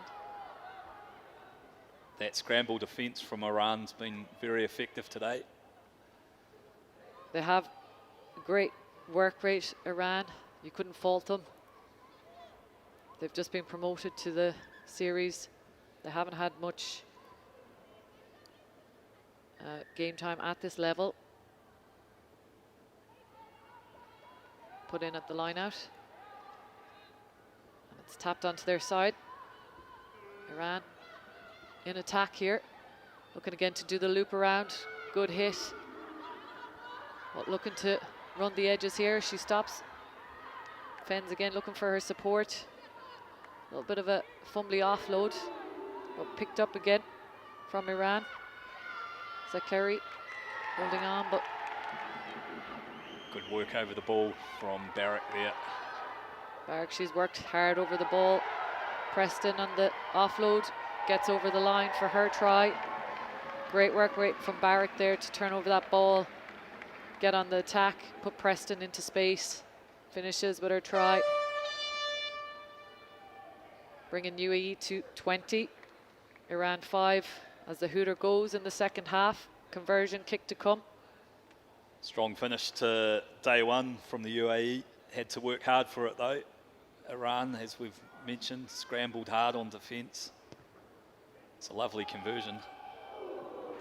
That scramble defence from Iran's been very effective today. They have a great work rate, Iran. You couldn't fault them. They've just been promoted to the series. They haven't had much game time at this level. Put in at the line out. And it's tapped onto their side. Iran in attack here. Looking again to do the loop around. Good hit. But looking to run the edges here. She stops. Fens again, looking for her support. A little bit of a fumbly offload, but picked up again from Iran. Zakari holding on, but good work over the ball from Barrack there. Barrack, she's worked hard over the ball. Preston on the offload, gets over the line for her try. Great work rate from Barrack there to turn over that ball, get on the attack, put Preston into space. Finishes with her try. Bringing UAE to 20, Iran 5 as the hooter goes in the second half. Conversion kick to come. Strong finish to day one from the UAE. Had to work hard for it though. Iran, as we've mentioned, scrambled hard on defence. It's a lovely conversion,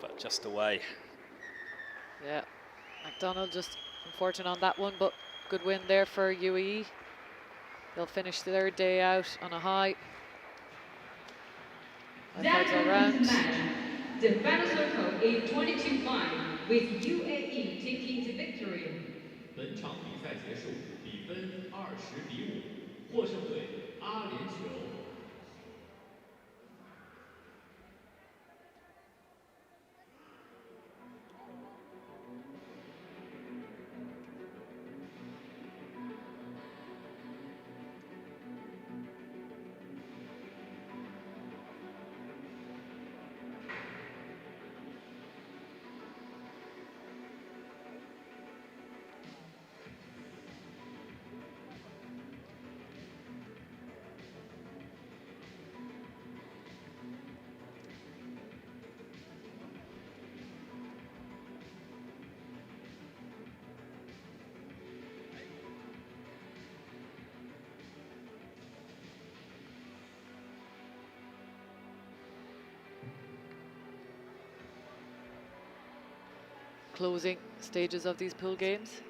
but just away. Yeah, McDonald just unfortunate on that one, but good win there for UAE. They'll finish their day out on a high. That all round. concludes the match. The final circle is 22-5 with UAE taking the victory. 本场比赛结束，比分20-5，获胜队阿联酋。closing stages of these pool games.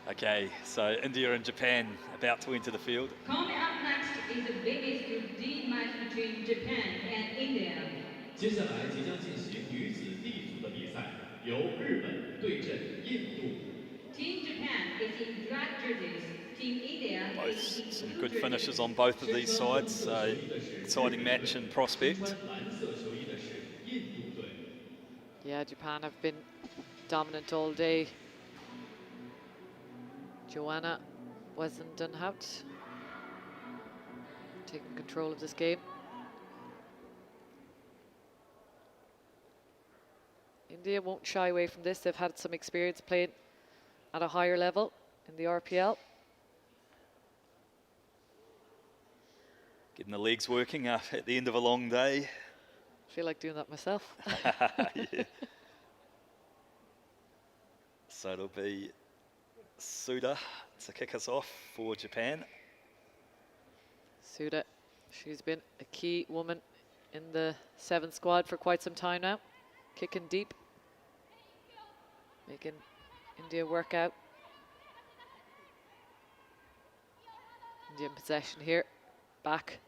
Okay, so India and Japan about to enter the field. Coming up next is the biggest Group D match between Japan and India. 接下来即将进行女子 D 组的比赛，由日本对阵印度。 Team Japan is in black jerseys. Team India Both is in some blue good jerseys. finishes on both of these sides, so exciting match and prospect. 蓝色球衣的是印度队。 Yeah, Japan have been dominant all day. Joanna Wesendenhout taking control of this game. India won't shy away from this. They've had some experience playing at a higher level in the RPL. Getting the legs working at the end of a long day. I feel like doing that myself. Yeah. So it'll be Suda to kick us off for Japan. Suda, she's been a key woman in the 7th squad for quite some time now. Kicking deep, making India work out. Indian possession here, back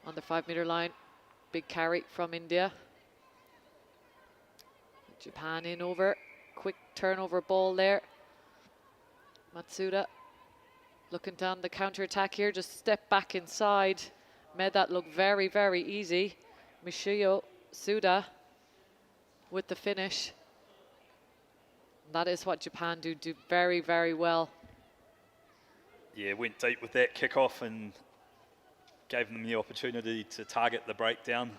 on the 5-meter line. Big carry from India. Japan in over, quick turnover ball there. Matsuda looking down the counter-attack here, just step back inside. Made that look very, very easy. Michio Suda with the finish. That is what Japan do very, very well. Yeah, went deep with that kick-off and gave them the opportunity to target the breakdown.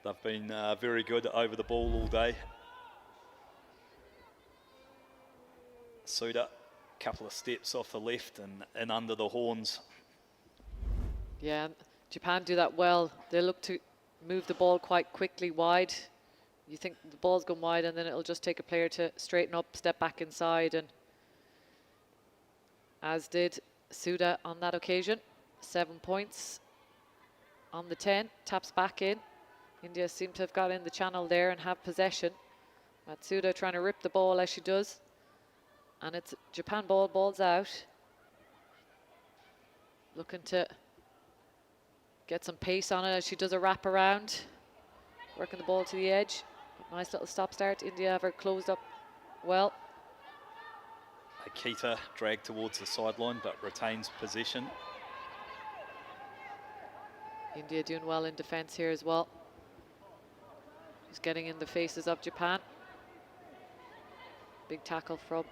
They've been very good over the ball all day. Suda, couple of steps off the left and under the horns. Yeah, Japan do that well. They look to move the ball quite quickly wide. You think the ball's gone wide and then it'll just take a player to straighten up, step back inside, and as did Suda on that occasion. 7 points on the 10, taps back in. India seem to have got in the channel there and have possession. Matsuda trying to rip the ball as she does. And it's Japan ball, ball's out. Looking to get some pace on it as she does a wrap around. Working the ball to the edge. Nice little stop start. India have her closed up well. Akita dragged towards the sideline but retains possession. India doing well in defence here as well. Just getting in the faces of Japan. Big tackle from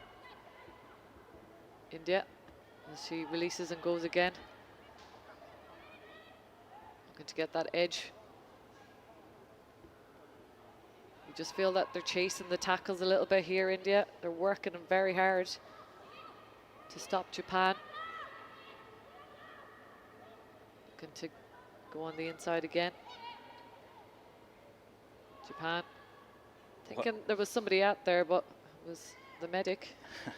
India as she releases and goes again. Looking to get that edge. You just feel that they're chasing the tackles a little bit here, India. They're working them very hard to stop Japan. Looking to go on the inside again. Japan thinking there was somebody out there, but it was the medic,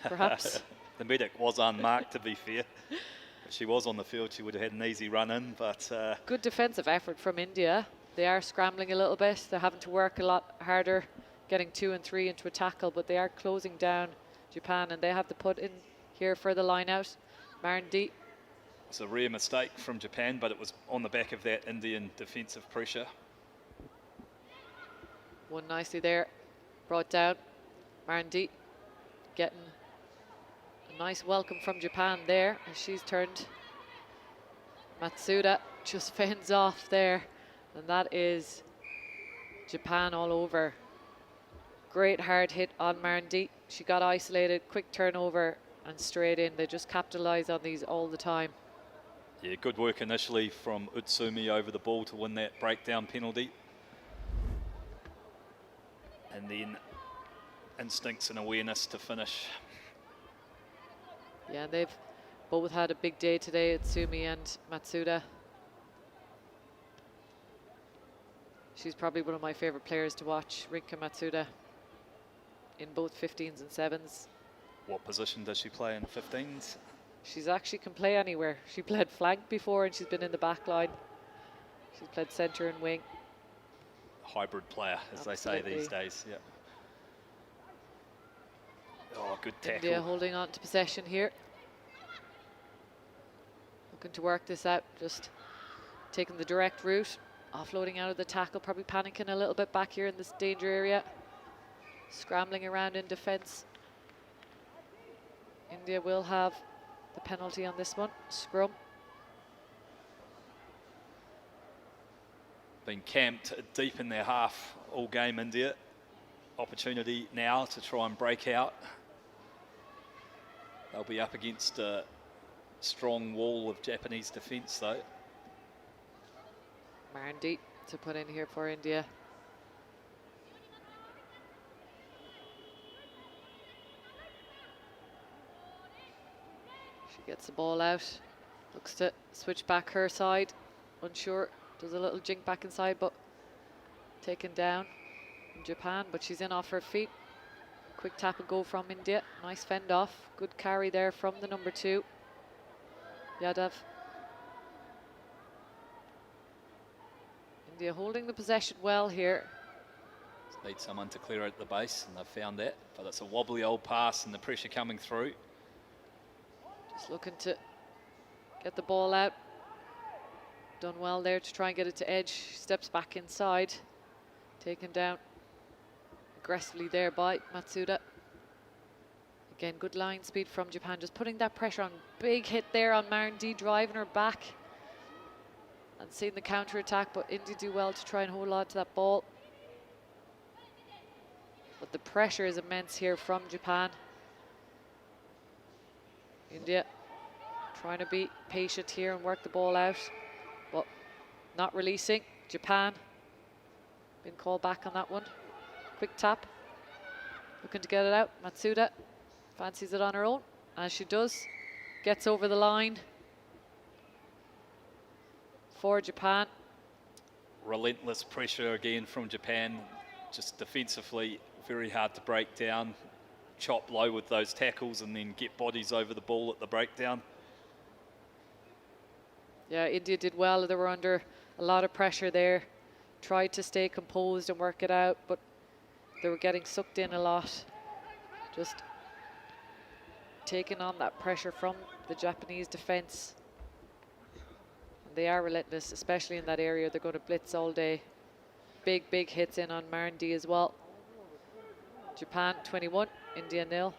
perhaps. The medic was unmarked, to be fair. If she was on the field, she would have had an easy run in, but... Good defensive effort from India. They are scrambling a little bit. They're having to work a lot harder, getting 2 and 3 into a tackle, but they are closing down Japan, and they have to put in here for the line out. Marandi. It's a rare mistake from Japan, but it was on the back of that Indian defensive pressure. One nicely there, brought down. Marandi getting a nice welcome from Japan there as she's turned. Matsuda just fends off there, and that is Japan all over. Great hard hit on Marandi. She got isolated, quick turnover and straight in. They just capitalize on these all the time. Yeah, good work initially from Utsumi over the ball to win that breakdown penalty. And then instincts and awareness to finish. Yeah, they've both had a big day today, Utsumi and Matsuda. She's probably one of my favorite players to watch, Rinka Matsuda, in both 15s and 7s. What position does she play in 15s? She's actually can play anywhere. She played flank before and she's been in the back line. She's played centre and wing. hybrid player, as they say these days. Yeah. Oh, good tackle. India holding on to possession here. Looking to work this out, just taking the direct route, offloading out of the tackle, probably panicking a little bit back here in this danger area. Scrambling around in defence. India will have the penalty on this one, scrum. Been camped deep in their half all game, India. Opportunity now to try and break out. They'll be up against a strong wall of Japanese defence though. Marandi to put in here for India. She gets the ball out, looks to switch back her side, unsure, does a little jink back inside, but taken down from Japan, but she's in off her feet. Quick tap and go from India, nice fend off, good carry there from the number 2, Yadav. India holding the possession well here. Need someone to clear out the base, and they've found that, but it's a wobbly old pass and the pressure coming through. Just looking to get the ball out. Done well there to try and get it to edge. Steps back inside. Taken down aggressively there by Matsuda. Again, good line speed from Japan. Just putting that pressure on. Big hit there on Marandi, driving her back. And seeing the counter attack, but India do well to try and hold on to that ball. But the pressure is immense here from Japan. India trying to be patient here and work the ball out, but not releasing. Japan been called back on that one. Quick tap, looking to get it out. Matsuda fancies it on her own, as she does. Gets over the line for Japan. Relentless pressure again from Japan, just defensively very hard to break down. Chop low with those tackles and then get bodies over the ball at the breakdown. Yeah, India did well. They were under a lot of pressure there. Tried to stay composed and work it out, but they were getting sucked in a lot. Just taking on that pressure from the Japanese defense. And they are relentless, especially in that area. They're going to blitz all day. Big, big hits in on Marandi as well. Japan 21, India 0.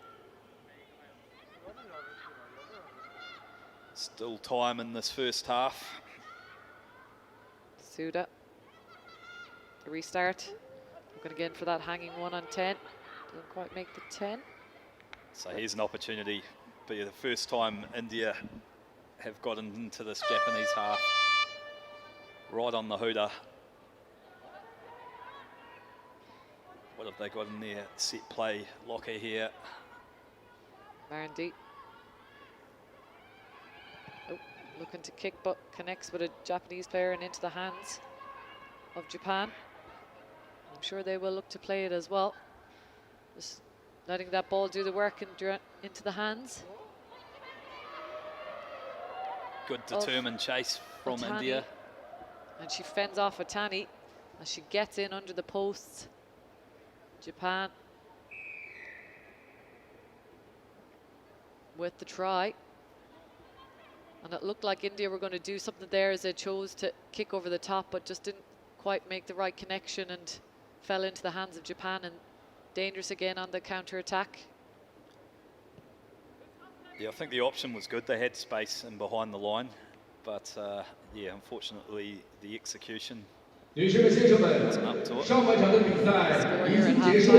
Still time in this first half. Suda, the restart. Looking again for that hanging 1 on 10. Didn't quite make the 10. So here's an opportunity. Be the first time India have gotten into this Japanese half. Right on the hooter. What have they got in their set play locker here? Marandi. Oh, looking to kick, but connects with a Japanese player and into the hands of Japan. I'm sure they will look to play it as well. Just letting that ball do the work and into the hands. Good determined chase from Otani. India. And she fends off Otani as she gets in under the posts. Japan with the try. And it looked like India were going to do something there as they chose to kick over the top, but just didn't quite make the right connection and fell into the hands of Japan, and dangerous again on the counter attack. Yeah, I think the option was good. They had space in behind the line, but yeah, unfortunately the execution 女士们、先生们，上半场的比赛已经结束，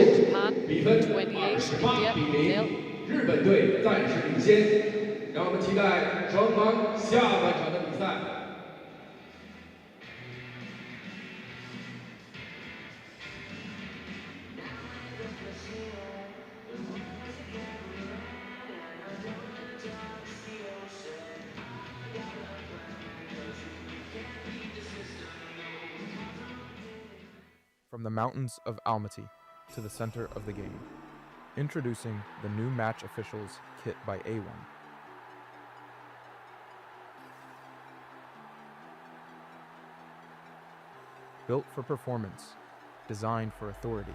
比分28比0，日本队暂时领先。让我们期待双方下半场的比赛。From the mountains of Almaty to the center of the game, introducing the new match officials kit by A1. Built for performance, designed for authority.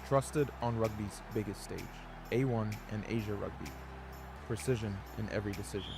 Trusted on rugby's biggest stage, A1 and Asia Rugby. Precision in every decision.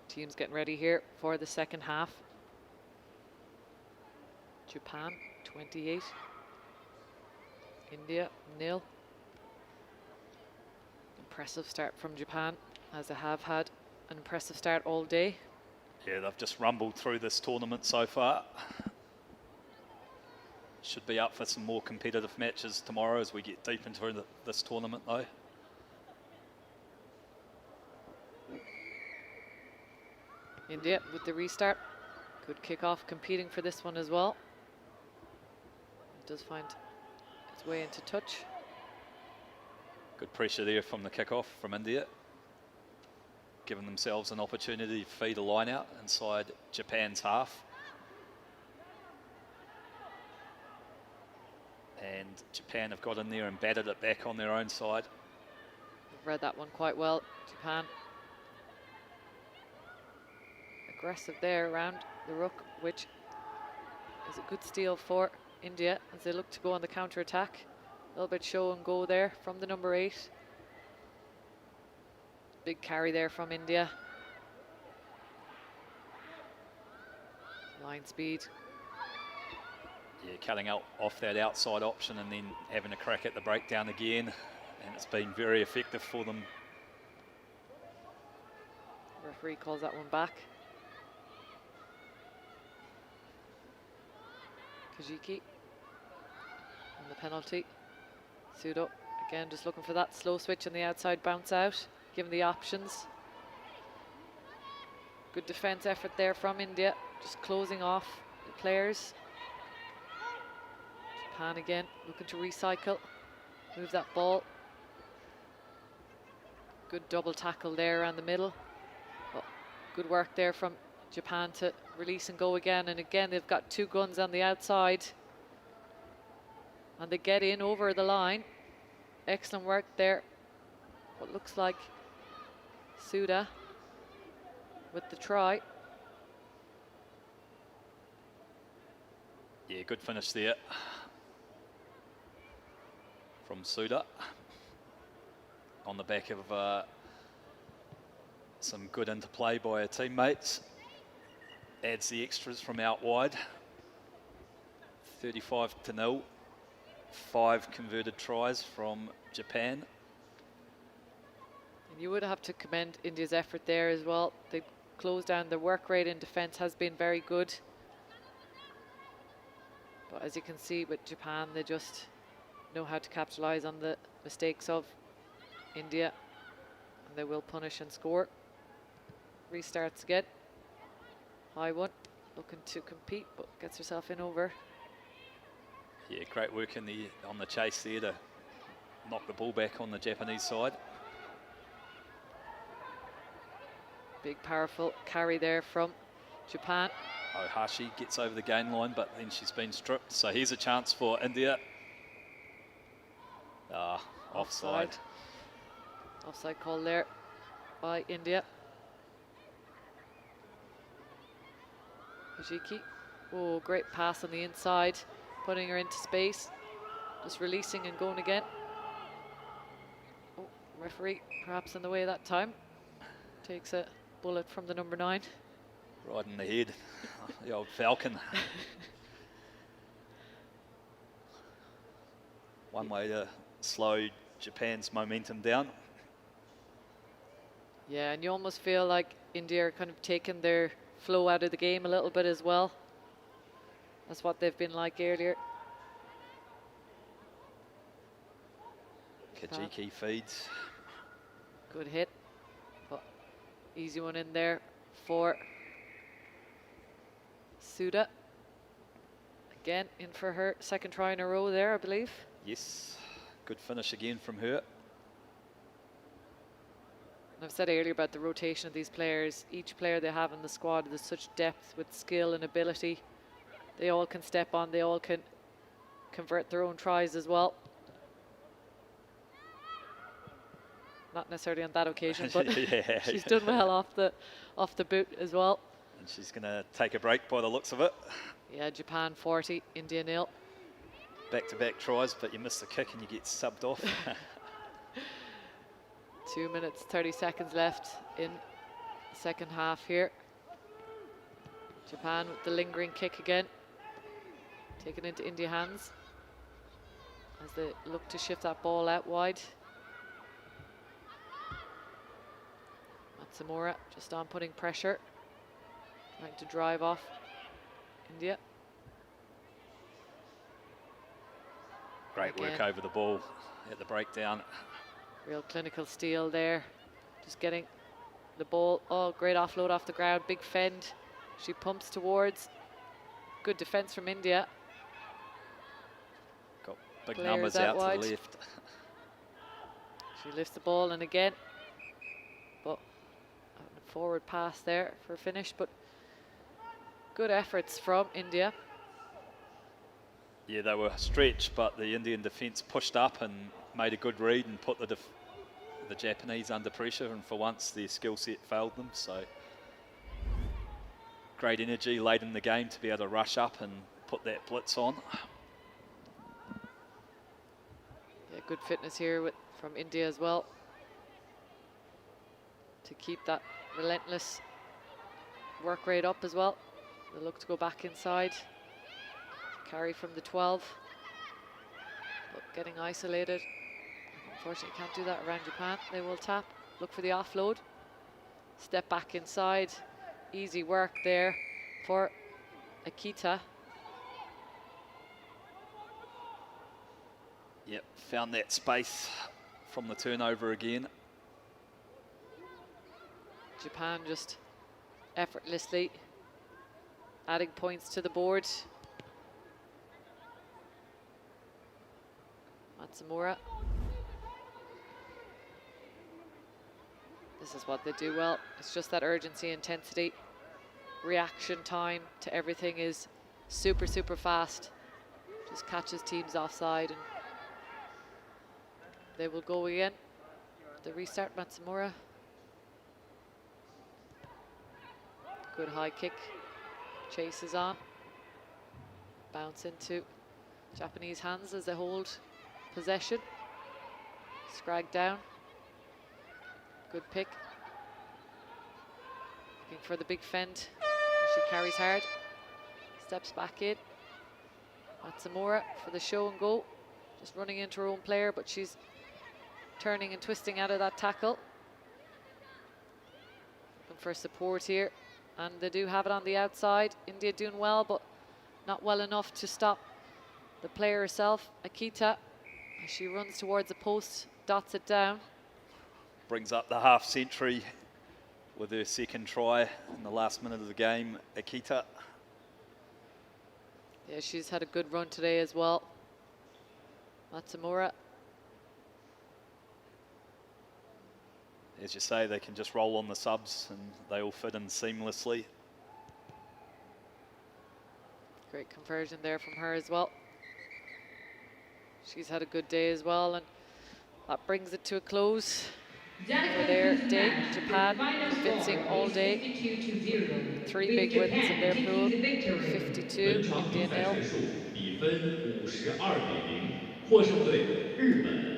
Teams getting ready here for the second half. Japan 28, India 0. Impressive start from Japan, as they have had an impressive start all day. Yeah, they've just rumbled through this tournament so far. Should be up for some more competitive matches tomorrow as we get deep into this tournament though. India with the restart. Good kick-off, competing for this one as well. It does find its way into touch. Good pressure there from the kick-off from India. Giving themselves an opportunity to feed a line out inside Japan's half. And Japan have got in there and battered it back on their own side. They've read that one quite well, Japan. Aggressive there around the ruck, which is a good steal for India as they look to go on the counter-attack. A little bit show and go there from the number 8. Big carry there from India. Line speed. Yeah, cutting out off that outside option and then having a crack at the breakdown again. And it's been very effective for them. Referee calls that one back. Kajiki on the penalty. Suzhou again just looking for that slow switch on the outside bounce out, given the options. Good defence effort there from India, just closing off the players. Japan again looking to recycle, move that ball. Good double tackle there around the middle. But good work there from Japan to release and go again, and again they've got 2 guns on the outside and they get in over the line. Excellent work there. What looks like Suda with the try. Yeah, good finish there from Suda on the back of some good interplay by her teammates. Adds the extras from out wide. 35-0. 5 converted tries from Japan. And you would have to commend India's effort there as well. They closed down. The work rate in defence has been very good. But as you can see with Japan, they just know how to capitalise on the mistakes of India. And they will punish and score. Restarts again. High one, looking to compete, but gets herself in over. Yeah, great work on the chase there to knock the ball back on the Japanese side. Big powerful carry there from Japan. Ohashi gets over the gain line, but then she's been stripped. So here's a chance for India. Offside. Offside call there by India. Ojiki. Oh, great pass on the inside, putting her into space. Just releasing and going again. Oh, referee perhaps in the way that time. Takes a bullet from the number 9. Right in the head, the old Falcon. One way to slow Japan's momentum down. Yeah, and you almost feel like India are kind of taking their flow out of the game a little bit as well. That's what they've been like earlier. Kajiki feeds. Good hit, but easy one in there for Suda. Again, in for her second try in a row there, I believe. Yes, good finish again from her. And I've said earlier about the rotation of these players. Each player they have in the squad, there's such depth with skill and ability. They all can step on, they all can convert their own tries as well. Not necessarily on that occasion, but Yeah, she's done well off the boot as well. And she's going to take a break by the looks of it. Yeah, Japan 40, India 0. Back-to-back tries, but you miss the kick and you get subbed off. 2 minutes, 30 seconds left in the second half here. Japan with the lingering kick again. Taken into India hands as they look to shift that ball out wide. Matsumura just on putting pressure, trying to drive off India. Great work Again. over the ball at the breakdown. Real clinical steal there. Just getting the ball. Oh, great offload off the ground. Big fend. She pumps towards. Good defense from India. Got big Players numbers out out wide. to the left. She lifts the ball and again. But a forward pass there for a finish. But good efforts from India. Yeah, they were stretched, but the Indian defence pushed up and made a good read and put the Japanese under pressure, and for once their skill set failed them. So great energy late in the game to be able to rush up and put that blitz on. Yeah, good fitness here from India as well, to keep that relentless work rate up as well. They look to go back inside. Carry from the 12, but getting isolated. Unfortunately, can't do that around Japan. They will tap, look for the offload. Step back inside. Easy work there for Akita. Yep, found that space from the turnover again. Japan just effortlessly adding points to the board. Matsumura. This is what they do well. It's just that urgency, intensity, reaction time to everything is super, super fast. Just catches teams offside and they will go again. The restart, Matsumura. Good high kick. Chases on. Bounce into Japanese hands as they hold possession. Scrag down. Good pick. Looking for the big fend. She carries hard. Steps back in. Matsumura for the show and go. Just running into her own player, but she's turning and twisting out of that tackle. Looking for support here. And they do have it on the outside. India doing well, but not well enough to stop the player herself, Akita. As she runs towards the post, dots it down. Brings up the half century with her second try in the last minute of the game, Akita. Yeah, she's had a good run today as well. Matsumura. As you say, they can just roll on the subs and they all fit in seamlessly. Great conversion there from her as well. She's had a good day as well, and that brings it to a close for their day. Japan convincing all day. 3 big wins in their pool. 52, India 0. 比分52-0，获胜队日本。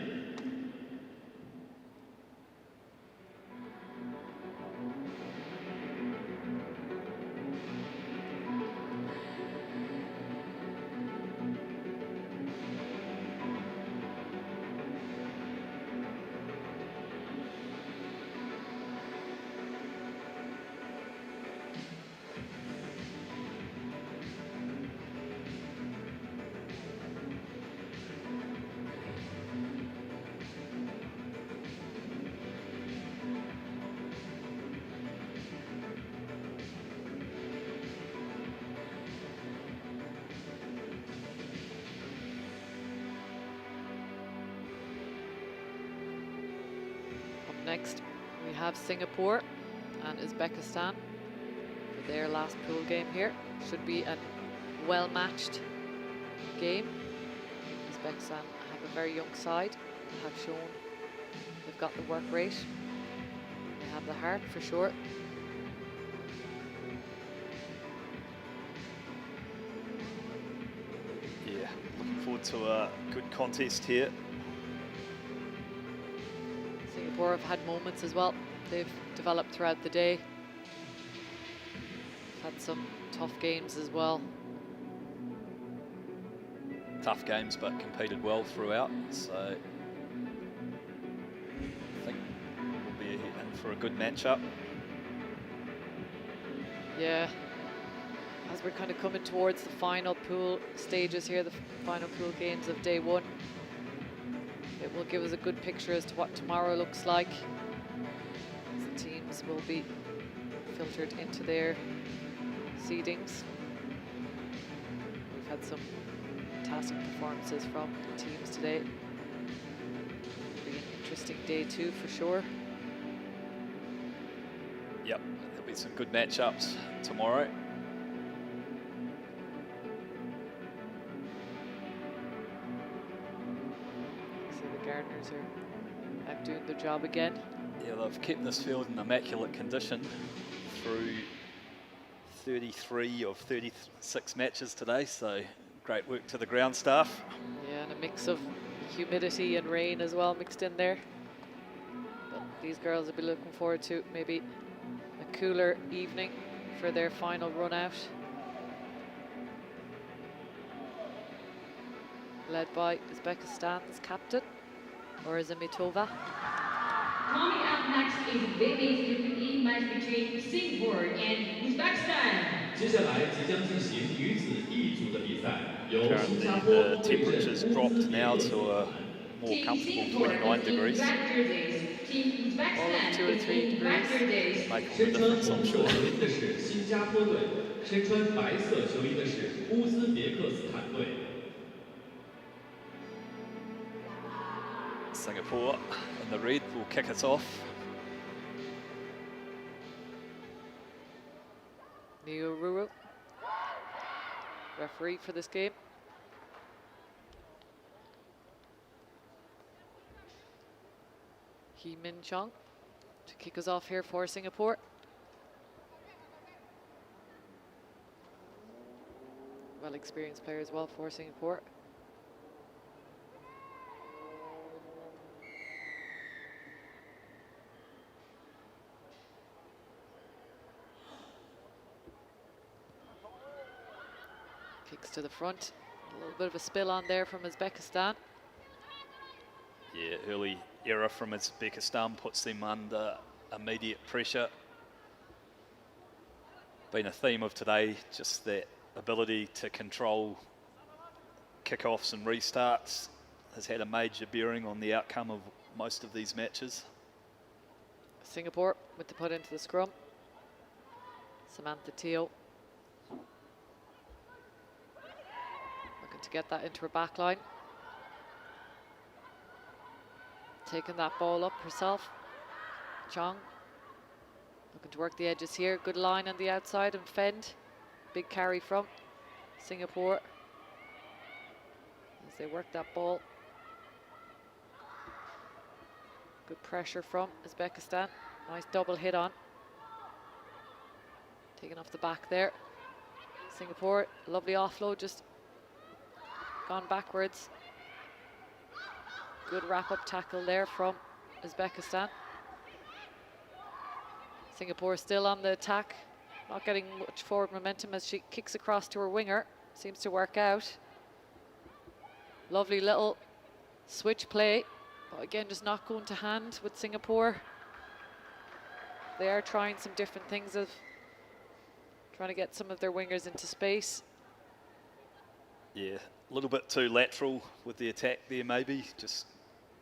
next we have Singapore and Uzbekistan for their last pool game here. Should be a well-matched game. Uzbekistan have a very young side, have shown they've got the work rate, they have the heart for sure. Yeah, looking forward to a good contest here. Singapore have had moments as well. They've developed throughout the day. Had some tough games as well. Tough games, but competed well throughout. So I think we'll be in for a good matchup. Yeah. As we're kind of coming towards the final pool stages here, the final pool games of day one, it will give us a good picture as to what tomorrow looks like. The teams will be filtered into their seedings. We've had some fantastic performances from the teams today. It'll be an interesting day two for sure. Yep, there'll be some good matchups tomorrow. So the Gardeners are out doing their job again. Yeah, they've kept this field in immaculate condition through 33 of 36 matches today, so great work to the ground staff. Yeah, and a mix of humidity and rain as well mixed in there. But these girls will be looking forward to maybe a cooler evening for their final run out. Led by Uzbekistan's captain, Mitova. Coming up next is women's Group E match between Singapore and Uzbekistan. 接下来即将进行女子 E 组的比赛，由新 Currently 加坡 the 对阵 temperature's dropped now to a more Team comfortable Singapore 29 degrees. in black jerseys. Team Uzbekistan 2 or 3 in black degrees. jerseys. Make all the 身穿 difference, 红 I'm 色 sure. 球衣的是新加坡队，身穿白色球衣的是乌兹别克斯坦队。 Singapore in the red will kick us off. Niururu, referee for this game. He Min Chong to kick us off here for Singapore. Well experienced player as well for Singapore. Kicks to the front. A little bit of a spill on there from Uzbekistan. Yeah, early error from Uzbekistan puts them under immediate pressure. Been a theme of today, just that ability to control kickoffs and restarts has had a major bearing on the outcome of most of these matches. Singapore with the put into the scrum. Samantha Teal looking to get that into her back line. Taking that ball up herself. Chong looking to work the edges here. Good line on the outside and fend. Big carry from Singapore as they work that ball. Good pressure from Uzbekistan. Nice double hit on. Taken off the back there. Singapore, lovely offload, just gone backwards. Good wrap-up tackle there from Uzbekistan. Singapore still on the attack, not getting much forward momentum as she kicks across to her winger. Seems to work out. Lovely little switch play, but again, just not going to hand with Singapore. They are trying some different things of trying to get some of their wingers into space. Yeah, a little bit too lateral with the attack there maybe, just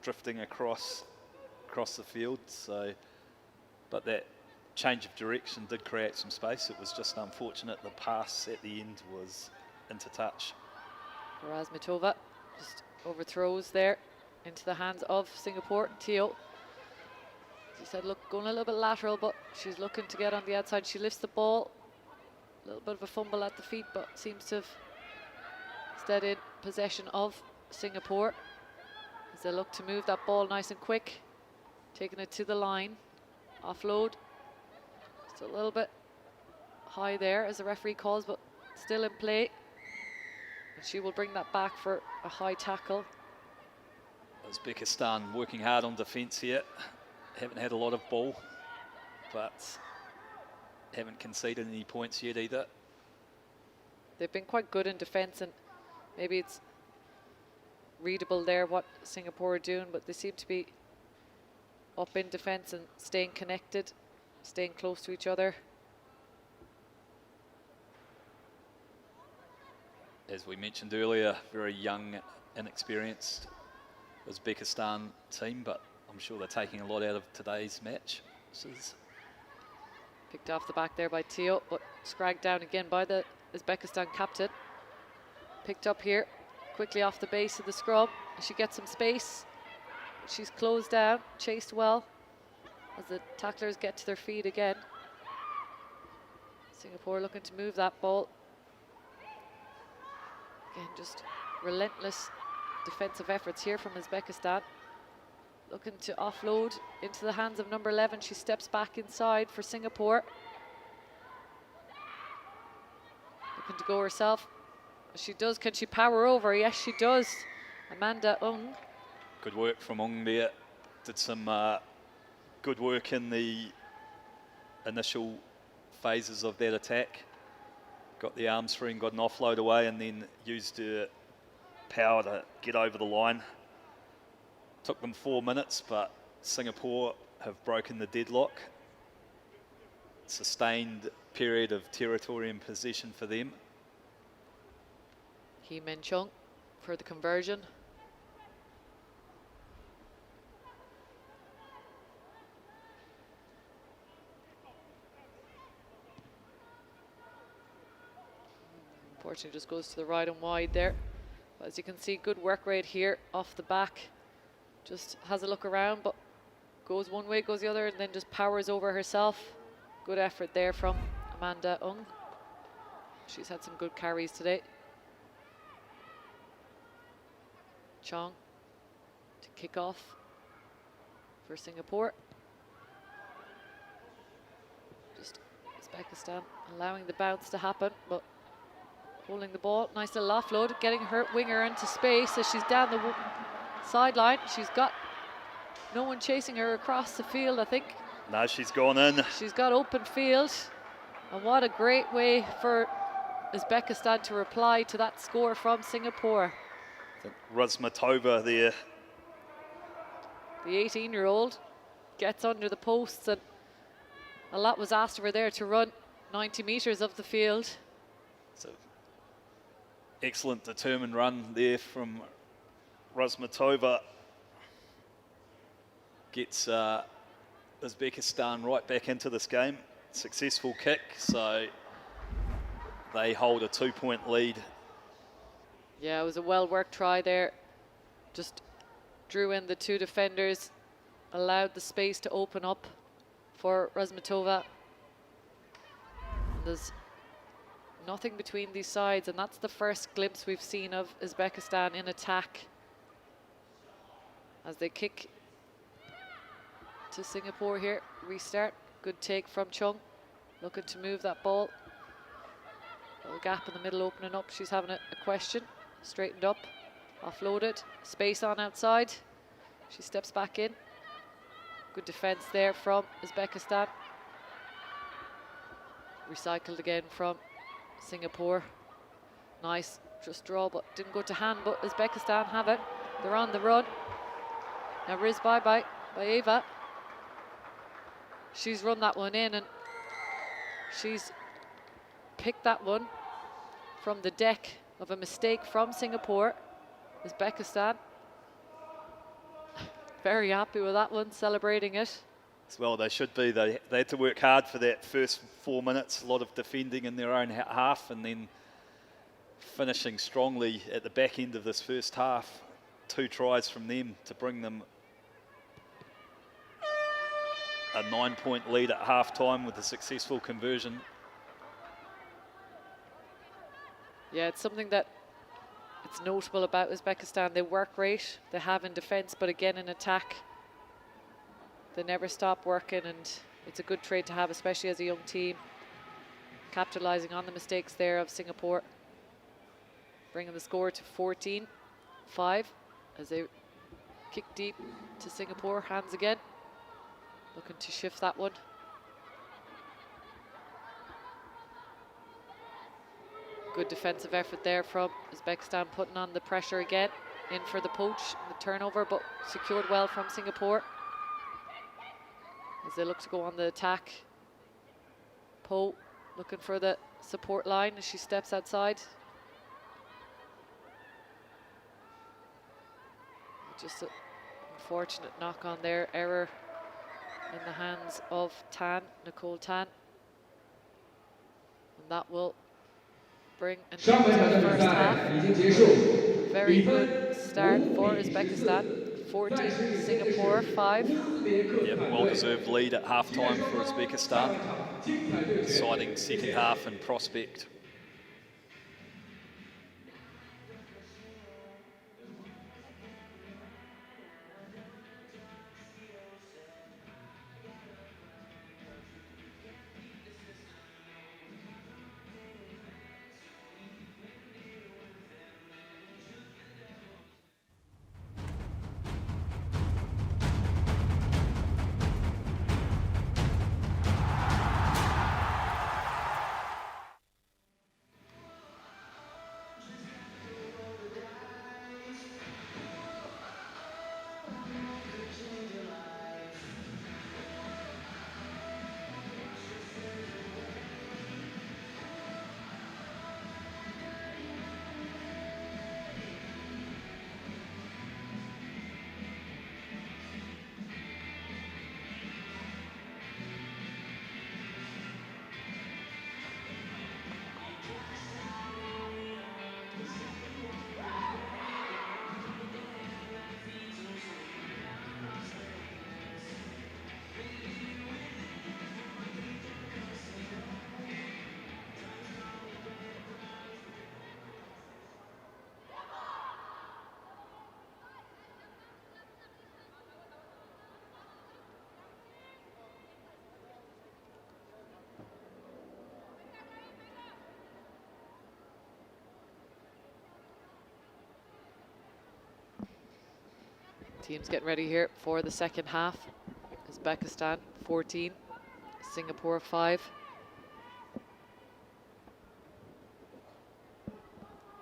drifting across the field. So, but that change of direction did create some space. It was just unfortunate the pass at the end was into touch. Mitova just overthrows there into the hands of Singapore. Teo As you said, look, going a little bit lateral, but she's looking to get on the outside. She lifts the ball. A little bit of a fumble at the feet, but seems to have stayed in possession of Singapore as they look to move that ball nice and quick. Taking it to the line. Offload. Just a little bit high there as the referee calls, but still in play. And she will bring that back for a high tackle. Uzbekistan working hard on defence here. Haven't had a lot of ball, but haven't conceded any points yet either. They've been quite good in defence, and maybe it's readable there what Singapore are doing, but they seem to be up in defence and staying connected, staying close to each other. As we mentioned earlier, very young, inexperienced Uzbekistan team, but I'm sure they're taking a lot out of today's match. Picked off the back there by Teo, but scragged down again by the Uzbekistan captain. Picked up here, quickly off the base of the scrum. She gets some space. She's closed down, chased well as the tacklers get to their feet again. Singapore looking to move that ball. Again, just relentless defensive efforts here from Uzbekistan. Looking to offload into the hands of number 11. She steps back inside for Singapore. Looking to go herself. She does. Can she power over? Yes, she does. Amanda Ung. Good work from Ung there. Did some good work in the initial phases of that attack. Got the arms free and got an offload away, and then used her power to get over the line. Took them 4 minutes, but Singapore have broken the deadlock. Sustained period of territory and possession for them. Hee Min Chung for the conversion. Unfortunately, just goes to the right and wide there. But as you can see, good work rate here off the back. Just has a look around, but goes one way, goes the other, and then just powers over herself. Good effort there from Amanda Ung. She's had some good carries today. Chong to kick off for Singapore. Just Uzbekistan allowing the bounce to happen, but holding the ball. Nice little offload, getting her winger into space as she's down the sideline. She's got no one chasing her across the field, I think. No, she's gone in. She's got open field. And what a great way for Uzbekistan to reply to that score from Singapore. Razmatova there. The 18-year-old gets under the posts, and a lot was asked of her there to run 90 metres of the field. So excellent determined run there from Razmatova. Gets Uzbekistan right back into this game. Successful kick, so they hold a 2-point lead. Yeah, it was a well-worked try there. Just drew in the two defenders, allowed the space to open up for Razmatova. There's nothing between these sides, and that's the first glimpse we've seen of Uzbekistan in attack. As they kick to Singapore here, restart. Good take from Chung, looking to move that ball. Little gap in the middle opening up. She's having a question. Straightened up, offloaded, space on outside. She steps back in. Good defense there from Uzbekistan. Recycled again from Singapore. Nice, just draw, but didn't go to hand, but Uzbekistan have it. They're on the run. Now Riz by Eva. She's run that one in, and she's picked that one from the deck of a mistake from Singapore. Uzbekistan very happy with that one, celebrating it. Well, they should be. They had to work hard for that first 4 minutes, a lot of defending in their own half, and then finishing strongly at the back end of this first half. 2 tries from them to bring them a 9-point lead at half-time with a successful conversion. Yeah, it's something that it's notable about Uzbekistan. They work great, they have in defence, but again in attack, they never stop working, and it's a good trait to have, especially as a young team, capitalising on the mistakes there of Singapore, bringing the score to 14-5 as they kick deep to Singapore. Hands again, looking to shift that one. Good defensive effort there from Uzbekistan, putting on the pressure again, in for the poach, the turnover, but secured well from Singapore as they look to go on the attack. Po looking for the support line as she steps outside. Just an unfortunate knock on there, error in the hands of Nicole Tan. And that will bring an end to the first half. Very good start for Uzbekistan. 14, Singapore 5. Yep, well-deserved lead at half-time for Uzbekistan. Exciting second half and prospect. Teams getting ready here for the second half. Uzbekistan 14, Singapore 5.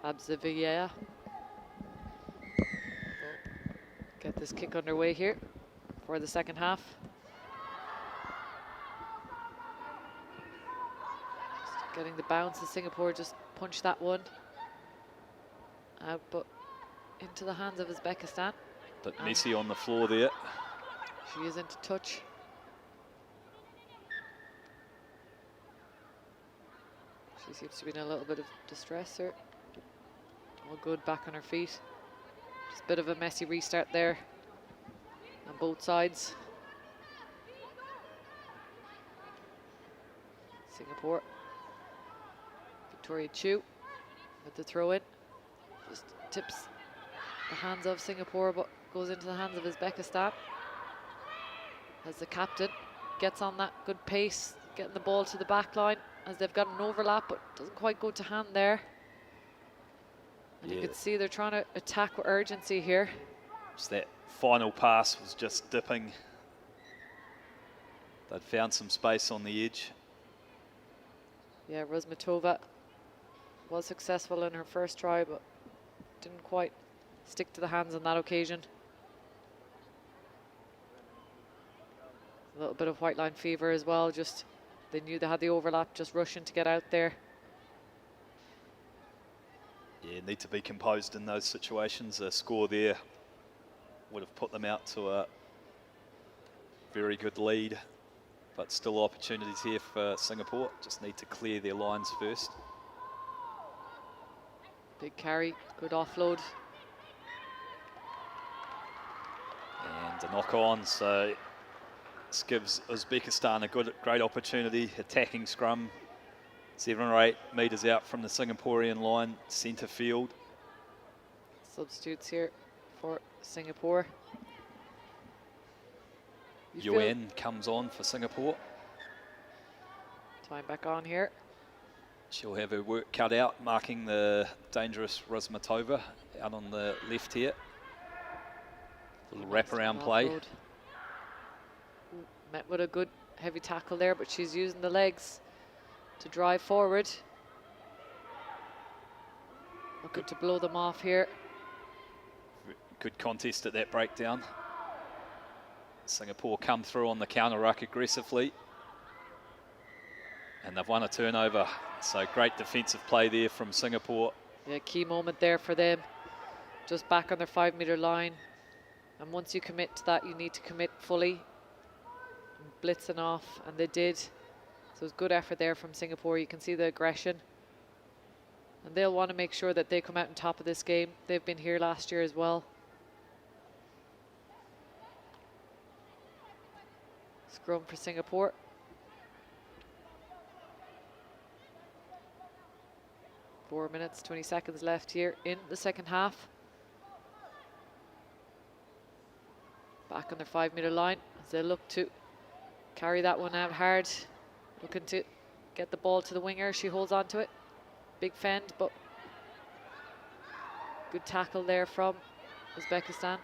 Abzivaya get this kick underway here for the second half. Just getting the bounce as Singapore just punched that one out, but into the hands of Uzbekistan. But Messi on the floor there. She is into touch. She seems to be in a little bit of distress here. All good back on her feet. Just a bit of a messy restart there on both sides. Singapore. Victoria Chu with the throw in. Just tips the hands of Singapore, but goes into the hands of Uzbekistan as the captain gets on that good pace, getting the ball to the back line as they've got an overlap, but doesn't quite go to hand there. And you can see they're trying to attack with urgency here. Just that final pass was just dipping. They'd found some space on the edge. Yeah, Rozmatova was successful in her first try, but didn't quite stick to the hands on that occasion. A little bit of white line fever as well, just they knew they had the overlap, just rushing to get out there. Yeah, need to be composed in those situations. A score there would have put them out to a very good lead, but still opportunities here for Singapore. Just need to clear their lines first. Big carry, good offload. And a knock on, so This gives Uzbekistan a great opportunity, attacking scrum, 7 or 8 metres out from the Singaporean line, centre field. Substitutes here for Singapore. Yuan comes on for Singapore. Time back on here. She'll have her work cut out, marking the dangerous Razmatova out on the left here. Little wraparound play. Offload. Met with a good heavy tackle there, but she's using the legs to drive forward. Looking to blow them off here. Good contest at that breakdown. Singapore come through on the counter ruck aggressively. And they've won a turnover. So great defensive play there from Singapore. Yeah, key moment there for them. Just back on their 5-metre line. And once you commit to that, you need to commit fully. Blitzing off, and they did. So it was good effort there from Singapore. You can see the aggression. And they'll want to make sure that they come out on top of this game. They've been here last year as well. Scrum for Singapore. Four minutes, 20 seconds left here in the second half. Back on their 5-metre line as they look to carry that one out hard. Looking to get the ball to the winger. She holds on to it. Big fend, but good tackle there from Uzbekistan.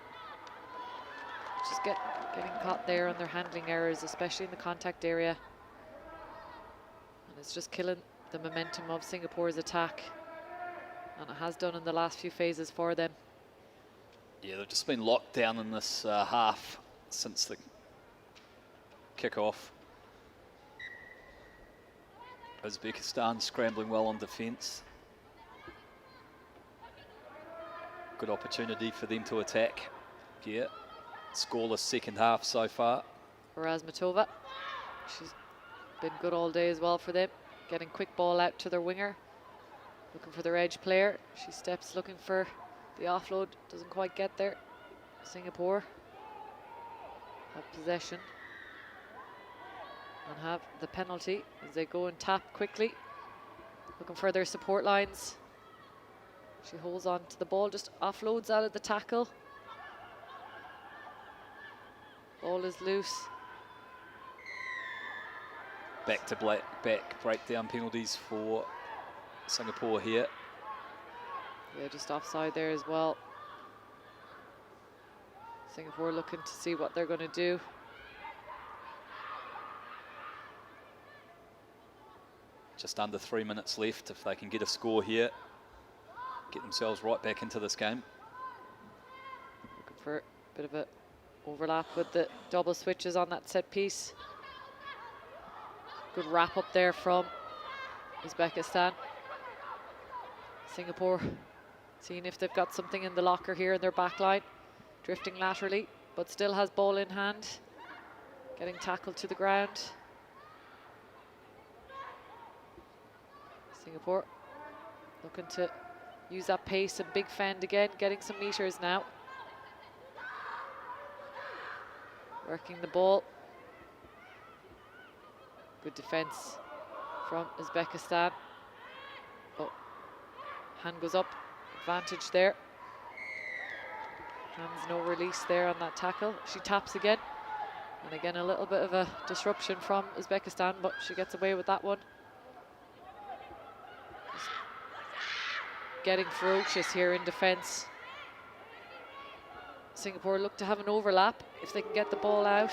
Just getting caught there on their handling errors, especially in the contact area. And it's just killing the momentum of Singapore's attack. And it has done in the last few phases for them. Yeah, they've just been locked down in this half since the kick-off. Uzbekistan scrambling well on defence. Good opportunity for them to attack. Yeah, scoreless second half so far. Razmatova, she's been good all day as well for them. Getting quick ball out to their winger. Looking for their edge player. She steps looking for the offload. Doesn't quite get there. Singapore have possession and have the penalty as they go and tap quickly. Looking for their support lines. She holds on to the ball, just offloads out of the tackle. Ball is loose. Back to back breakdown penalties for Singapore here. Yeah, just offside there as well. Singapore looking to see what they're going to do. Just under 3 minutes left. If they can get a score here, get themselves right back into this game. Looking for a bit of a overlap with the double switches on that set piece. Good wrap up there from Uzbekistan. Singapore seeing if they've got something in the locker here in their back line. Drifting laterally, but still has ball in hand. Getting tackled to the ground. Singapore looking to use that pace and big fend again, getting some meters now. Working the ball. Good defense from Uzbekistan. Oh, hand goes up, advantage there. Hands no release there on that tackle. She taps again. And again, a little bit of a disruption from Uzbekistan, but she gets away with that one. Just getting ferocious here in defense. Singapore look to have an overlap if they can get the ball out.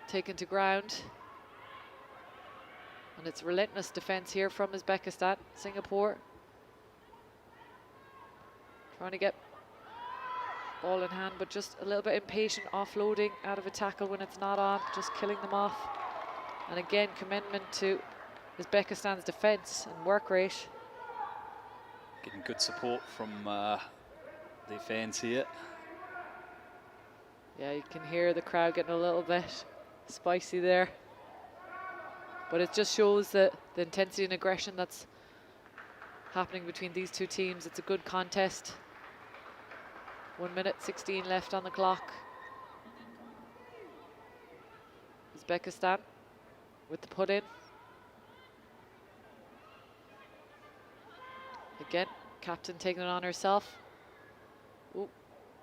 Taken to ground. And it's relentless defense here from Uzbekistan. Singapore trying to get ball in hand, but just a little bit impatient, offloading out of a tackle when it's not on, just killing them off. And again, commendment to Uzbekistan's defense and work rate. Getting good support from their fans here. Yeah, you can hear the crowd getting a little bit spicy there. But it just shows the intensity and aggression that's happening between these two teams. It's a good contest. 1 minute 16 left on the clock. Uzbekistan with the put in. Again, captain taking it on herself. Ooh,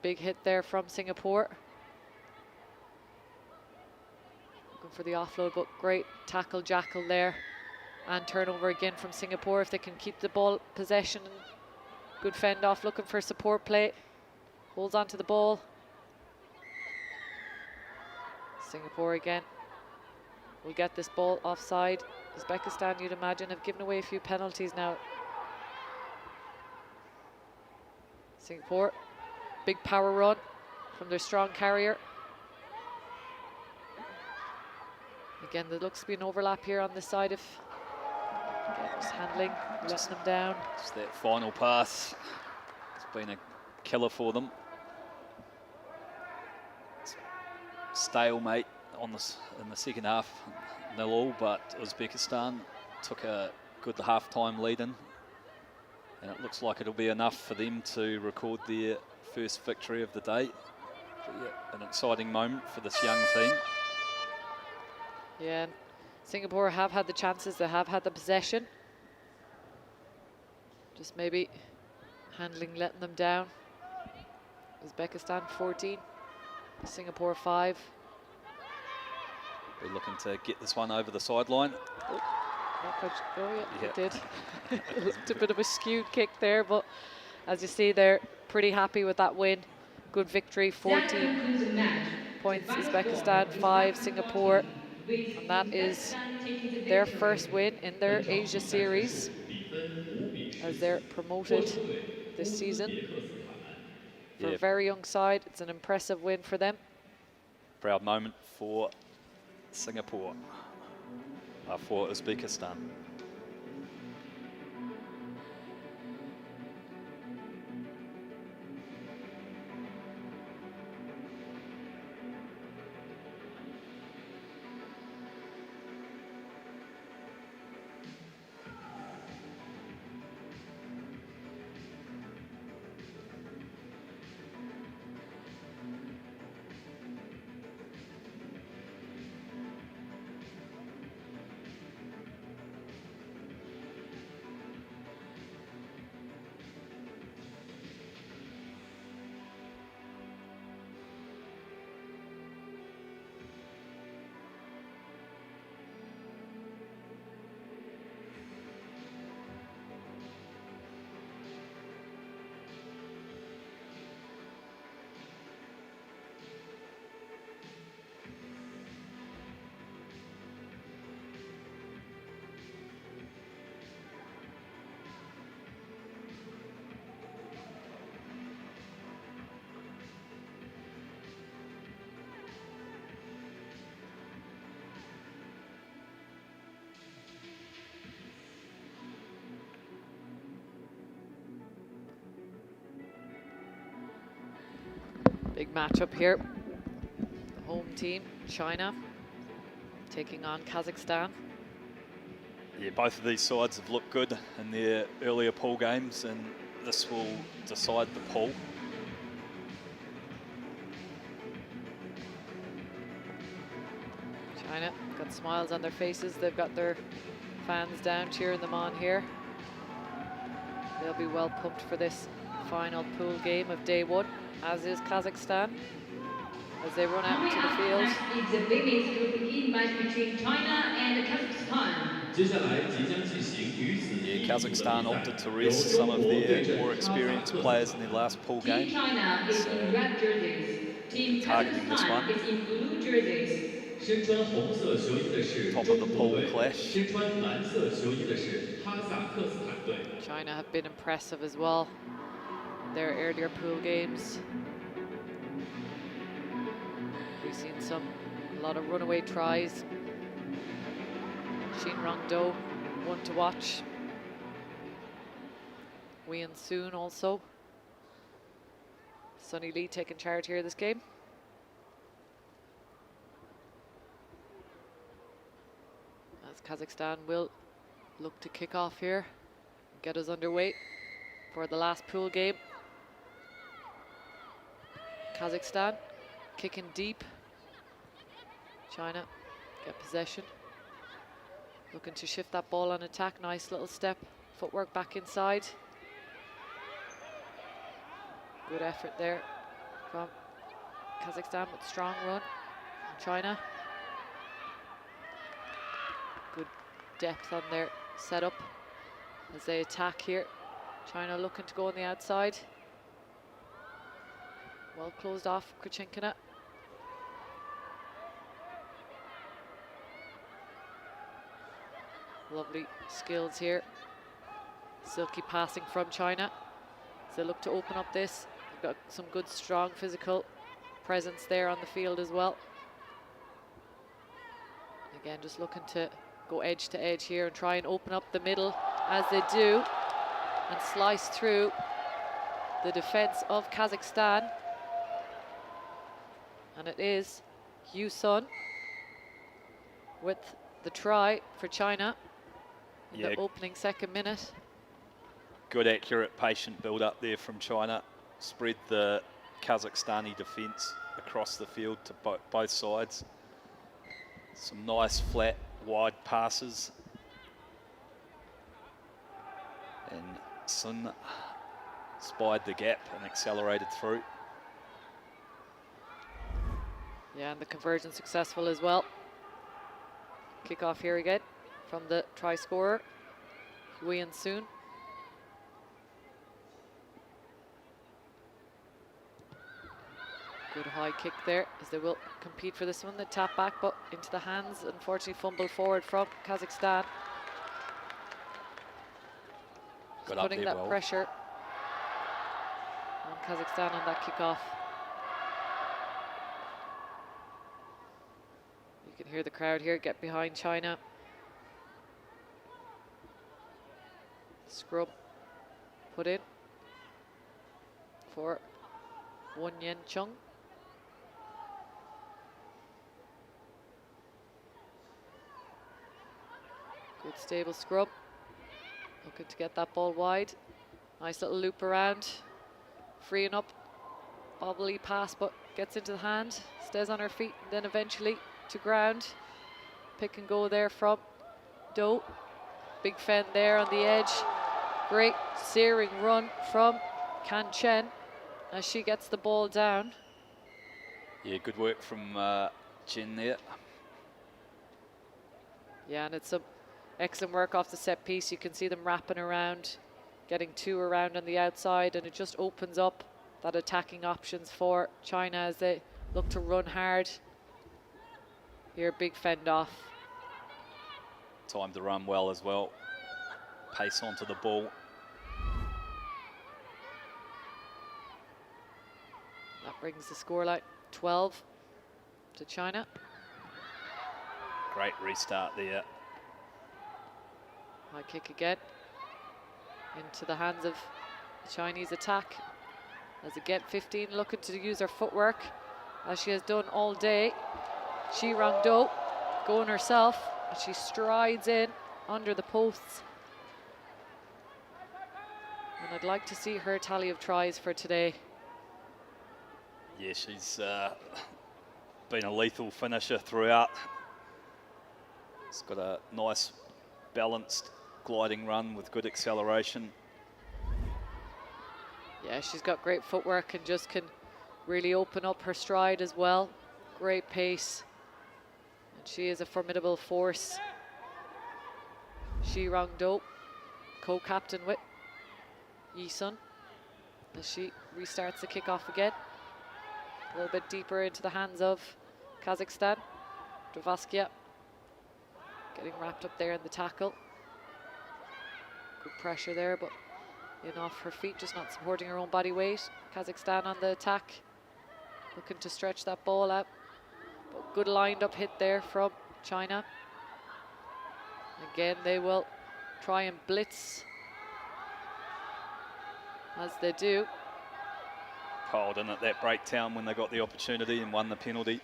big hit there from Singapore. Looking for the offload, but great tackle jackal there. And turnover again from Singapore if they can keep the ball possession. Good fend off, looking for support play. Holds on to the ball. Singapore again will get this ball offside. Uzbekistan, you'd imagine, have given away a few penalties now. Singapore, big power run from their strong carrier. Again, there looks to be an overlap here on this side of just handling, letting them down. It's that final pass. It's been a killer for them. Stalemate on this in the second half, 0-0, but Uzbekistan took a good half-time lead in, and it looks like it'll be enough for them to record their first victory of the day. But yeah, an exciting moment for this young team. Yeah, and Singapore have had the chances, they have had the possession. Just maybe handling, letting them down. Uzbekistan 14, Singapore 5. We're looking to get this one over the sideline. Oh, yeah, it did. It looked a bit of a skewed kick there, but as you see, they're pretty happy with that win. Good victory, 14 points, Uzbekistan 5, Singapore. And that is their first win in their Asia series as they're promoted this season. For a very young side, it's an impressive win for them. Proud moment for Singapore, for Uzbekistan. Big matchup here. The home team, China, taking on Kazakhstan. Yeah, both of these sides have looked good in their earlier pool games, and this will decide the pool. China got smiles on their faces. They've got their fans down cheering them on here. They'll be well pumped for this final pool game of day one, as is Kazakhstan, as they run out into the field. It's the biggest Group E match between China and Kazakhstan. Yeah, Kazakhstan opted to rest some of their more experienced players in their last pool game. Team China is in red jerseys. Team targeting this one. Kazakhstan is in blue jerseys. Top of the pool clash. China have been impressive as well. Their earlier pool games. We've seen a lot of runaway tries. Shin Rong-do, one to watch. Wei Soon also. Sunny Lee taking charge here this game. As Kazakhstan will look to kick off here, get us underway for the last pool game. Kazakhstan kicking deep. China get possession. Looking to shift that ball on attack. Nice little step, footwork back inside. Good effort there from Kazakhstan, with strong run from China. Good depth on their setup as they attack here. China looking to go on the outside. Well closed off, Krychenkina. Lovely skills here. Silky passing from China. So they look to open up this. They've got some good, strong physical presence there on the field as well. Again, just looking to go edge to edge here and try and open up the middle as they do, and slice through the defense of Kazakhstan. And it is Yu Sun with the try for China in the opening second minute. Good, accurate, patient build up there from China. Spread the Kazakhstani defence across the field to both sides. Some nice, flat, wide passes. And Sun spied the gap and accelerated through. Yeah, and the conversion successful as well. Kick off here again from the try scorer, Huiyan Sun. Good high kick there as they will compete for this one. The tap back, but into the hands. Unfortunately, fumble forward from Kazakhstan. Got putting up there that well. pressure on Kazakhstan on that kickoff. You can hear the crowd here get behind China. Scrub put in for Won Yen Chung. Good stable scrub. Looking to get that ball wide. Nice little loop around. Freeing up. Bobbly pass, but gets into the hand. Stays on her feet, and then eventually to ground. Pick and go there from Do. Big fend there on the edge. Great searing run from Kan Chen as she gets the ball down. Yeah, good work from Chen there. Yeah, and it's some excellent work off the set piece. You can see them wrapping around, getting two around on the outside, and it just opens up that attacking options for China as they look to run hard. Here, big fend off. Time to run well as well. Pace onto the ball. That brings the scoreline 12 to China. Great restart there. High kick again into the hands of the Chinese attack. As again, 15 looking to use her footwork as she has done all day. Shi Rangdo going herself, and she strides in under the posts. And I'd like to see her tally of tries for today. Yeah, she's been a lethal finisher throughout. It's got a nice balanced gliding run with good acceleration. Yeah, she's got great footwork and just can really open up her stride as well. Great pace. And she is a formidable force. Shi Rangdo, co-captain with Yi Sun, as she restarts the kickoff again. A little bit deeper into the hands of Kazakhstan. Dravaskia getting wrapped up there in the tackle. Good pressure there, but in off her feet, just not supporting her own body weight. Kazakhstan on the attack, looking to stretch that ball out. But good lined up hit there from China. Again, they will try and blitz, as they do. Piled in at that breakdown when they got the opportunity and won the penalty.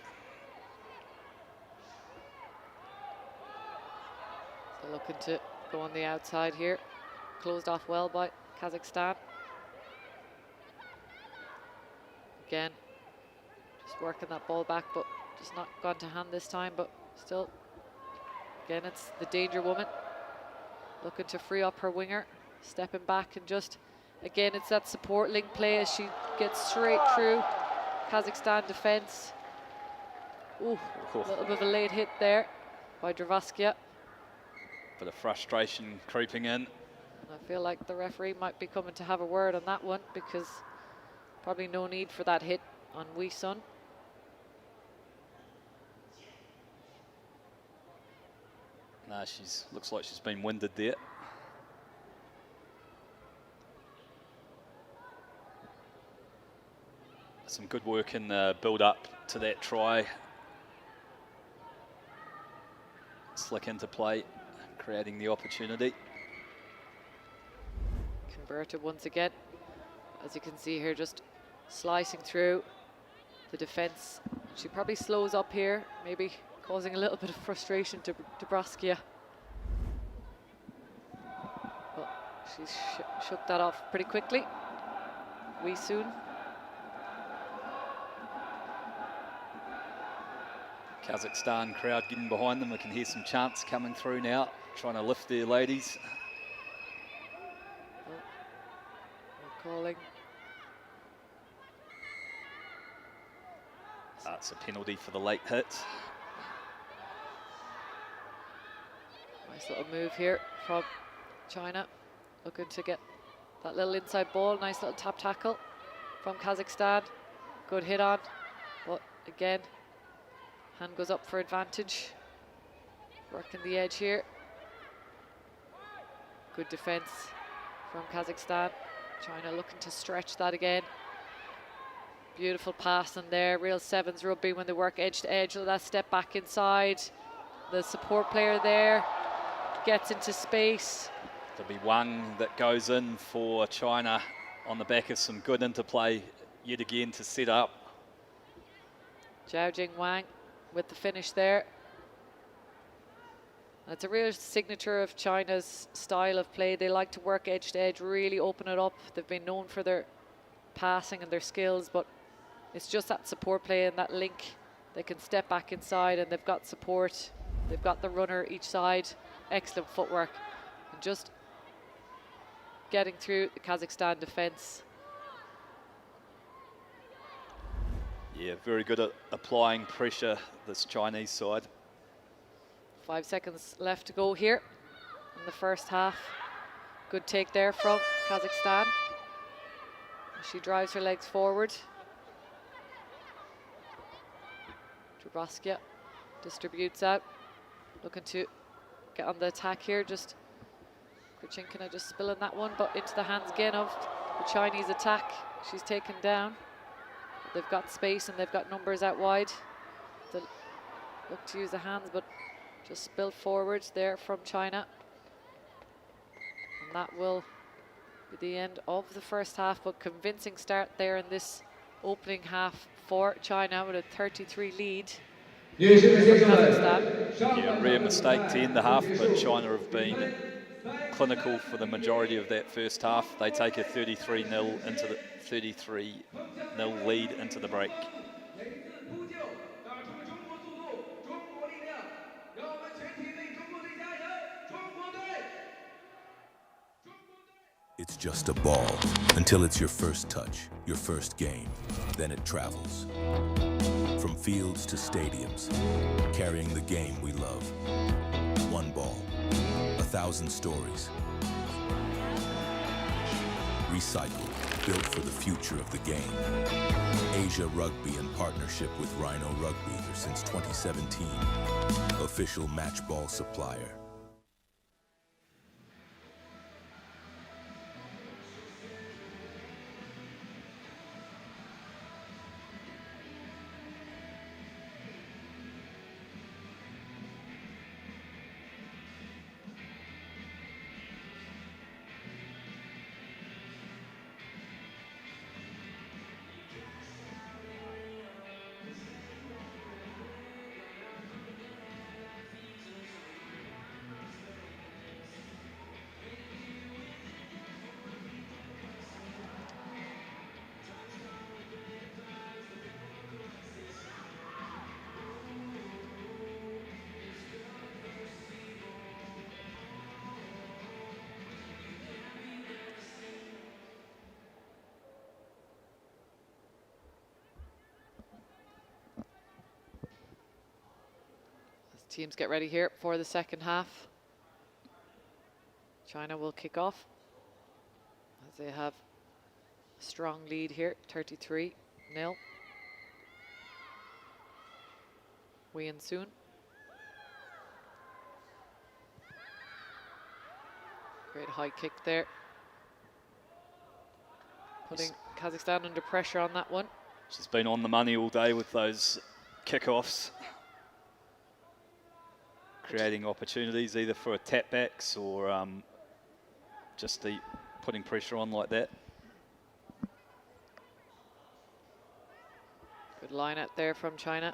So looking to go on the outside here. Closed off well by Kazakhstan. Again, just working that ball back, but just not gone to hand this time, but still Again, it's the danger woman looking to free up her winger, stepping back, and just, again, it's that support link play as she gets straight through Kazakhstan defense. Ooh, a little bit of a late hit there by Dravaskia. Bit of frustration creeping in. I feel like the referee might be coming to have a word on that one, because probably no need for that hit on Wee Sun. Nah, looks like she's been winded there. Some good work in the build-up to that try. Slick into play, creating the opportunity. Converted once again. As you can see here, just slicing through the defense. She probably slows up here, maybe causing a little bit of frustration to Dubravskia. But she's shook that off pretty quickly. Wee Sun. Kazakhstan crowd getting behind them. We can hear some chants coming through now, trying to lift their ladies. Calling. That's a penalty for the late hit. Nice little move here from China, looking to get that little inside ball. Nice little tap tackle from Kazakhstan. Good hit on, but again, hand goes up for advantage. Working the edge here. Good defense from Kazakhstan. China looking to stretch that again. Beautiful pass in there. Real sevens rugby when they work edge to edge. So that step back inside. The support player there gets into space. There'll be Wang that goes in for China on the back of some good interplay yet again to set up. Zhao Jing Wang with the finish there. It's a real signature of China's style of play. They like to work edge to edge, really open it up. They've been known for their passing and their skills, but it's just that support play and that link. They can step back inside and they've got support. They've got the runner each side. Excellent footwork. And just getting through the Kazakhstan defense. Yeah, very good at applying pressure, this Chinese side. 5 seconds left to go here in the first half. Good take there from Kazakhstan. She drives her legs forward. Dubravskia distributes out, looking to get on the attack here. Just Kurchinkina just spilling that one, but into the hands again of the Chinese attack. She's taken down. They've got space and they've got numbers out wide. They'll look to use the hands, but just spilled forward there from China. And that will be the end of the first half, but convincing start there in this opening half for China with a 33 lead. Yeah, rare mistake to end the half, but China have been clinical for the majority of that first half. They take a 33-0 into the 33-0 lead into the break. It's just a ball until it's your first touch, your first game. Then it travels. From fields to stadiums, carrying the game we love. One ball, 1,000 stories. Recycled, built for the future of the game. Asia Rugby in partnership with Rhino Rugby since 2017. Official match ball supplier. Teams get ready here for the second half. China will kick off as they have a strong lead here, 33-0. Wei Soon. Great high kick there. Putting Kazakhstan under pressure on that one. She's been on the money all day with those kickoffs, creating opportunities either for tap backs or just putting pressure on like that. Good line out there from China.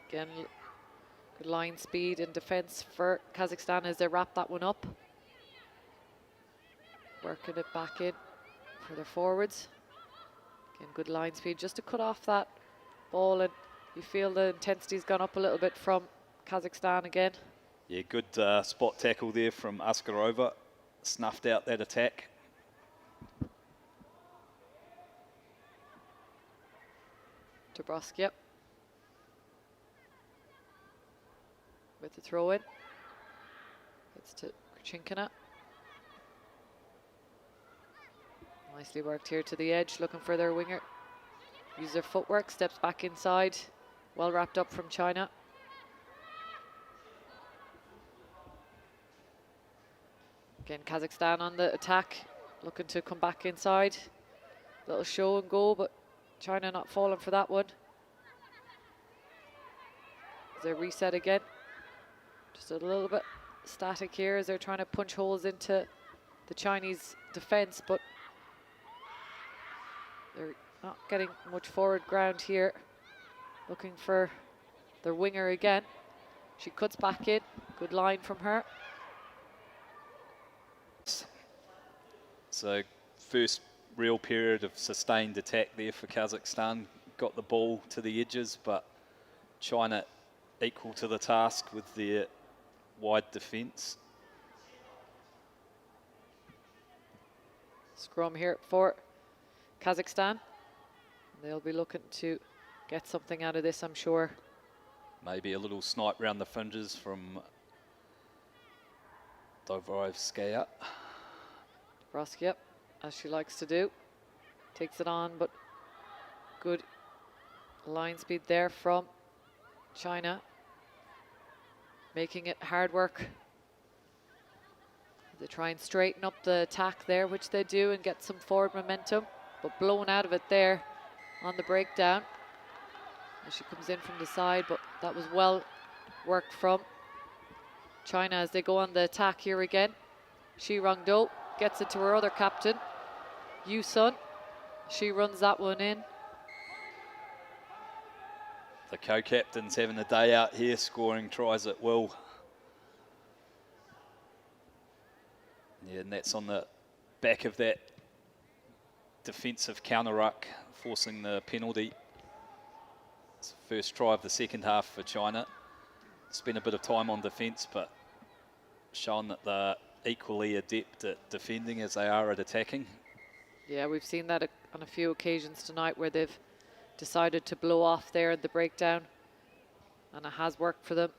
Again, good line speed and defense for Kazakhstan as they wrap that one up. Working it back in for their forwards. Again, good line speed just to cut off that ball, and you feel the intensity's gone up a little bit from Kazakhstan again. Yeah, good spot tackle there from Askarova. Snuffed out that attack. Dubrovsky, yep. With the throw in. Gets to Krichinkina. Nicely worked here to the edge, looking for their winger. Use their footwork, steps back inside. Well wrapped up from China. Again, Kazakhstan on the attack, looking to come back inside. Little show and go, but China not falling for that one. They reset again. Just a little bit static here as they're trying to punch holes into the Chinese defense, but they're not getting much forward ground here. Looking for their winger again. She cuts back in. Good line from her. So first real period of sustained attack there for Kazakhstan. Got the ball to the edges, but China equal to the task with their wide defence. Scrum here for Kazakhstan. They'll be looking to get something out of this, I'm sure. Maybe a little snipe round the fringes from Dovrovskaya. Dubrovsky, as she likes to do. Takes it on, but good line speed there from China. Making it hard work. They try and straighten up the attack there, which they do, and get some forward momentum, but blown out of it there on the breakdown. As she comes in from the side, but that was well worked from China as they go on the attack here again. Shi Rongdo gets it to her other captain, Yu Sun. She runs that one in. The co-captain's having a day out here, scoring tries at will. Yeah, and that's on the back of that defensive counter-ruck, forcing the penalty. It's the first try of the second half for China. Spent a bit of time on defence, but shown that they're equally adept at defending as they are at attacking. Yeah, we've seen that on a few occasions tonight where they've decided to blow off there at the breakdown, and it has worked for them.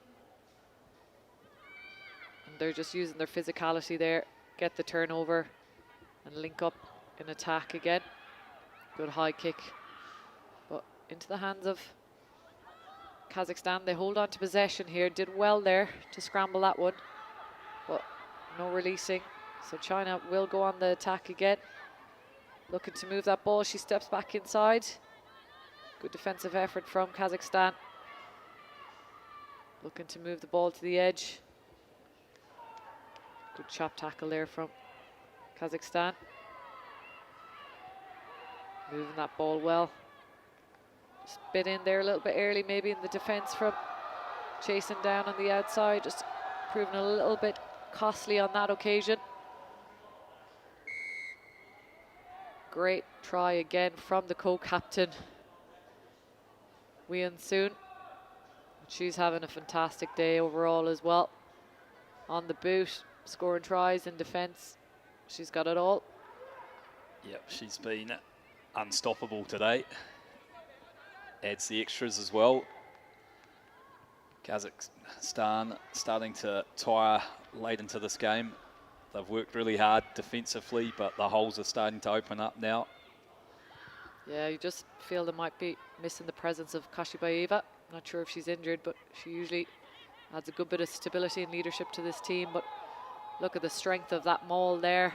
And they're just using their physicality there, get the turnover and link up in attack again. Good high kick, but into the hands of Kazakhstan. They hold on to possession here, did well there to scramble that one, but no releasing. So China will go on the attack again. Looking to move that ball, she steps back inside. Good defensive effort from Kazakhstan. Looking to move the ball to the edge. Good chop tackle there from Kazakhstan. Moving that ball well. Just bit in there a little bit early maybe in the defense from chasing down on the outside. Just proving a little bit costly on that occasion. Great try again from the co-captain, Wei Soon. She's having a fantastic day overall as well. On the boot, scoring tries in defence. She's got it all. Yep, she's been unstoppable today. Adds the extras as well. Kazakhstan starting to tire late into this game. They've worked really hard defensively, but the holes are starting to open up now. Yeah, you just feel they might be missing the presence of Kashibaeva. Not sure if she's injured, but she usually adds a good bit of stability and leadership to this team. But look at the strength of that maul there.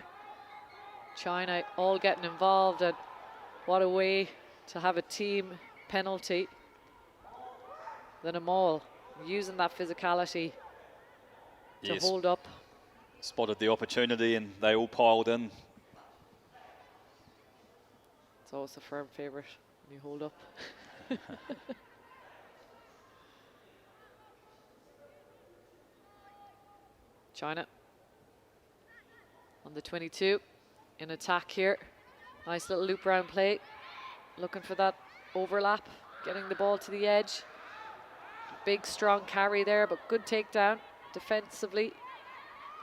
China all getting involved, and what a way to have a team penalty than a maul. Using that physicality to hold up. Spotted the opportunity and they all piled in. It's always a firm favourite when you hold up. China on the 22 in attack here. Nice little loop round play. Looking for that overlap, getting the ball to the edge. Big strong carry there, but good takedown defensively.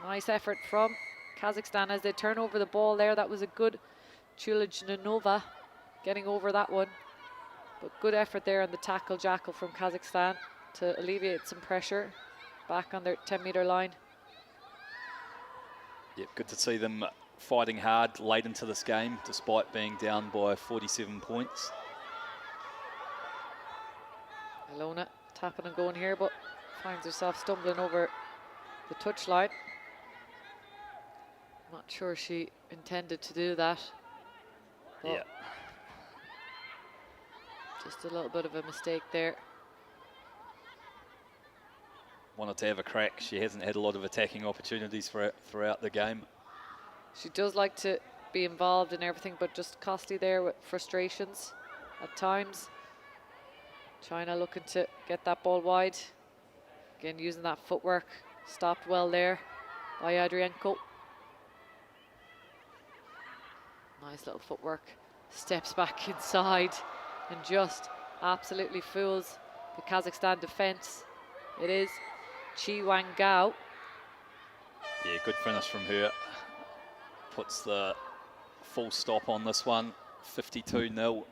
Nice effort from Kazakhstan as they turn over the ball there. That was a good Chulajnanova getting over that one. But good effort there on the tackle jackal from Kazakhstan to alleviate some pressure back on their 10-meter line. Yep, good to see them fighting hard late into this game despite being down by 47 points. Ilona tapping and going here, but finds herself stumbling over the touchline. Not sure she intended to do that. Yeah. Just a little bit of a mistake there. Wanted to have a crack. She hasn't had a lot of attacking opportunities throughout the game. She does like to be involved in everything, but just costly there with frustrations at times. China looking to get that ball wide. Again, using that footwork. Stopped well there by Adrienko. Nice little footwork. Steps back inside and just absolutely fools the Kazakhstan defense. It is Chi Wang Gao. Yeah, good finish from her. Puts the full stop on this one. 52-0.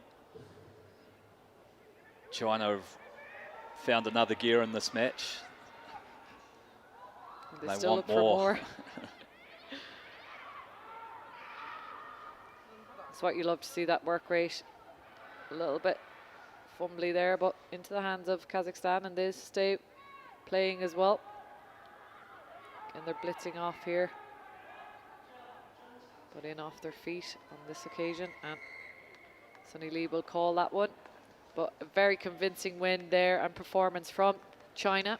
China have found another gear in this match. They still want look more. For more. That's what you love to see, that work rate. A little bit fumbly there, but into the hands of Kazakhstan, and they stay playing as well. And they're blitzing off here, but in off their feet on this occasion, and Sunny Lee will call that one. But a very convincing win there and performance from China,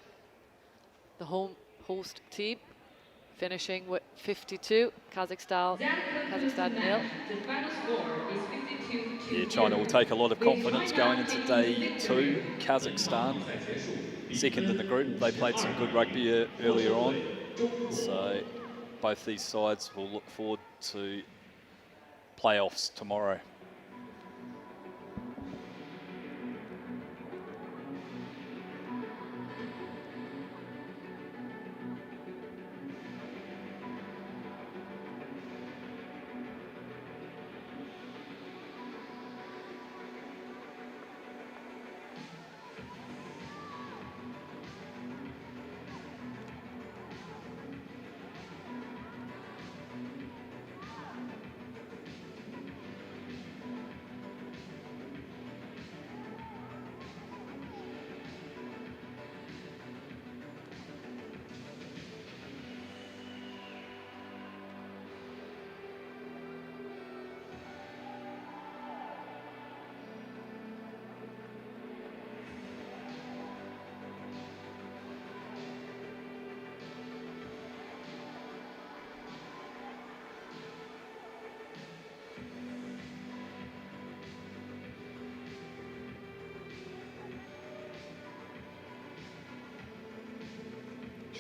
the home host team, finishing with 52. Kazakhstan nil. The final score is 52-0. Yeah, China will take a lot of confidence going into day 2. Kazakhstan, second in the group. They played some good rugby earlier on. So both these sides will look forward to playoffs tomorrow.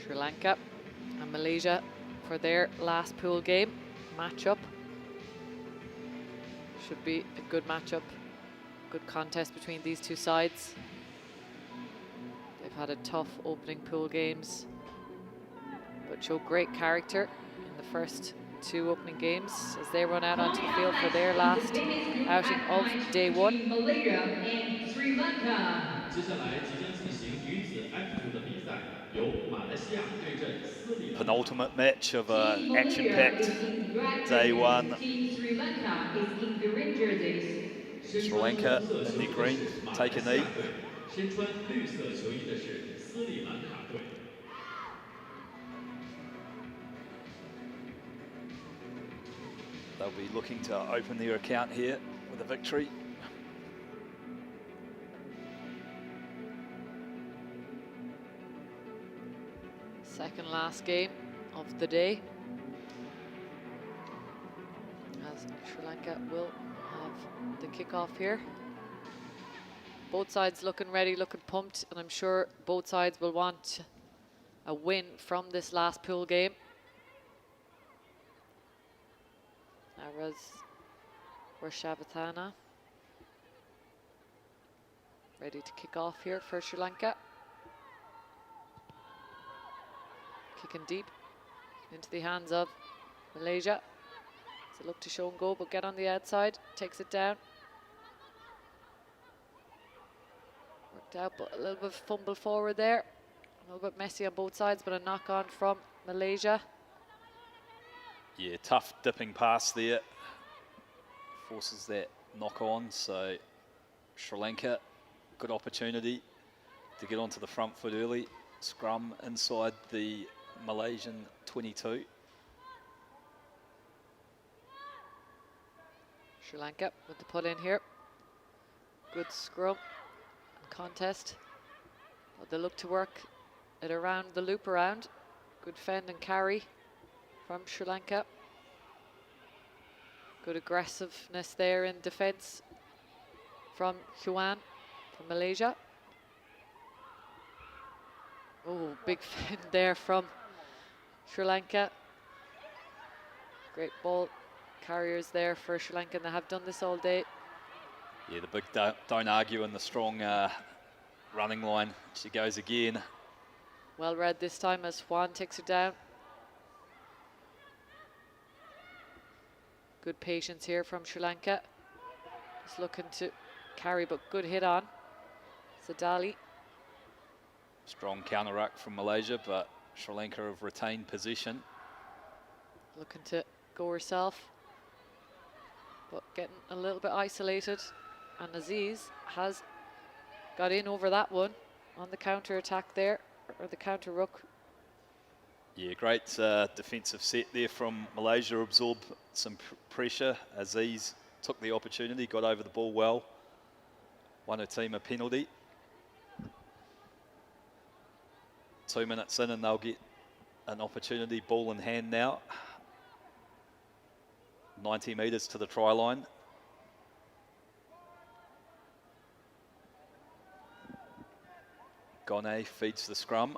Sri Lanka and Malaysia for their last pool game matchup. Should be a good matchup, good contest between these two sides. They've had a tough opening pool games, but show great character in the first 2 opening games as they run out onto the field for their last outing of day 1. Malaysia and Sri Lanka. 接下来即将进行女子安普的比由马来西亚对阵斯里兰卡。 Penultimate match of Team Bolivia action-packed is in black day jerseys. one. Team Sri Lanka is in green jerseys. Sri Lanka in their green, take a knee. 身穿绿色球衣的是斯里兰卡队。 They'll be looking to open their account here with a victory. Second last game of the day, as Sri Lanka will have the kickoff here. Both sides looking ready, looking pumped, and I'm sure both sides will want a win from this last pool game. Rashavatana ready to kick off here for Sri Lanka. Kicking deep into the hands of Malaysia. So look to show and go, but get on the outside, takes it down. Worked out, but a little bit of fumble forward there. A little bit messy on both sides, but a knock on from Malaysia. Yeah, tough dipping pass there. Forces that knock on, so Sri Lanka, good opportunity to get onto the front foot early. Scrum inside the Malaysian 22. Sri Lanka with the put in here. Good scrum and contest. But they look to work it around the loop around. Good fend and carry from Sri Lanka. Good aggressiveness there in defence from Huan from Malaysia. Oh, big fend there from Sri Lanka. Great ball carriers there for Sri Lanka, and they have done this all day. Yeah, the big don't argue in the strong running line. She goes again. Well read this time as Juan takes it down. Good patience here from Sri Lanka. Just looking to carry, but good hit on. Sadali. Strong counter-ruck from Malaysia, but Sri Lanka have retained possession. Looking to go herself, but getting a little bit isolated. And Aziz has got in over that one on the counter-attack there, or the counter-ruck. Yeah, great defensive set there from Malaysia, absorb some pressure. Aziz took the opportunity, got over the ball well, won her team a penalty. 2 minutes in and they'll get an opportunity, ball in hand now. 90 metres to the try line. Gone feeds the scrum.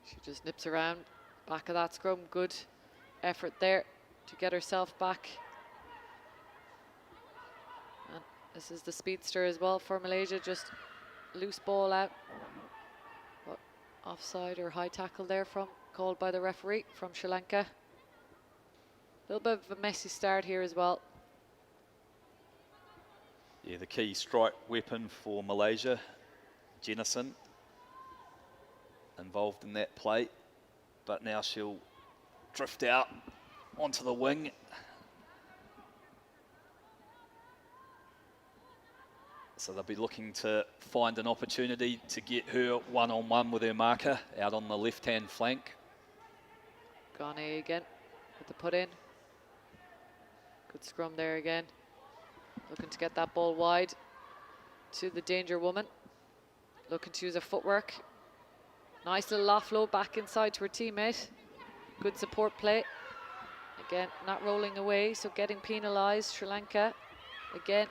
She just nips around back of that scrum. Good effort there to get herself back. And this is the speedster as well for Malaysia. Just loose ball out. But offside or high tackle there from called by the referee from Sri Lanka. A little bit of a messy start here as well. Yeah, the key strike weapon for Malaysia, Jennison, involved in that play, but now she'll drift out onto the wing. So they'll be looking to find an opportunity to get her one-on-one with her marker out on the left-hand flank. Gone again with the put in. Good scrum there again. Looking to get that ball wide to the danger woman. Looking to use her footwork. Nice little offload back inside to her teammate. Good support play. Again, not rolling away, so getting penalised. Sri Lanka, again,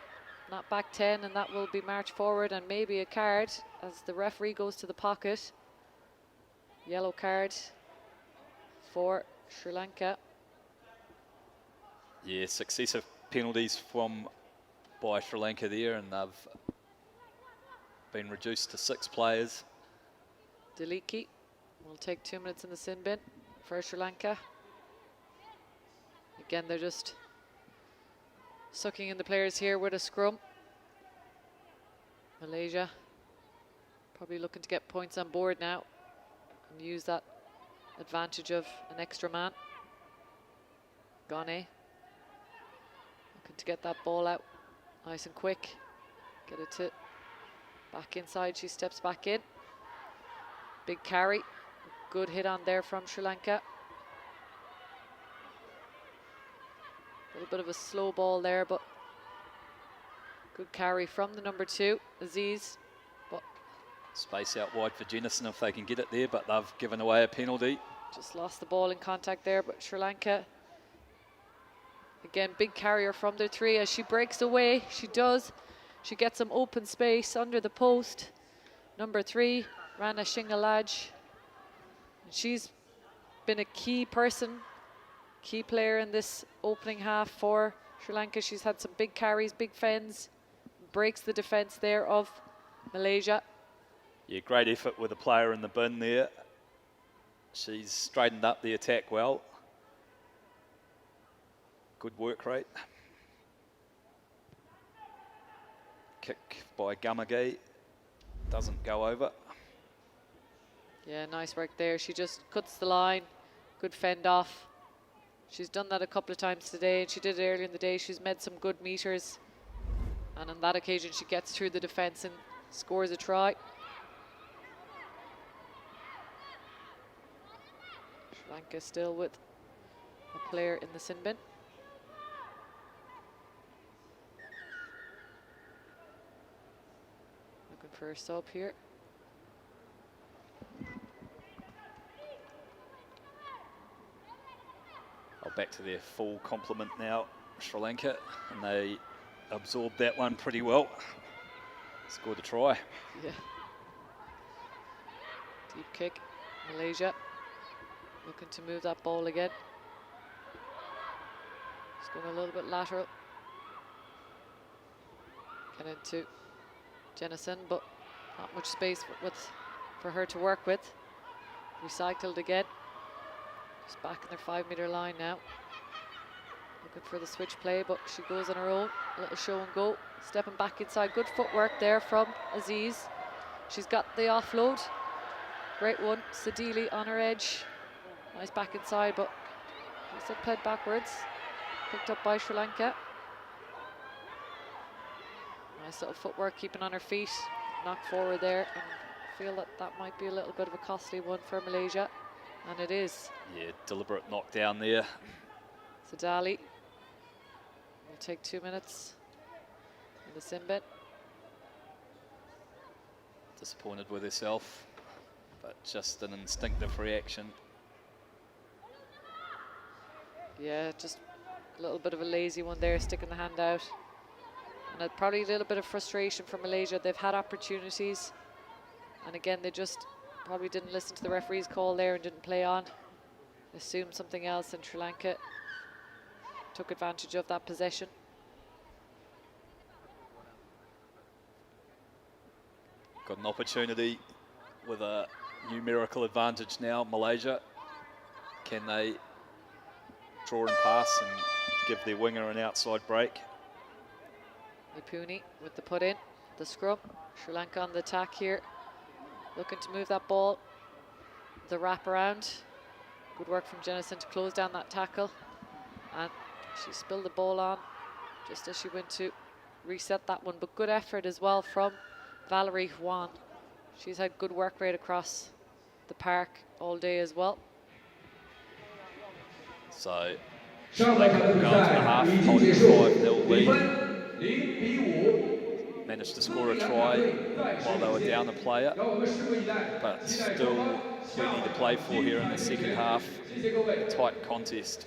not back 10, and that will be marched forward and maybe a card as the referee goes to the pocket. Yellow card for Sri Lanka. Yeah, successive penalties by Sri Lanka there, and they've been reduced to 6 players. Deliki will take 2 minutes in the sin bin for Sri Lanka. Again, they're just sucking in the players here with a scrum. Malaysia Probably looking to get points on board now and use that advantage of an extra man. Gane looking to get that ball out nice and quick. Get it to back inside. She steps back in. Big carry. Good hit on there from Sri Lanka. A little bit of a slow ball there, but good carry from the number 2, Aziz. But Space out wide for Jennison if they can get it there, but they've given away a penalty. just lost the ball in contact there, but Sri Lanka, again, big carrier from their 3 as she breaks away. She does. She gets some open space under the post. Number 3, Rana Shingalaj. She's been a key person, key player in this opening half for Sri Lanka. She's had some big carries, big fends, breaks the defence there of Malaysia. Yeah, great effort with the player in the bin there. She's straightened up the attack well. Good work rate. Kick by Gamage. Doesn't go over. Yeah, nice work there. She just cuts the line. Good fend off. She's done that a couple of times today, and she did it earlier in the day. She's made some good meters. And on that occasion, she gets through the defence and scores a try. Sri Lanka still with a player in the sin bin. Looking for a sub here. Back to their full complement now, Sri Lanka, and they absorbed that one pretty well. Scored a try. Yeah. Deep kick, Malaysia. Looking to move that ball again. Just going a little bit lateral. Get into Jennison, but not much space for her to work with. Recycled again. Just back in their 5-meter line now. Looking for the switch play, but she goes on her own. A little show and go. Stepping back inside. Good footwork there from Aziz. She's got the offload. Great one. Sadili on her edge. Nice back inside, but it's played backwards. Picked up by Sri Lanka. Nice little footwork, keeping on her feet. Knock forward there, and feel that that might be a little bit of a costly one for Malaysia. And it is. Yeah, deliberate knockdown there. Sadali will take 2 minutes in the sin bin. Disappointed with herself, but just an instinctive reaction. Yeah, just a little bit of a lazy one there, sticking the hand out. And probably a little bit of frustration for Malaysia. They've had opportunities, and again, they just probably didn't listen to the referee's call there and didn't play on. Assumed something else, and Sri Lanka took advantage of that possession. Got an opportunity with a numerical advantage now, Malaysia. Can they draw and pass and give their winger an outside break? Nipuni with the put in, the scrum. Sri Lanka on the attack here. Looking to move that ball. The wrap around. Good work from Jennison to close down that tackle. And she spilled the ball on just as she went to reset that one. But good effort as well from Valerie Juan. She's had good work rate across the park all day as well. So Sri Lanka will go into the half, holding a 5-0 lead. Managed to score a try while they were down a player, but still plenty to play for here in the second half. Tight contest.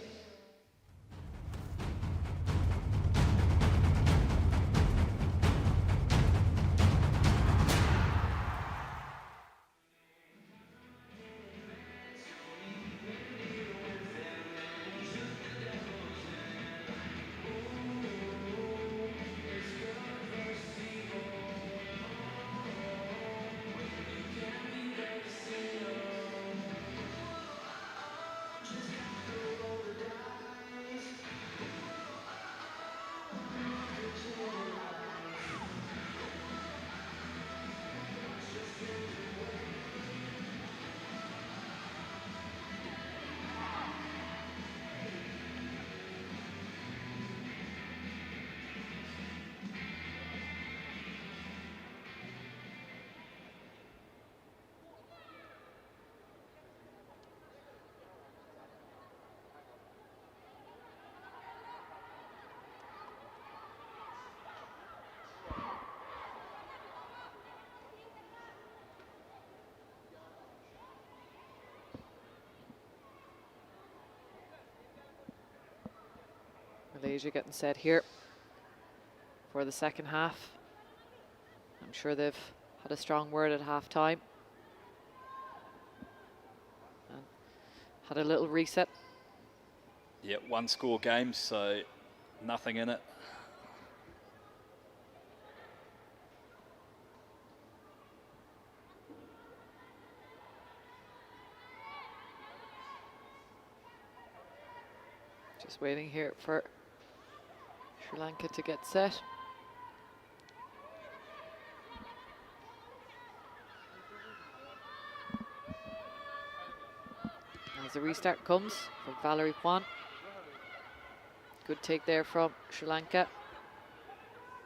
Malaysia getting set here for the second half. I'm sure they've had a strong word at half time. And had a little reset. Yeah, one score game, so nothing in it. Just waiting here for Sri Lanka to get set. As the restart comes from Valerie Kwan. Good take there from Sri Lanka.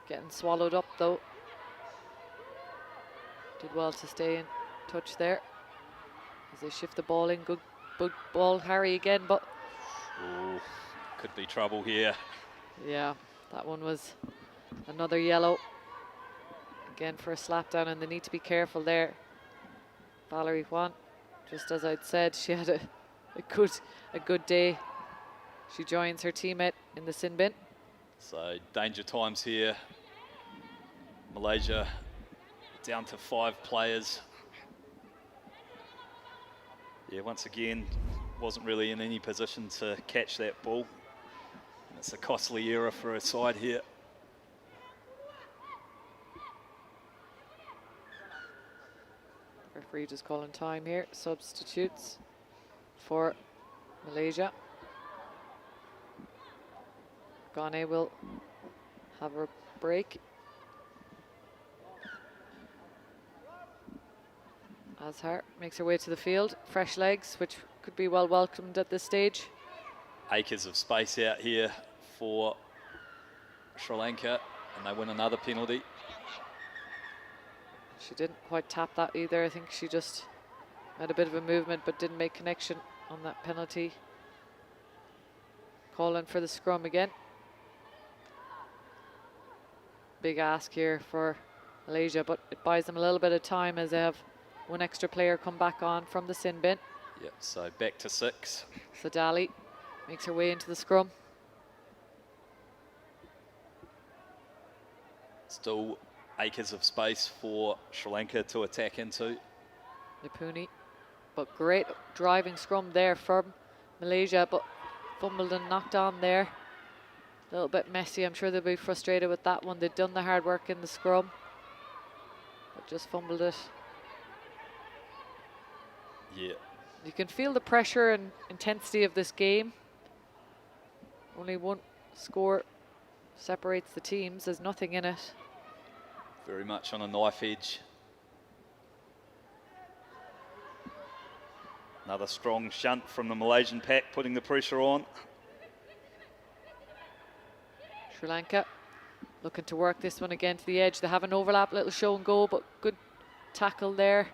Getting swallowed up though. Did well to stay in touch there. As they shift the ball in, good ball carry again, but Ooh, could be trouble here. yeah, that one was another yellow. Again for a slap down, and they need to be careful there. Valerie Kwan, just as I'd said, she had a good day. She joins her teammate in the sin bin. So danger times here. Malaysia down to 5 players. Yeah, once again, wasn't really in any position to catch that ball. And it's a costly error for her side here. Referee just calling time here. Substitutes for Malaysia. Ghana will have a break. Azhar makes her way to the field. Fresh legs, which could be well welcomed at this stage. Acres of space out here for Sri Lanka, and they win another penalty. She didn't quite tap that either. I think she just had a bit of a movement but didn't make connection on that penalty. Calling for the scrum again. Big ask here for Malaysia, but it buys them a little bit of time as they have one extra player come back on from the sin bin. Yep, so back to 6. Sadali makes her way into the scrum. Still acres of space for Sri Lanka to attack into. Nipuni, but great driving scrum there from Malaysia, but fumbled and knocked on there. A little bit messy. I'm sure they'll be frustrated with that one. They've done the hard work in the scrum, but just fumbled it. Yeah. You can feel the pressure and intensity of this game. Only one score separates the teams. There's nothing in it. Very much on a knife edge. Another strong shunt from the Malaysian pack, putting the pressure on. Sri Lanka looking to work this one again to the edge. They have an overlap, little show and go, but good tackle there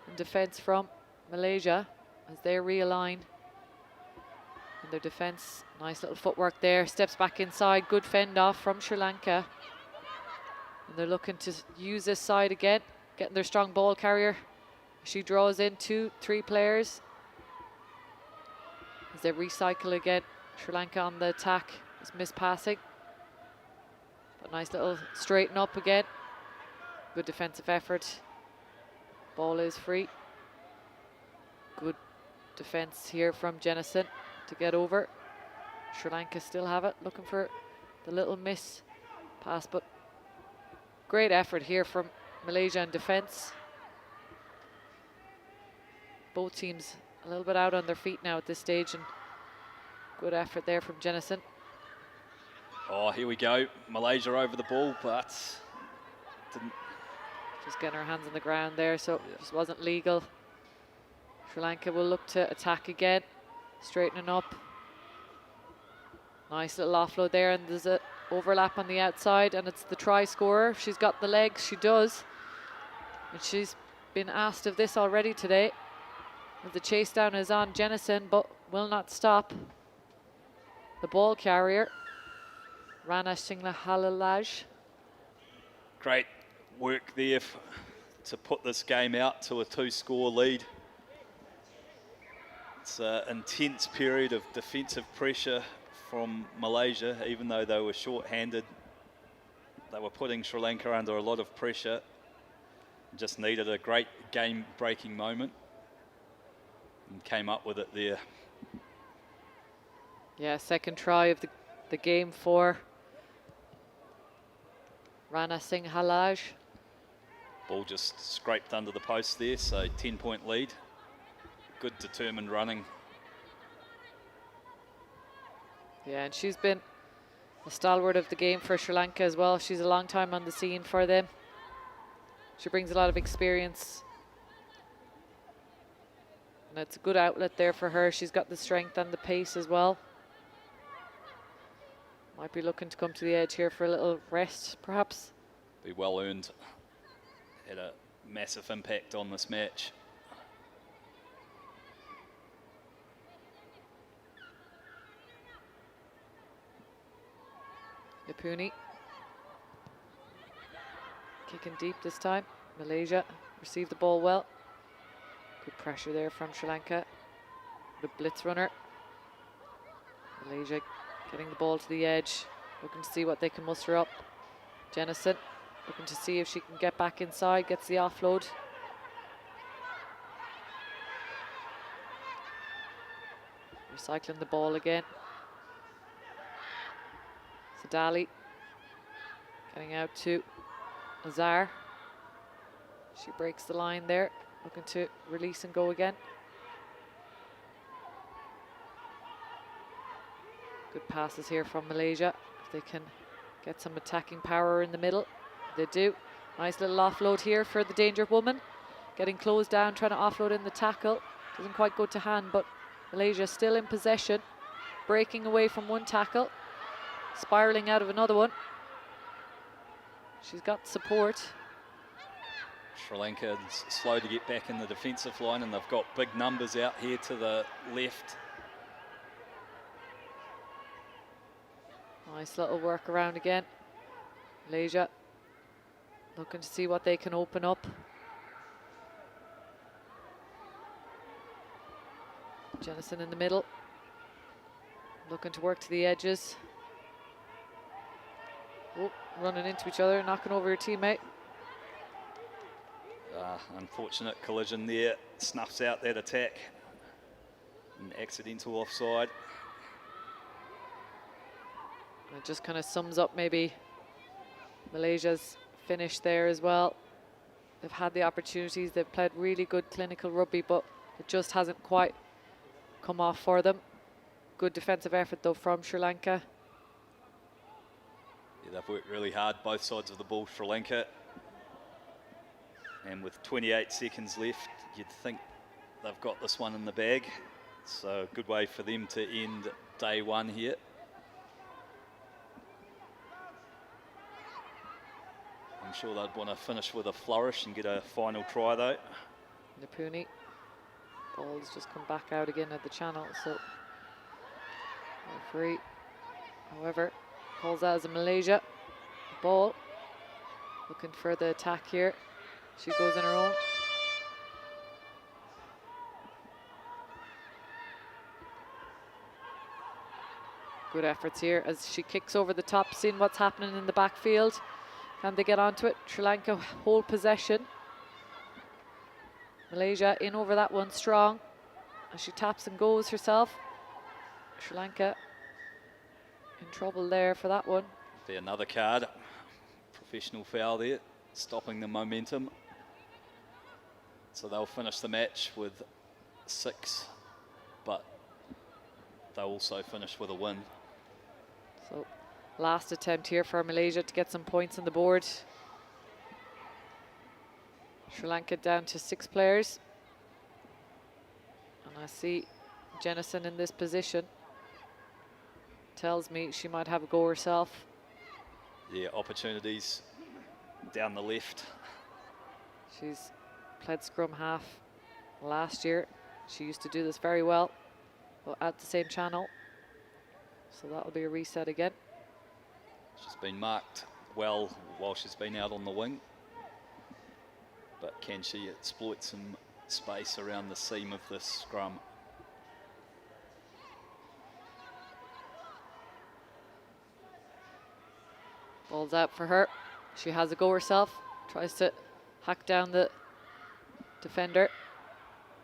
in defence from Malaysia as they realign in their defence. Nice little footwork there. Steps back inside. Good fend off from Sri Lanka. And they're looking to use this side again, getting their strong ball carrier. She draws in 2-3 players as they recycle again. Sri Lanka on the attack is mispassing. But nice little straighten up again. Good defensive effort. Ball is free. Good defense here from Jennison to get over. Sri Lanka still have it, looking for the little miss pass, but great effort here from Malaysia in defense. Both teams a little bit out on their feet now at this stage, and good effort there from Jennison. Oh, here we go. Malaysia over the ball, but didn't. Just getting her hands on the ground there, so it just wasn't legal. Sri Lanka will look to attack again, straightening up. Nice little offload there, and there's a overlap on the outside, and it's the try scorer. If she's got the legs, she does. And she's been asked of this already today. The chase down is on Jennison, but will not stop. The ball carrier, Rana Singla-Halalaj. Great work there to put this game out to a 2-score lead. It's an intense period of defensive pressure from Malaysia, even though they were short-handed. They were putting Sri Lanka under a lot of pressure. Just needed a great game-breaking moment and came up with it there. Yeah, second try of the game for Rana Singh Halaj. Ball just scraped under the post there, so 10-point lead. Good determined running. Yeah, and she's been a stalwart of the game for Sri Lanka as well. She's a long time on the scene for them. She brings a lot of experience. And it's a good outlet there for her. She's got the strength and the pace as well. Might be looking to come to the edge here for a little rest, perhaps. Be well earned. Had a massive impact on this match. Yapuni kicking deep this time. Malaysia received the ball well. Good pressure there from Sri Lanka. The blitz runner. Malaysia getting the ball to the edge, looking to see what they can muster up. Jennison looking to see if she can get back inside, gets the offload. Recycling the ball again. Sadali getting out to Azar. She breaks the line there, looking to release and go again. Good passes here from Malaysia. If they can get some attacking power in the middle, they do. Nice little offload here for the danger woman. Getting closed down, trying to offload in the tackle. Doesn't quite go to hand, but Malaysia still in possession. Breaking away from one tackle. Spiraling out of another one. She's got support. Sri Lanka is slow to get back in the defensive line, and they've got big numbers out here to the left. Nice little work around again. Malaysia looking to see what they can open up. Jennison in the middle. Looking to work to the edges. Oh, running into each other, knocking over your teammate. Unfortunate collision there. Snuffs out that attack. An accidental offside. It just kind of sums up maybe Malaysia's finish there as well. They've had the opportunities, they've played really good clinical rugby, but it just hasn't quite come off for them. Good defensive effort though from Sri Lanka. Yeah, they've worked really hard, both sides of the ball, Sri Lanka. And with 28 seconds left, you'd think they've got this one in the bag. So a good way for them to end day one here. I'm sure they'd want to finish with a flourish and get a final try though. Napuni. Ball's just come back out again at the channel, so referee, however, calls that as a Malaysia ball. Looking for the attack here. She goes in her own. Good efforts here as she kicks over the top, seeing what's happening in the backfield. Can they get onto it? Sri Lanka hold possession. Malaysia in over that one strong as she taps and goes herself. Sri Lanka in trouble there for that one. Be another card. Professional foul there, stopping the momentum. So they'll finish the match with 6, but they'll also finish with a win. So last attempt here for Malaysia to get some points on the board. Sri Lanka down to 6 players. And I see Jennison in this position. Tells me she might have a go herself. Yeah, opportunities down the left. She's played scrum half last year. She used to do this very well, but at the same channel. So that'll be a reset again. She's been marked well while she's been out on the wing. But can she exploit some space around the seam of this scrum? Ball's out for her. She has a go herself. Tries to hack down the defender.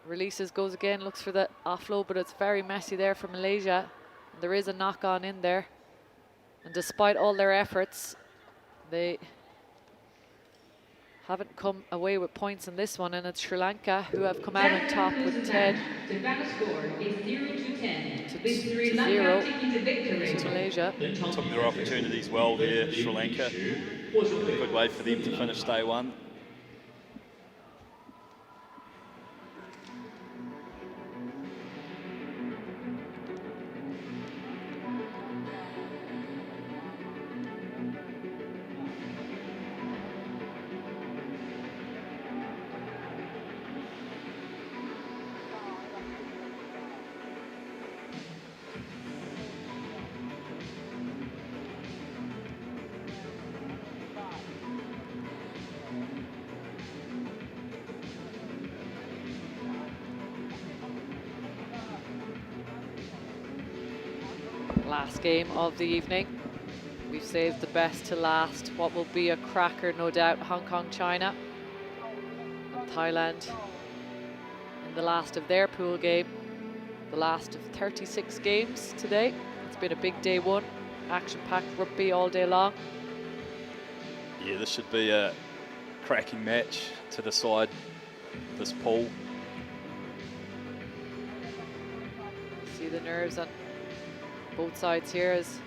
Releases, goes again, looks for the offload, but it's very messy there for Malaysia. And there is a knock on in there. And despite all their efforts, they haven't come away with points in this one, and it's Sri Lanka who have come out on top with 10 The final score is 0-10, with to Sri 0 Lanka taking the victory. to Malaysia. Took their opportunities well there, Sri Lanka. A good way for them to finish day one. Last game of the evening. We've saved the best to last. What will be a cracker, no doubt. Hong Kong, China, and Thailand in the last of their pool game. The last of 36 games today. It's been a big day one. Action-packed rugby all day long. Yeah, this should be a cracking match to decide this pool. See the nerves on both sides here, as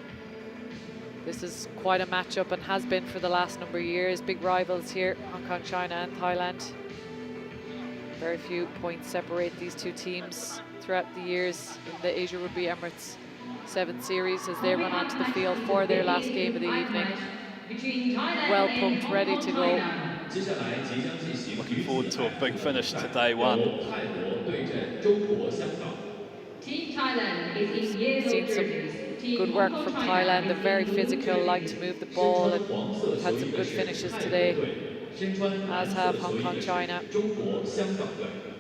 this is quite a matchup and has been for the last number of years. Big rivals here, Hong Kong, China and Thailand. Very few points separate these two teams throughout the years in the Asia Rugby Emirates 7 series as they run onto the field for their last game of the evening. Well pumped, ready to go. Looking forward to a big finish to day one. Team Thailand is in yellow Seen some jerseys. good work from Thailand. They're very physical, like to move the ball, and have had some good finishes today, as have Hong Kong, China.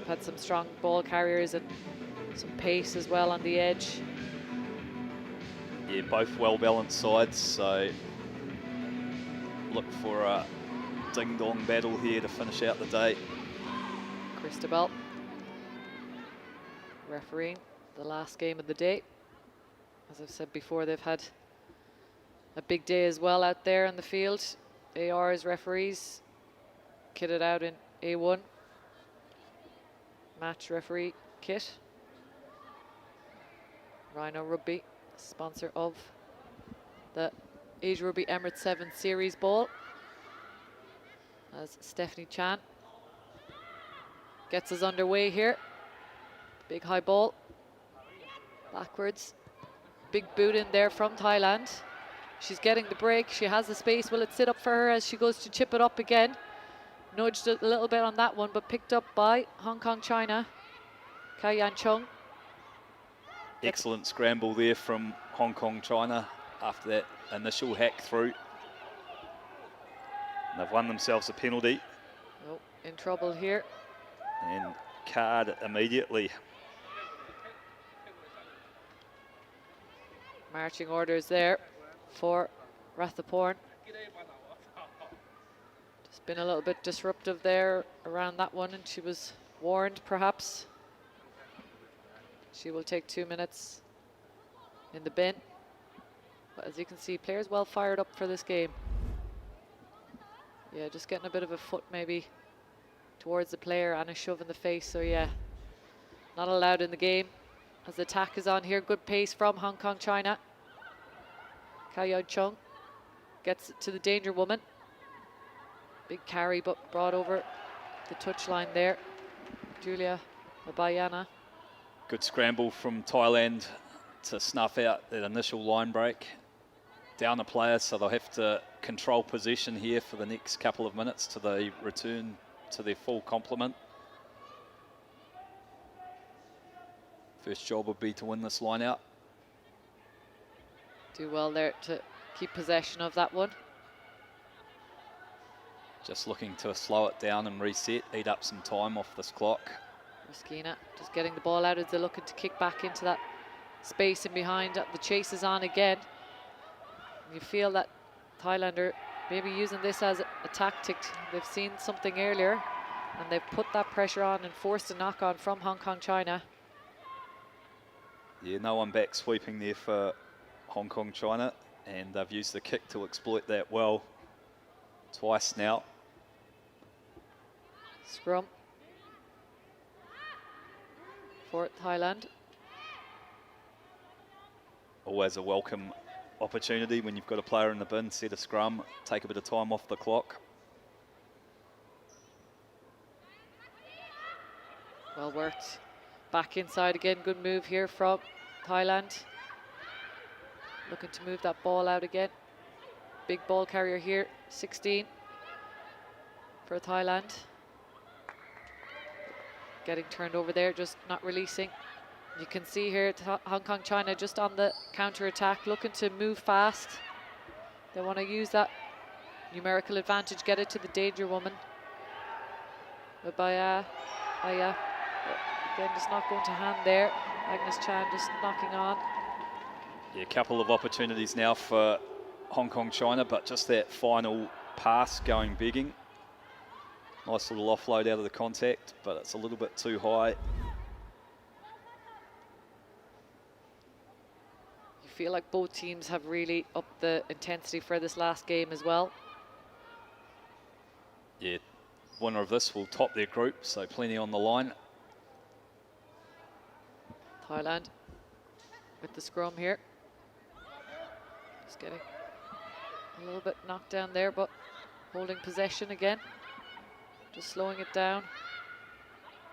Had some strong ball carriers and some pace as well on the edge. Yeah, both well-balanced sides, so look for a ding-dong battle here to finish out the day. Christabel refereeing the last game of the day. As I've said before, they've had a big day as well out there in the field. AR as referees, kitted out in A1 match referee kit. Rhino Rugby, sponsor of the Asia Rugby Emirates 7 Series Ball, as Stephanie Chan gets us underway here. Big high ball, backwards. Big boot in there from Thailand. She's getting the break, she has the space. Will it sit up for her as she goes to chip it up again? Nudged a little bit on that one, but picked up by Hong Kong, China. Kai Yan Chung. Excellent scramble there from Hong Kong, China after that initial hack through. And they've won themselves a penalty. Oh, in trouble here. And card immediately. Marching orders there for Rathaporn. Just been a little bit disruptive there around that one, and she was warned perhaps. She will take 2 minutes in the bin. But as you can see, players well fired up for this game. Yeah, just getting a bit of a foot maybe towards the player and a shove in the face. So yeah, not allowed in the game. As the attack is on here, good pace from Hong Kong, China. Kai Yan Chung gets it to the danger woman. Big carry, but brought over the touchline there. Julia Mabayana. Good scramble from Thailand to snuff out that initial line break. Down a player, so they'll have to control possession here for the next couple of minutes till they return to their full complement. First job would be to win this line out. Do well there to keep possession of that one. Just looking to slow it down and reset, eat up some time off this clock. Ruskina just getting the ball out as they're looking to kick back into that space in behind. The chase is on again. You feel that Thailand are maybe using this as a tactic. They've seen something earlier and they've put that pressure on and forced a knock on from Hong Kong China. Yeah, no one back sweeping there for Hong Kong China, and they've used the kick to exploit that well twice now. Scrum for Thailand. Always a welcome opportunity when you've got a player in the bin, set a scrum, take a bit of time off the clock. Well worked. Back inside again, good move here from Thailand. Looking to move that ball out again. Big ball carrier here, 16 for Thailand. Getting turned over there, just not releasing. You can see here Hong Kong China just on the counter attack, looking to move fast. They want to use that numerical advantage, get it to the danger woman. Aya, again, just not going to hand there. Agnes Chan just knocking on. Yeah, a couple of opportunities now for Hong Kong China, but just that final pass going begging. Nice little offload out of the contact, but it's a little bit too high. You feel like both teams have really upped the intensity for this last game as well. Yeah, winner of this will top their group, so plenty on the line. Thailand with the scrum here. Just getting a little bit knocked down there, but holding possession again. Just slowing it down.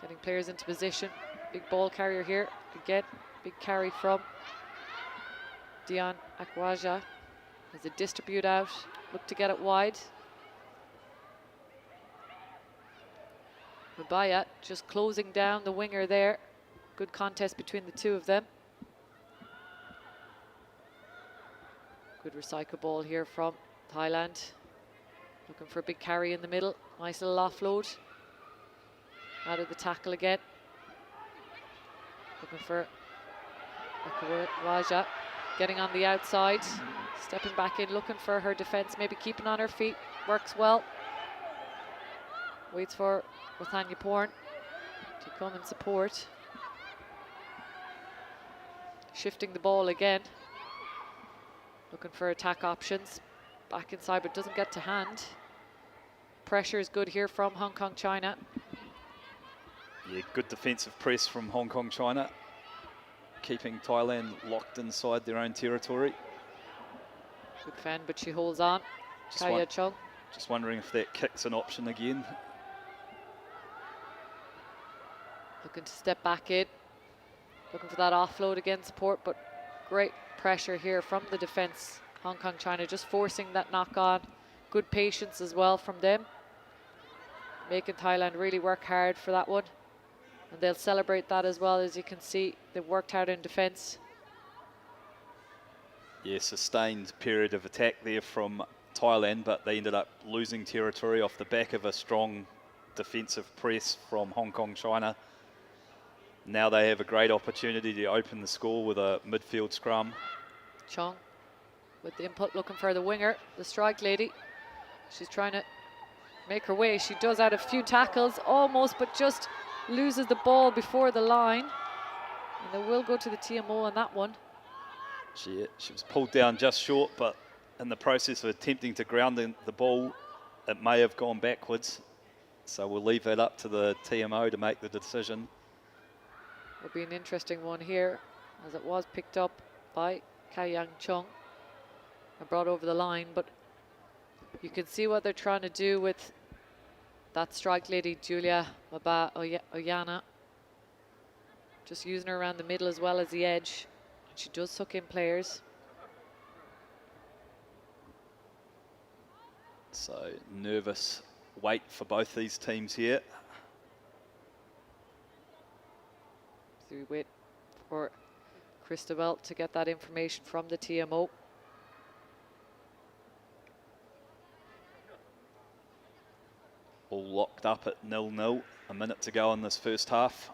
Getting players into position. Big ball carrier here. Again, big carry from Dion Akwaja. As it distribute out, look to get it wide. Mabaya just closing down the winger there. Good contest between the two of them. Good recycle ball here from Thailand. Looking for a big carry in the middle. Nice little offload. Out of the tackle again. Looking for Akwaja. Getting on the outside. Stepping back in, looking for her defence. Maybe keeping on her feet. Works well. Waits for Rothanya Porn to come and support. Shifting the ball again. Looking for attack options. Back inside, but doesn't get to hand. Pressure is good here from Hong Kong China. Yeah, good defensive press from Hong Kong China, keeping Thailand locked inside their own territory. Good fend, but she holds on. Kaya Chung. Just wondering if that kick's an option again. Looking to step back in. Looking for that offload again, support, but great pressure here from the defence. Hong Kong China just forcing that knock on. Good patience as well from them. Making Thailand really work hard for that one. And they'll celebrate that as well. As you can see, they've worked hard in defence. Yeah, sustained period of attack there from Thailand, but they ended up losing territory off the back of a strong defensive press from Hong Kong China. Now they have a great opportunity to open the score with a midfield scrum. Chung with the input, looking for the winger, the strike lady. She's trying to make her way. She does out a few tackles, almost, but just loses the ball before the line. And they will go to the TMO on that one. She was pulled down just short, but in the process of attempting to ground the ball, it may have gone backwards. So we'll leave it up to the TMO to make the decision. Will be an interesting one here, as it was picked up by Kayang Chung and brought over the line, but you can see what they're trying to do with that strike lady, Julia Maba Oyana. Just using her around the middle as well as the edge. And she does suck in players. So nervous wait for both these teams here. So we wait for Christabel to get that information from the TMO. All locked up at 0-0, a minute to go in this first half.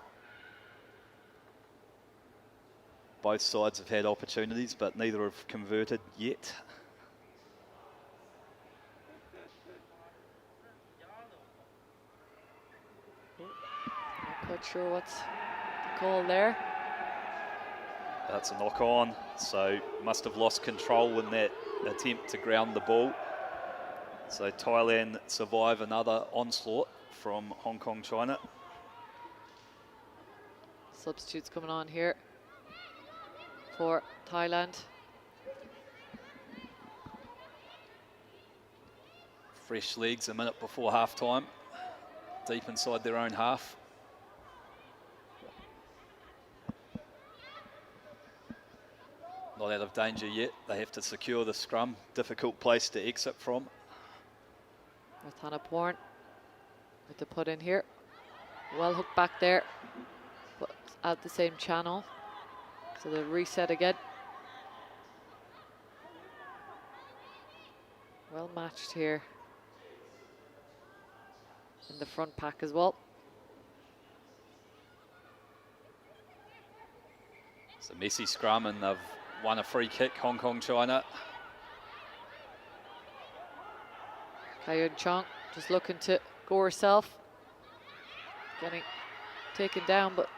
Both sides have had opportunities, but neither have converted yet. Not quite sure what's the call there. That's a knock on, so must have lost control in that attempt to ground the ball. So Thailand survive another onslaught from Hong Kong, China. Substitutes coming on here for Thailand. Fresh legs a minute before half time, deep inside their own half. Not out of danger yet. They have to secure the scrum. Difficult place to exit from. Rathanaporn with the put in here. Well hooked back there, but out the same channel. So the reset again. Well matched here in the front pack as well. It's a messy scrum and they've won a free kick, Hong Kong, China. Kayun Chong just looking to go herself. Getting taken down, but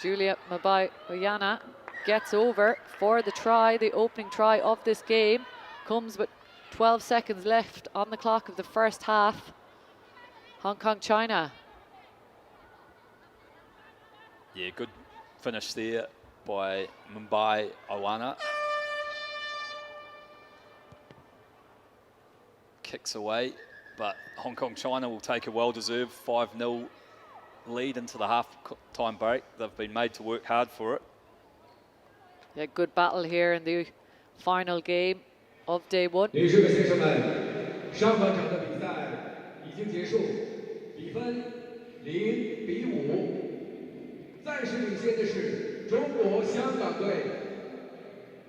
Julia Mabai Oyana gets over for the try, the opening try of this game. Comes with 12 seconds left on the clock of the first half. Hong Kong, China. Yeah, good finish there by Mumbai Awana. Kicks away, but Hong Kong, China will take a well-deserved 5-0 lead into the half-time break. They've been made to work hard for it. Yeah, good battle here in the final game of day one. 女士们、先生们，上半场的比赛已经结束，比分0-5。暂时领先的是中国香港队。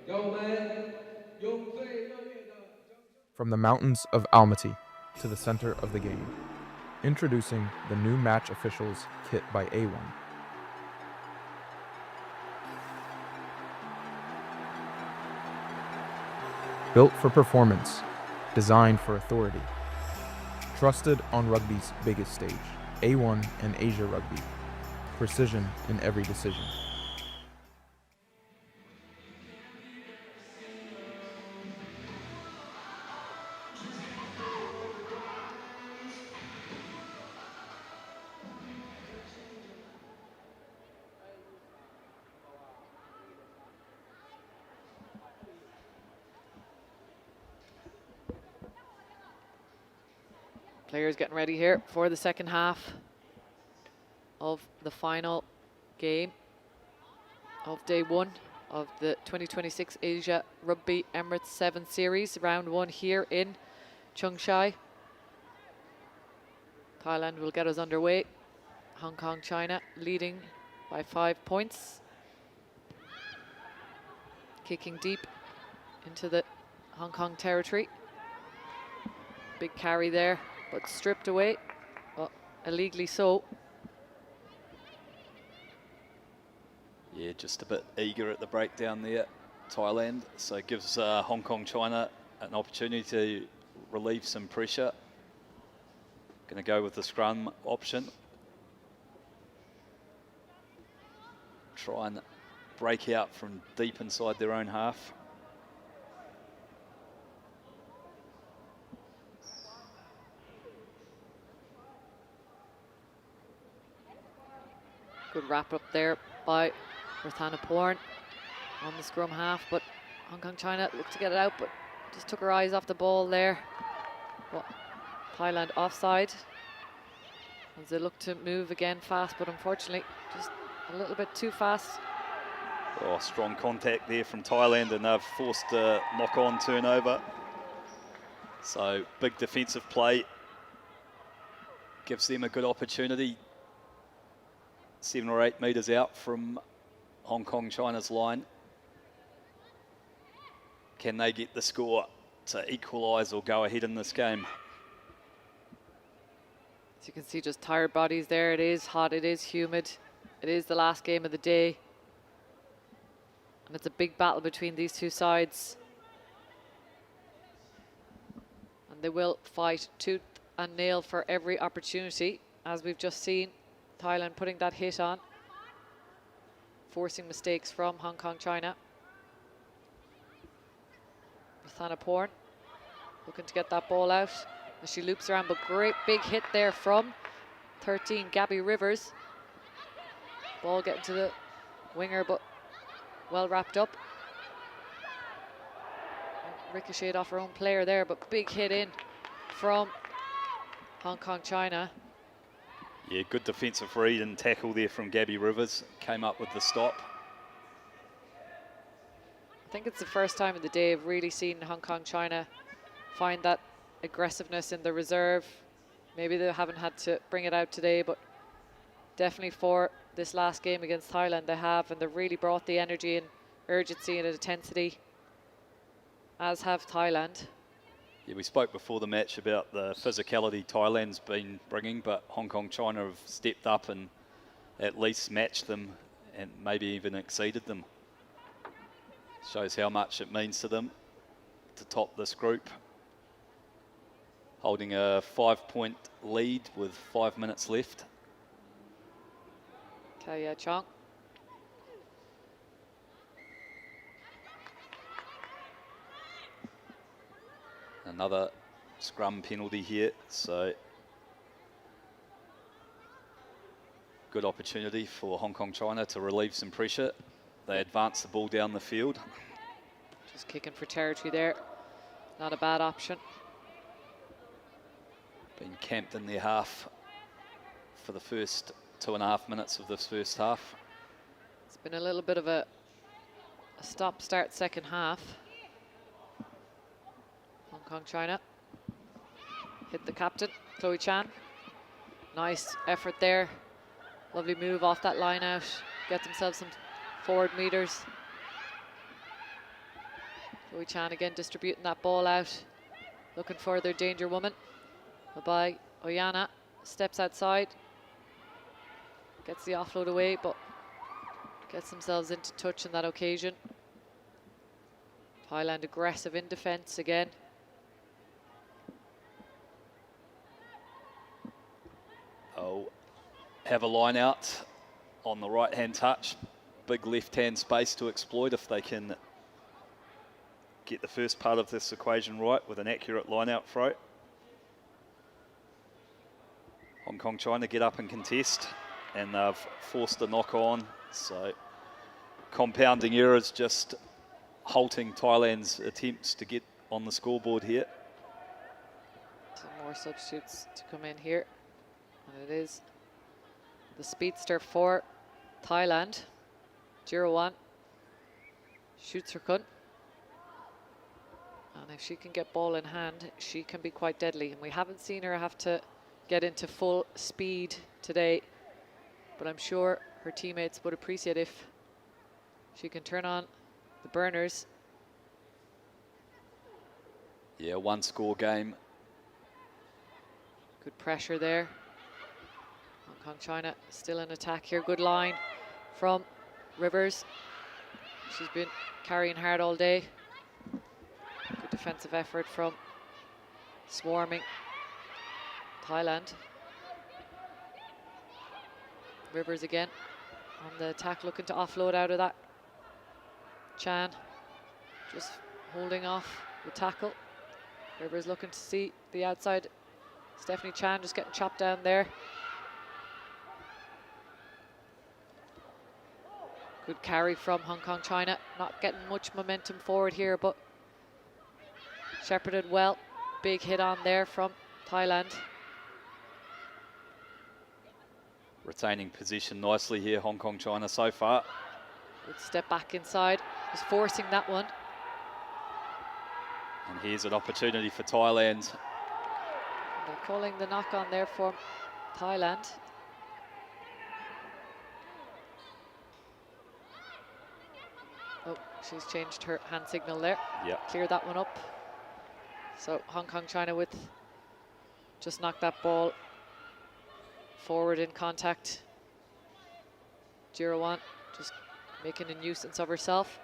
让我们用最热烈的掌声。 From the mountains of Almaty to the center of the game, introducing the new match officials kit by A1. Built for performance, designed for authority. Trusted on rugby's biggest stage, A1 and Asia Rugby. Precision in every decision. Players getting ready here for the second half of the final game of day one of the 2026 Asia Rugby Emirates 7 Series, round one here in Changsha. Thailand will get us underway. Hong Kong, China leading by 5 points. Kicking deep into the Hong Kong territory. Big carry there, but stripped away, well, illegally so. Yeah, just a bit eager at the breakdown there, Thailand. So it gives Hong Kong, China an opportunity to relieve some pressure. Going to go with the scrum option. Try and break out from deep inside their own half. Good wrap up there by Rathanaporn on the scrum half, but Hong Kong China looked to get it out, but just took her eyes off the ball there. Well, Thailand offside as they look to move again fast, but unfortunately just a little bit too fast. Oh, strong contact there from Thailand, and they've forced a knock-on turnover. So big defensive play gives them a good opportunity. 7 or 8 metres out from Hong Kong, China's line. Can they get the score to equalise or go ahead in this game? As you can see, just tired bodies there. It is hot, it is humid. It is the last game of the day. And it's a big battle between these two sides. And they will fight tooth and nail for every opportunity, as we've just seen Thailand putting that hit on, forcing mistakes from Hong Kong, China. Thanaporn looking to get that ball out as she loops around, but great big hit there from 13, Gabby Rivers. Ball getting to the winger, but well wrapped up. Ricocheted off her own player there, but big hit in from Hong Kong, China. Yeah, good defensive read and tackle there from Gabby Rivers. Came up with the stop. I think it's the first time of the day I've really seen Hong Kong, China find that aggressiveness in the reserve. Maybe they haven't had to bring it out today, but definitely for this last game against Thailand they have, and they've really brought the energy and urgency and intensity, as have Thailand. Yeah, we spoke before the match about the physicality Thailand's been bringing, but Hong Kong, China have stepped up and at least matched them and maybe even exceeded them. Shows how much it means to them to top this group. Holding a 5-point lead with 5 minutes left. Kaya Chong. Another scrum penalty here, so good opportunity for Hong Kong, China to relieve some pressure. They advance the ball down the field. Just kicking for territory there. Not a bad option. Been camped in their half for the first 2.5 minutes of this first half. It's been a little bit of a stop-start second half. Hong Kong, China. Hit the captain, Chloe Chan. Nice effort there. Lovely move off that line out. Get themselves some forward meters. Chloe Chan again distributing that ball out. Looking for their danger woman. Bye-bye. Oyana steps outside. Gets the offload away, but gets themselves into touch on that occasion. Thailand aggressive in defence again. Oh, have a line out on the right-hand touch. Big left-hand space to exploit if they can get the first part of this equation right with an accurate line-out throw. Hong Kong, China get up and contest, and they've forced a knock-on. So compounding errors, just halting Thailand's attempts to get on the scoreboard here. Some more substitutes to come in here. And it is the speedster for Thailand, 0-1. Shoots her kun. And if she can get ball in hand, she can be quite deadly. And we haven't seen her have to get into full speed today, but I'm sure her teammates would appreciate if she can turn on the burners. Yeah, one score game. Good pressure there. Hong Kong, China still in attack here. Good line from Rivers. She's been carrying hard all day. Good defensive effort from swarming Thailand. Rivers again on the attack, looking to offload out of that. Chan just holding off the tackle. Rivers looking to see the outside. Stephanie Chan just getting chopped down there. Good carry from Hong Kong, China. Not getting much momentum forward here, but shepherded well. Big hit on there from Thailand. Retaining position nicely here, Hong Kong, China so far. Good step back inside. Was forcing that one. And here's an opportunity for Thailand. They're calling the knock on there for Thailand. Oh, she's changed her hand signal there. Yeah. Clear that one up. So Hong Kong, China with just knocked that ball forward in contact. 0-1, just making a nuisance of herself.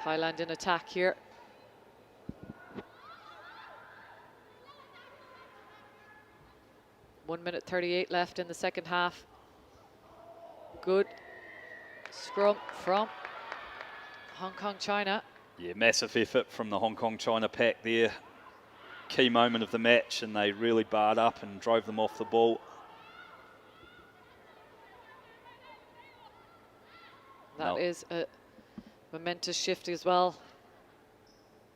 Thailand in attack here. 1 minute 38 left in the second half. Good scrum from Hong Kong, China. Yeah, massive effort from the Hong Kong China pack there. Key moment of the match, and they really barred up and drove them off the ball. That is a momentous shift as well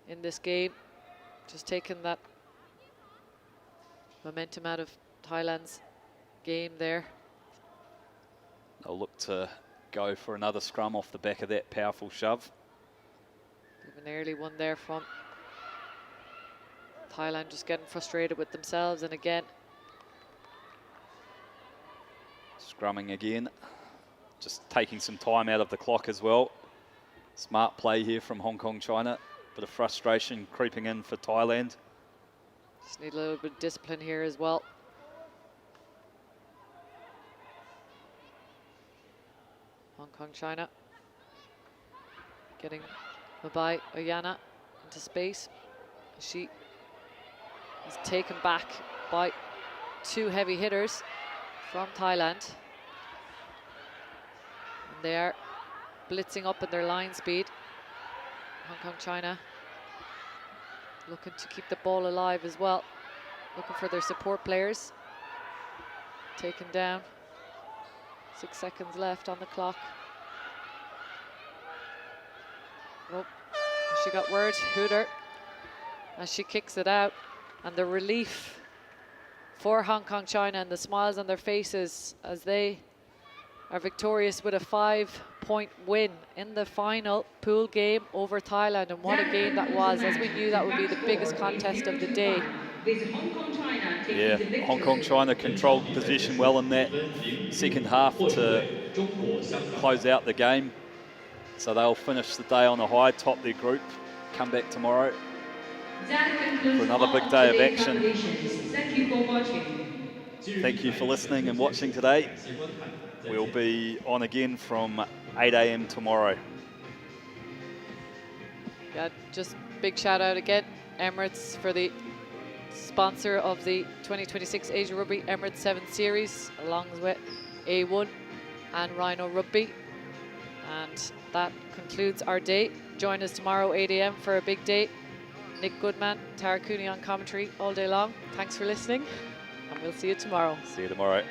in this game. Just taking that momentum out of Thailand's game there. They'll look to go for another scrum off the back of that powerful shove. An early one there from Thailand, just getting frustrated with themselves, and again Scrumming again, just taking some time out of the clock as well. Smart play here from Hong Kong China. Bit of frustration creeping in for Thailand. just need a little bit of discipline here as well. Hong Kong China getting Mabai Oyana into space. She is taken back by two heavy hitters from Thailand. And they are blitzing up in their line speed. Hong Kong China looking to keep the ball alive as well. Looking for their support players. Taken down. 6 seconds left on the clock. Oh, she got word, Hooter, as she kicks it out. And the relief for Hong Kong China and the smiles on their faces as they are victorious with a 5-point win in the final pool game over Thailand. And what a game that was, as we knew that would be the biggest contest of the day. Yeah, Hong Kong China controlled possession well in that second half to close out the game. So they'll finish the day on a high, top their group, come back tomorrow for another big day of action. Thank you for listening and watching today. We'll be on again from 8 AM tomorrow. Yeah, just big shout out again, Emirates, for the sponsor of the 2026 Asia Rugby Emirates 7 Series, along with A1 and Rhino Rugby. And that concludes our day. Join us tomorrow 8 AM for a big day. Nick Goodman, Tara Cooney on commentary all day long. Thanks for listening, and we'll see you tomorrow. See you tomorrow.